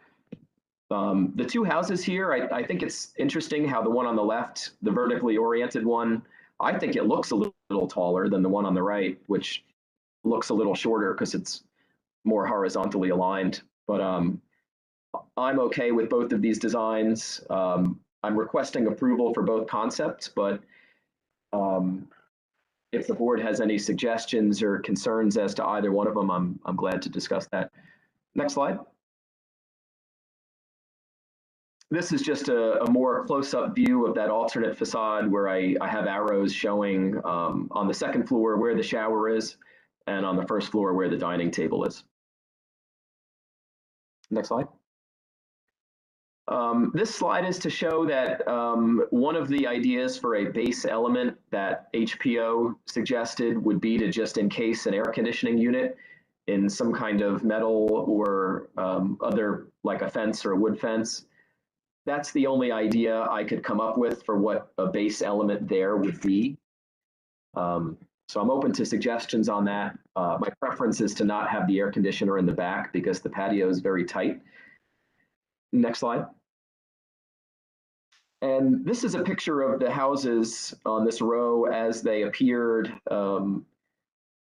the 2 houses here, I think it's interesting how the one on the left, the vertically oriented one, I think it looks a little taller than the one on the right, which looks a little shorter because it's more horizontally aligned. But I'm okay with both of these designs. I'm requesting approval for both concepts, but if the board has any suggestions or concerns as to either one of them, I'm glad to discuss that. Next slide. This is just a more close-up view of that alternate facade where I have arrows showing on the second floor where the shower is and on the first floor where the dining table is. Next slide. This slide is to show that one of the ideas for a base element that HPO suggested would be to just encase an air conditioning unit in some kind of metal or other, like a fence or a wood fence. That's the only idea I could come up with for what a base element there would be. So I'm open to suggestions on that. My preference is to not have the air conditioner in the back because the patio is very tight. Next slide. And this is a picture of the houses on this row as they appeared long,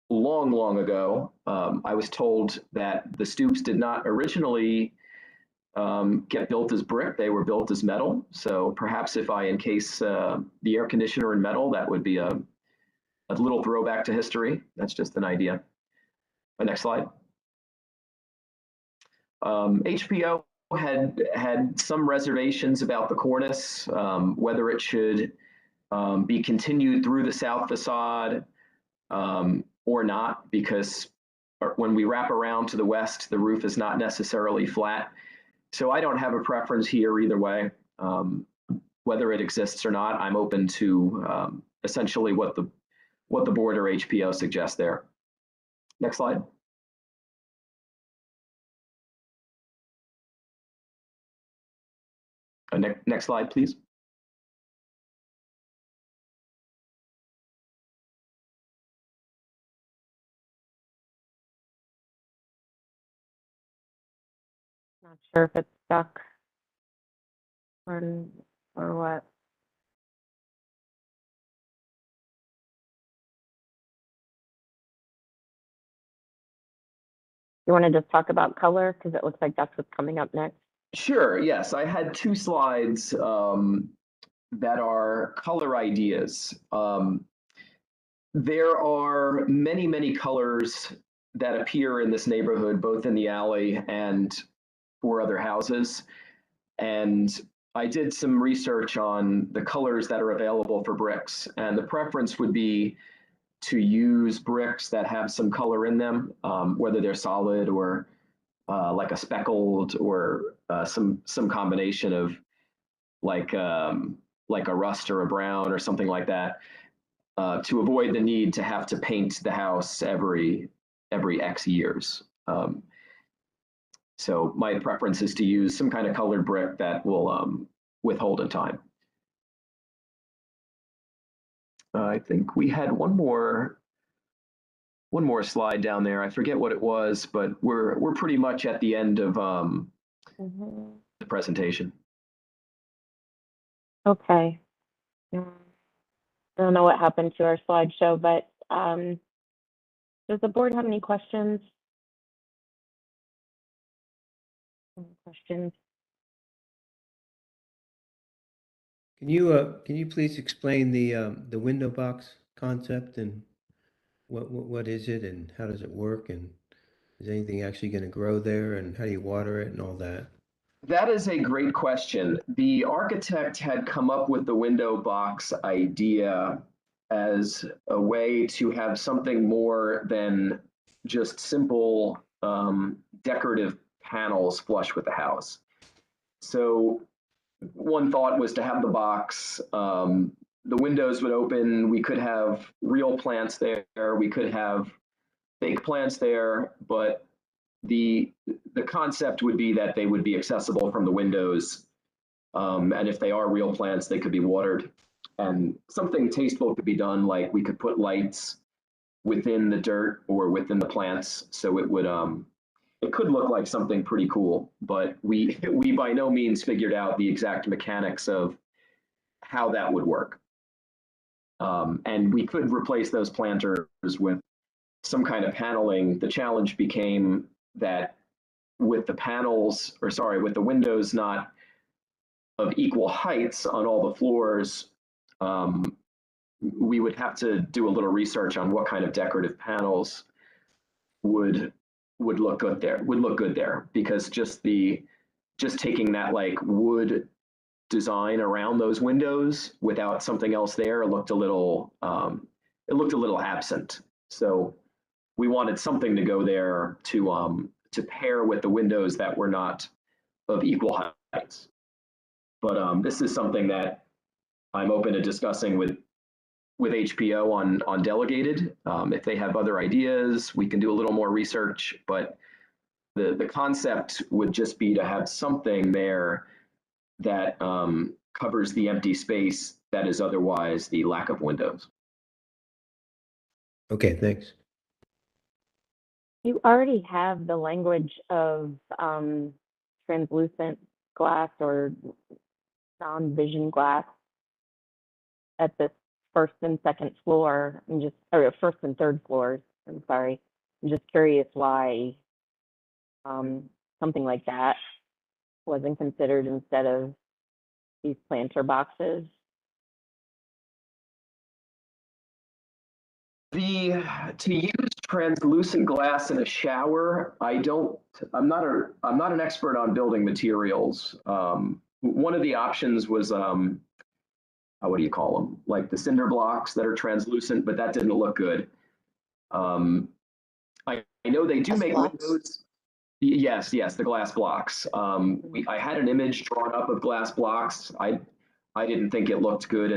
long ago. I was told that the stoops did not originally get built as brick, they were built as metal. So perhaps if I encase the air conditioner in metal, that would be a little throwback to history. That's just an idea. Next slide. HPO had some reservations about the cornice, whether it should be continued through the south facade or not, because when we wrap around to the west, the roof is not necessarily flat. So I don't have a preference here either way. Whether it exists or not, I'm open to essentially what the board or HPO suggests there. Next slide. Next slide, please. Not sure if it's stuck or, or what. You want to just talk about color? Because it looks like that's what's coming up next. Sure, yes. I had two slides that are color ideas. There are many, many colors that appear in this neighborhood, both in the alley and for other houses. And I did some research on the colors that are available for bricks, and the preference would be to use bricks that have some color in them, whether they're solid or like a speckled or some combination of like a rust or a brown or something like that, to avoid the need to have to paint the house every X years. So my preference is to use some kind of colored brick that will withhold in time. I think we had one more slide down there. I forget what it was, but we're pretty much at the end of the presentation. Okay. I don't know what happened to our slideshow, but does the board have any questions? Any questions? Can you please explain the window box concept and what is it and how does it work, and is anything actually going to grow there, and how do you water it and all that? That is a great question. The architect had come up with the window box idea as a way to have something more than just simple decorative panels flush with the house. So one thought was to have the box, the windows would open, we could have real plants there, we could have fake plants there, but the concept would be that they would be accessible from the windows. And if they are real plants, they could be watered. And something tasteful could be done, like we could put lights within the dirt or within the plants. So it would, it could look like something pretty cool, but we by no means figured out the exact mechanics of how that would work. And we could replace those planters with some kind of paneling. The challenge became that with the panels, or sorry, with the windows not of equal heights on all the floors, we would have to do a little research on what kind of decorative panels would look good there, because just taking that like wood design around those windows without something else there looked a little absent. So we wanted something to go there to pair with the windows that were not of equal heights. But this is something that I'm open to discussing with HPO on delegated. If they have other ideas, we can do a little more research, but the concept would just be to have something there that covers the empty space that is otherwise the lack of windows. Okay, thanks. You already have the language of translucent glass or non-vision glass at the first and second floor. Or first and third floors. I'm sorry. I'm just curious why something like that wasn't considered instead of these planter boxes. To use translucent glass in a shower, I'm not an expert on building materials. One of the options was what do you call them? Like the cinder blocks that are translucent, but that didn't look good. I know they do make windows. Yes, the glass blocks. I had an image drawn up of glass blocks. I didn't think it looked good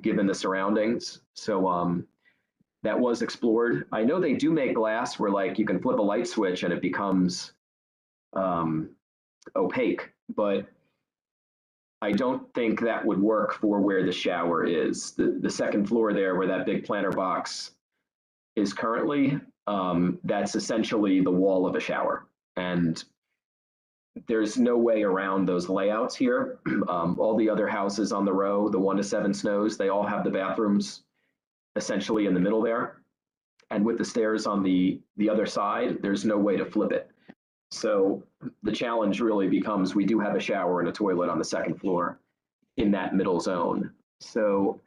given the surroundings. So that was explored. I know they do make glass where like you can flip a light switch and it becomes opaque, but I don't think that would work for where the shower is. The second floor there where that big planter box is currently, that's essentially the wall of a shower. And there's no way around those layouts here. All the other houses on the row, the 1 to 7 Snows, they all have the bathrooms essentially in the middle there. And with the stairs on the other side, there's no way to flip it. So the challenge really becomes we do have a shower and a toilet on the second floor in that middle zone. So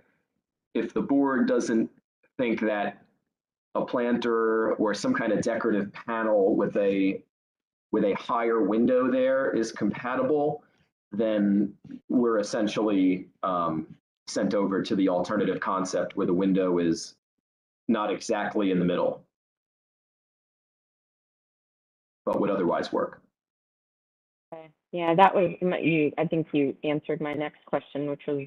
if the board doesn't think that a planter or some kind of decorative panel with a higher window there is compatible, then we're essentially sent over to the alternative concept where the window is not exactly in the middle, but would otherwise work. Okay. Yeah, that was you. I think you answered my next question, which was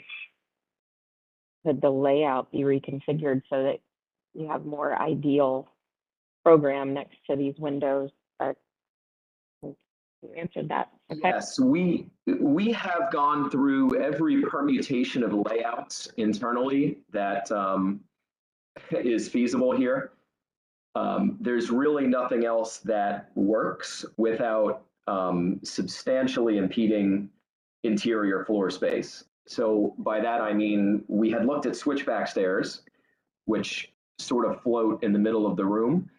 could the layout be reconfigured so that you have more ideal program next to these windows? But you answered that. Okay. Yes, we have gone through every permutation of layouts internally that is feasible here. There's really nothing else that works without substantially impeding interior floor space. So by that I mean we had looked at switchback stairs, which sort of float in the middle of the room.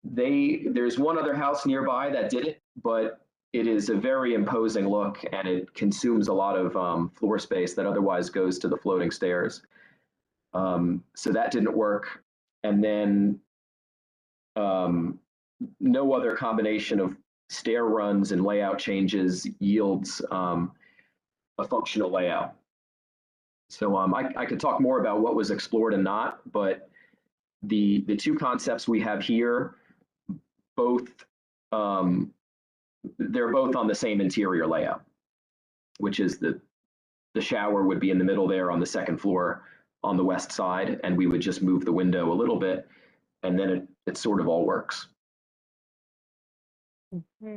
There's one other house nearby that did it, but it is a very imposing look and it consumes a lot of floor space that otherwise goes to the floating stairs. So that didn't work. And then no other combination of stair runs and layout changes yields a functional layout. So I could talk more about what was explored and not, but the two concepts we have here, both they're both on the same interior layout, which is the shower would be in the middle there on the second floor on the west side, and we would just move the window a little bit, and then it sort of all works. Mm-hmm.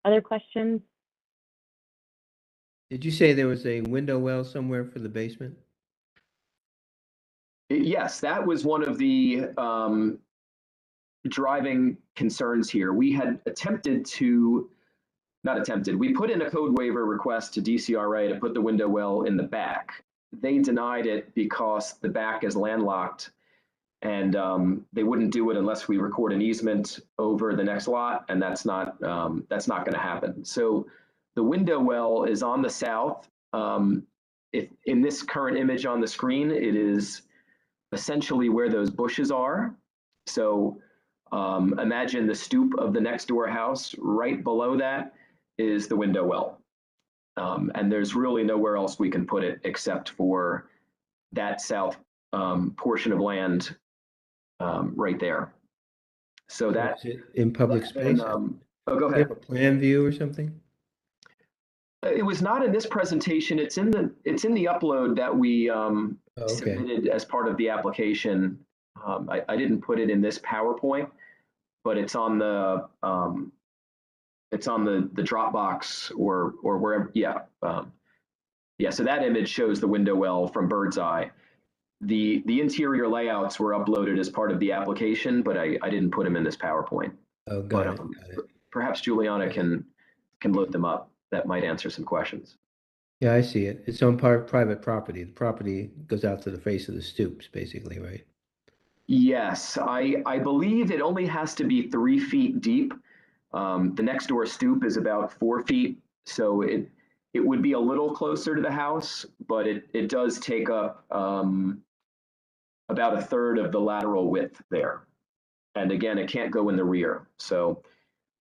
Other questions? Did you say there was a window well somewhere for the basement? Yes, that was one of the driving concerns here. We had we put in a code waiver request to DCRA to put the window well in the back. They denied it because the back is landlocked and they wouldn't do it unless we record an easement over the next lot, and that's not going to happen. So the window well is on the south. If in this current image on the screen, it is essentially where those bushes are. So imagine the stoop of the next door house. Right below that is the window well. And there's really nowhere else we can put it except for that south portion of land right there. So that is it in public space? oh, go Do you ahead. have a plan view or something? It was not in this presentation. It's in the upload that we Okay. submitted as part of the application. I didn't put it in this PowerPoint, but it's on the Dropbox or wherever. Yeah. Yeah. So that image shows the window well from bird's eye. The interior layouts were uploaded as part of the application, but I didn't put them in this PowerPoint. Oh, got it. Perhaps Juliana can load them up. That might answer some questions. Yeah, I see it. It's on private property. The property goes out to the face of the stoops, basically, right? Yes, I believe it only has to be 3 feet deep. The next door stoop is about 4 feet, so it would be a little closer to the house, but it does take up about a third of the lateral width there. And again, it can't go in the rear. So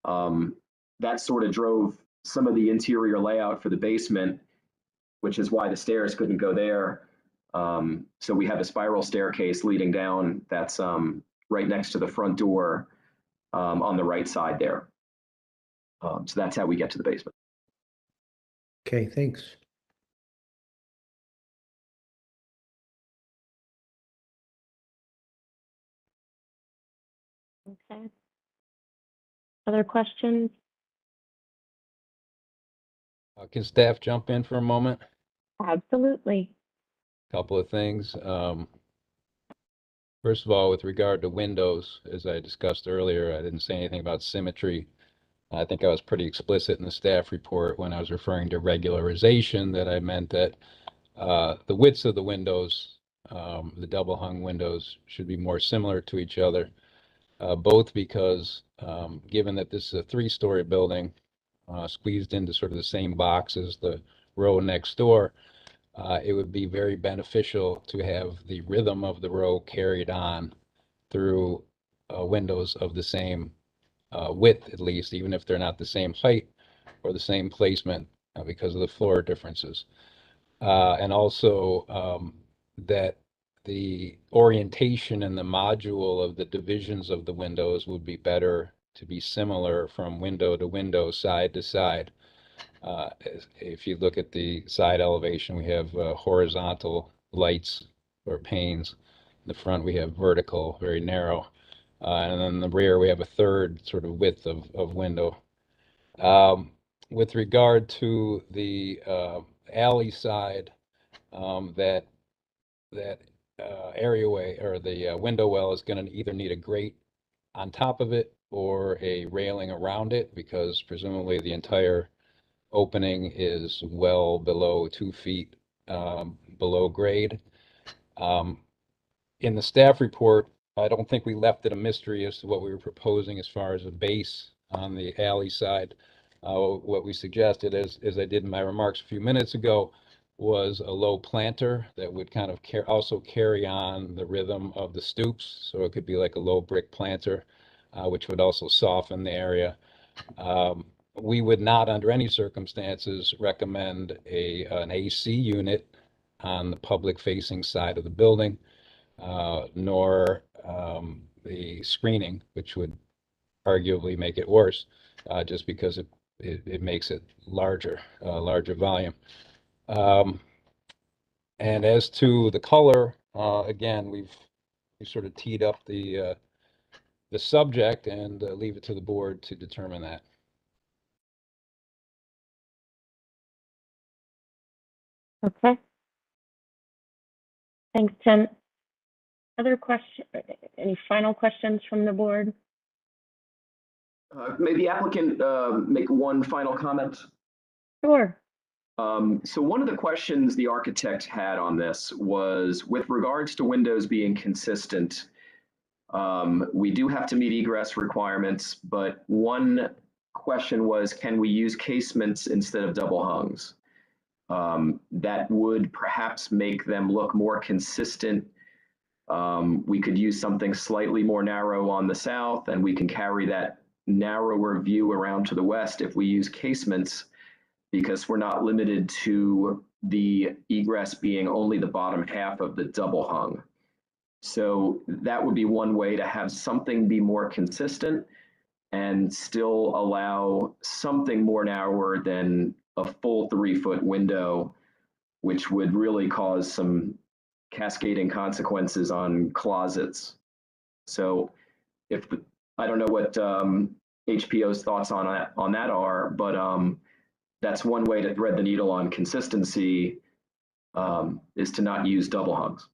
that sort of drove some of the interior layout for the basement, which is why the stairs couldn't go there. So we have a spiral staircase leading down that's right next to the front door on the right side there. So that's how we get to the basement. Okay, thanks. Okay. Other questions? Can staff jump in for a moment? Absolutely. Couple of things. First of all, with regard to windows, as I discussed earlier, I didn't say anything about symmetry. I think I was pretty explicit in the staff report when I was referring to regularization, that I meant that the widths of the windows, the double hung windows, should be more similar to each other, both because given that this is a 3-story building squeezed into sort of the same box as the row next door, it would be very beneficial to have the rhythm of the row carried on through windows of the same width, at least, even if they're not the same height or the same placement because of the floor differences. And also that the orientation and the module of the divisions of the windows would be better to be similar from window to window, side to side. If you look at the side elevation, we have horizontal lights or panes. In the front, we have vertical, very narrow. And then in the rear, we have a third sort of width of window. With regard to the alley side, that areaway or the window well is going to either need a grate on top of it or a railing around it, because presumably the entire opening is well below 2 feet below grade. In the staff report, I don't think we left it a mystery as to what we were proposing as far as a base on the alley side. What we suggested, as I did in my remarks a few minutes ago, was a low planter that would kind of also carry on the rhythm of the stoops. So it could be like a low brick planter, which would also soften the area. We would not, under any circumstances, recommend an AC unit on the public-facing side of the building, nor the screening, which would arguably make it worse, just because it makes it larger volume. And as to the color, again, we sort of teed up the subject and leave it to the board to determine that. Okay. Thanks, Tim. Other question, any final questions from the board? May the applicant make one final comment? Sure. So one of the questions the architect had on this was with regards to windows being consistent. We do have to meet egress requirements, but one question was, can we use casements instead of double hungs? That would perhaps make them look more consistent. We could use something slightly more narrow on the south, and we can carry that narrower view around to the west if we use casements, because we're not limited to the egress being only the bottom half of the double hung. So that would be one way to have something be more consistent and still allow something more narrower than a full 3-foot window, which would really cause some cascading consequences on closets. So I don't know what HPO's thoughts on that are, but that's one way to thread the needle on consistency, is to not use double hungs.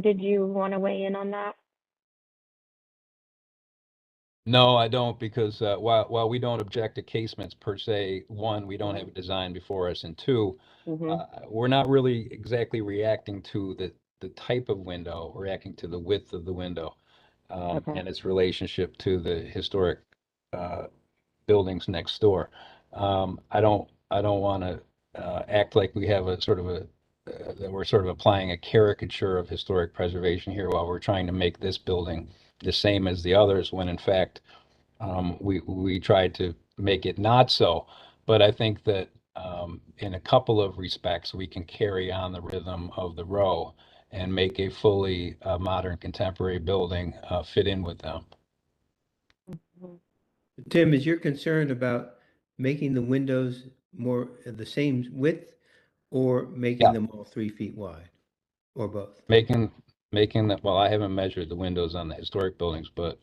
Did you want to weigh in on that? No, I don't, because while we don't object to casements per se, one, we don't have a design before us, and two, we're not really exactly reacting to the type of window, we're reacting to the width of the window and its relationship to the historic buildings next door. I don't want to act like we have a sort of that we're sort of applying a caricature of historic preservation here while we're trying to make this building the same as the others, when in fact we tried to make it not so. But I think that in a couple of respects we can carry on the rhythm of the row and make a fully modern contemporary building fit in with them. Tim, is your concern about making the windows more the same width, or making them all 3 feet wide, or both? Making that, well, I haven't measured the windows on the historic buildings, but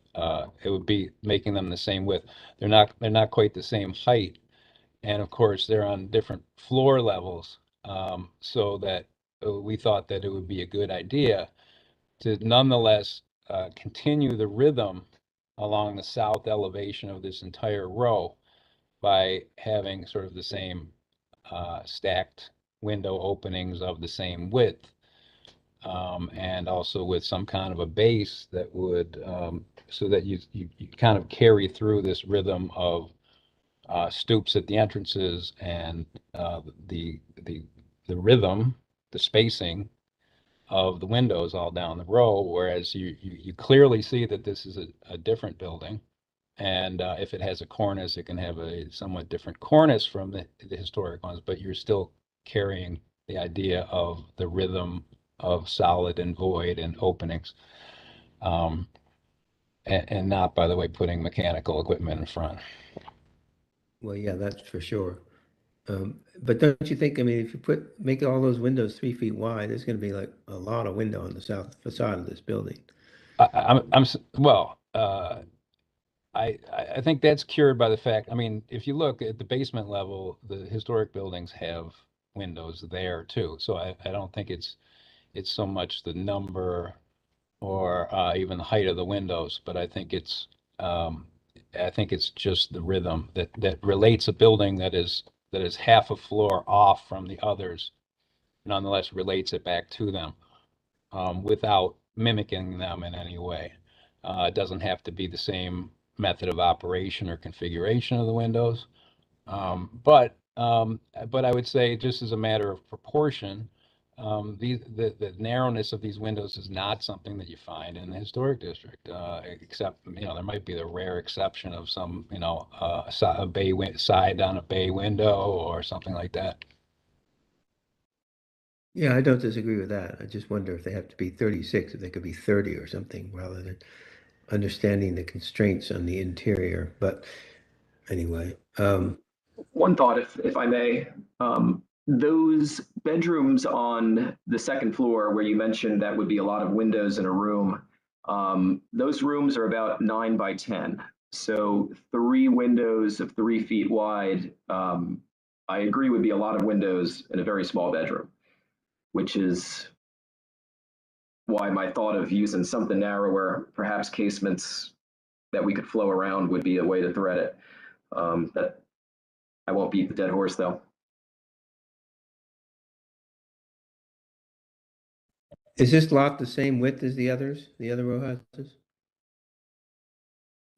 it would be making them the same width. They're not quite the same height And of course, they're on different floor levels, so that we thought that it would be a good idea to nonetheless continue the rhythm along the south elevation of this entire row by having sort of the same stacked window openings of the same width, and also with some kind of a base that would, so that you kind of carry through this rhythm of stoops at the entrances and the rhythm, the spacing of the windows all down the row, whereas you clearly see that this is a different building. And if it has a cornice, it can have a somewhat different cornice from the historic ones, but you're still carrying the idea of the rhythm of solid and void and openings. And not, by the way, putting mechanical equipment in front. Well, yeah, that's for sure. But don't you think, I mean, if you make all those windows 3 feet wide, there's going to be like a lot of window on the south facade of this building. I think that's cured by the fact, I mean, if you look at the basement level, the historic buildings have windows there too. So I don't think it's so much the number or even the height of the windows, but I think it's just the rhythm that relates a building that is half a floor off from the others, nonetheless relates it back to them, without mimicking them in any way. It doesn't have to be the same method of operation or configuration of the windows. But I would say, just as a matter of proportion, the narrowness of these windows is not something that you find in the historic district, except, there might be the rare exception of some, a bay side on a bay window or something like that. Yeah, I don't disagree with that. I just wonder if they have to be 36, if they could be 30 or something, rather than understanding the constraints on the interior. But anyway, One thought, if I may, those bedrooms on the second floor where you mentioned that would be a lot of windows in a room, those rooms are about 9 by 10. So 3 windows of 3 feet wide, I agree, would be a lot of windows in a very small bedroom, which is why my thought of using something narrower, perhaps casements that we could flow around, would be a way to thread it. That I won't beat the dead horse, though. is this lot the same width as the other row houses?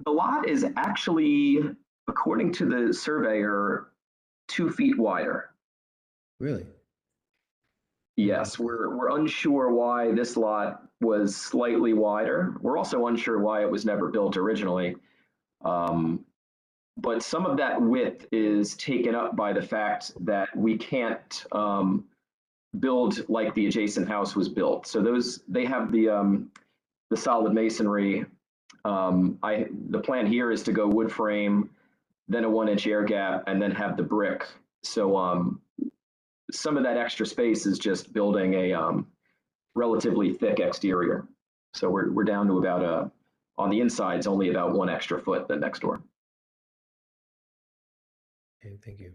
The lot is actually, according to the surveyor, 2 feet wider. Really? Yes, we're unsure why this lot was slightly wider. We're also unsure why it was never built originally. But some of that width is taken up by the fact that we can't build like the adjacent house was built. So they have the solid masonry. The plan here is to go wood frame, then a 1-inch air gap, and then have the brick. So some of that extra space is just building a relatively thick exterior. So we're down to about on the inside, it's only about 1 extra foot than next door. Okay, thank you.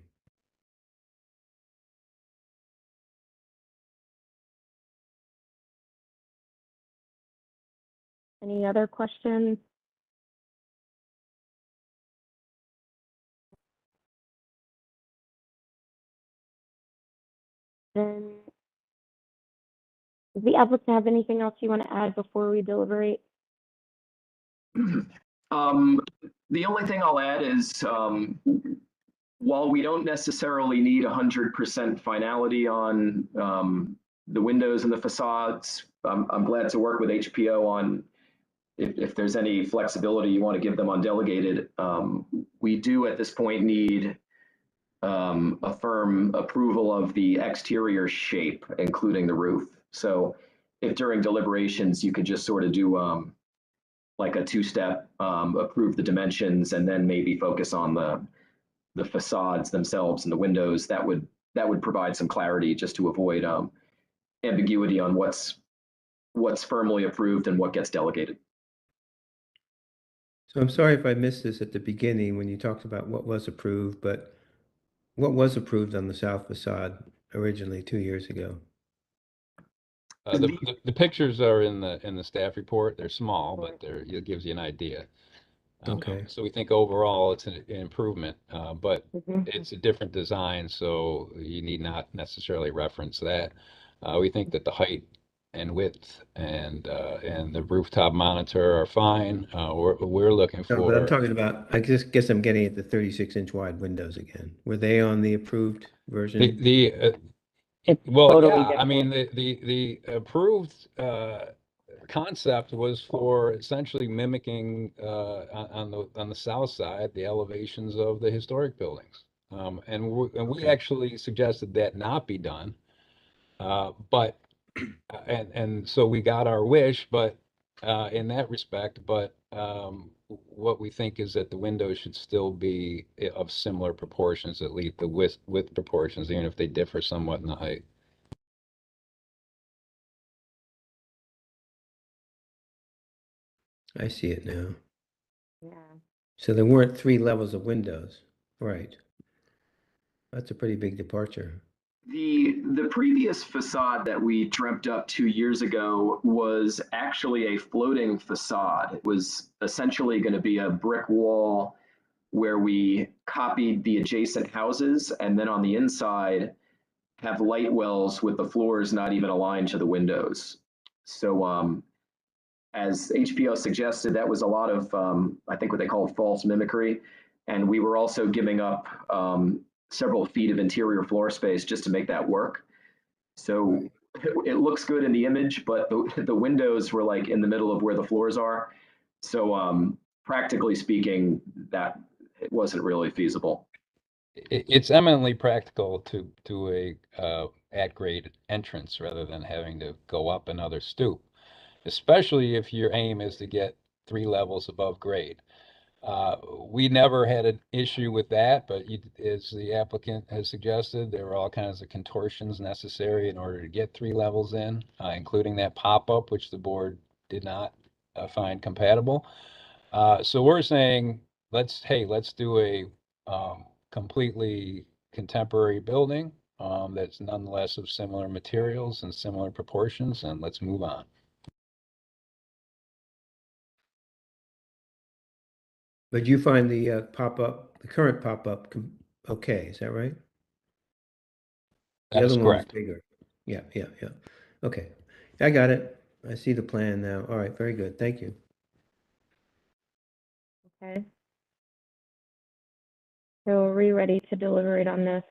Any other questions? Then, does the applicant have anything else you want to add before we deliberate? The only thing I'll add is, while we don't necessarily need 100% finality on the windows and the facades, I'm glad to work with HPO on if there's any flexibility you want to give them on delegated. We do at this point need a firm approval of the exterior shape, including the roof. So if during deliberations you could just sort of do like a 2-step, approve the dimensions, and then maybe focus on the facades themselves and the windows, that would provide some clarity, just to avoid ambiguity on what's firmly approved and what gets delegated. So I'm sorry if I missed this at the beginning when you talked about what was approved, but What was approved on the south facade originally 2 years ago? The pictures are in the staff report. They're small, but it gives you an idea. Okay. So we think overall it's an improvement, but Mhm. it's a different design, so you need not necessarily reference that. We think that the height and width and the rooftop monitor are fine. We're looking No, but I'm for talking about, I just guess I'm getting at the 36-inch wide windows again. Were they on the approved version? It's well, totally yeah, I mean, different. the approved concept was for essentially mimicking on the south side the elevations of the historic buildings. And we actually suggested that not be done. But and so we got our wish, but in that respect, but what we think is that the windows should still be of similar proportions, at least the width proportions, even if they differ somewhat in the height. I see it now. Yeah. So there weren't 3 levels of windows. Right. That's a pretty big departure. The previous facade that we dreamt up 2 years ago was actually a floating facade. It was essentially going to be a brick wall where we copied the adjacent houses, and then on the inside have light wells with the floors not even aligned to the windows. So as HPO suggested, that was a lot of, I think what they call false mimicry. And we were also giving up several feet of interior floor space just to make that work. So it looks good in the image, but the windows were like in the middle of where the floors are. So practically speaking, that it wasn't really feasible. It's eminently practical to do a at-grade entrance rather than having to go up another stoop, especially if your aim is to get 3 levels above grade. We never had an issue with that, but as the applicant has suggested, there were all kinds of contortions necessary in order to get 3 levels in, including that pop-up, which the board did not find compatible. So we're saying, let's do a completely contemporary building that's nonetheless of similar materials and similar proportions, and let's move on. But you find the pop-up, the current pop-up okay, is that right? The That is other one was correct. bigger. Yeah. Okay, I got it. I see the plan now. All right, very good. Thank you. Okay. So are we ready to deliberate on this?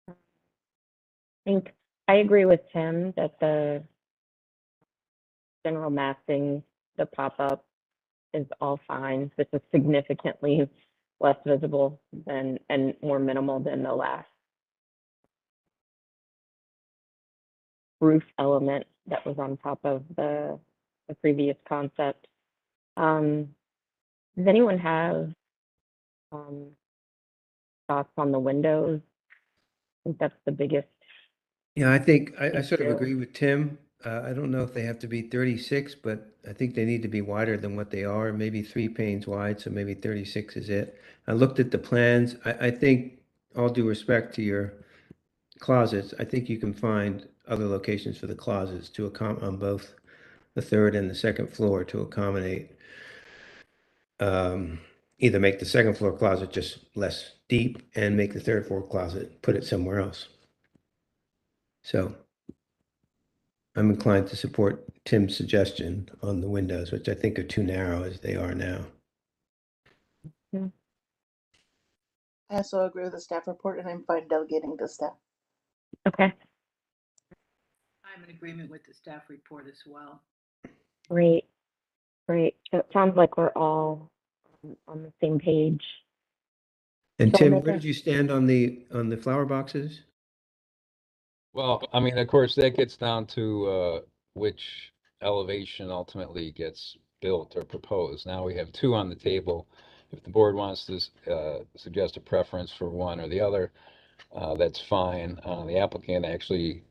I think I agree with Tim that the general massing, the pop-up is all fine. This is significantly less visible than and more minimal than the last roof element that was on top of the previous concept. Does anyone have thoughts on the windows? I think that's the biggest. Yeah, I think I sort of issue. agree with Tim. I don't know if they have to be 36, but I think they need to be wider than what they are, maybe 3 panes wide, so maybe 36 is it. I looked at the plans. I think, all due respect to your closets, I think you can find other locations for the closets to accommodate on both the 3rd and the 2nd floor to accommodate. Either make the 2nd floor closet just less deep and make the 3rd floor closet, put it somewhere else. So I'm inclined to support Tim's suggestion on the windows, which I think are too narrow as they are now. I also agree with the staff report, and I'm fine delegating to staff. Okay, I'm in agreement with the staff report as well. great. So it sounds like we're all on the same page. And So I'll Tim, make where a- did you stand on the flower boxes? Well, I mean, of course, that gets down to which elevation ultimately gets built or proposed. Now we have 2 on the table. If the board wants to suggest a preference for one or the other, that's fine. The applicant actually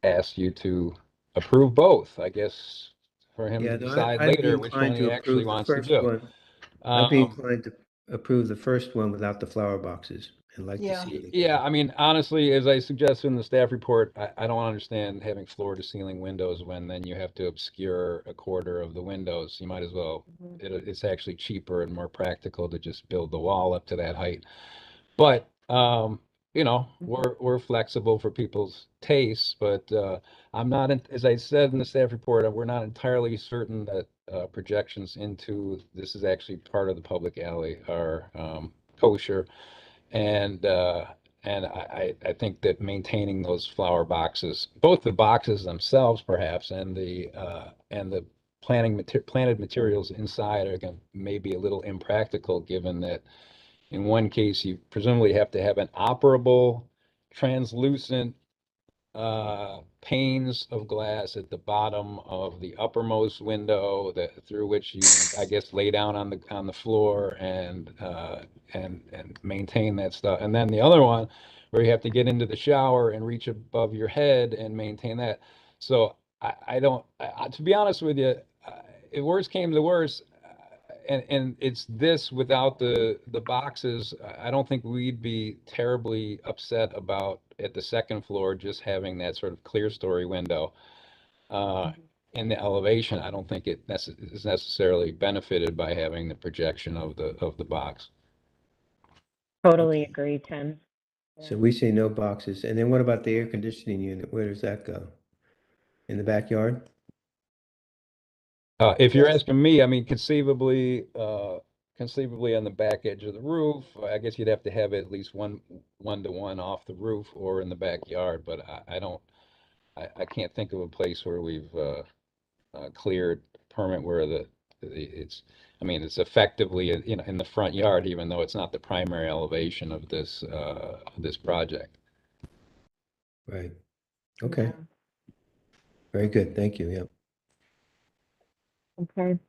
asked you to approve both, I guess, for him Yeah, to no, decide I'd be later which one inclined he to actually approve the wants to first do. one. I'd be inclined to approve the first one without the flower boxes I'd like to Yeah. see it again. Yeah, I mean, honestly, as I suggested in the staff report, I don't understand having floor to ceiling windows when then you have to obscure a quarter of the windows. You might as well, it's actually cheaper and more practical to just build the wall up to that height. But, you know, we're flexible for people's tastes, but I'm not, as I said in the staff report, we're not entirely certain that projections into this is actually part of the public alley are kosher. And I think that maintaining those flower boxes, both the boxes themselves perhaps, and the planted materials inside are going maybe a little impractical, given that in one case you presumably have to have an operable translucent panes of glass at the bottom of the uppermost window that through which you, I guess, lay down on the floor and maintain that stuff. And then the other one where you have to get into the shower and reach above your head and maintain that. So I don't, to be honest with you, if worst came to worst, and it's this without the boxes, I don't think we'd be terribly upset about at the second floor just having that sort of clear story window in the elevation. I don't think it is necessarily benefited by having the projection of the box. Totally agree, Tim. So we say no boxes. And then what about the air conditioning unit? Where does that go? In the backyard? If you're asking me, I mean, conceivably on the back edge of the roof, I guess you'd have to have at least one to one off the roof or in the backyard. But I can't think of a place where we've cleared permit where it's effectively in the front yard, even though it's not the primary elevation of this project. Right. Okay. Very good. Thank you. Yeah. Okay.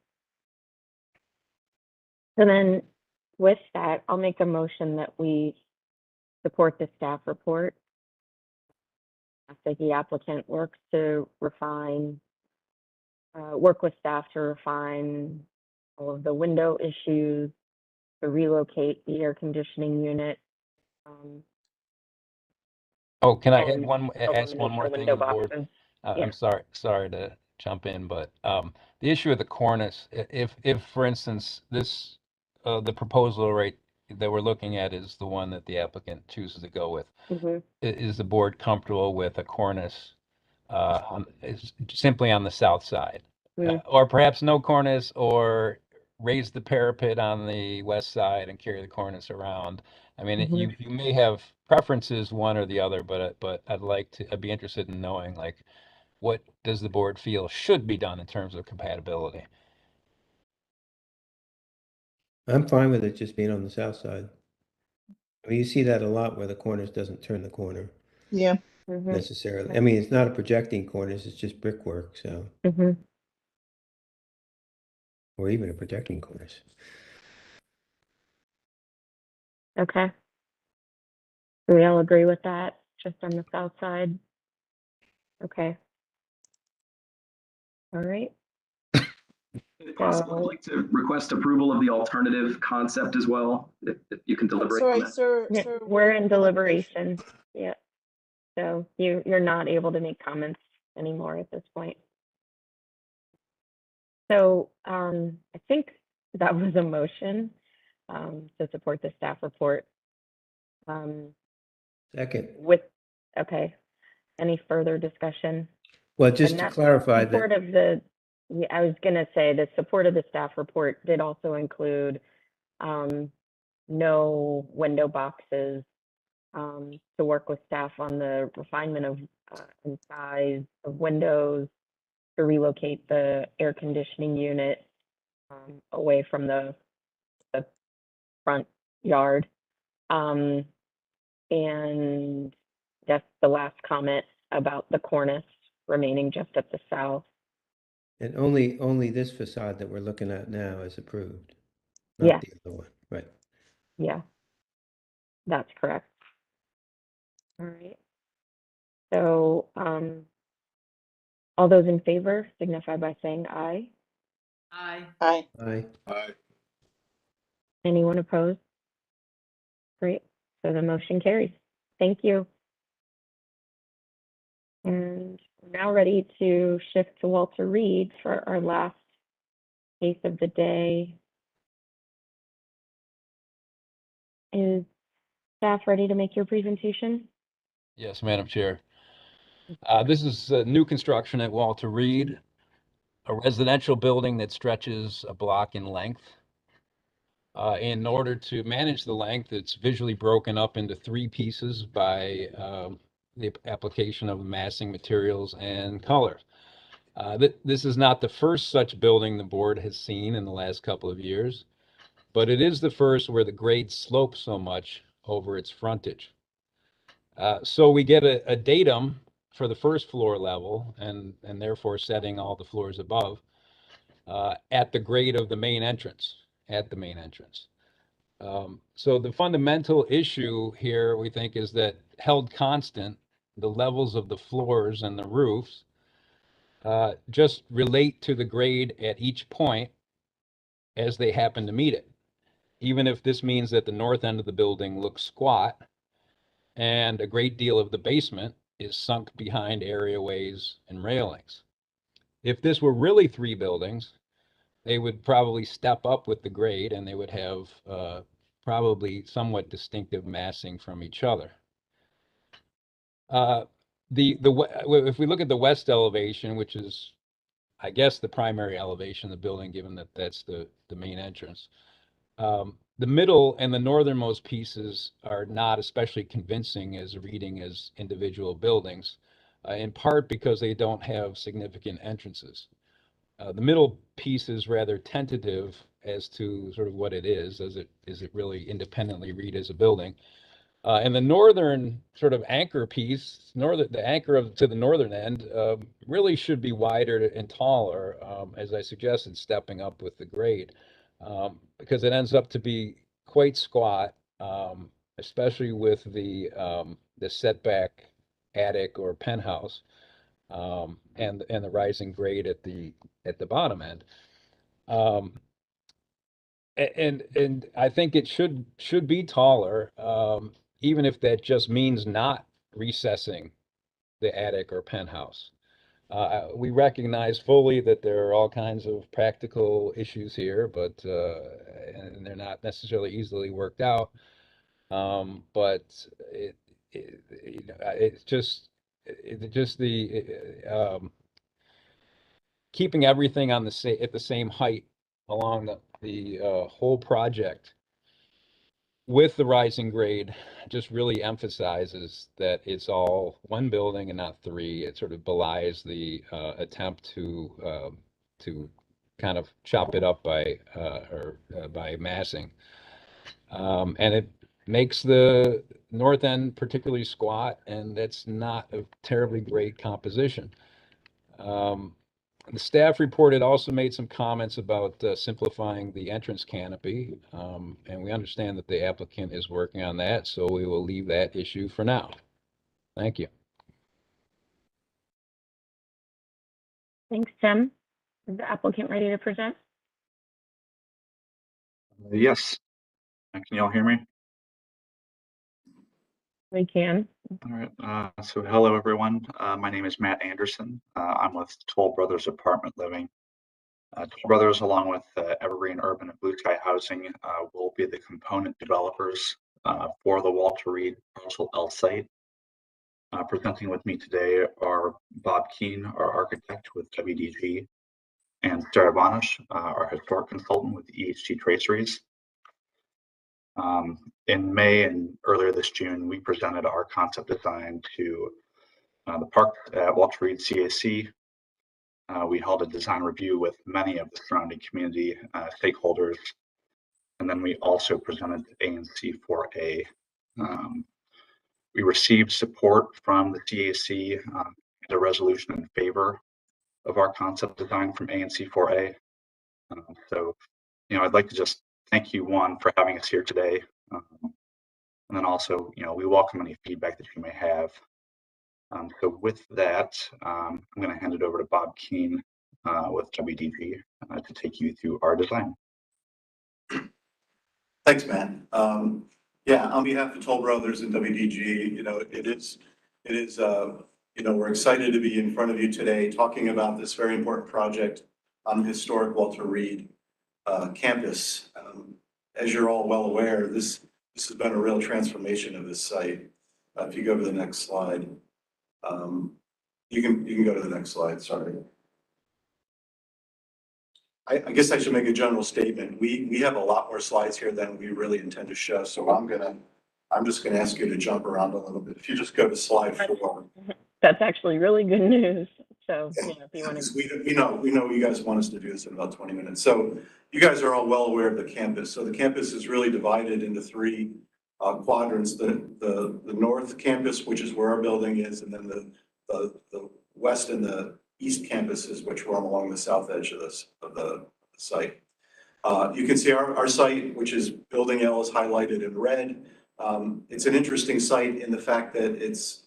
So then with that, I'll make a motion that we support the staff report. I think the applicant works to refine, work with staff to refine all of the window issues, to relocate the air conditioning unit. Oh, can I add and ask one eliminate more the thing window to the board? boxes. I'm Yeah. sorry to jump in, but the issue of the cornice, if for instance this the proposal right that we're looking at is the one that the applicant chooses to go with, is the board comfortable with a cornice simply on the south side, or perhaps no cornice, or raise the parapet on the west side and carry the cornice around? I mean, you may have preferences one or the other, but I'd be interested in knowing, like, what does the board feel should be done in terms of compatibility? I'm fine with it just being on the south side. I mean, you see that a lot where the cornice doesn't turn the corner Yeah. necessarily. I mean, it's not a projecting cornice, it's just brickwork, so. Or even a projecting cornice. Okay. Do we all agree with that? Just on the south side? Okay. All right. If possible, I'd like to request approval of the alternative concept as well, if you can deliberate on Sorry, that. sir. Yeah, Sir, we're in deliberation. Yeah. So you're not able to make comments anymore at this point. So I think that was a motion to support the staff report. Second. Okay. Any further discussion? Well, just And to that clarify support that. I was going to say the support of the staff report did also include no window boxes, to work with staff on the refinement of and size of windows, to relocate the air conditioning unit away from the front yard. And that's the last comment about the cornice remaining just at the south. And only this facade that we're looking at now is approved, Yeah. not the other one, right? Yeah, that's correct. All right. So, all those in favor signify by saying aye. Aye. Aye. Aye. Aye. Anyone opposed? Great. So the motion carries. Thank you. And we're now ready to shift to Walter Reed for our last case of the day. Is staff ready to make your presentation? Yes, Madam Chair. This is new construction at Walter Reed, a residential building that stretches a block in length. In order to manage the length, it's visually broken up into 3 pieces by the application of massing materials and color. This is not the first such building the board has seen in the last couple of years, but it is the first where the grade slopes so much over its frontage. So we get a datum for the first floor level and therefore setting all the floors above at the grade of the main entrance, So the fundamental issue here, we think, is that held constant, the levels of the floors and the roofs just relate to the grade at each point as they happen to meet it. Even if this means that the north end of the building looks squat and a great deal of the basement is sunk behind areaways and railings. If this were really 3 buildings, they would probably step up with the grade and they would have probably somewhat distinctive massing from each other. If we look at the west elevation, which is, I guess, the primary elevation of the building, given that that's the main entrance, the middle and the northernmost pieces are not especially convincing as reading as individual buildings, in part because they don't have significant entrances. The middle piece is rather tentative as to sort of what it is. Is it really independently read as a building? And the northern sort of anchor piece, the anchor to the northern end, really should be wider and taller, as I suggested, stepping up with the grade, because it ends up to be quite squat, especially with the setback attic or penthouse, and the rising grade at the bottom end. And I think it should be taller, even if that just means not recessing the attic or penthouse. We recognize fully that there are all kinds of practical issues here, but and they're not necessarily easily worked out. But it's just keeping everything on at the same height along the whole project with the rising grade just really emphasizes that it's all 1 building and not 3. It sort of belies the attempt to kind of chop it up by massing, and it makes the north end particularly squat, and that's not a terribly great composition. The staff report had also made some comments about simplifying the entrance canopy, and we understand that the applicant is working on that, so we will leave that issue for now. Thank you. Thanks, Tim. Is the applicant ready to present? Yes. Can you all hear me? We can. All right. So hello, everyone. My name is Matt Anderson. I'm with Toll Brothers Apartment Living. Toll Brothers, along with Evergreen Urban and Blue Sky Housing, will be the component developers for the Walter Reed Parcel L site. Presenting with me today are Bob Keene, our architect with WDG, and Sarah Bonish, our historic consultant with EHT Traceries. In May and earlier this June, we presented our concept design to the park at Walter Reed CAC. We held a design review with many of the surrounding community stakeholders, and then we also presented ANC 4A. We received support from the CAC and a resolution in favor of our concept design from ANC 4A. So, I'd like to just thank you, one, for having us here today. And then also, we welcome any feedback that you may have. So with that, I'm going to hand it over to Bob Keene with WDG to take you through our design. Thanks, Matt. Yeah, on behalf of Toll Brothers and WDG, we're excited to be in front of you today talking about this very important project on the historic Walter Reed campus. As you're all well aware, this has been a real transformation of this site. If you go to the next slide, you can go to the next slide, sorry. I guess I should make a general statement. We have a lot more slides here than we really intend to show, so I'm just gonna ask you to jump around a little bit. If you just go to slide 4. That's actually really good news. So, if you want to. We know you guys want us to do this in about 20 minutes. So you guys are all well aware of the campus. So the campus is really divided into 3 quadrants. The north campus, which is where our building is, and then the west and the east campuses, which run along the south edge of the site. You can see our site, which is Building L, is highlighted in red. It's an interesting site in the fact that it's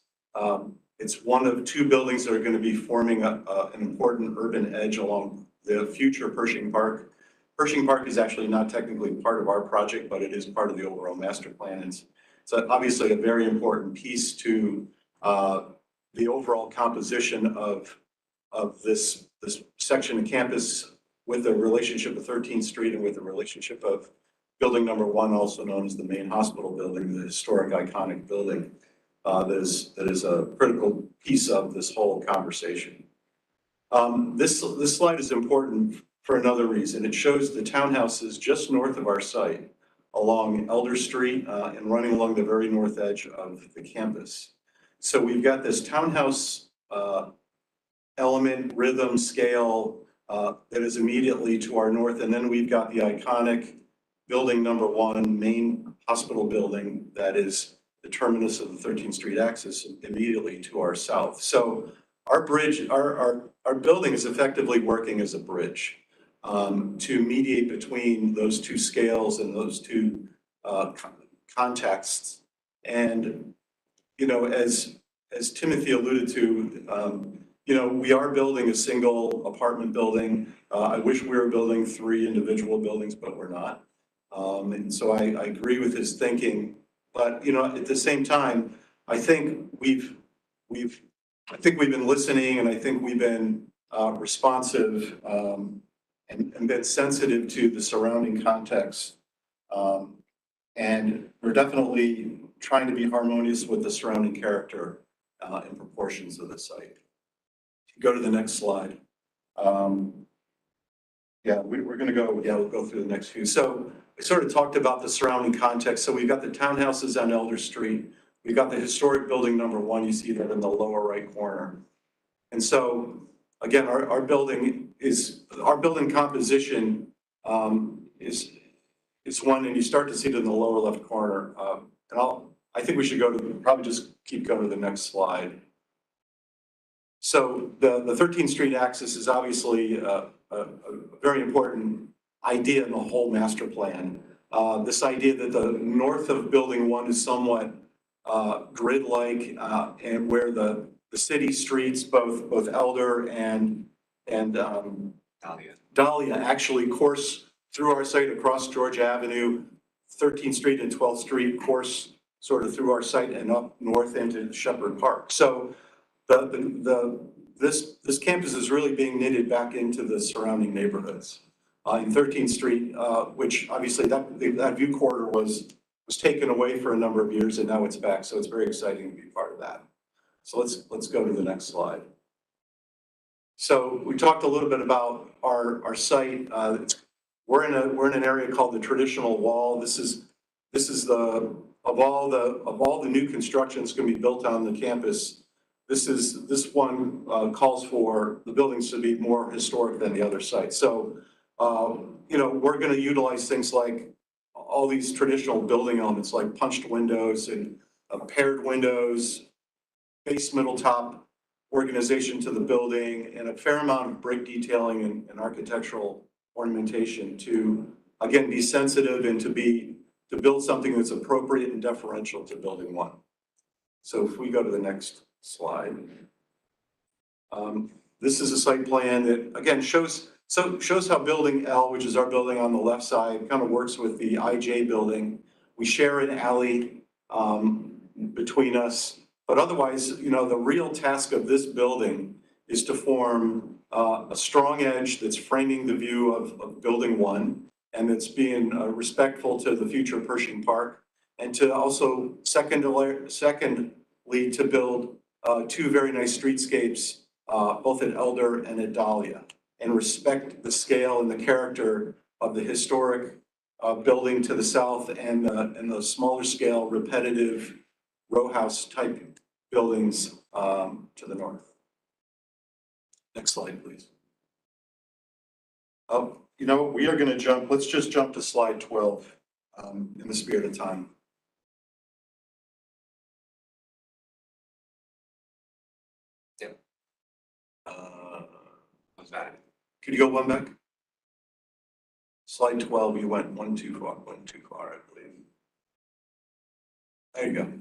one of 2 buildings that are going to be forming an important urban edge along the future Pershing Park. Pershing Park is actually not technically part of our project, but it is part of the overall master plan. It's obviously a very important piece to the overall composition of this section of campus, with the relationship of 13th Street and with the relationship of building number 1, also known as the main hospital building, the historic iconic building. That is a critical piece of this whole conversation. This slide is important for another reason. It shows the townhouses just north of our site along Elder Street and running along the very north edge of the campus. So we've got this townhouse element, rhythm, scale that is immediately to our north. And then we've got the iconic building number 1, main hospital building, that is the terminus of the 13th Street axis immediately to our south. So our bridge, our building is effectively working as a bridge to mediate between those 2 scales and those 2 contexts. And, as Timothy alluded to, we are building a single apartment building. I wish we were building 3 individual buildings, but we're not. And so I agree with his thinking. But at the same time, I think we've been listening, and I think we've been responsive and been sensitive to the surrounding context. And we're definitely trying to be harmonious with the surrounding character and proportions of the site. Go to the next slide. We'll go through the next few. So I sort of talked about the surrounding context. So we've got the townhouses on Elder Street. We've got the historic building number 1. You see that in the lower right corner. And so again, our building composition is one, and you start to see it in the lower left corner. I think we should probably just keep going to the next slide. So the 13th Street axis is obviously a very important idea in the whole master plan. This idea that the north of Building 1 is somewhat grid-like, and where the city streets, both Elder and Dahlia actually course through our site across George Avenue, 13th Street and 12th Street course sort of through our site and up north into Shepherd Park. So this campus is really being knitted back into the surrounding neighborhoods. In 13th Street, which obviously that view corridor was taken away for a number of years, and now it's back. So it's very exciting to be part of that. So let's go to the next slide. So we talked a little bit about our site. We're in an area called the Traditional Wall. This is of all the new construction that's going to be built on the campus. This one calls for the buildings to be more historic than the other sites. So we're going to utilize things like all these traditional building elements, like punched windows and paired windows, base middle top organization to the building, and a fair amount of brick detailing and architectural ornamentation to, again, be sensitive and to build something that's appropriate and deferential to Building 1. So if we go to the next slide. This is a site plan that, again, shows how Building L, which is our building on the left side, kind of works with the IJ building We share an alley between us. But otherwise, you know, the real task of this building is to form a strong edge that's framing the view of Building 1 and that's being respectful to the future Pershing Park, and to also secondly to build two very nice streetscapes, both at Elder and at Dahlia, and respect the scale and the character of the historic building to the south and the smaller scale repetitive row house type buildings to the north. Next slide, please. Oh, you know, we are going to jump. Let's just jump to slide 12 in the spirit of time. Yep. Was that it? Could you go one back? Slide 12, you went one too far, I believe. There you go.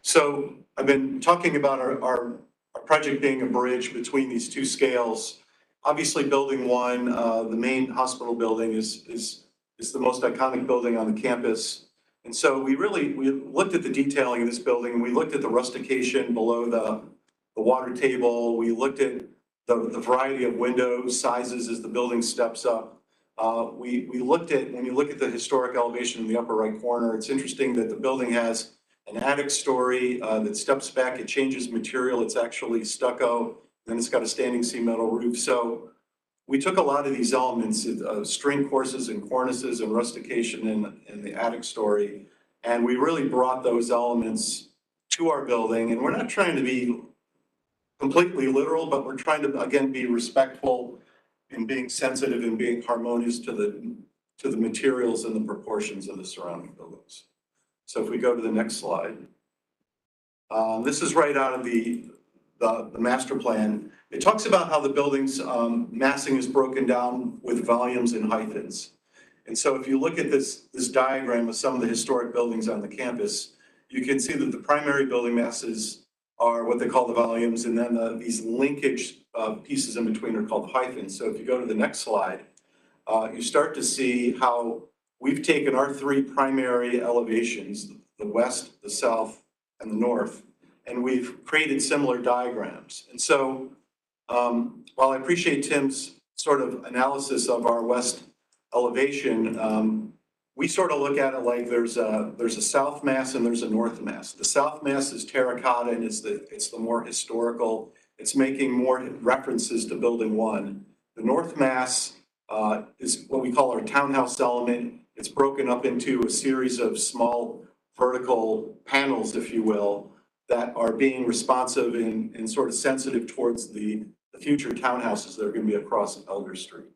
So I've been talking about our project being a bridge between these two scales. Obviously, Building 1, the main hospital building, is the most iconic building on the campus. And so we looked at the detailing of this building, and we looked at the rustication below the water table. We looked at the variety of window sizes as the building steps up. We looked at, when you look at the historic elevation in the upper right corner, it's interesting that the building has an attic story that steps back. It changes material. It's actually stucco. Then it's got a standing seam metal roof. So we took a lot of these elements of string courses and cornices and rustication in the attic story, and we really brought those elements to our building. And we're not trying to be completely literal, but we're trying to, again, be respectful and being sensitive and being harmonious to the materials and the proportions of the surrounding buildings. So if we go to the next slide, this is right out of the master plan. It talks about how the building's massing is broken down with volumes and hyphens. And so if you look at this diagram of some of the historic buildings on the campus, you can see that the primary building masses are what they call the volumes, and then these linkage pieces in between are called the hyphens. So if you go to the next slide, you start to see how we've taken our three primary elevations, the west, the south, and the north, and we've created similar diagrams. And so while I appreciate Tim's sort of analysis of our west elevation, we sort of look at it like there's a south mass and there's a north mass. The south mass is terracotta, and it's the more historical. It's making more references to Building 1. The north mass is what we call our townhouse element. It's broken up into a series of small vertical panels, if you will, that are being responsive and sort of sensitive towards the future townhouses that are going to be across Elder Street.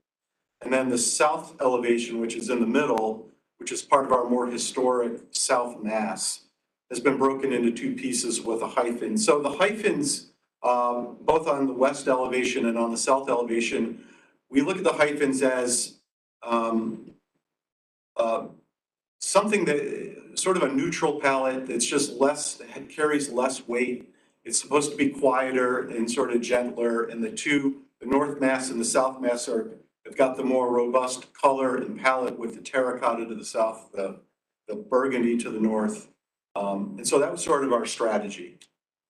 And then the south elevation, which is in the middle, which is part of our more historic south mass, has been broken into two pieces with a hyphen. So the hyphens, both on the west elevation and on the south elevation, we look at the hyphens as something that sort of a neutral palette that's just carries less weight. It's supposed to be quieter and sort of gentler. And the north mass and the south mass have got the more robust color and palette, with the terracotta to the south, the burgundy to the north. And so that was sort of our strategy,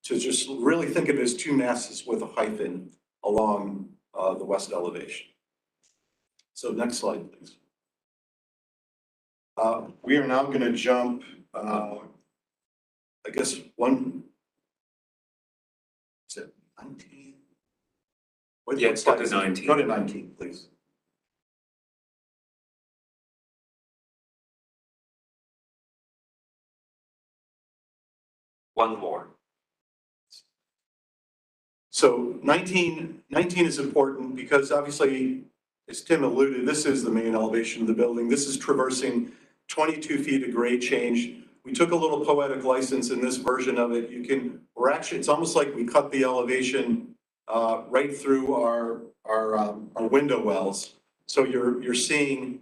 to just really think of it as two masses with a hyphen along the west elevation. So next slide, please. We are now going to jump, I guess, is it 19? Yeah, go to 19. Go to 19, please. One more. So 19 is important because obviously, as Tim alluded, this is the main elevation of the building. This is traversing 22 feet of grade change. We took a little poetic license in this version of it. It's almost like we cut the elevation right through our window wells. So you're seeing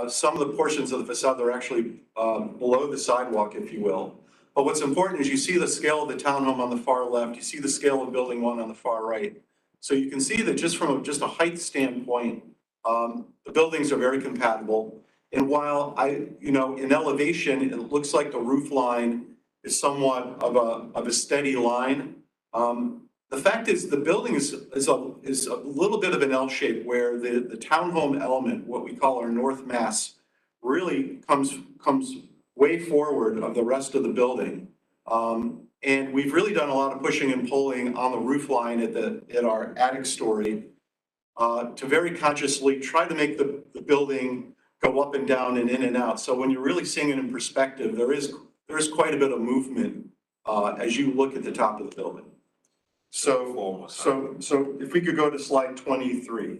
some of the portions of the facade that are actually below the sidewalk, if you will. But what's important is you see the scale of the townhome on the far left. You see the scale of Building 1 on the far right. So you can see that just from just a height standpoint, the buildings are very compatible. And while in elevation, it looks like the roof line is somewhat of a steady line. The fact is the building is a little bit of an L shape where the townhome element, what we call our north mass, really comes way forward of the rest of the building. And we've really done a lot of pushing and pulling on the roof line at our attic story to very consciously try to make the building go up and down and in and out. So when you're really seeing it in perspective, there is quite a bit of movement as you look at the top of the building. So if we could go to slide 23.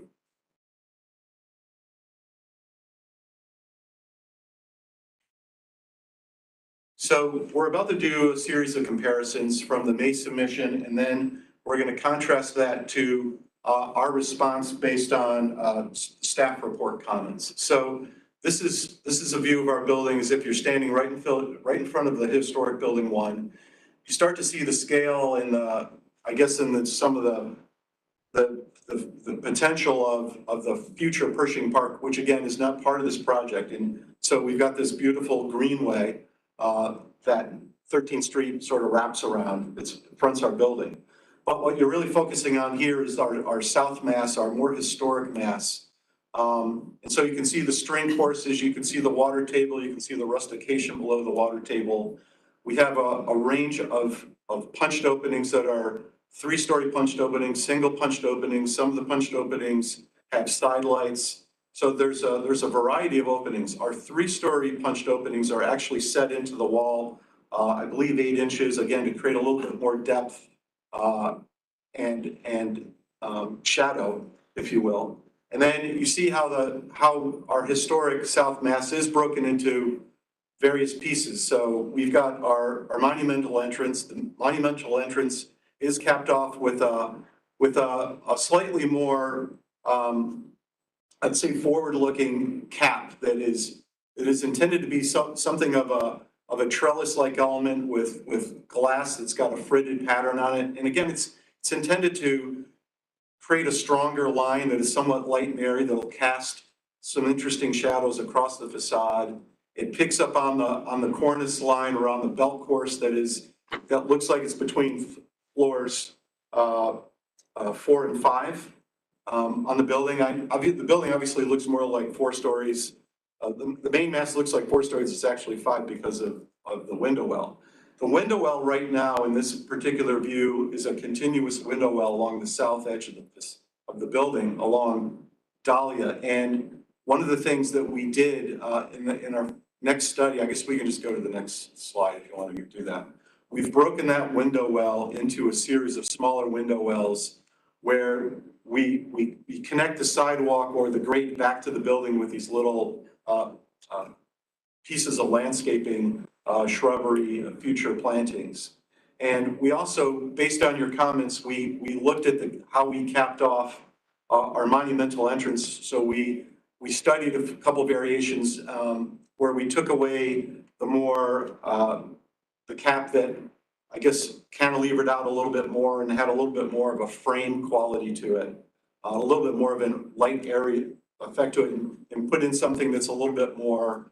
So we're about to do a series of comparisons from the May submission, and then we're going to contrast that to our response based on staff report comments. So this is a view of our building as if you're standing right in front of the historic building one. You start to see the scale and some of the potential of the future Pershing Park, which again is not part of this project. And so we've got this beautiful greenway that 13th Street sort of wraps around. It fronts our building. But what you're really focusing on here is our south mass, our more historic mass. And so you can see the string courses, you can see the water table, you can see the rustication below the water table. We have a range of punched openings that are 3-story punched openings, single punched openings. Some of the punched openings have side lights. So there's a variety of openings. Our 3-story punched openings are actually set into the wall, I believe 8 inches, again, to create a little bit more depth and shadow, if you will. And then you see how our historic South Mass is broken into various pieces. So we've got our monumental entrance. The monumental entrance is capped off with a slightly more I'd say forward-looking cap that is intended to be something of a trellis-like element with glass that's got a fritted pattern on it. And again, it's intended to create a stronger line that is somewhat light and airy that'll cast some interesting shadows across the facade. It picks up on the cornice line or on the belt course that looks like it's between floors 4 and 5. On the building, the building obviously looks more like 4 stories. The main mass looks like 4 stories. It's actually 5 because of the window well. The window well right now in this particular view is a continuous window well along the south edge of the building along Dahlia. And one of the things that we did in our next study, I guess we can just go to the next slide if you want to do that. We've broken that window well into a series of smaller window wells where we connect the sidewalk or the grate back to the building with these little pieces of landscaping, shrubbery, future plantings. And we also, based on your comments, we looked at how we capped off our monumental entrance. So we studied a couple variations where we took away the cap that I guess cantilevered out a little bit more and had a little bit more of a frame quality to it, a little bit more of a light airy effect to it, and put in something that's a little bit more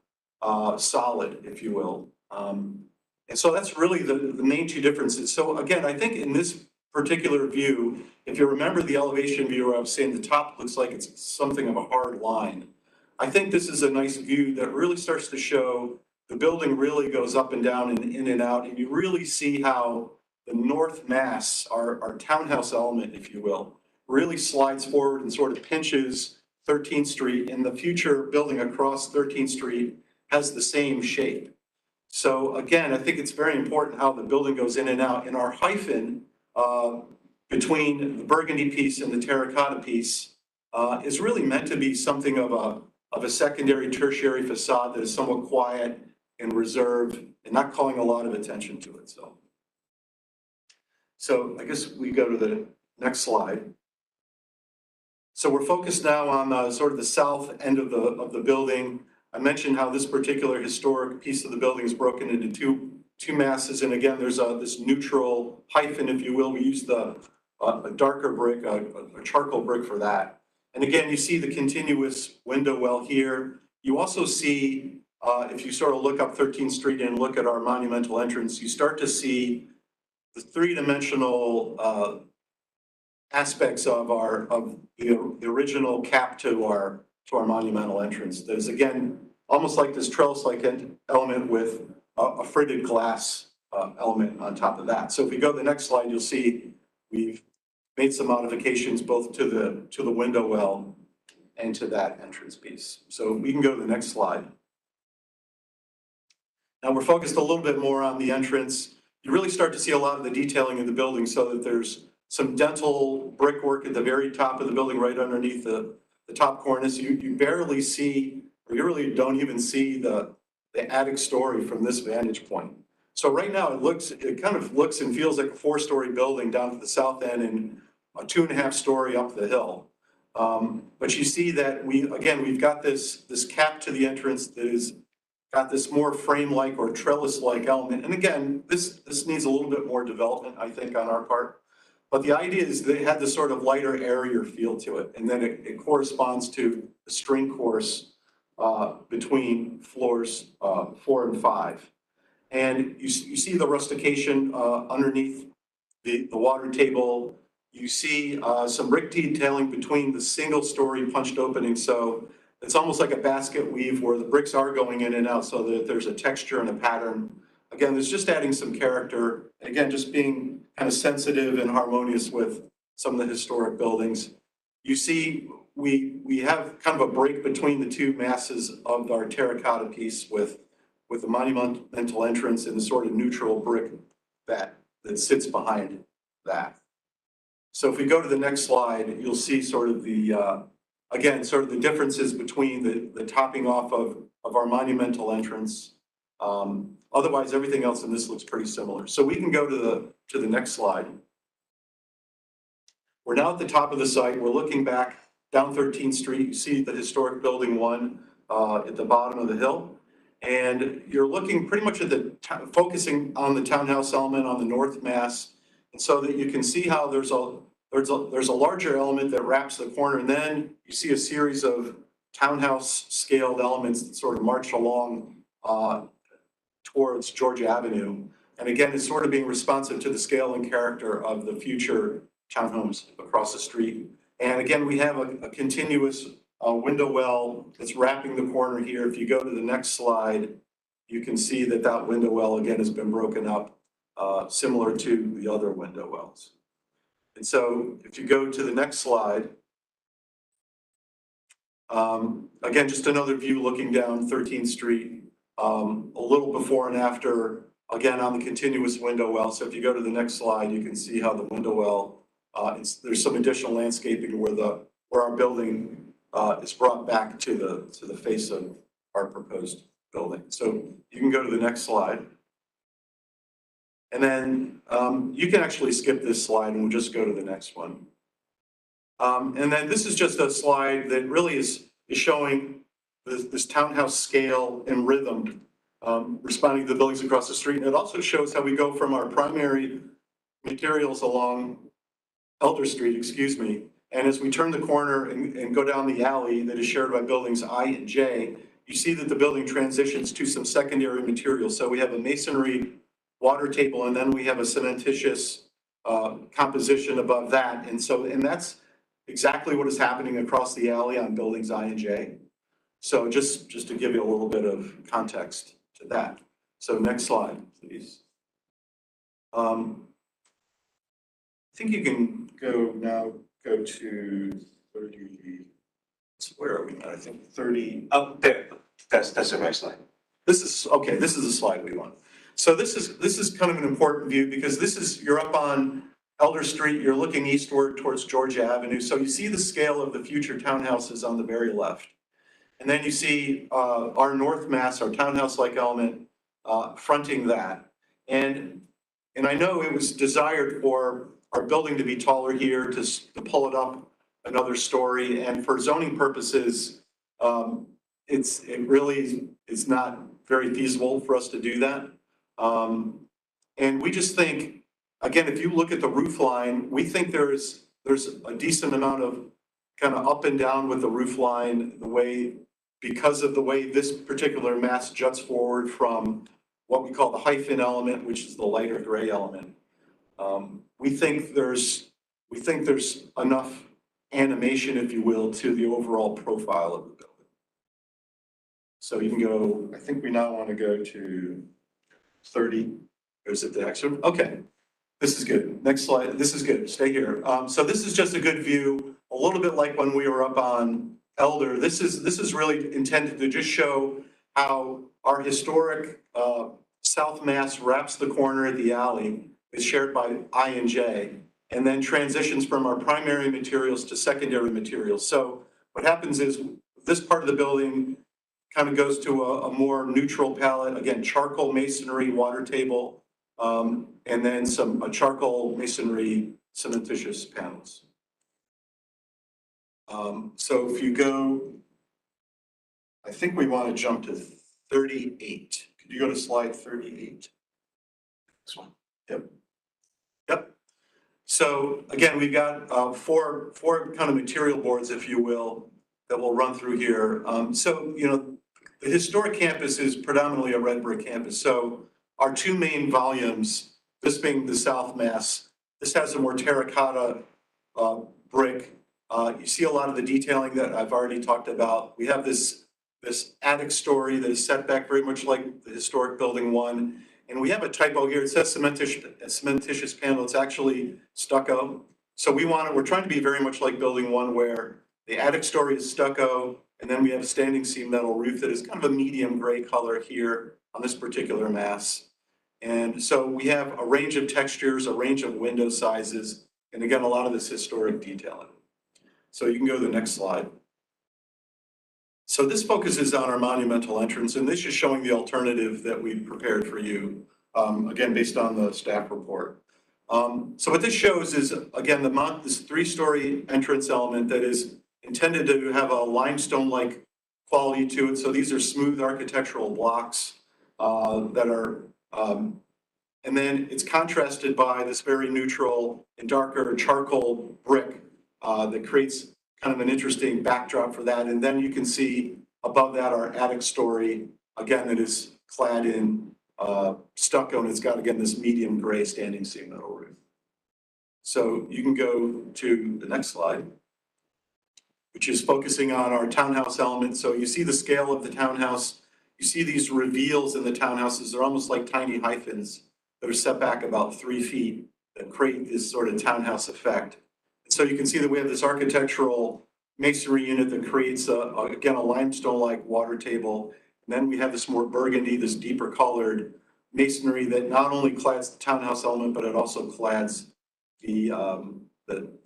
solid, if you will. And so that's really the main 2 differences. So again, I think in this particular view, if you remember the elevation view where I was saying the top looks like it's something of a hard line, I think this is a nice view that really starts to show the building really goes up and down and in and out, and you really see how the north mass, our townhouse element, if you will, really slides forward and sort of pinches 13th Street, and the future building across 13th Street has the same shape. So again, I think it's very important how the building goes in and out. And our hyphen between the burgundy piece and the terracotta piece is really meant to be something of a secondary, tertiary facade that is somewhat quiet and reserved and not calling a lot of attention to it. So I guess we go to the next slide. So we're focused now on sort of the south end of the building. I mentioned how this particular historic piece of the building is broken into two masses. And again, there's this neutral hyphen, if you will. We use a darker brick, a charcoal brick for that. And again, you see the continuous window well here. You also see, if you sort of look up 13th Street and look at our monumental entrance, you start to see the three-dimensional aspects of the original cap to our monumental entrance. There's, again, almost like this trellis-like element with a fritted glass element on top of that. So if we go to the next slide, you'll see we've made some modifications both to the window well and to that entrance piece. So we can go to the next slide. Now we're focused a little bit more on the entrance. You really start to see a lot of the detailing in the building, so that there's some dental brickwork at the very top of the building, right underneath the top cornice. You barely see, or you really don't even see the attic story from this vantage point. So right now it kind of looks and feels like a 4-story building down to the south end and a 2.5-story up the hill. But you see that we've got this cap to the entrance that is got this more frame-like or trellis-like element. And again, this needs a little bit more development, I think, on our part. But the idea is they had this sort of lighter, airier feel to it. And then it corresponds to the string course between floors 4 and 5. And you see the rustication underneath the water table. You see some brick detailing between the single-story punched opening. So it's almost like a basket weave where the bricks are going in and out, so that there's a texture and a pattern. Again, there's just adding some character. Again, just being kind of sensitive and harmonious with some of the historic buildings. You see, we have kind of a break between the two masses of our terracotta piece with the monumental entrance and the sort of neutral brick that sits behind that. So if we go to the next slide, you'll see sort of the again, sort of the differences between the topping off of our monumental entrance. Otherwise, everything else in this looks pretty similar. So we can go to the next slide. We're now at the top of the site. We're looking back down 13th Street. You see the historic building 1 at the bottom of the hill. And you're looking pretty much at focusing on the townhouse element on the north mass. And so that you can see how there's a larger element that wraps the corner, and then you see a series of townhouse scaled elements that sort of march along towards Georgia Avenue. And again, it's sort of being responsive to the scale and character of the future townhomes across the street. And again, we have a continuous window well that's wrapping the corner here. If you go to the next slide, you can see that window well again has been broken up, similar to the other window wells. And so if you go to the next slide, again, just another view looking down 13th Street, a little before and after, again, on the continuous window well. So if you go to the next slide, you can see how the window well, there's some additional landscaping where our building is brought back to the face of our proposed building. So you can go to the next slide. And then you can actually skip this slide and we'll just go to the next one. And then this is just a slide that really is showing this townhouse scale and rhythm responding to the buildings across the street. And it also shows how we go from our primary materials along Elder Street, and as we turn the corner and go down the alley that is shared by buildings I and J, you see that the building transitions to some secondary materials. So we have a masonry water table, and then we have a cementitious composition above that. And that's exactly what is happening across the alley on buildings I and J. So just to give you a little bit of context to that. So next slide, please. I think you can go to 30. Where are we now? I think 30. Oh, there. That's the right slide. This is okay. This is the slide we want. So this is kind of an important view because you're up on Elder Street. You're looking eastward towards Georgia Avenue. So you see the scale of the future townhouses on the very left, and then you see our north mass, our townhouse-like element fronting that. And I know it was desired for our building to be taller here to pull it up another story, and for zoning purposes, it really is not very feasible for us to do that. And we just think, again, if you look at the roof line, we think there's a decent amount of kind of up and down with the roof line, the way because of the way this particular mass juts forward from what we call the hyphen element, which is the lighter gray element. We think there's enough animation, if you will, to the overall profile of the building. So you can go, I think we now want to go to 30. Or is it the next one? Okay, this is good. Next slide. This is good. Stay here. So this is just a good view, a little bit like when we were up on Elder. This is really intended to just show how our historic South Mass wraps the corner of the alley. It's shared by I and J, and then transitions from our primary materials to secondary materials. So what happens is this part of the building kind of goes to a more neutral palette. Again, charcoal masonry, water table, and then a charcoal masonry cementitious panels. So if you go, I think we want to jump to 38. Could you go to slide 38? This one. Yep. Yep. So again, we've got four kind of material boards, if you will, that we'll run through here. So, you know, the historic campus is predominantly a red brick campus. So our two main volumes, this being the South Mass, this has a more terracotta brick. You see a lot of the detailing that I've already talked about. We have this attic story that is set back very much like the historic building one. And we have a typo here. It says cementitious panel. It's actually stucco. So we're trying to be very much like building one, where the attic story is stucco, and then we have a standing seam metal roof that is kind of a medium gray color here on this particular mass. And so we have a range of textures, a range of window sizes, and again, a lot of this historic detailing. So you can go to the next slide. So this focuses on our monumental entrance, and this is showing the alternative that we prepared for you, again, based on the staff report. So what this shows is, again, this three-story entrance element that is intended to have a limestone-like quality to it. So these are smooth architectural blocks that are, and then it's contrasted by this very neutral and darker charcoal brick that creates kind of an interesting backdrop for that. And then you can see above that our attic story, again, that is clad in stucco, and it's got, again, this medium gray standing seam metal roof. So you can go to the next slide, which is focusing on our townhouse element. So you see the scale of the townhouse. You see these reveals in the townhouses. They're almost like tiny hyphens that are set back about 3 feet that create this sort of townhouse effect. So you can see that we have this architectural masonry unit that creates, again, a limestone-like water table. And then we have this more burgundy, this deeper colored masonry that not only clads the townhouse element, but it also clads the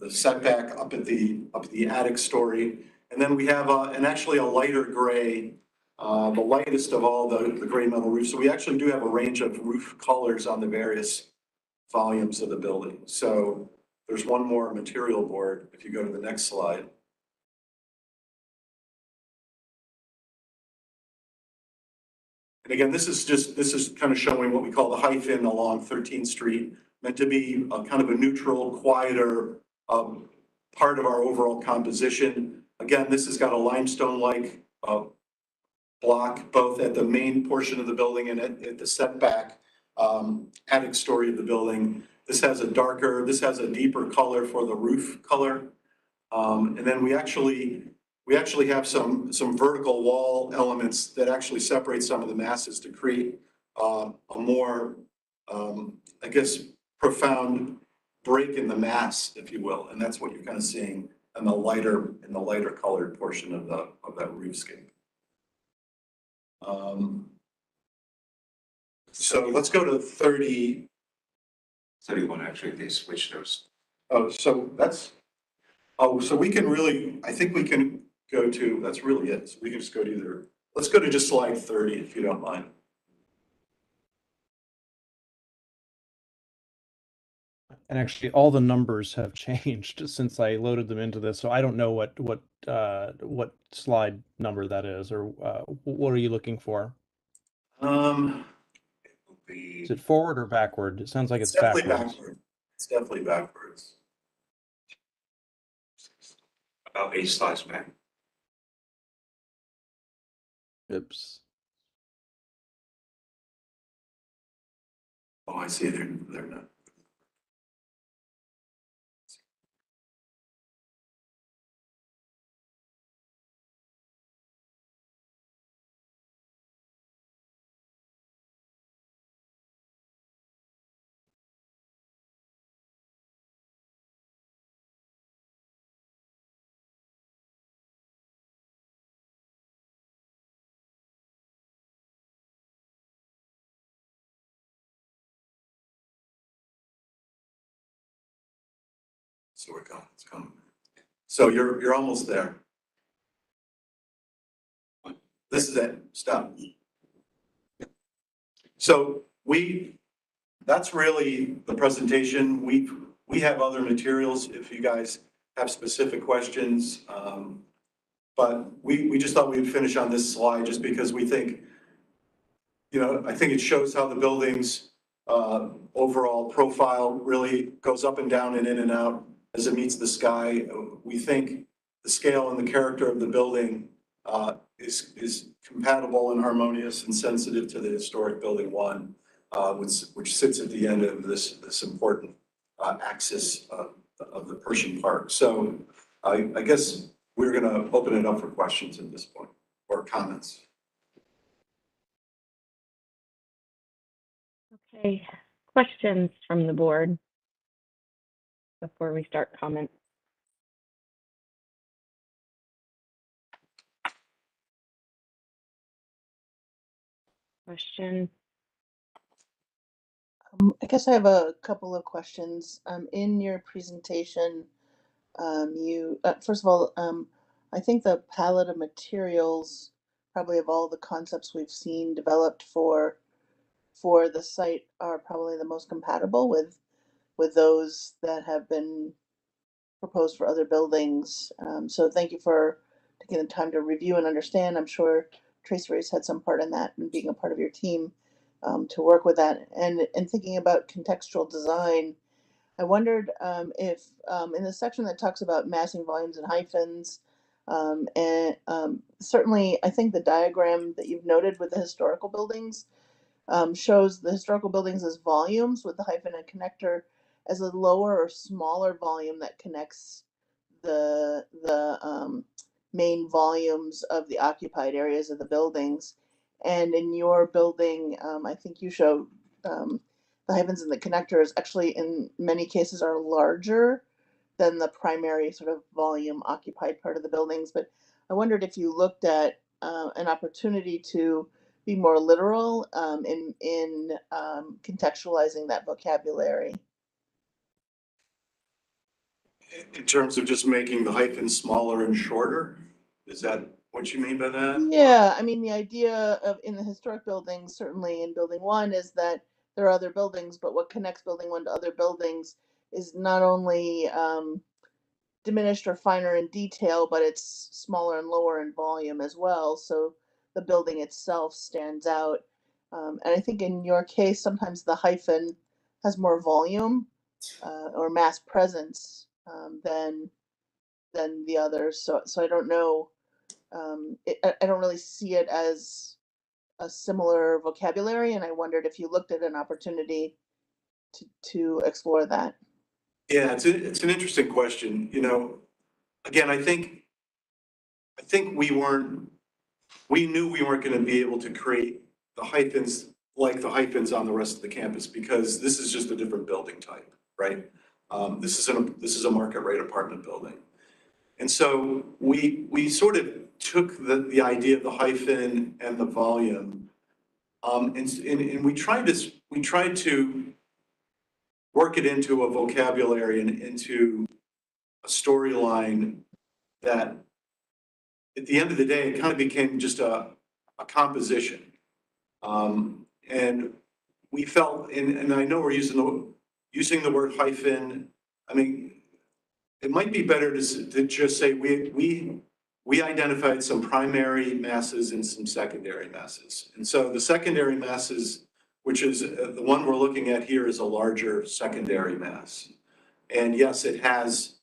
setback up at the attic story. And then we have actually a lighter gray, the lightest of all the gray metal roofs. So we actually do have a range of roof colors on the various volumes of the building. So there's one more material board if you go to the next slide. And again, this is kind of showing what we call the hyphen along 13th Street, meant to be a kind of a neutral, quieter part of our overall composition. Again, this has got a limestone-like block, both at the main portion of the building and at the setback attic story of the building. This has a deeper color for the roof color. And then we actually have some vertical wall elements that actually separate some of the masses to create a more, I guess, profound break in the mass, if you will. And that's what you're kind of seeing in the lighter colored portion of that roofscape. So let's go to 30. 31, actually, they switched those. Oh, so so we can really, I think we can go to, that's really it. So we can just go to either, let's go to just slide 30 if you don't mind. And actually, all the numbers have changed since I loaded them into this, so I don't know what slide number that is, or what are you looking for? Is it forward or backward? It sounds like it's definitely backwards. backward. It's definitely backwards. About 8 slides back. Oops. Oh, I see, they're not. So we're going, it's coming. So you're almost there. This is it, stop. So that's really the presentation. We have other materials if you guys have specific questions. But we just thought we'd finish on this slide just because we think, I think it shows how the building's overall profile really goes up and down and in and out as it meets the sky. We think the scale and the character of the building is compatible and harmonious and sensitive to the historic building one, which sits at the end of this important axis of the Pershing Park. So I guess we're going to open it up for questions at this point or comments. Okay, questions from the board before we start comments? Question? I guess I have a couple of questions. In your presentation, you first of all, I think the palette of materials, probably of all the concepts we've seen developed for the site, are probably the most compatible with those that have been proposed for other buildings. So thank you for taking the time to review and understand. I'm sure Tracy Ray's had some part in that and being a part of your team to work with that. And thinking about contextual design, I wondered if in the section that talks about massing volumes and hyphens, certainly I think the diagram that you've noted with the historical buildings shows the historical buildings as volumes with the hyphen and connector as a lower or smaller volume that connects the main volumes of the occupied areas of the buildings. And in your building, I think you show the hyphens and the connectors actually in many cases are larger than the primary sort of volume occupied part of the buildings. But I wondered if you looked at an opportunity to be more literal in contextualizing that vocabulary. In terms of just making the hyphens smaller and shorter? Is that what you mean by that? Yeah, I mean, the idea of in the historic buildings, certainly in building one, is that there are other buildings, but what connects building one to other buildings is not only diminished or finer in detail, but it's smaller and lower in volume as well. So the building itself stands out. And I think in your case, sometimes the hyphen has more volume or mass presence than the others. So I don't know. I don't really see it as a similar vocabulary, and I wondered if you looked at an opportunity to explore that. Yeah, it's an interesting question. Again, I think we knew we weren't going to be able to create the hyphens like the hyphens on the rest of the campus because this is just a different building type, right? This is a market rate apartment building. And so we sort of took the idea of the hyphen and the volume, and we tried to work it into a vocabulary and into a storyline that at the end of the day, it kind of became just a composition. And we felt, and I know we're using the word hyphen. I mean, it might be better to just say we identified some primary masses and some secondary masses. And so the secondary masses, which is the one we're looking at here, is a larger secondary mass. And yes, it has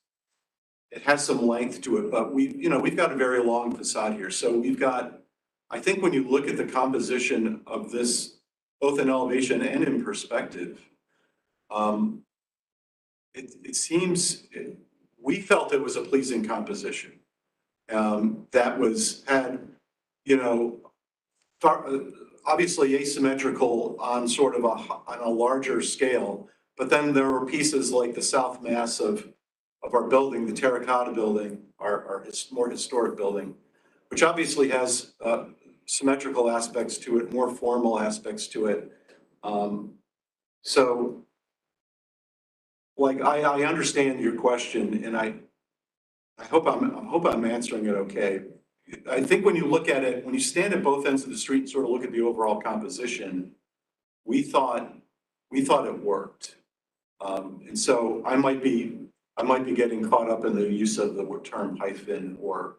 some length to it, but we've got a very long facade here. So we've got I think when you look at the composition of this, both in elevation and in perspective, it seems, we felt it was a pleasing composition. That had, you know, obviously asymmetrical on sort of on a larger scale, but then there were pieces like the south mass of our building, the terracotta building, our more historic building, which obviously has symmetrical aspects to it, more formal aspects to it. So, like, I understand your question, and I hope I'm answering it okay. I think when you look at it, when you stand at both ends of the street and sort of look at the overall composition, we thought it worked. And so I might be getting caught up in the use of the term hyphen or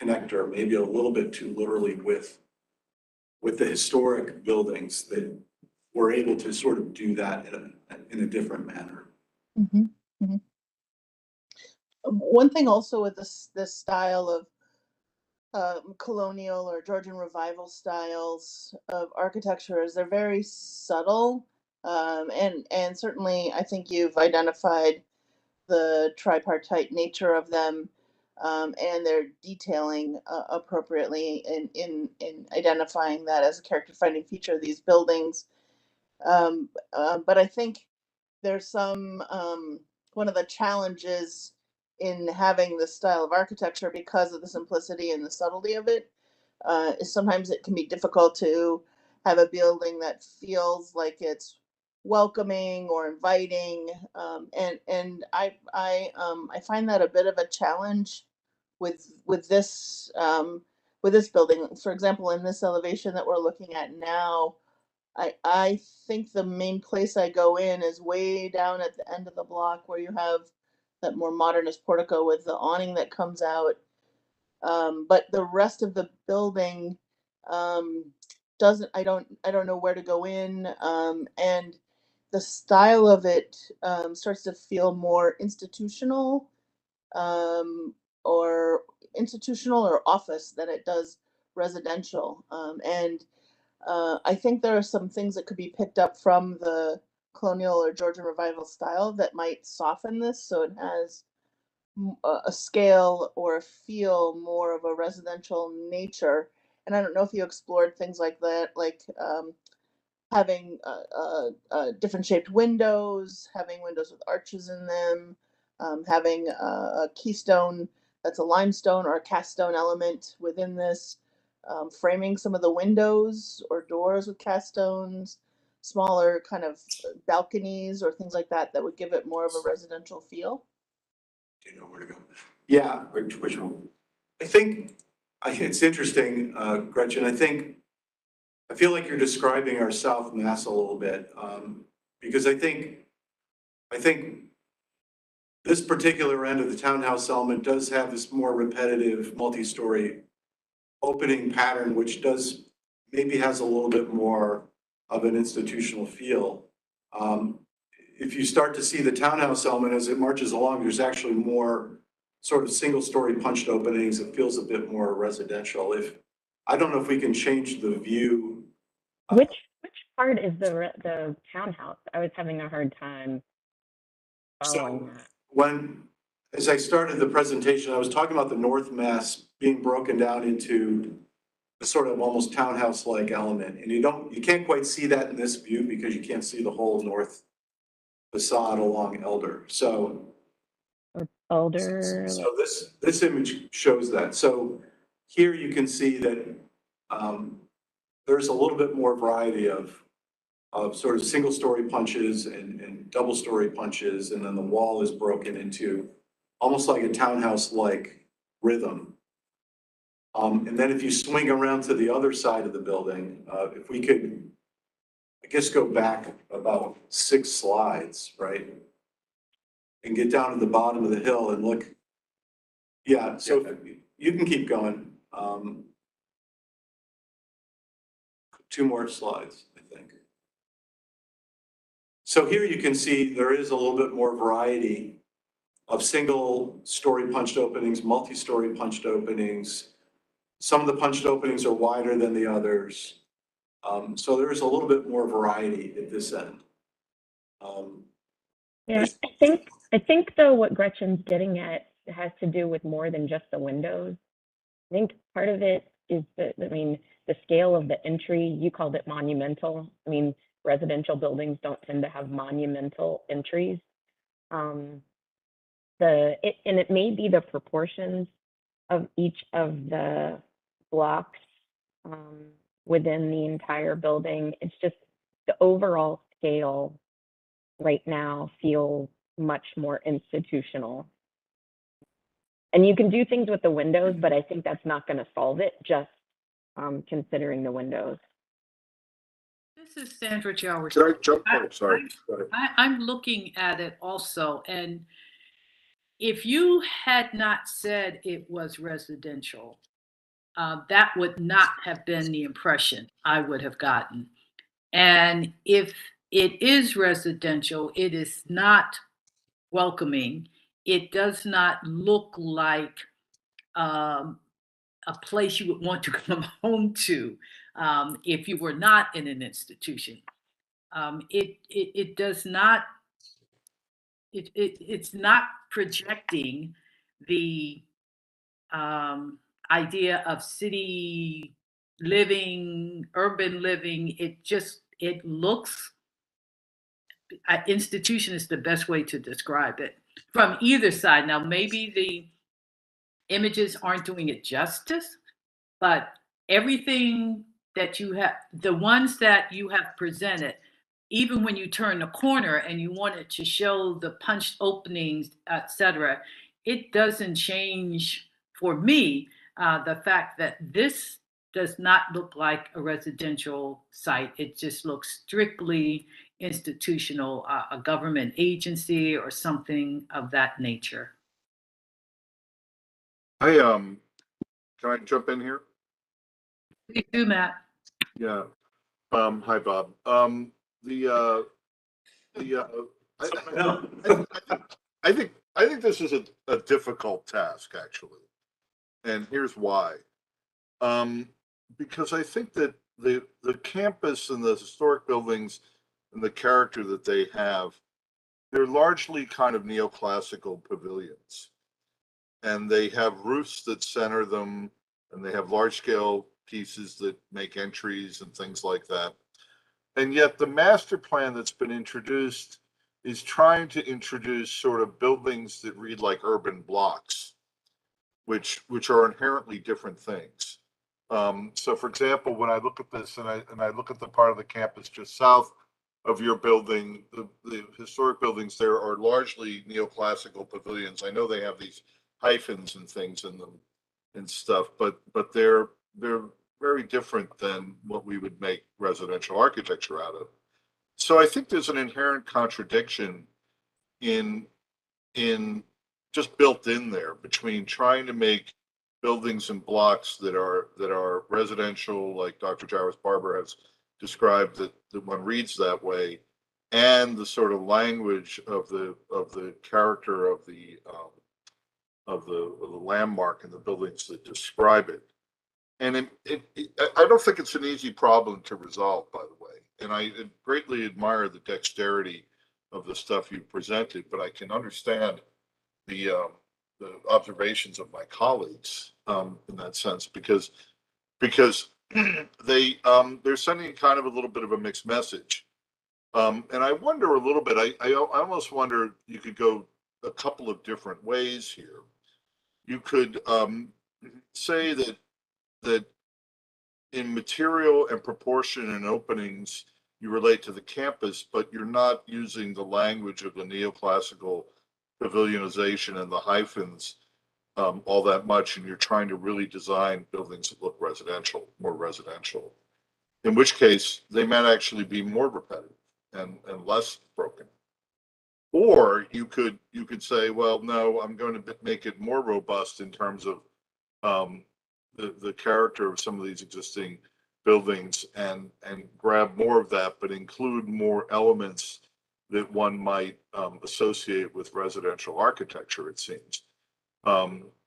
connector, maybe a little bit too literally with the historic buildings that were able to sort of do that in a different manner. Mm-hmm. Mm-hmm. One thing also with this style of colonial or Georgian revival styles of architecture is they're very subtle, and certainly I think you've identified the tripartite nature of them, and their detailing appropriately in identifying that as a character finding feature of these buildings. But I think there's some one of the challenges in having this style of architecture, because of the simplicity and the subtlety of it, is sometimes it can be difficult to have a building that feels like it's welcoming or inviting, and I find that a bit of a challenge with this building. For example, in this elevation that we're looking at now, I think the main place I go in is way down at the end of the block, where you have that more modernist portico with the awning that comes out. But the rest of the building doesn't. I don't know where to go in, and the style of it starts to feel more institutional, or office than it does residential, and I think there are some things that could be picked up from the colonial or Georgian revival style that might soften this, so it has a scale or a feel more of a residential nature. And I don't know if you explored things like that, like having different shaped windows, having windows with arches in them, having a keystone that's a limestone or a cast stone element within this, framing some of the windows or doors with cast stones, smaller kind of balconies or things like that that would give it more of a residential feel. Do you know where to go? Yeah, which one? I think it's interesting, Gretchen. I feel like you're describing our South Mass a little bit, because I think this particular end of the townhouse element does have this more repetitive multi-story opening pattern, which maybe has a little bit more of an institutional feel. If you start to see the townhouse element as it marches along, there's actually more sort of single-story punched openings. It feels a bit more residential. I don't know if we can change the view. Which part is the townhouse? I was having a hard time following that. As I started the presentation, I was talking about the North Mass being broken down into a sort of almost townhouse-like element, and you can't quite see that in this view because you can't see the whole north facade along Elder. So this image shows that. So here you can see that there's a little bit more variety of sort of single-story punches and double-story punches, and then the wall is broken into almost like a townhouse-like rhythm. And then if you swing around to the other side of the building, if we could, I guess, go back about 6 slides, right? And get down to the bottom of the hill and look. Yeah, so you can keep going. 2 more slides, I think. So here you can see there is a little bit more variety of single-story punched openings, multi-story punched openings, Some of the punched openings are wider than the others. So there's a little bit more variety at this end. Yeah, I think though what Gretchen's getting at has to do with more than just the windows. I think part of it is the scale of the entry. You called it monumental. I mean, residential buildings don't tend to have monumental entries. And it may be the proportions of each of the blocks within the entire building. It's just the overall scale right now feels much more institutional. And you can do things with the windows, but I think that's not going to solve it, just considering the windows. This is Sandra Jowers. Can I jump? Oh, sorry. Go ahead. I'm looking at it also, and if you had not said it was residential, that would not have been the impression I would have gotten. And if it is residential, it is not welcoming. It does not look like a place you would want to come home to if you were not in an institution. It does not. It's not projecting the idea of city living, urban living. It looks, institution is the best way to describe it from either side. Now, maybe the images aren't doing it justice, but everything that you have, the ones that you have presented, even when you turn the corner and you wanted to show the punched openings, etc., it doesn't change for me the fact that this does not look like a residential site. It just looks strictly institutional, a government agency or something of that nature. Can I jump in here? Please do, Matt. Yeah. Hi, Bob. I think this is a difficult task, actually, and here's why. Because I think that the campus and the historic buildings and the character that they have, they're largely kind of neoclassical pavilions, and they have roofs that center them, and they have large scale pieces that make entries and things like that. And yet the master plan that's been introduced is trying to introduce sort of buildings that read like urban blocks, which are inherently different things. So for example, when I look at this and I look at the part of the campus just south of your building, the historic buildings there are largely neoclassical pavilions. I know they have these hyphens and things in them and stuff, but they're very different than what we would make residential architecture out of. So I think there's an inherent contradiction in just built in there between trying to make buildings and blocks that are residential, like Dr. Jarvis Barber has described, that one reads that way, and the sort of language of the character of the landmark and the buildings that describe it. And I don't think it's an easy problem to resolve, by the way. And I greatly admire the dexterity of the stuff you presented, but I can understand the observations of my colleagues in that sense, because they're sending kind of a little bit of a mixed message. And I wonder a little bit, I almost wonder you could go a couple of different ways here. You could say that in material and proportion and openings, you relate to the campus, but you're not using the language of the neoclassical pavilionization and the hyphens all that much, and you're trying to really design buildings that look residential, more residential. In which case, they might actually be more repetitive and less broken. Or you could say, well, no, I'm going to make it more robust in terms of the character of some of these existing buildings and grab more of that, but include more elements that one might associate with residential architecture, it seems.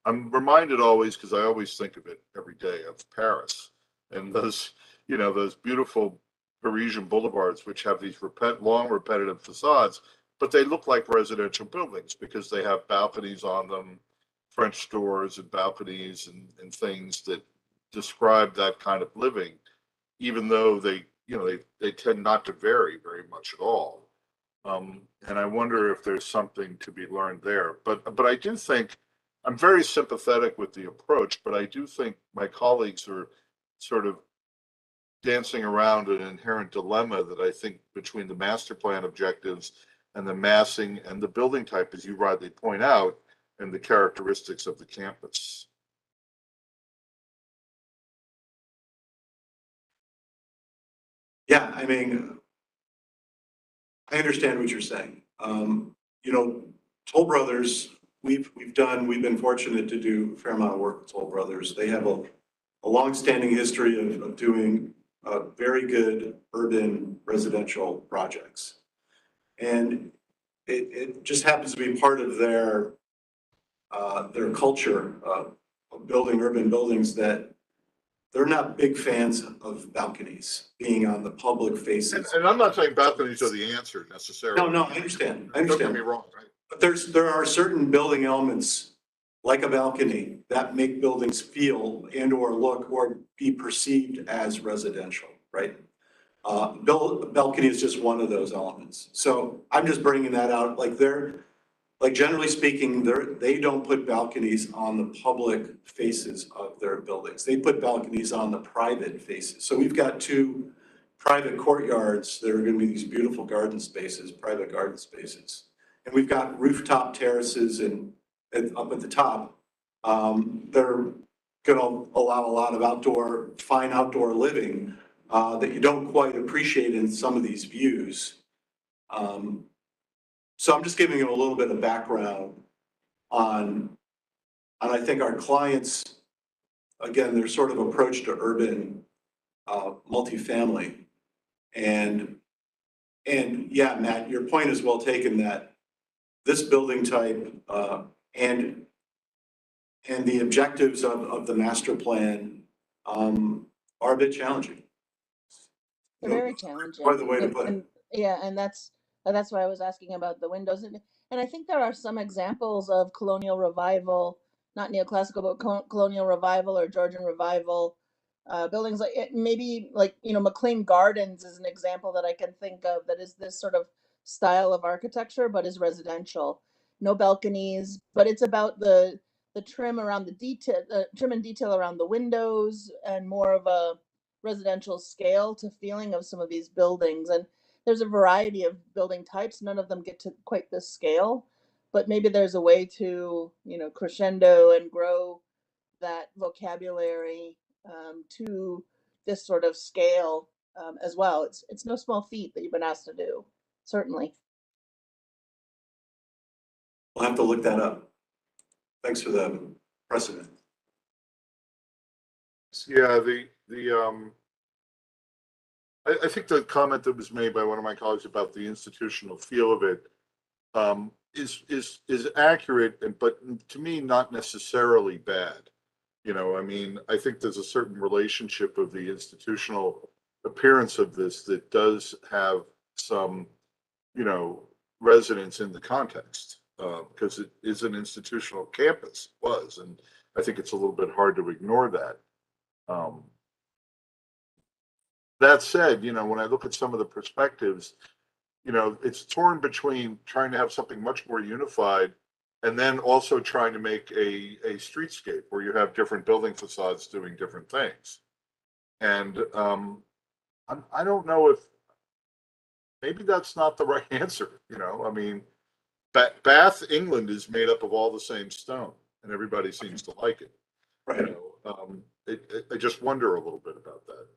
I'm reminded always, because I always think of it every day, of Paris and those, those beautiful Parisian boulevards, which have these long repetitive facades, but they look like residential buildings because they have balconies on them, French doors and balconies and things that describe that kind of living, even though they tend not to vary very much at all. And I wonder if there's something to be learned there. But I do think I'm very sympathetic with the approach, but I do think my colleagues are sort of dancing around an inherent dilemma that I think between the master plan objectives and the massing and the building type, as you rightly point out, and the characteristics of the campus. Yeah, I mean, I understand what you're saying. Toll Brothers, we've been fortunate to do a fair amount of work with Toll Brothers. They have a long-standing history of doing very good urban residential projects. And it just happens to be part of their culture of building urban buildings that they're not big fans of balconies being on the public faces. And I'm not saying balconies are the answer necessarily. No, I understand. Don't get me wrong, right? But there are certain building elements like a balcony that make buildings feel and or look or be perceived as residential, right? Balcony is just one of those elements. So I'm just bringing that out. Generally speaking, they don't put balconies on the public faces of their buildings. They put balconies on the private faces. So we've got 2 private courtyards that are going to be these beautiful garden spaces, private garden spaces. And we've got rooftop terraces and up at the top. They're going to allow a lot of fine outdoor living that you don't quite appreciate in some of these views. So I'm just giving you a little bit of background on I think our clients, again, their sort of approach to urban multifamily. And yeah, Matt, your point is well taken that this building type and the objectives of the master plan are a bit challenging. They're very challenging. By the way to put it. Yeah, and that's why I was asking about the windows. And I think there are some examples of colonial revival, not neoclassical, but colonial revival or Georgian revival buildings. Maybe McLean Gardens is an example that I can think of that is this sort of style of architecture, but is residential. No balconies, but it's about the trim around the detail, trim and detail around the windows, and more of a residential scale to feeling of some of these buildings. And there's a variety of building types. None of them get to quite this scale, but maybe there's a way to, crescendo and grow that vocabulary to this sort of scale as well. It's no small feat that you've been asked to do, certainly. We'll have to look that up. Thanks for the precedent. Yeah, I think the comment that was made by one of my colleagues about the institutional feel of it is accurate, but to me, not necessarily bad. I think there's a certain relationship of the institutional appearance of this that does have some, resonance in the context because it is an institutional campus, and I think it's a little bit hard to ignore that. That said, when I look at some of the perspectives, it's torn between trying to have something much more unified and then also trying to make a streetscape where you have different building facades doing different things. And I don't know if maybe that's not the right answer. Bath, England is made up of all the same stone and everybody seems to like it. Right. I just wonder a little bit about that.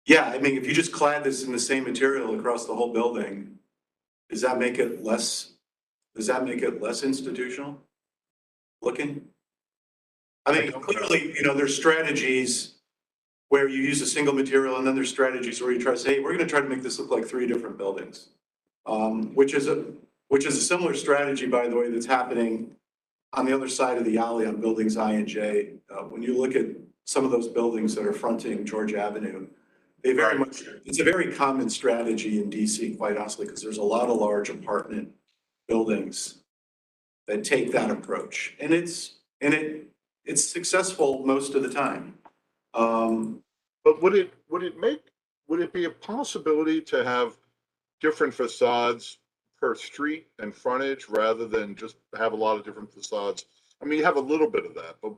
Yeah, if you just clad this in the same material across the whole building, does that make it less institutional looking? Clearly, there's strategies where you use a single material, and then there's strategies where you try to say, hey, we're going to try to make this look like 3 different buildings, which is which is a similar strategy, by the way, that's happening on the other side of the alley on buildings I and J. When you look at some of those buildings that are fronting George Avenue, they very much, it's a very common strategy in DC, quite honestly, because there's a lot of large apartment buildings that take that approach. And it's successful most of the time. But would it be a possibility to have different facades per street and frontage rather than just have a lot of different facades? I mean, you have a little bit of that, but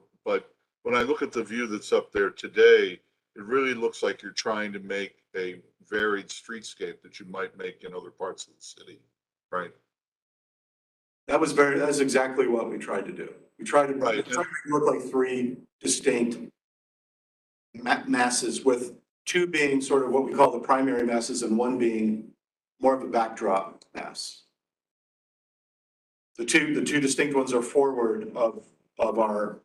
when I look at the view that's up there today, it really looks like you're trying to make a varied streetscape that you might make in other parts of the city, right? That's exactly what we tried to do. We tried to make it look like three distinct masses, with two being sort of what we call the primary masses and one being more of a backdrop mass. The two distinct ones are forward of our,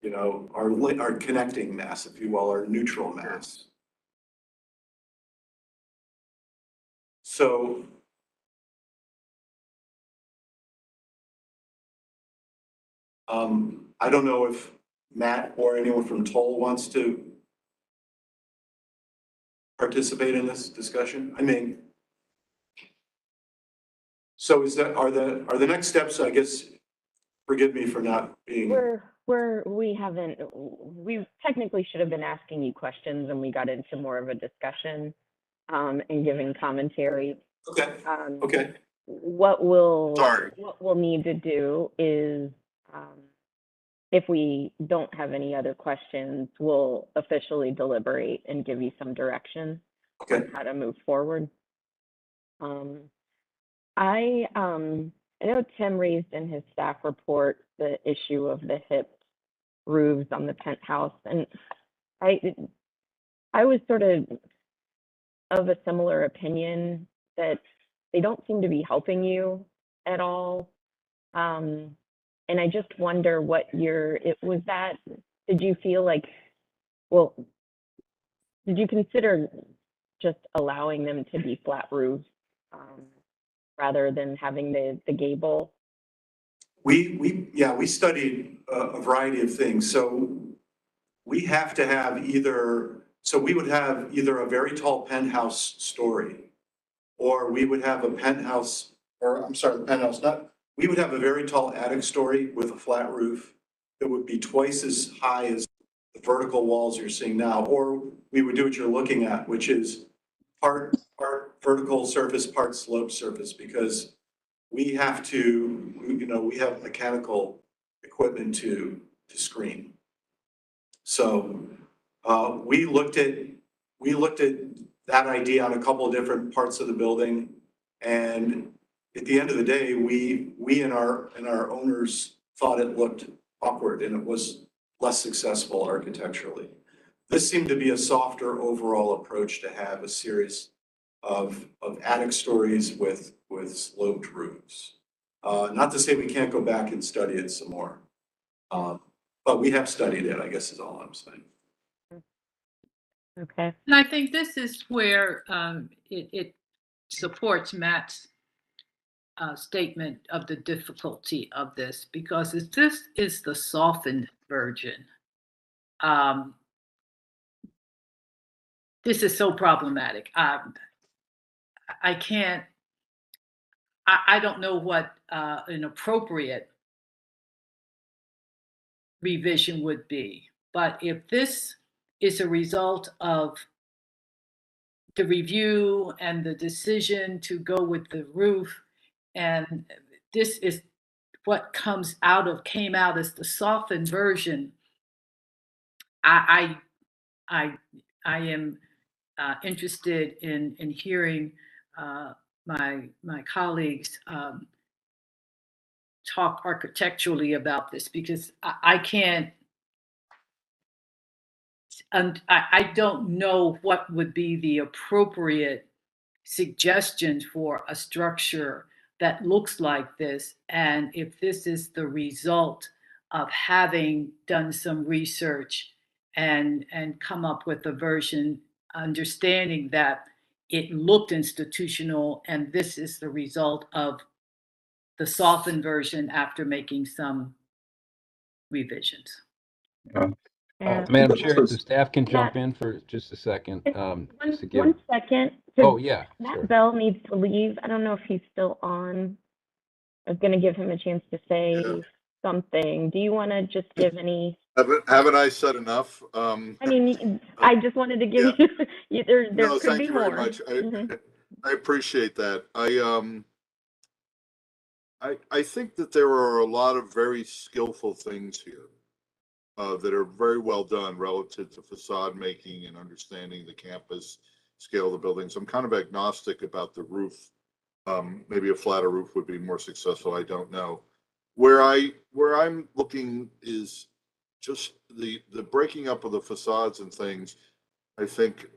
you know, our connecting mass, if you will, our neutral mass. So I don't know if Matt or anyone from Toll wants to participate in this discussion. I mean, so are the next steps, I guess, forgive me for not being. We technically should have been asking you questions, and we got into more of a discussion and giving commentary. Okay. Okay. What we'll need to do is, if we don't have any other questions, we'll officially deliberate and give you some direction on how to move forward. I know Tim raised in his staff report the issue of the hip roofs on the penthouse, and I was sort of a similar opinion that they don't seem to be helping you at all. And I just wonder what did you feel like, well, did you consider just allowing them to be flat roofs rather than having the gable? We studied a variety of things. So we have to have we would have either a very tall penthouse story, or we would have a penthouse, we would have a very tall attic story with a flat roof that would be twice as high as the vertical walls you're seeing now. Or we would do what you're looking at, which is part vertical surface, part slope surface, because we have to, we have mechanical equipment to screen. So we looked at that idea on a couple of different parts of the building, and at the end of the day, we and our owners thought it looked awkward and it was less successful architecturally. This seemed to be a softer overall approach to have a series of attic stories with sloped roofs. Not to say we can't go back and study it some more, but we have studied it, I guess is all I'm saying. Okay. And I think this is where it supports Matt's statement of the difficulty of this, because if this is the softened version, this is so problematic. I don't know what an appropriate revision would be, but if this is a result of the review and the decision to go with the roof, and this is what came out as the softened version, I am interested in hearing my colleagues talk architecturally about this, because I can't, and I don't know what would be the appropriate suggestion for a structure that looks like this, and if this is the result of having done some research and come up with a version, understanding that it looked institutional, and this is the result of the softened version after making some revisions. Madam Chair, Matt- the staff can jump Matt- in for just a second. Just to One give. second. 'cause Oh, yeah, Matt sure. Bell needs to leave. I don't know if he's still on. I was gonna give him a chance to say something. Do you want to just give any? Haven't I said enough? I mean, I just wanted to give you, there No, could thank be you very more. much. Mhm. I appreciate that. I think that there are a lot of very skillful things here that are very well done relative to facade making and understanding the campus scale of the buildings. I'm kind of agnostic about the roof. Maybe a flatter roof would be more successful. I don't know. Where I'm looking is just the breaking up of the facades and things. I think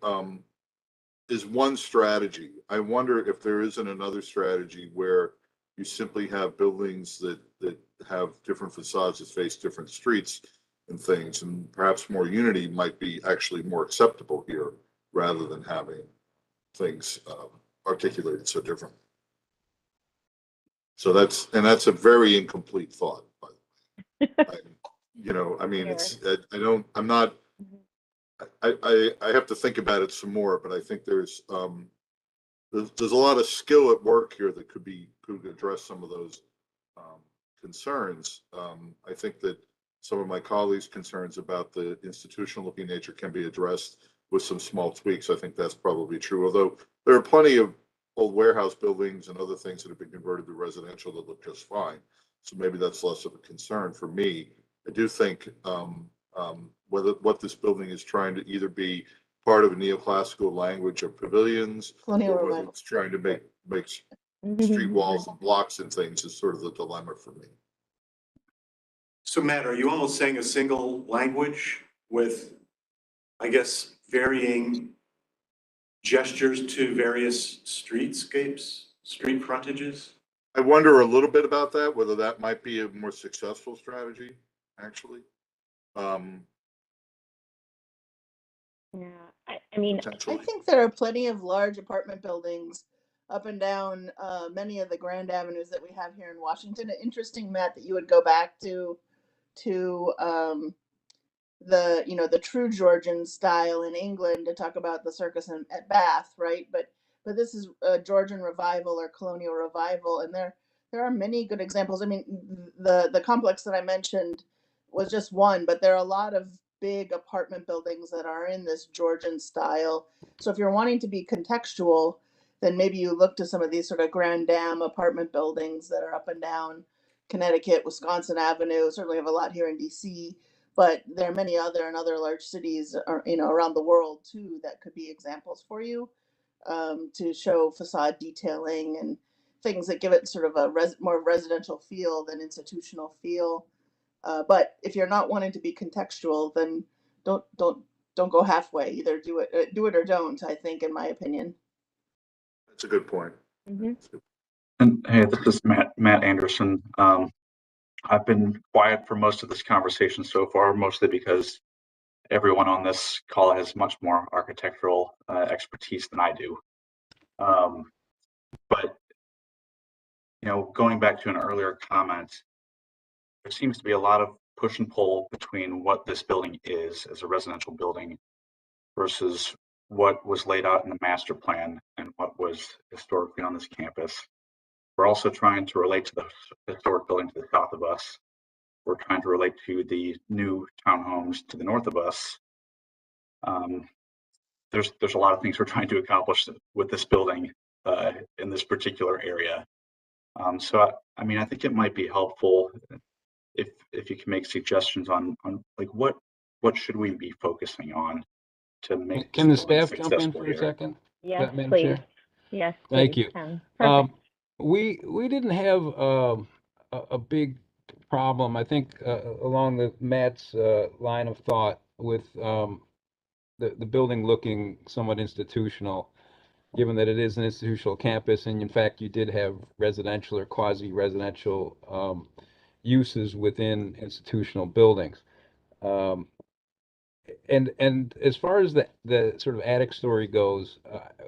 is one strategy. I wonder if there isn't another strategy where you simply have buildings that have different facades that face different streets and things, and perhaps more unity might be actually more acceptable here rather than having things articulated so different. So that's a very incomplete thought, but I mean, I have to think about it some more, but I think there's a lot of skill at work here that could address some of those concerns. I think that some of my colleagues' concerns about the institutional looking nature can be addressed with some small tweaks. I think that's probably true, although there are plenty of old warehouse buildings and other things that have been converted to residential that look just fine. So maybe that's less of a concern for me. I do think what this building is trying to either be part of a neoclassical language of pavilions, Colonial or whether Revival. it's trying to make street walls and blocks and things is sort of the dilemma for me. So Matt, are you all saying a single language with, I guess, varying gestures to various streetscapes, street frontages? I wonder a little bit about that, whether that might be a more successful strategy, actually. Yeah, I mean, I think there are plenty of large apartment buildings up and down many of the grand avenues that we have here in Washington. Interesting, Matt, that you would go back to the true Georgian style in England to talk about the circus at Bath, right? But this is a Georgian revival or colonial revival, and there are many good examples. I mean, the complex that I mentioned was just one, but there are a lot of big apartment buildings that are in this Georgian style. So if you're wanting to be contextual, then maybe you look to some of these sort of Grand Dam apartment buildings that are up and down Connecticut, Wisconsin Avenue. Certainly have a lot here in DC, but there are many other large cities around the world too that could be examples for you to show facade detailing and things that give it sort of a more residential feel than institutional feel. But if you're not wanting to be contextual, then don't go halfway. Either do it or don't. I think, in my opinion. That's a good point. And hey, this is Matt Anderson. I've been quiet for most of this conversation so far, mostly because everyone on this call has much more architectural expertise than I do. But going back to an earlier comment, there seems to be a lot of push and pull between what this building is as a residential building versus what was laid out in the master plan and what was historically on this campus. We're also trying to relate to the historic building to the south of us. We're trying to relate to the new townhomes to the north of us. There's a lot of things we're trying to accomplish with this building in this particular area. So I mean, I think it might be helpful if you can make suggestions on like what should we be focusing on to make. Can the staff jump in for a second? Yes, Madam please. Chair? Yes, Thank please, you. Ken. Perfect. We didn't have a big problem, I think, along Matt's line of thought with the building looking somewhat institutional, given that it is an institutional campus, and in fact, you did have residential or quasi-residential uses within institutional buildings. And as far as the sort of attic story goes,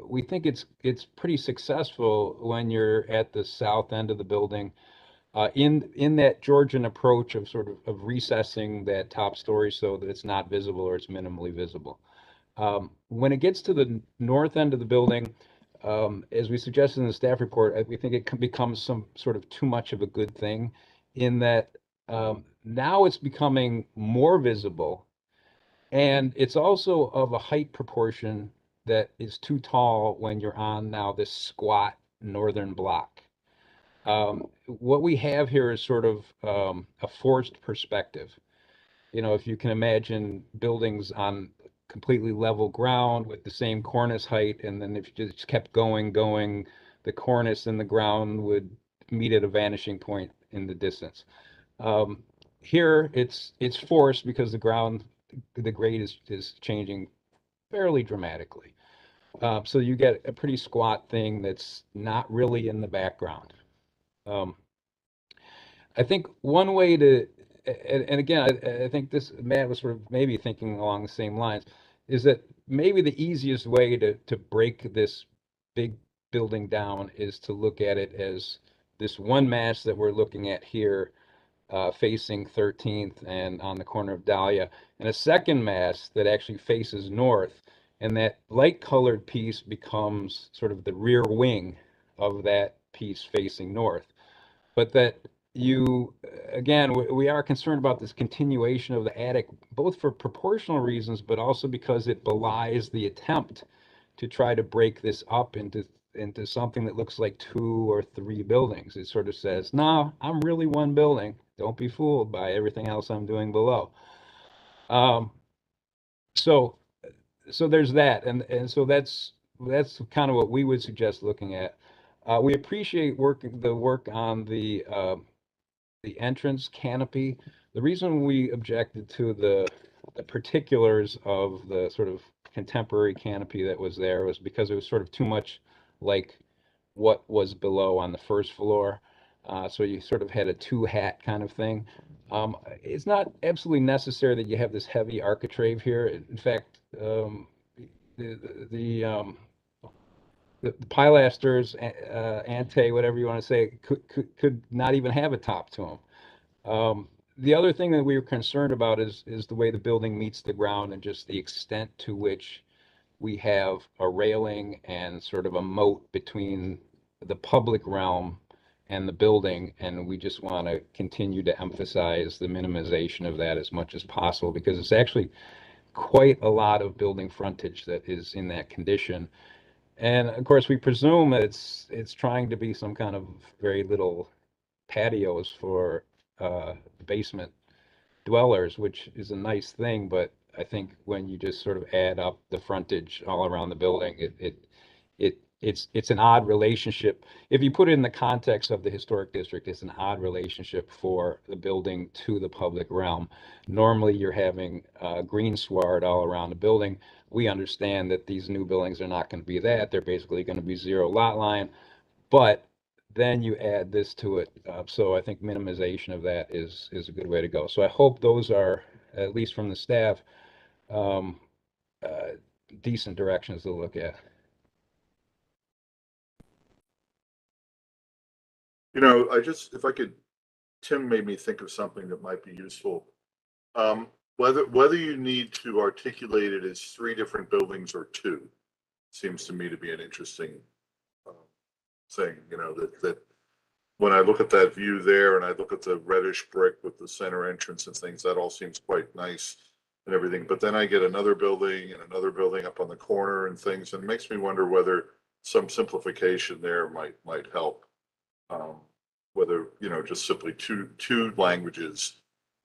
we think it's pretty successful when you're at the south end of the building, in that Georgian approach of sort of recessing that top story so that it's not visible or it's minimally visible. When it gets to the north end of the building, as we suggested in the staff report, we think it becomes some sort of too much of a good thing in that now it's becoming more visible, and it's also of a height proportion that is too tall when you're on now this squat northern block. What we have here is sort of a forced perspective. You know, if you can imagine buildings on completely level ground with the same cornice height, and then if you just kept going, the cornice and the ground would meet at a vanishing point in the distance. Here, it's forced because the grade is changing fairly dramatically. So you get a pretty squat thing that's not really in the background. I think one way to, and again, I think this, Matt was sort of maybe thinking along the same lines, is that maybe the easiest way to break this big building down is to look at it as this one mass that we're looking at here, facing 13th and on the corner of Dahlia, and a second mass that actually faces north, and that light colored piece becomes sort of the rear wing of that piece facing north. But that you, again, we are concerned about this continuation of the attic, both for proportional reasons, but also because it belies the attempt to try to break this up into something that looks like 2 or 3 buildings. It sort of says, no, I'm really one building. Don't be fooled by everything else I'm doing below. So there's that, and so that's kind of what we would suggest looking at. We appreciate the work on the entrance canopy. The reason we objected to the particulars of the sort of contemporary canopy that was there was because it was sort of too much like what was below on the first floor. So you sort of had a two-hat kind of thing. It's not absolutely necessary that you have this heavy architrave here. In fact, the pilasters, ante, whatever you want to say, could not even have a top to them. The other thing that we were concerned about is the way the building meets the ground and just the extent to which we have a railing and sort of a moat between the public realm and the building, and we just want to continue to emphasize the minimization of that as much as possible, because it's actually quite a lot of building frontage that is in that condition. And of course, we presume that it's trying to be some kind of very little patios for basement dwellers, which is a nice thing, but I think when you just sort of add up the frontage all around the building, it's an odd relationship. If you put it in the context of the historic district, it's an odd relationship for the building to the public realm. Normally, you're having green sward all around the building. We understand that these new buildings are not going to be that. They're basically going to be zero lot line, but then you add this to it. So I think minimization of that is a good way to go. So I hope those are, at least from the staff, decent directions to look at. You know, if I could, Tim made me think of something that might be useful. Whether you need to articulate it as 3 different buildings or 2 seems to me to be an interesting thing. You know, that when I look at that view there and I look at the reddish brick with the center entrance and things, that all seems quite nice and everything. But then I get another building and another building up on the corner and things, and it makes me wonder whether some simplification there might help. Whether, you know, just simply two languages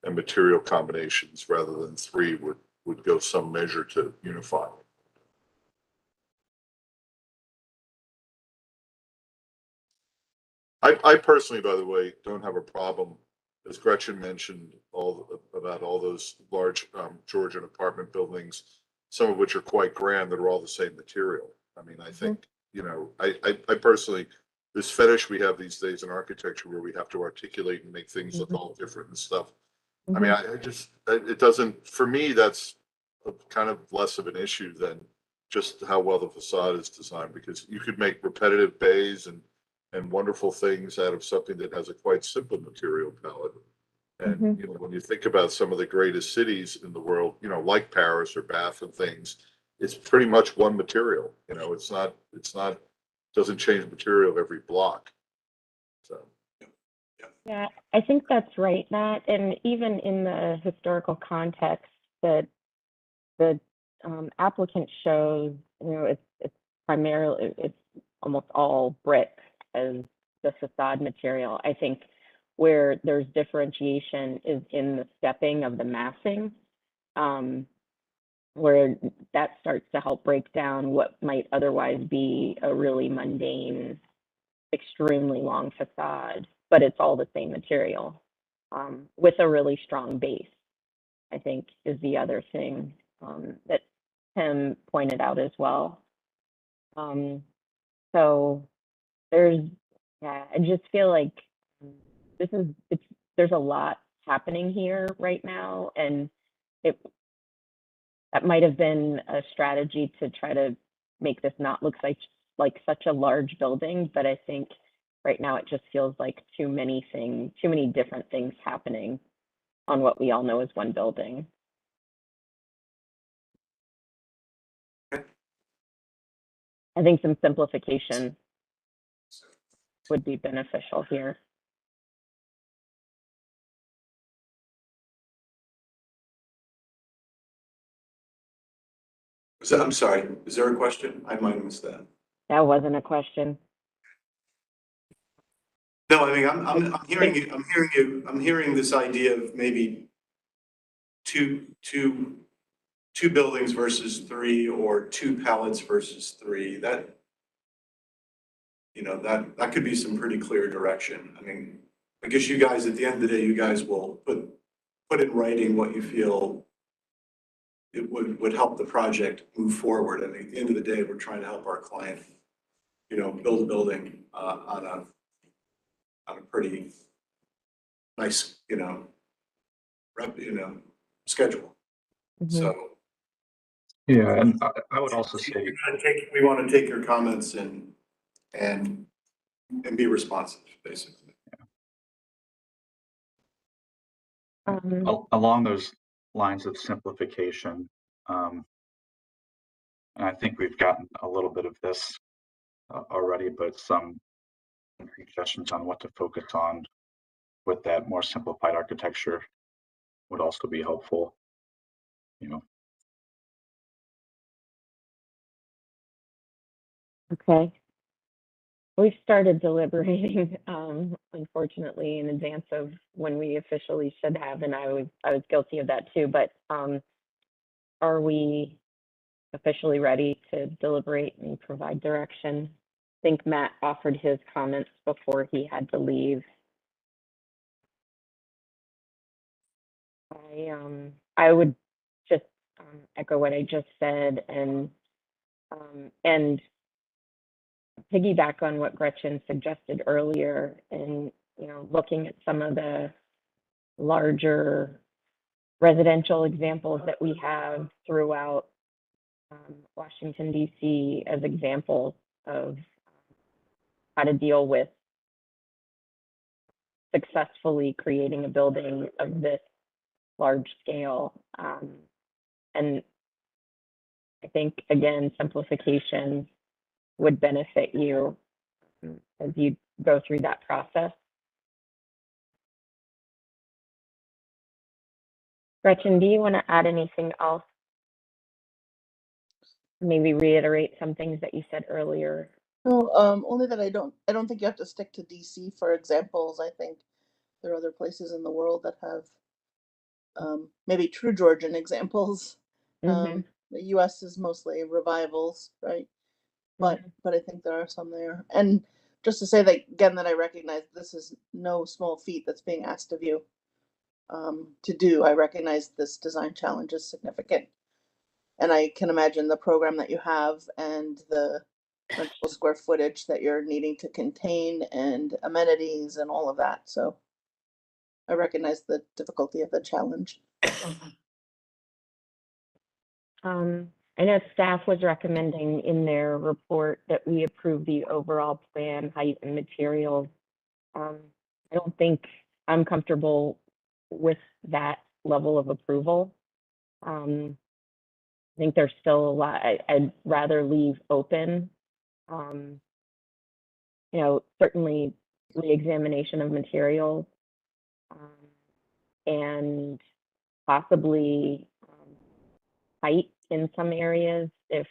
and material combinations rather than 3 would go some measure to unify. I personally, by the way, don't have a problem, as Gretchen mentioned, about all those large Georgian apartment buildings, some of which are quite grand, that are all the same material. I mean, I think, you know, I personally, this fetish we have these days in architecture where we have to articulate and make things look all different and stuff. I mean, it doesn't, for me, that's kind of less of an issue than just how well the facade is designed, because you could make repetitive bays and and wonderful things out of something that has a quite simple material palette. And, you know, when you think about some of the greatest cities in the world, you know, like Paris or Bath and things, it's pretty much one material, you know, it's not, doesn't change material every block. So. Yeah, I think that's right, Matt. And even in the historical context that the applicant shows, you know, it's primarily, it's almost all brick as the facade material. I think where there's differentiation is in the stepping of the massing, where that starts to help break down what might otherwise be a really mundane, extremely long facade, but it's all the same material, with a really strong base, I think is the other thing that Tim pointed out as well. So there's, yeah, I just feel like there's a lot happening here right now, and that might have been a strategy to try to make this not look like such a large building, but I think right now it just feels like too many different things happening on what we all know is one building. I think some simplification would be beneficial here. So, I'm sorry, is there a question? I might have missed that. That wasn't a question. No, I mean, I'm hearing you, I'm hearing this idea of maybe two buildings versus three, or two pallets versus three. That, you know, that could be some pretty clear direction. I mean, I guess you guys, at the end of the day, you guys will put in writing what you feel it would help the project move forward. I mean, at the end of the day, we're trying to help our client, you know, build a building on a pretty nice, you know, schedule. So. Yeah, and I would also say We want to take your comments and be responsive, basically. along those lines of simplification, and I think we've gotten a little bit of this already, but some suggestions on what to focus on with that more simplified architecture would also be helpful, you know. Okay. We've started deliberating, unfortunately, in advance of when we officially should have, and I was guilty of that too. But are we officially ready to deliberate and provide direction? I think Matt offered his comments before he had to leave. I would just echo what I just said and piggyback on what Gretchen suggested earlier, and looking at some of the larger residential examples that we have throughout Washington, D.C. as examples of how to deal with successfully creating a building of this large scale. And I think, again, simplification would benefit you as you go through that process. Gretchen, do you want to add anything else? Maybe reiterate some things that you said earlier. No, only that I don't think you have to stick to DC for examples. I think there are other places in the world that have maybe true Georgian examples. Mm-hmm. The US is mostly revivals, right? But I think there are some there. And just to say that again, that I recognize this is no small feat that's being asked of you to do. I recognize this design challenge is significant. And I can imagine the program that you have and the rentable square footage that you're needing to contain and amenities and all of that. So I recognize the difficulty of the challenge. I know staff was recommending in their report that we approve the overall plan, height and materials. I don't think I'm comfortable with that level of approval. I think there's still a lot I'd rather leave open. You know, certainly re-examination of materials and possibly height in some areas if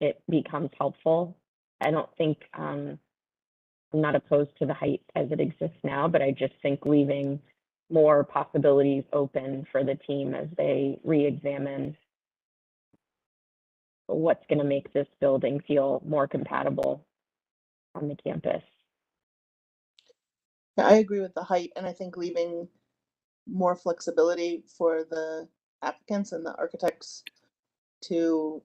it becomes helpful. I don't think I'm not opposed to the height as it exists now, but I just think leaving more possibilities open for the team as they re-examine what's going to make this building feel more compatible on the campus. Yeah, I agree with the height, and I think leaving more flexibility for the applicants and the architects to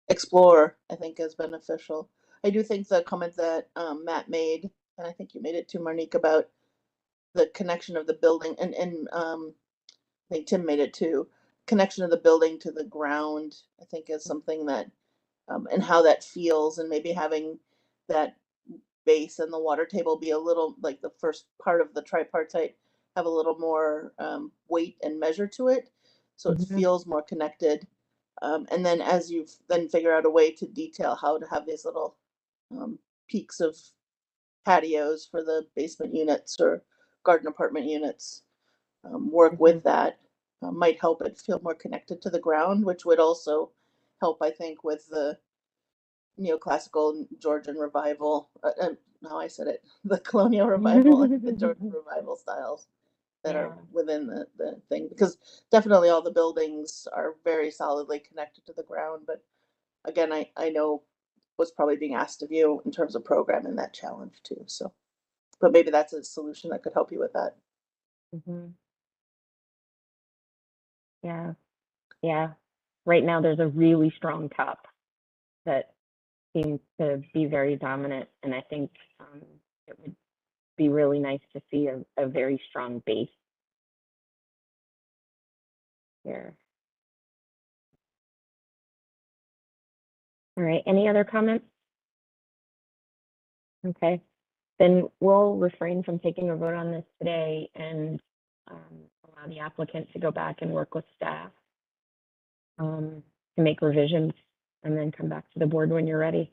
explore, I think, is beneficial. I do think the comment that Matt made, and I think you made it too, Marnique, about the connection of the building, and I think Tim made it too, connection of the building to the ground, I think is something that, and how that feels, and maybe having that base and the water table be a little, like the first part of the tripartite, have a little more weight and measure to it, so it feels more connected. And then as you then figure out a way to detail how to have these little peaks of patios for the basement units or garden apartment units, work with that, might help it feel more connected to the ground, which would also help, I think, with the neoclassical Georgian revival. Now I said it, the colonial revival and the Georgian revival styles that are within the thing, because definitely all the buildings are very solidly connected to the ground. But again, I know what's probably being asked of you in terms of programming that challenge too. So, but maybe that's a solution that could help you with that. Yeah, yeah. Right now, there's a really strong top that seems to be very dominant, and I think it would be really nice to see a very strong base here. All right, any other comments? Okay, then we'll refrain from taking a vote on this today and allow the applicant to go back and work with staff to make revisions and then come back to the board when you're ready.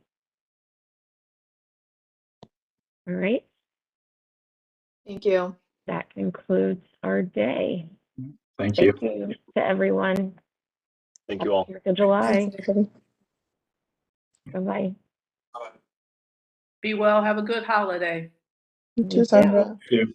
All right. Thank you. That concludes our day. Thank you. Thank you to everyone. Thank you all. Happy 4th of July. Bye-bye. Be well, have a good holiday. You too, Sandra. Thank you.